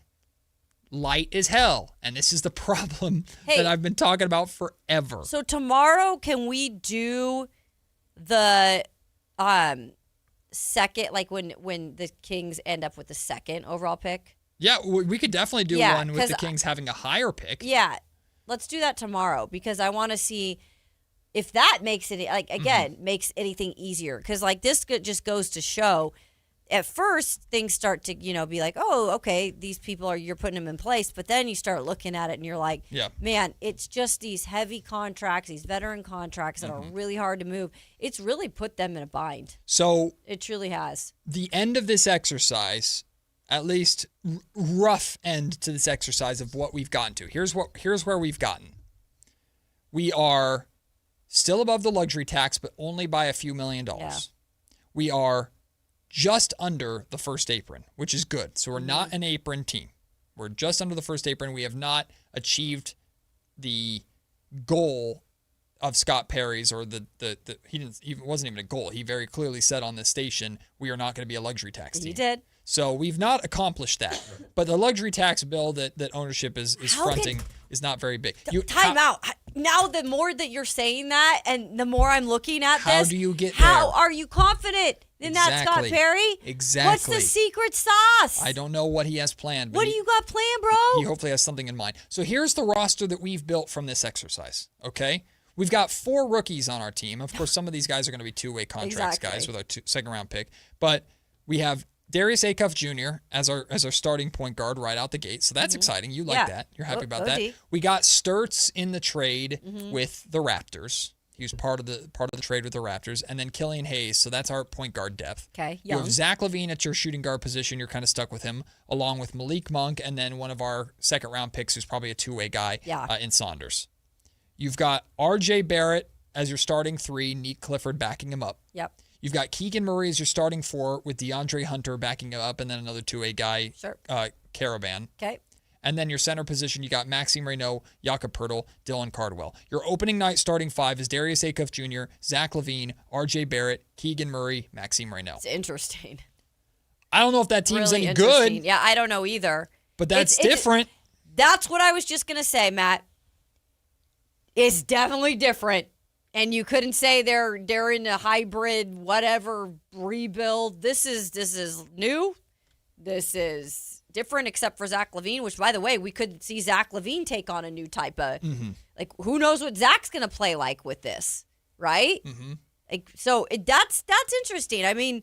light as hell, and this is the problem that I've been talking about forever.
So tomorrow, can we do the second, like when the Kings end up with the second overall pick?
Yeah, we could definitely do one with the Kings having a higher pick.
Yeah, let's do that tomorrow because I want to see if that makes it, like, again, makes anything easier. Because, like, this just goes to show, at first, things start to, be like, oh, okay, these people you're putting them in place. But then you start looking at it and you're like, man, it's just these heavy contracts, these veteran contracts that are really hard to move. It's really put them in a bind.
So
it truly has.
The end of this exercise, at least rough end to this exercise of what we've gotten to. Here's where we've gotten. We are still above the luxury tax, but only by a few $1 million. Yeah. We are just under the first apron, which is good. So we're not an apron team. We're just under the first apron. We have not achieved the goal of Scott Perry's, or it wasn't even a goal. He very clearly said on this station, we are not going to be a luxury tax team.
He did.
So we've not accomplished that. But the luxury tax bill that ownership is fronting is not very big.
Time out. Now, the more that you're saying that and the more I'm looking at
how
this,
do you get
how
there?
are you confident in that, Scott Perry?
Exactly.
What's the secret sauce?
I don't know what he has planned.
What do you got planned, bro?
He hopefully has something in mind. So here's the roster that we've built from this exercise, okay? We've got 4 rookies on our team. Of course, some of these guys are going to be two-way contracts guys with our second-round pick. But we have Darius Acuff Jr. as our starting point guard right out the gate. So that's exciting. You like that. You're happy about that. We got Sturtz in the trade with the Raptors. He was part of the trade with the Raptors. And then Killian Hayes. So that's our point guard depth.
Okay.
You have Zach LaVine at your shooting guard position. You're kind of stuck with him, along with Malik Monk, and then one of our second-round picks who's probably a two-way guy in Saunders. You've got RJ Barrett as your starting 3, Neek Clifford backing him up.
Yep.
You've got Keegan Murray as your starting 4 with DeAndre Hunter backing him up, and then another two-way guy, Caravan.
Okay.
And then your center position, you got Maxime Reynaud, Jakob Poeltl, Dylan Cardwell. Your opening night starting 5 is Darius Acuff Jr., Zach LaVine, RJ Barrett, Keegan Murray, Maxime Reynaud.
It's interesting.
I don't know if that team's
really
any good.
Yeah, I don't know either.
But that's different.
That's what I was just going to say, Matt. It's definitely different. And you couldn't say they're in a hybrid whatever rebuild. This is new. This is different except for Zach LaVine, which, by the way, we could see Zach LaVine take on a new type of, like, who knows what Zach's going to play like with this, right? Like, so that's interesting. I mean,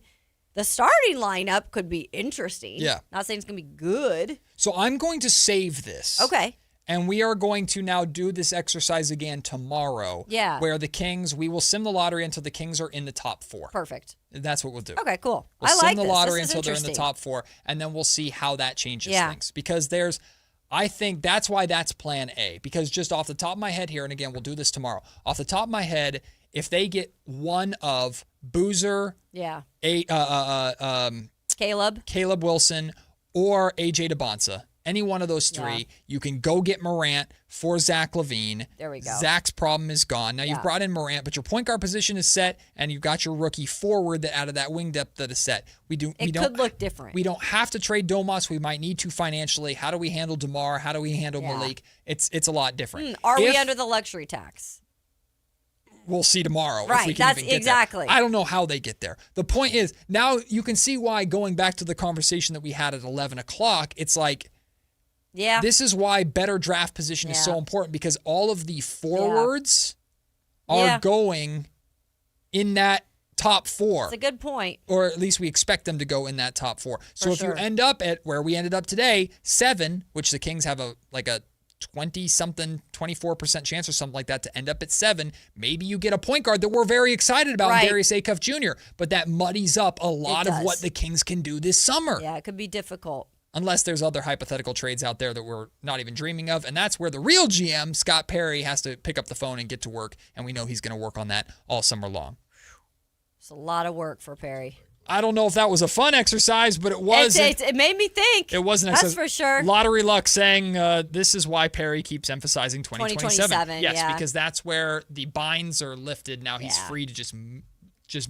the starting lineup could be interesting.
Yeah.
Not saying it's going to be good.
So I'm going to save this.
Okay.
And we are going to now do this exercise again tomorrow.
Yeah.
Where the Kings, we will sim the lottery until the Kings are in the top 4.
Perfect.
That's what we'll do.
Okay, cool.
We'll
I like
sim the
this.
lottery
This is
until they're in the
interesting.
top 4, and then we'll see how that changes
Yeah.
things. Because I think that's why that's plan A. Because just off the top of my head here, and again, we'll do this tomorrow. Off the top of my head, if they get one of Boozer, Caleb Wilson, or AJ DeBonsa, any one of those 3, you can go get Morant for Zach LaVine.
There we go.
Zach's problem is gone. Now you've brought in Morant, but your point guard position is set, and you've got your rookie forward that out of that wing depth that is set.
It could look different.
We don't have to trade Domas. We might need to financially. How do we handle DeMar? How do we handle Malik? It's a lot different.
Are we under the luxury tax?
We'll see tomorrow.
Right,
if we can
that's
even get
exactly.
there. I don't know how they get there. The point is, now you can see why, going back to the conversation that we had at 11 o'clock, it's like, this is why better draft position is so important, because all of the forwards are going in that top 4.
That's a good point.
Or at least we expect them to go in that top 4. So if you end up at where we ended up today, 7, which the Kings have a 20-something, 24% chance or something like that to end up at 7, maybe you get a point guard that we're very excited about, Darius Acuff Jr., but that muddies up a lot of what the Kings can do this summer.
Yeah, it could be difficult.
Unless there's other hypothetical trades out there that we're not even dreaming of, and that's where the real GM, Scott Perry, has to pick up the phone and get to work, and we know he's going to work on that all summer long.
It's a lot of work for Perry.
I don't know if that was a fun exercise, but it was.
It made me think.
It wasn't.
That's for sure.
Lottery luck saying this is why Perry keeps emphasizing 2027. Yes, because that's where the binds are lifted. Now he's free to just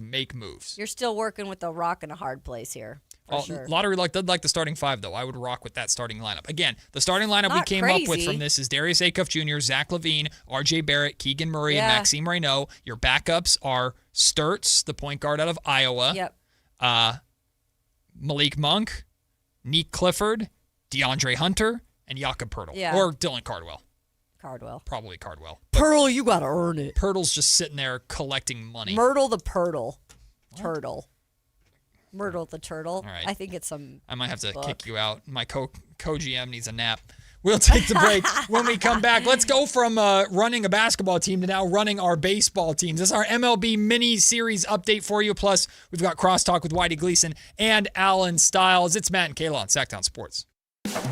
make moves.
You're still working with a rock and a hard place here. For sure.
Lottery luck did like the starting 5, though. I would rock with that starting lineup. Again, the starting lineup we came up with from this is Darius Acuff Jr., Zach LaVine, RJ Barrett, Keegan Murray, and Maxime Reynaud. Your backups are Sturtz, the point guard out of Iowa. Malik Monk, Neek Clifford, DeAndre Hunter, and Jakob Poeltl.
Yeah.
Or Dylan Cardwell.
Probably
Cardwell.
Pearl, you got to earn it.
Purtle's just sitting there collecting money.
Myrtle the Purtle. Turtle. Myrtle the Turtle.
All right.
I think it's some
I might have to
book.
kick you out. My co-GM needs a nap. We'll take the break. When we come back, let's go from running a basketball team to now running our baseball teams. This is our MLB mini-series update for you. Plus, we've got crosstalk with Whitey Gleason and Alan Stiles. It's Matt and Kayla on Sactown Sports.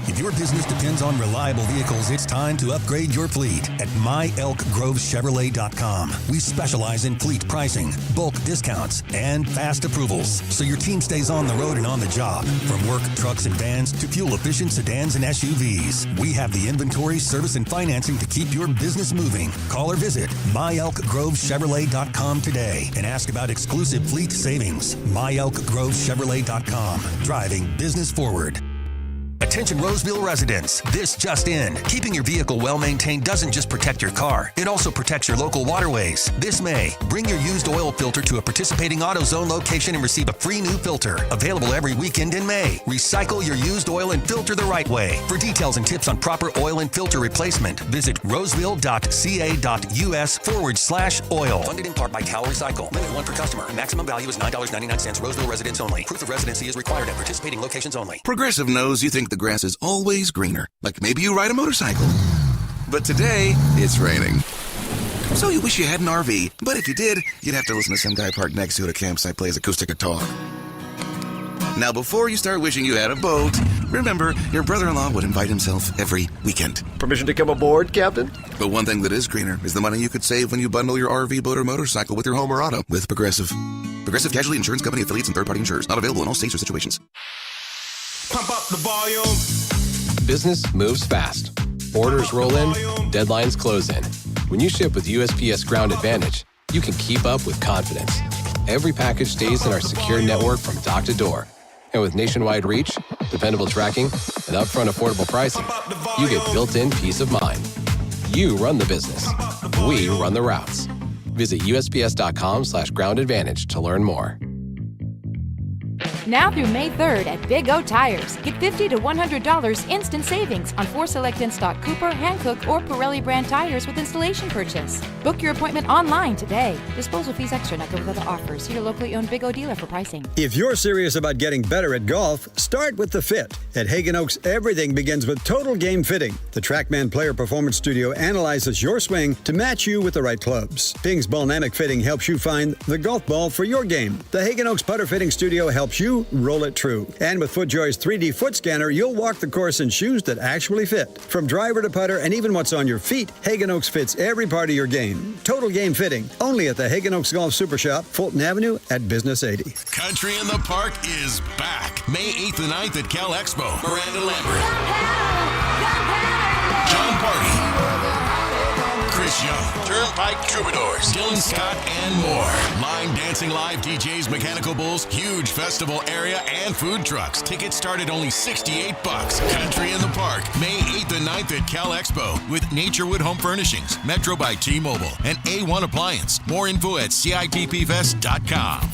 If your business depends on reliable vehicles, it's time to upgrade your fleet at myelkgrovechevrolet.com. We specialize in fleet pricing, bulk discounts, and fast approvals, so your team stays on the road and on the job. From work trucks and vans to fuel-efficient sedans and SUVs, we have the inventory, service, and financing to keep your business moving. Call or visit myelkgrovechevrolet.com today and ask about exclusive fleet savings. myelkgrovechevrolet.com, driving business forward. Attention Roseville residents, this just in. Keeping your vehicle well-maintained doesn't just protect your car, it also protects your local waterways. This May, bring your used oil filter to a participating AutoZone location and receive a free new filter. Available every weekend in May. Recycle your used oil and filter the right way. For details and tips on proper oil and filter replacement, visit roseville.ca.us/oil. Funded in part by Cal Recycle. Limit 1 per customer. Maximum value is $9.99. Roseville residents only. Proof of residency is required at participating locations only.
Progressive knows you think the grass is always greener. Like maybe you ride a motorcycle. But today, it's raining. So you wish you had an RV, but if you did, you'd have to listen to some guy parked next to it at a campsite plays acoustic guitar. Now, before you start wishing you had a boat, remember, your brother-in-law would invite himself every weekend.
Permission to come aboard, Captain?
But one thing that is greener is the money you could save when you bundle your RV, boat, or motorcycle with your home or auto with Progressive. Progressive Casualty Insurance Company affiliates and third-party insurers. Not available in all states or situations.
Pump up the volume.
Business moves fast. Orders roll in, deadlines close in. When you ship with USPS Ground Advantage, you can keep up with confidence. Every package stays in our secure network from dock to door. And with nationwide reach, dependable tracking, and upfront affordable pricing, you get built-in peace of mind. You run the business. We run the routes. Visit USPS.com/groundadvantage to learn more.
Now through May 3rd at Big O Tires. Get $50 to $100 instant savings on 4 select in-stock Cooper, Hankook, or Pirelli brand tires with installation purchase. Book your appointment online today. Disposal fees extra, not good with other offers. See your locally owned Big O dealer for pricing.
If you're serious about getting better at golf, start with the fit. At Hagen Oaks, everything begins with Total Game Fitting. The TrackMan Player Performance Studio analyzes your swing to match you with the right clubs. Ping's Ballnamic Fitting helps you find the golf ball for your game. The Hagen Oaks Putter Fitting Studio helps you roll it true. And with FootJoy's 3D foot scanner, you'll walk the course in shoes that actually fit. From driver to putter and even what's on your feet, Hagen Oaks fits every part of your game. Total Game Fitting, only at the Hagen Oaks Golf Super Shop, Fulton Avenue at Business 80.
Country in the Park is back. May 8th and 9th at Cal Expo. Miranda Lambert. John Party. Chris Young, Turnpike Troubadours, Dylan Scott, and more. Line dancing live DJs, Mechanical Bulls, huge festival area, and food trucks. Tickets start at only $68. Country in the Park, May 8th and 9th at Cal Expo with Naturewood Home Furnishings, Metro by T-Mobile, and A1 Appliance. More info at CITPFest.com.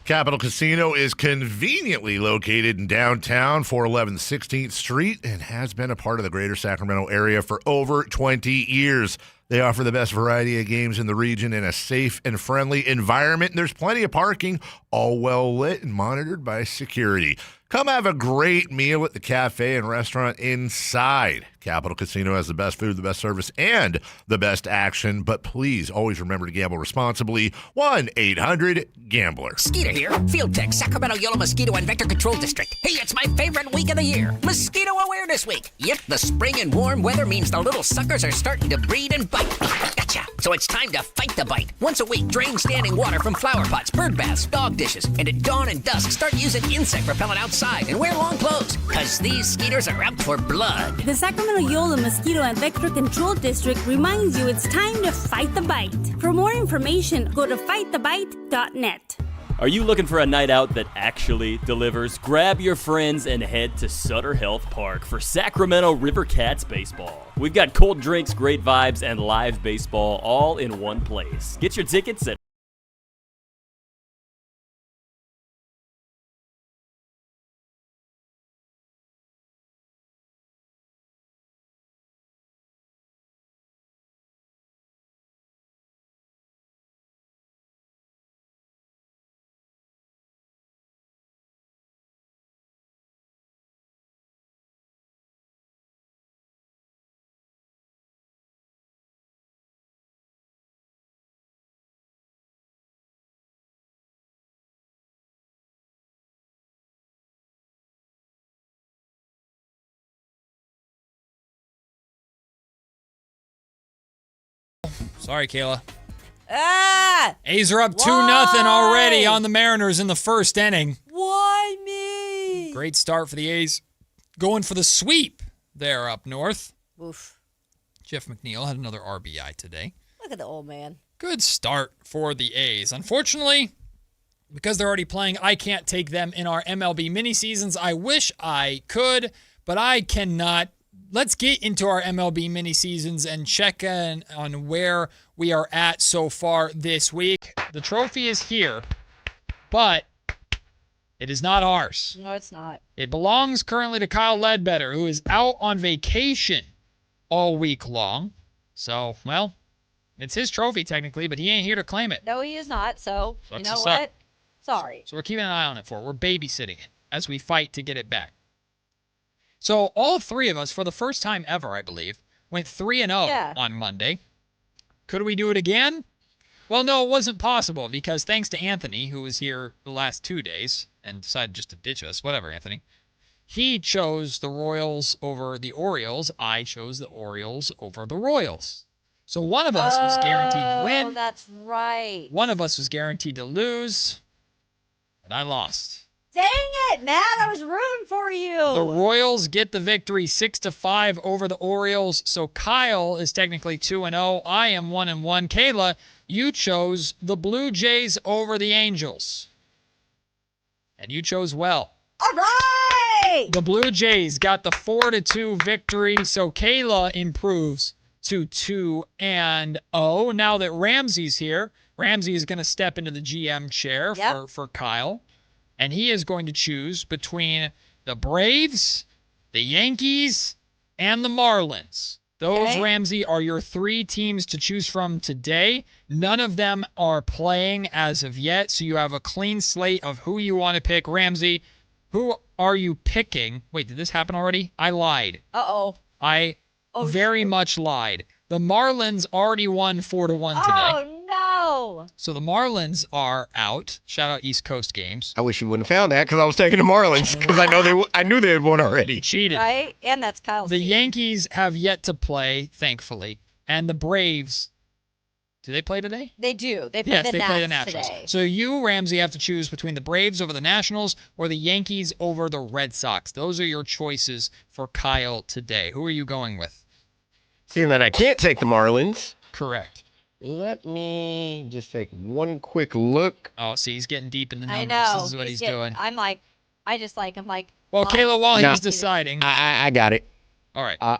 Capital Casino is conveniently located in downtown, 411 16th Street, and has been a part of the greater Sacramento area for over 20 years. They offer the best variety of games in the region in a safe and friendly environment. And there's plenty of parking, all well lit and monitored by security. Come have a great meal at the cafe and restaurant inside. Capital Casino has the best food, the best service, and the best action. But please always remember to gamble responsibly. 1-800-GAMBLER.
Skeeter here, Field Tech, Sacramento Yellow Mosquito and Vector Control District. Hey, it's my favorite week of the year, Mosquito Awareness Week. Yep, the spring and warm weather means the little suckers are starting to breed and bite. Gotcha. So it's time to fight the bite. Once a week, drain standing water from flower pots, bird baths, dog dishes, and at dawn and dusk, start using insect repellent outside and wear long clothes, because these skeeters are out for blood.
The Sacramento Yolo Mosquito and Vector Control District reminds you it's time to fight the bite. For more information, go to fightthebite.net.
Are you looking for a night out that actually delivers? Grab your friends and head to Sutter Health Park for Sacramento River Cats baseball. We've got cold drinks, great vibes, and live baseball all in one place. Get your tickets at
Sorry, Kayla.
Ah!
A's are up 2-0 already on the Mariners in the first inning.
Why me?
Great start for the A's. Going for the sweep there up north.
Oof.
Jeff McNeil had another RBI today.
Look at the old man.
Good start for the A's. Unfortunately, because they're already playing, I can't take them in our MLB mini seasons. I wish I could, but I cannot. Let's get into our MLB mini seasons and check in on where we are at so far this week. The trophy is here, but it is not ours.
No, it's not.
It belongs currently to Kyle Ledbetter, who is out on vacation all week long. So, well, it's his trophy technically, but he ain't here to claim it.
No, he is not. So, you know
Sucks to
what?
suck.
Sorry.
So we're keeping an eye on it for it. We're babysitting it as we fight to get it back. So all three of us, for the first time ever, I believe, went 3-0 on Monday. Could we do it again? Well, no, it wasn't possible because thanks to Anthony, who was here the last 2 days and decided just to ditch us. Whatever, Anthony. He chose the Royals over the Orioles. I chose the Orioles over the Royals. So one of us was guaranteed to win.
Oh, that's right.
One of us was guaranteed to lose. And I lost.
Dang it, Matt. I was rooting for you.
The Royals get the victory 6-5 over the Orioles. So Kyle is technically 2-0. I am 1-1. Kayla, you chose the Blue Jays over the Angels. And you chose well.
All right.
The Blue Jays got the 4-2 victory. So Kayla improves to 2-0. Now that Ramsey's here, Ramsey is going to step into the GM chair for Kyle. and he is going to choose between the Braves, the Yankees, and the Marlins. Those, Ramsey, are your 3 teams to choose from today. None of them are playing as of yet, so you have a clean slate of who you want to pick. Ramsey, who are you picking? Wait, did this happen already? I lied.
Uh-oh.
I very much lied. The Marlins already won 4-1 today.
Oh, no.
So the Marlins are out. Shout out East Coast games.
I wish you wouldn't have found that because I was taking the Marlins because I knew they had won already.
Cheated.
Right? And that's Kyle's
The
team.
Yankees have yet to play, thankfully. And the Braves, do they play today?
They do. They play
Yes,
the
they play the
Nats
Nationals.
today.
So you, Ramsey, have to choose between the Braves over the Nationals or the Yankees over the Red Sox. Those are your choices for Kyle today. Who are you going with?
Seeing that I can't take the Marlins.
Correct.
Let me just take one quick look.
Oh, see, he's getting deep in the numbers.
I know.
This is what he's doing.
I'm like,
Well, Kayla, while he's deciding.
I got it.
All right.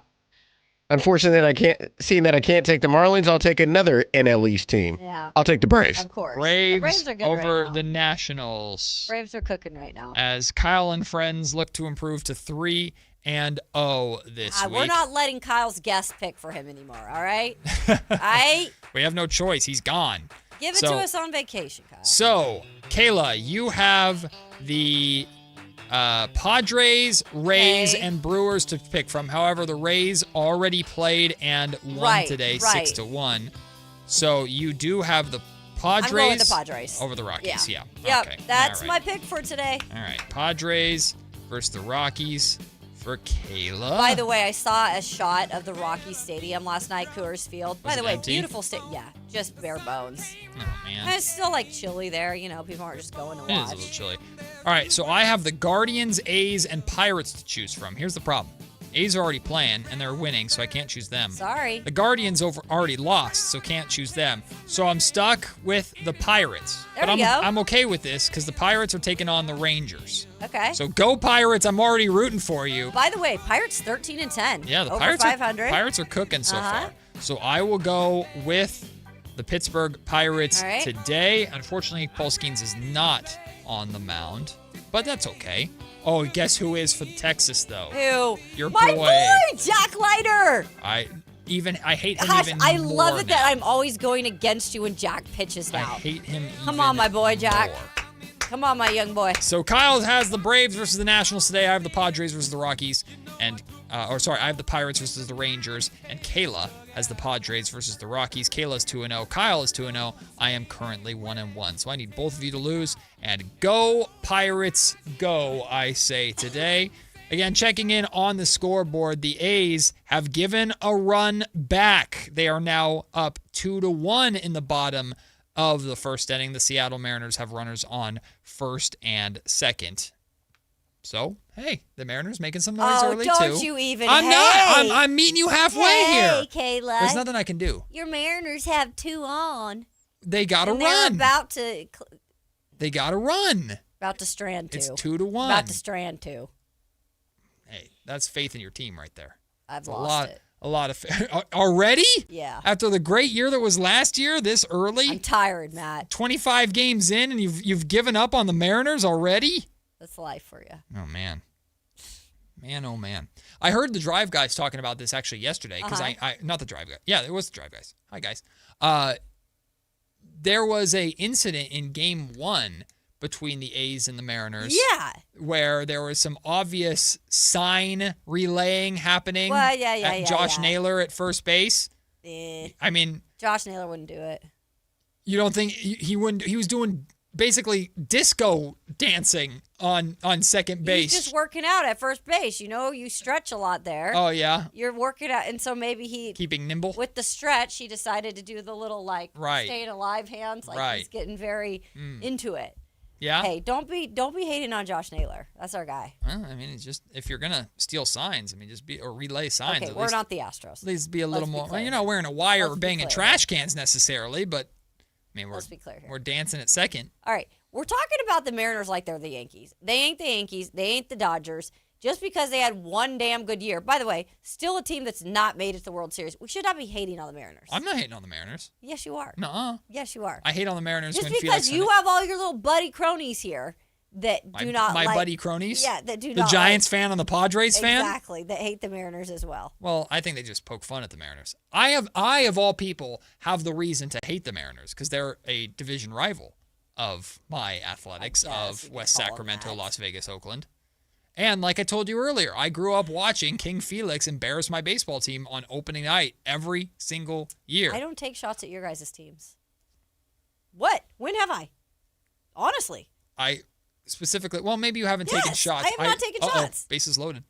Unfortunately, seeing that I can't take the Marlins, I'll take another NL East team.
Yeah.
I'll take the Braves.
Of course.
Braves,
The Braves are good
over
right now.
the Nationals.
Braves are cooking right now.
As Kyle and friends look to improve to 3-0 this week.
We're not letting Kyle's guest pick for him anymore, all right?
We have no choice. He's gone.
Give it to us on vacation, Kyle.
So, Kayla, you have the Padres, Rays, and Brewers to pick from. However, the Rays already played and won today, 6-1. So you do have the Padres.
I'm going the Padres.
Over the Rockies, yeah.
Yep,
Okay.
that's
All
my
right.
pick for today.
All right, Padres versus the Rockies for Kayla.
By the way, I saw a shot of the Rockies Stadium last night, Coors Field. By
Was
the
it
way,
empty?
beautiful Yeah, just bare bones.
Oh, man.
And it's still like chilly there. You know, people aren't just going to
It is a
watch.
little chilly. All right, so I have the Guardians, A's, and Pirates to choose from. Here's the problem. A's are already playing, and they're winning, so I can't choose them.
Sorry.
The Guardians already lost, so can't choose them. So I'm stuck with the Pirates.
There
but
we go.
I'm okay with this because the Pirates are taking on the Rangers.
Okay.
So go Pirates. I'm already rooting for you.
By the way, Pirates 13-10.
Yeah, the
over
Pirates
500.
Pirates are cooking so far. So I will go with the Pittsburgh Pirates
All right.
today. Unfortunately, Paul Skeens is not on the mound, but that's okay. Oh, guess who is for Texas though?
Who?
Your
My
boy.
boy, Jack Leiter.
I hate him
Gosh,
even
I
more
love it
now.
that I'm always going against you when Jack pitches
I
now.
hate him.
Come
even
on, my boy, Jack.
more.
Come on, my young boy.
So Kyle has the Braves versus the Nationals today. I have the Padres versus the Rockies, and I have the Pirates versus the Rangers, and Kayla has the Padres versus the Rockies. Kayla's 2-0. Kyle is 2-0. I am currently 1-1. So I need both of you to lose, and go Pirates, go! I say today. Again, checking in on the scoreboard, the A's have given a run back. They are now up 2-1 in the bottom of the first inning. The Seattle Mariners have runners on first and second. So, hey, the Mariners making some noise early too.
don't you even,
I'm not. I'm meeting you halfway here.
Hey, Kayla.
There's nothing I can do.
Your Mariners have 2 on.
They got to
and they're
run.
about to
They got to run.
strand 2.
It's 2-1.
About to strand 2.
Hey, that's faith in your team right there.
I've lost it.
A lot of already?
Yeah.
After the great year that was last year, this early?
I'm tired, Matt.
25 games in, and you've given up on the Mariners already?
That's life for you.
Oh, man. Man, oh, man. I heard the Drive guys talking about this actually yesterday, because I not the Drive guys. Yeah, it was the Drive guys. Hi, guys. There was a incident in Game 1 between the A's and the Mariners.
Yeah.
Where there was some obvious sign relaying happening.
Well, yeah,
Josh
yeah.
Naylor at first base. I mean,
Josh Naylor wouldn't do it.
you don't think he wouldn't? He was doing basically disco dancing on second base.
He's just working out at first base. You know, you stretch a lot there.
Oh, yeah?
You're working out, and so maybe
Keeping nimble?
with the stretch, he decided to do the little
Right.
staying alive hands. Like
Right.
he's getting very into it.
Yeah?
Hey, don't be hating on Josh Naylor. That's our guy.
Well, I mean, it's just, if you're going to steal signs, I mean, or relay signs.
Okay,
at
we're
least,
not the Astros.
At least be a little
Let's be
more. Well,
clear.
you're not wearing a wire or
Let's be
banging
clear.
trash cans necessarily, but I mean,
Let's be clear here.
we're dancing at second.
All right, we're talking about the Mariners like they're the Yankees. They ain't the Yankees. They ain't the Dodgers. Just because they had one damn good year. By the way, still a team that's not made it to the World Series. We should not be hating on the Mariners.
I'm not hating on the Mariners.
Yes, you are.
Nuh-uh.
Yes, you are.
I hate on the Mariners
Just
when
because
Felix
you have all your little buddy cronies here that do not
my
like
buddy cronies.
Yeah, that do
the
not
Giants fan and the Padres fan.
Exactly, that hate the Mariners as well.
Well, I think they just poke fun at the Mariners. I of all people have the reason to hate the Mariners because they're a division rival of my athletics of West Sacramento, Las Vegas, Oakland. And like I told you earlier, I grew up watching King Felix embarrass my baseball team on opening night every single year.
I don't take shots at your guys' teams. What? When have I? Honestly.
I specifically, well, maybe you haven't taken shots.
I have not taken shots.
Bases loaded.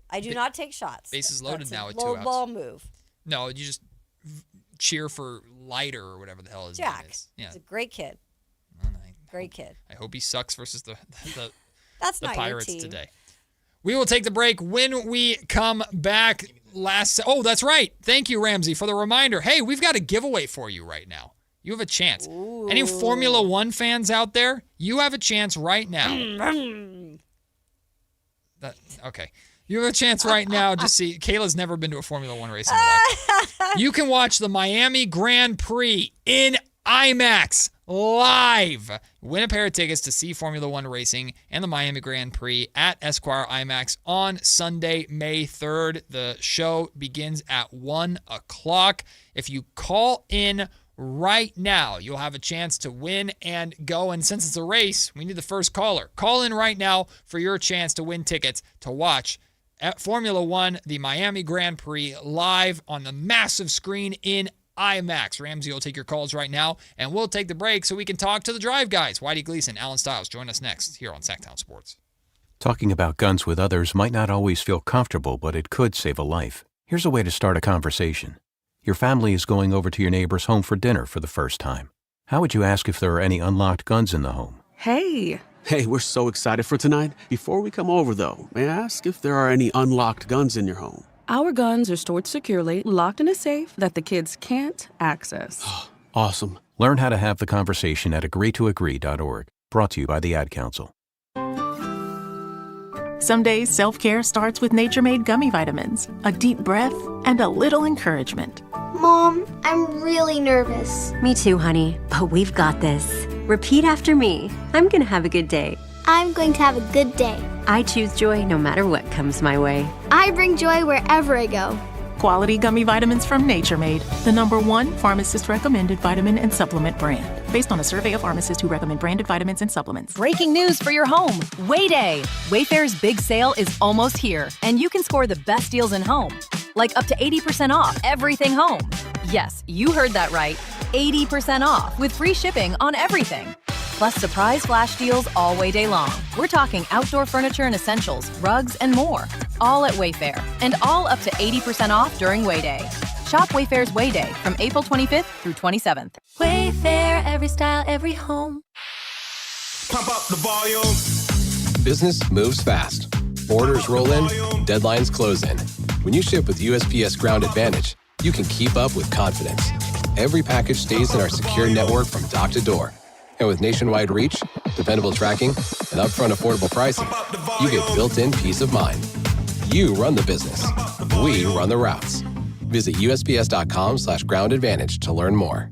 I do not take shots.
Bases loaded
That's
now
a
with 2
low
outs.
ball move.
No, you just cheer for Leiter or whatever the hell his
Jack.
name is. Yeah.
He's a great kid. Great kid.
I hope he sucks versus the
That's
the
not
Pirates
your team.
today. We will take the break. When we come back, oh, that's right. Thank you, Ramsey, for the reminder. Hey, we've got a giveaway for you right now. You have a chance.
Ooh.
Any Formula One fans out there? You have a chance right now. Okay. You have a chance right now to see. Kayla's never been to a Formula One race in her life. You can watch the Miami Grand Prix in IMAX live. Win a pair of tickets to see Formula One racing and the Miami Grand Prix at Esquire IMAX on Sunday, May 3rd. The show begins at 1 o'clock. If you call in right now, you'll have a chance to win and go. And since it's a race, we need the first caller. Call in right now for your chance to win tickets to watch at Formula One, the Miami Grand Prix, live on the massive screen in IMAX. Ramsey will take your calls right now, and we'll take the break so we can talk to the Drive guys. Whitey Gleason, Alan Stiles, join us next here on Sactown Sports.
Talking about guns with others might not always feel comfortable, but it could save a life. Here's a way to start a conversation. Your family is going over to your neighbor's home for dinner for the first time. How would you ask if there are any unlocked guns in the home?
Hey, we're so excited for tonight. Before we come over, though, may I ask if there are any unlocked guns in your home?
Our guns are stored securely, locked in a safe that the kids can't access.
Awesome.
Learn how to have the conversation at agreetoagree.org. Brought to you by the Ad Council.
Some days, self-care starts with Nature-Made gummy vitamins, a deep breath, and a little encouragement.
Mom, I'm really nervous.
Me too, honey, but we've got this. Repeat after me. I'm going to have a good day.
I'm going to have a good day.
I choose joy no matter what comes my way.
I bring joy wherever I go.
Quality gummy vitamins from Nature-Made, the #1 pharmacist-recommended vitamin and supplement brand. Based on a survey of pharmacists who recommend branded vitamins and supplements.
Breaking news for your home. Way Day. Wayfair's big sale is almost here, and you can score the best deals in home. Like up to 80% off everything home. Yes, you heard that right. 80% off with free shipping on everything. Plus surprise flash deals all Way Day long. We're talking outdoor furniture and essentials, rugs, and more. All at Wayfair. And all up to 80% off during Way Day. Shop Wayfair's Way Day from April 25th through 27th.
Wayfair, every style, every home.
Pump up the volume.
Business moves fast. Orders roll in, deadlines close in. When you ship with USPS Ground Advantage, you can keep up with confidence. Every package stays in our secure network from dock to door. And with nationwide reach, dependable tracking, and upfront affordable pricing, you get built-in peace of mind. You run the business. We run the routes. Visit USPS.com/Ground Advantage to learn more.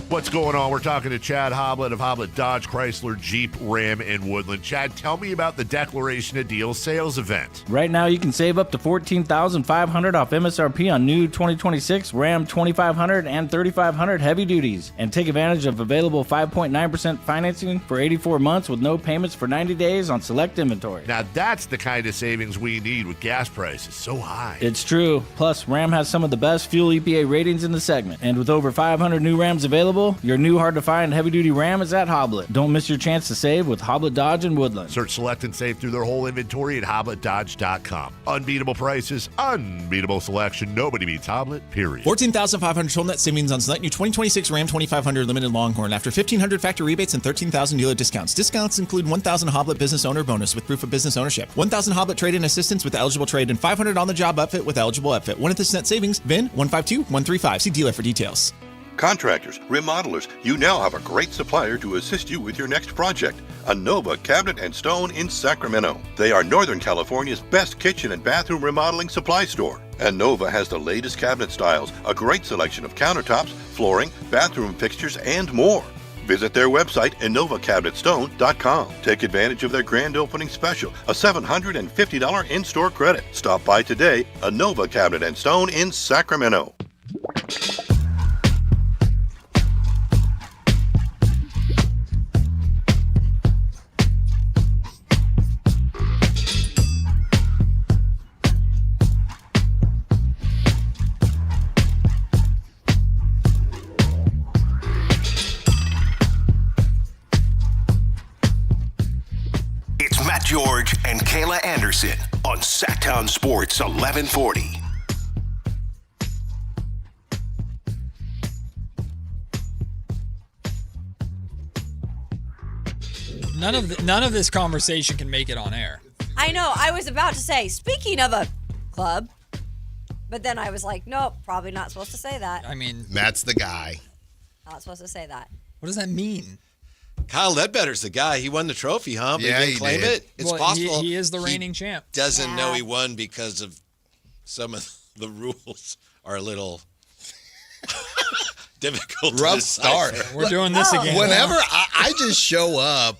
What's going on? We're talking to Chad Hoblet of Hoblet Dodge, Chrysler, Jeep, Ram, and Woodland. Chad, tell me about the Declaration of Deals sales event.
Right now, you can save up to $14,500 off MSRP on new 2026 Ram 2500 and 3500 heavy duties, and take advantage of available 5.9% financing for 84 months with no payments for 90 days on select inventory.
Now, that's the kind of savings we need with gas prices so high.
It's true. Plus, Ram has some of the best fuel EPA ratings in the segment, and with over 500 new Rams available, your new hard-to-find heavy-duty Ram is at Hoblet. Don't miss your chance to save with Hoblet Dodge and Woodland.
Search, select, and save through their whole inventory at HobletDodge.com. Unbeatable prices, unbeatable selection. Nobody beats Hoblet, period.
14,500 total net savings on select new 2026 Ram 2500 Limited Longhorn after 1,500 factory rebates and 13,000 dealer discounts. Discounts include 1,000 Hoblet business owner bonus with proof of business ownership, 1,000 Hoblet trade-in assistance with eligible trade, and 500 on-the-job upfit with eligible upfit. One of this net savings, VIN 152135. See dealer for details.
Contractors, remodelers, you now have a great supplier to assist you with your next project. Anova Cabinet and Stone in Sacramento. They are Northern California's best kitchen and bathroom remodeling supply store. Anova has the latest cabinet styles, a great selection of countertops, flooring, bathroom fixtures, and more. Visit their website, InnovaCabinetStone.com. Take advantage of their grand opening special, a $750 in-store credit. Stop by today, Innova Cabinet and Stone in Sacramento.
Matt George and Kayla Anderson on Sactown Sports 1140.
None of this conversation can make it on air.
I know. I was about to say, speaking of a club, but then I was like, nope, probably not supposed to say that.
I mean,
Matt's the guy.
Not supposed to say that.
What does that mean?
Kyle Ledbetter's the guy. He won the trophy, huh? But
Yeah,
he didn't claim
did.
it. It's
Well,
possible.
he is the reigning champ.
Doesn't know he won because of some of the rules are a little difficult to
Rough
decipher.
start.
We're doing this again.
Whenever I just show up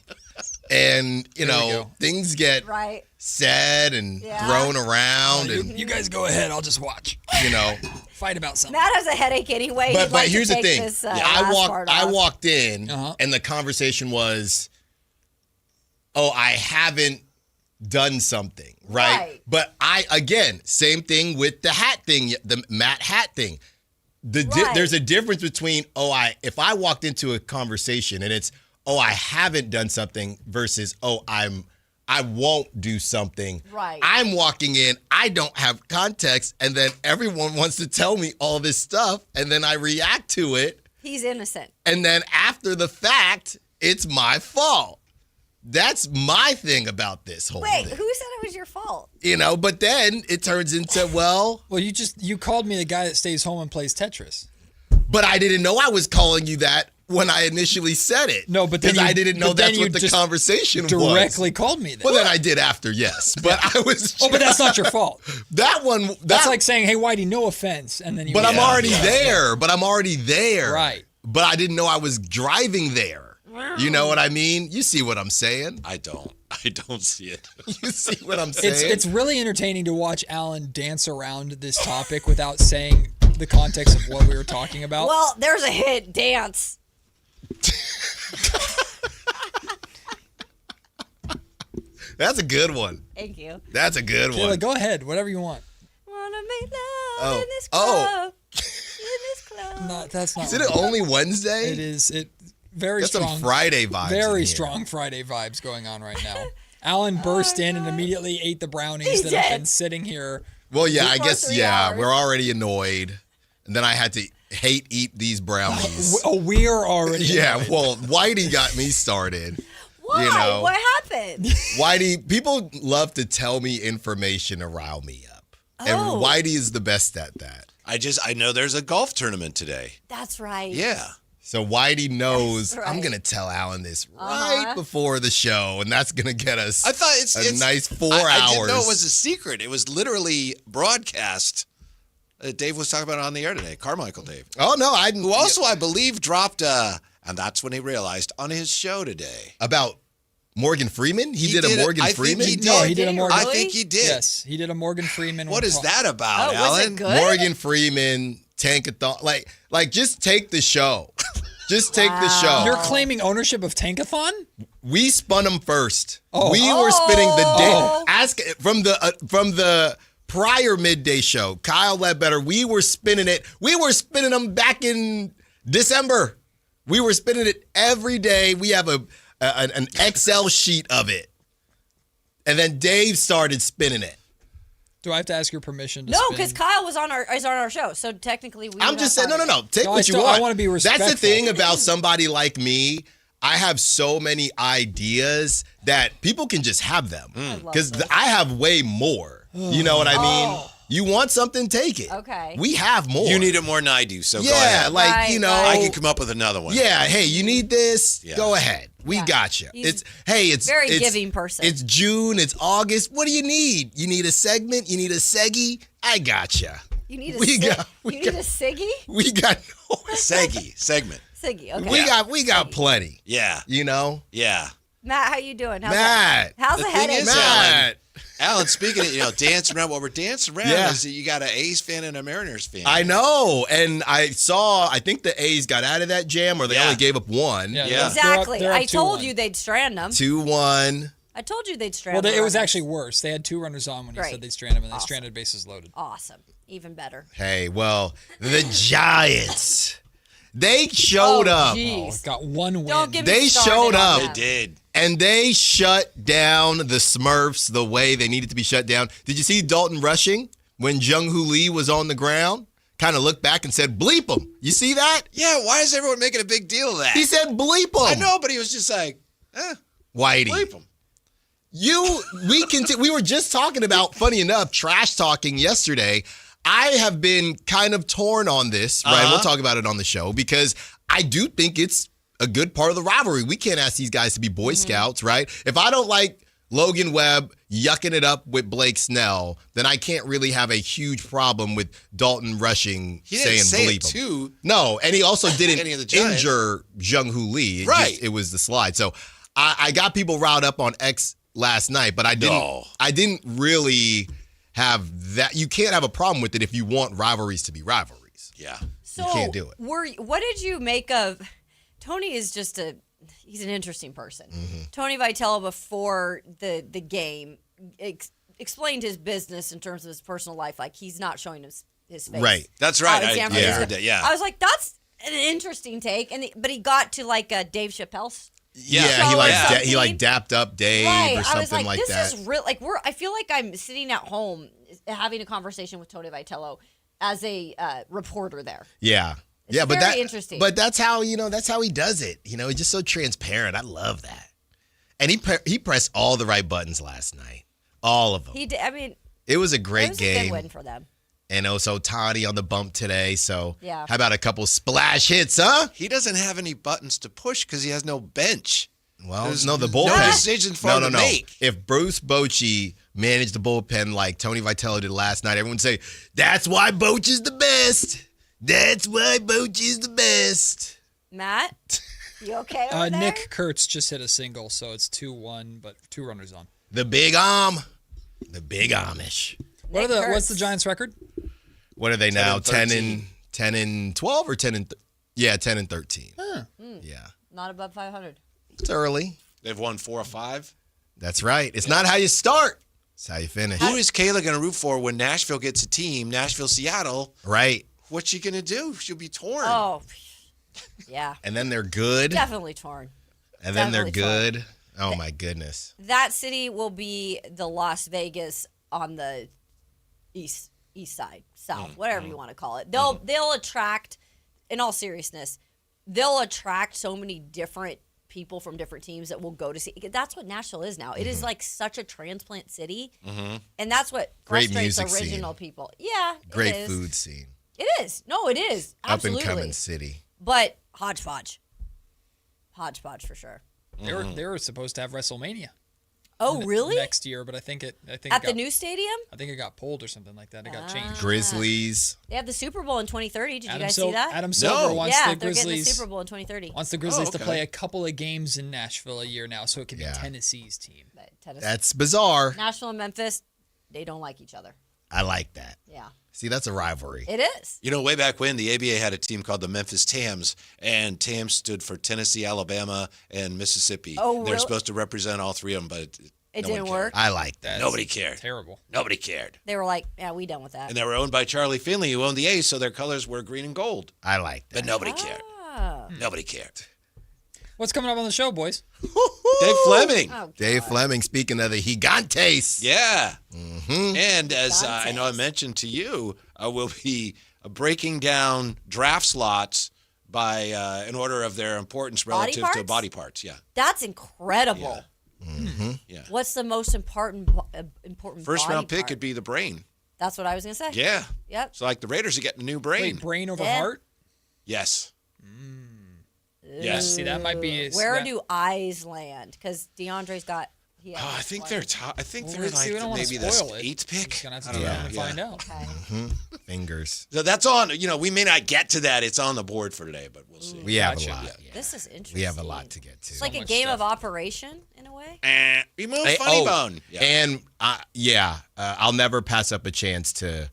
and,
There we go.
things get
Right.
said and thrown around and,
You guys go ahead. I'll just watch. Fight about something.
Matt has a headache anyway.
But
He'd like
here's
to
the
take
thing.
This,
I walked in and the conversation was, I haven't done something, right? But same thing with the hat thing, the Matt hat thing. There's a difference between, if I walked into a conversation and it's, I haven't done something versus, I won't do something.
Right.
I'm walking in, I don't have context, and then everyone wants to tell me all this stuff, and then I react to it.
He's innocent.
And then after the fact, it's my fault. That's my thing about this whole
Wait,
thing.
who said it was your fault?
But then it turns into, well,
you called me the guy that stays home and plays Tetris.
But I didn't know I was calling you that when I initially said it.
No, but then
because I didn't know that's what the conversation was.
Directly called me that.
Well, then I did after, yes. But I was.
But that's not your fault.
That one.
That's like saying, "Hey, Whitey, no offense," and then you.
But I'm already there. But I'm already there.
Right.
But I didn't know I was driving there. You know what I mean? You see what I'm saying?
I don't see it.
You see what I'm saying?
It's really entertaining to watch Alan dance around this topic without saying the context of what we were talking about.
Well, there's a hit. Dance.
That's a good one.
Thank you.
That's a good
Kayla,
one.
go ahead. Whatever you want.
Wanna make love in this club. In this club.
No, that's not.
Is it only Wednesday?
It is. Very
Got
strong.
some Friday vibes.
Very
in here.
strong Friday vibes going on right now. Alan burst in and immediately ate the brownies that have been sitting here.
Well, yeah, I guess, we're already annoyed. And then I had to eat these brownies.
We are already
annoyed. Well, Whitey got me started.
Why? What happened?
Whitey, people love to tell me information to rile me up. And Whitey is the best at that.
I know there's a golf tournament today.
That's right.
Yeah.
So Whitey knows
That's right.
I'm going to tell Alan this right before the show, and that's going to get us
I thought it's
nice 4 hours.
I didn't know it was a secret. It was literally broadcast. Dave was talking about it on the air today. Carmichael Dave.
Oh, no.
Who also, I believe, dropped, and that's when he realized, on his show today.
About Morgan Freeman? He did a Morgan Freeman?
He did a Morgan.
I think he did.
Yes, he did a Morgan Freeman.
What is that about,
was
Alan?
it good?
Morgan Freeman, Tankathon. Like just take the show. Just take the show.
You're claiming ownership of Tankathon?
We spun them first.
Oh.
We were spinning the day. Ask from the prior midday show. Kyle Ledbetter. We were spinning it. We were spinning them back in December. We were spinning it every day. We have an Excel sheet of it, and then Dave started spinning it.
Do I have to ask your permission to
No,
spin?
because Kyle is on our show, so technically we.
I'm just saying, no. Take what you
I
want.
want to be respectful.
That's the thing about somebody like me. I have so many ideas that people can just have them because I have way more. You know what I mean? You want something, take it.
Okay.
We have more.
You need it more than I do, so go
yeah,
ahead.
like you know,
I can come up with another one.
Yeah, hey, you need this?
Yeah.
Go ahead. We got you.
He's
It's
very giving person.
It's June. It's August. What do you need? You need a segment? You need a seggy? I got you.
You need a
We
you
got-
need a Siggy?
We got
segment.
Siggy. Okay.
We got plenty.
Yeah.
You know?
Yeah.
Matt, how you doing?
Matt.
How's the
thing
headache?
is,
Matt.
Alan, speaking of, dancing around, what we're dancing around
Yeah.
is that you got an A's fan and a Mariners fan.
I know. And I think the A's got out of that jam, or they only gave up one.
Yeah.
Exactly.
They're up
I told
2-1.
you they'd strand them.
2-1.
I told you they'd strand
Well,
them.
it was actually worse. They had 2 runners on when you
Great.
said they'd strand them, and they
Awesome.
stranded bases loaded.
Awesome. Even better.
Hey, well, the Giants. They showed up.
Jeez.
Got one win.
Don't get me
They
started
showed
on
up.
them.
They did.
And they shut down the Smurfs the way they needed to be shut down. Did you see Dalton rushing when Jung-Hoo Lee was on the ground? Kind of looked back and said, bleep him. You see that?
Yeah, why is everyone making a big deal of that?
He said, bleep him.
I know, but he was just like,
Whitey.
bleep him.
We were just talking about, funny enough, trash talking yesterday. I have been kind of torn on this, right? We'll talk about it on the show because I do think it's a good part of the rivalry. We can't ask these guys to be Boy Scouts, right? If I don't like Logan Webb yucking it up with Blake Snell, then I can't really have a huge problem with Dalton rushing,
He didn't
saying
say
bleep
it
him.
too.
No, and he also
Any of the
didn't
Giants.
injure Jung-Hoo Lee.
Right.
It was the slide. So I got people riled up on X last night, but I didn't really have that. You can't have a problem with it if you want rivalries to be rivalries.
Yeah.
So
you can't do it.
What did you make of Tony? Is just he's an interesting person. Tony Vitello before the game explained his business in terms of his personal life. Like he's not showing his face.
Right.
That's right.
San
I
Francisco.
heard that. Yeah.
I was like, that's an interesting take. But he got to like Dave Chappelle's.
Yeah,
show
he
or something.
dapped up Dave
Right.
or something
I was like, this
that.
is real. Like I feel like I'm sitting at home having a conversation with Tony Vitello as a reporter there.
Yeah.
It's
yeah, but
very interesting.
But that's how he does it. You know, he's just so transparent. I love that. And he pressed all the right buttons last night. All of them.
He did. I mean,
It was a great
it was
game.
a good win for them.
And also Tani on the bump today. So
Yeah.
how about a couple splash hits, huh?
He doesn't have any buttons to push because he has no bench.
Well,
There's
no, the
no
bullpen.
decision for him to make.
If Bruce Bochy managed the bullpen like Tony Vitello did last night, everyone would say, that's why Boch is the best. That's why Boch is the best.
Matt, you okay over there?
Nick Kurtz just hit a single, so it's 2-1, but 2 runners on.
The big Am. The big Amish.
What's the Giants' record?
What are they now? 10
13.
and 12 or 10 and 10 and 13. Yeah.
Not above 500.
It's early.
They've won 4 or 5.
That's right. It's not how you start. It's how you finish.
Who is Kayla going to root for when Nashville gets a team? Nashville, Seattle.
Right.
What's she going to do? She'll be torn.
Oh, yeah.
And then they're good.
Definitely torn.
And then they're
Definitely
good. Oh my goodness.
That city will be the Las Vegas on the east side, south, whatever you want to call it. They'll attract, in all seriousness, they'll attract so many different people from different teams that will go to see. That's what Nashville is now. It is like such a transplant city, and that's what
Great
frustrates
music
original
scene.
people. Yeah,
Great
it is.
food scene.
It is. No, it is.
Up
Absolutely.
and coming city.
But hodgepodge for sure.
They were supposed to have WrestleMania.
Oh, really?
Next year, but I think
At the new stadium?
I think it got pulled or something like that. It got changed.
Grizzlies.
They have the Super Bowl in 2030. Did you guys see
Sil-
that?
Adam Silver wants
yeah,
the
they're getting the
Grizzlies.
Super Bowl in 2030.
Wants the Grizzlies to play a couple of games in Nashville a year now, so it can be Tennessee's team.
Tennessee.
That's bizarre.
Nashville and Memphis, they don't like each other.
I like that.
Yeah.
See, that's a rivalry.
It is.
You know, way back when, the ABA had a team called the Memphis Tams, and Tams stood for Tennessee, Alabama, and Mississippi.
Oh,
They're
really?
supposed to represent all three of them, but
It
no
didn't
one cared.
work?
I like that.
Nobody cared.
Terrible.
Nobody cared.
They were like, yeah, we done with that.
And they were owned by Charlie Finley, who owned the A's, so their colors were green and gold.
I like that.
But nobody cared.
Ah.
Nobody cared.
What's coming up on the show, boys?
Dave Fleming.
Oh,
Dave Fleming, speaking of the Gigantes.
Yeah.
Mm-hmm.
And as I know I mentioned to you, we'll be breaking down draft slots by in order of their importance
Body
relative to
parts?
body parts. Yeah.
That's incredible.
Yeah.
What's the most important
First
body
round pick
part?
could be the brain.
That's what I was going to say.
Yeah.
Yep.
So like the Raiders are getting a new brain.
Wait, brain over
Yeah.
heart?
Yes.
Yes. See, that might be.
Where
that-
do eyes land? Because DeAndre's got
I think they're top. I think they're
we don't
like
wanna
maybe the
spoil it.
8th pick.
We're just gonna have to find out.
Okay.
Fingers.
So that's on. We may not get to that. It's on the board for today, but we'll see.
We have a lot. Yeah.
This is interesting.
We have a lot to get to.
It's like a game of operation in a way.
Remove Funny Bone.
And I'll never pass up a chance to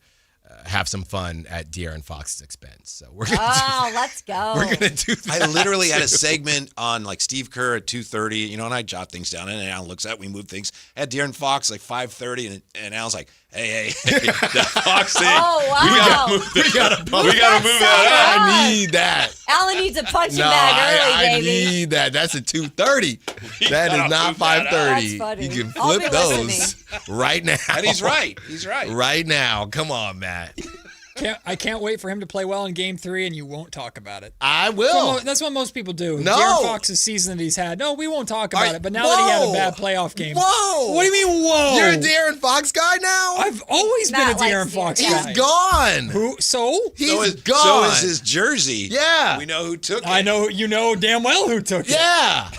have some fun at De'Aaron Fox's expense. So we're gonna
let's go.
We're gonna do that.
I literally had a segment on like Steve Kerr at 2:30, and I jot things down, and Alan looks at it, we move things. Had De'Aaron Fox like 5:30, and Alan's like, hey, that Fox thing.
Oh, wow.
We gotta move
that
up. I need that.
Alan needs a punching bag early,
I
baby.
need that. That's a 2:30. That is not 5:30. You can
I'll
flip
be
those
listening.
right now.
And he's right. He's right.
Right now. Come on, Matt.
I can't wait for him to play well in Game 3, and you won't talk about it.
I will.
That's what most people do.
No.
De'Aaron Fox's season that he's had. No, we won't talk about it. But now that he had a bad playoff game.
Whoa.
What do you mean, whoa?
You're a De'Aaron Fox guy now?
I've always been a De'Aaron Fox guy.
He's gone.
Who? So?
He's gone.
So is his jersey.
Yeah.
We know who took it.
I know. You know damn well who took it.
Yeah.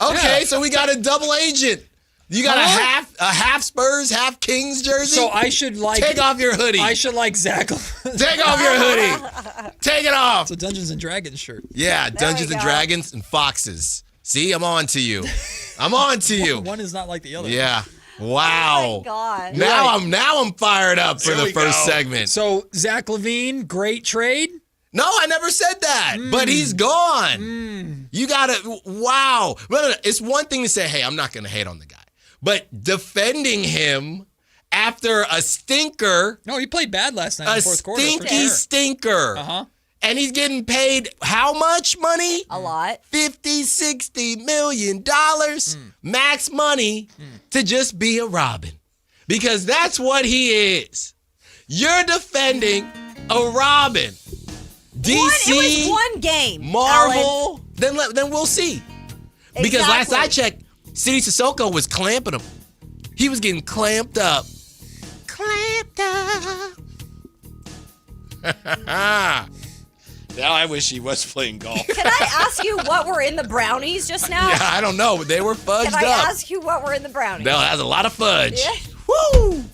Okay, so we got a double agent. You got a half Spurs, half Kings jersey?
So I should
take off your hoodie.
I should like Zach.
Take off your hoodie. Take it off.
It's a Dungeons and Dragons shirt.
Yeah, Dungeons and Dragons and Foxes. See, I'm on to you. I'm on to you.
One is not like the other.
Yeah. Wow.
Oh my God.
Now I'm fired up for the first segment.
So Zach LaVine, great trade.
No, I never said that. But he's gone. You gotta. Wow. No. It's one thing to say, hey, I'm not gonna hate on the guy. But defending him after a stinker.
No, he played bad last night in the fourth quarter.
A stinky stinker.
Uh-huh.
And he's getting paid how much money?
A lot.
$50-60 million max money to just be a Robin. Because that's what he is. You're defending a Robin. DC.
It was one game.
Marvel. Then we'll see. Because last I
Exactly.
checked, City Sissoko was clamping him. He was getting clamped up. Clamped up.
Now I wish he was playing golf.
Can I ask you what were in the brownies just now?
Yeah, I don't know, but they were fudged
Can I
up.
ask you what were in the brownies?
No, that's a lot of fudge.
Yeah.
Woo!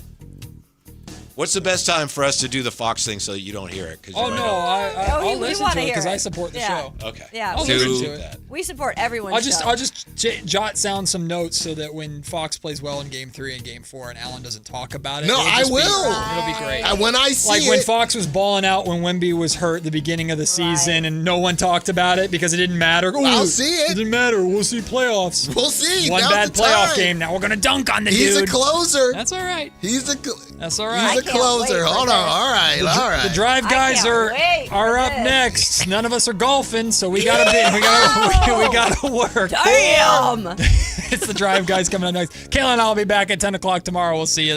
What's the best time for us to do the Fox thing so that you don't hear it?
Oh, no, I'll
we
listen
wanna
to it
hear
because
it.
I support the
Yeah.
show.
Okay.
Yeah.
I'll listen to it.
We support everyone's
I'll just jot down some notes so that when Fox plays well in Game 3 and Game 4 and Allen doesn't talk about it.
No,
it'll
I
just be-
will.
It'll be great.
When I see
like when
it-
Fox was balling out when Wemby was hurt at the beginning of the season and no one talked about it because it didn't matter. Ooh,
I'll see it.
It didn't matter. We'll see playoffs.
We'll see.
One
Now's
bad
the
playoff
time.
game. Now we're gonna dunk on the
He's
dude.
a closer.
That's all right. That's all right.
He's a closer. Hold on. All right.
The drive guys are up next. None of us are golfing, so we gotta work.
Damn.
It's the drive guys coming up next. Kayla and I'll be back at 10 o'clock tomorrow. We'll see you then.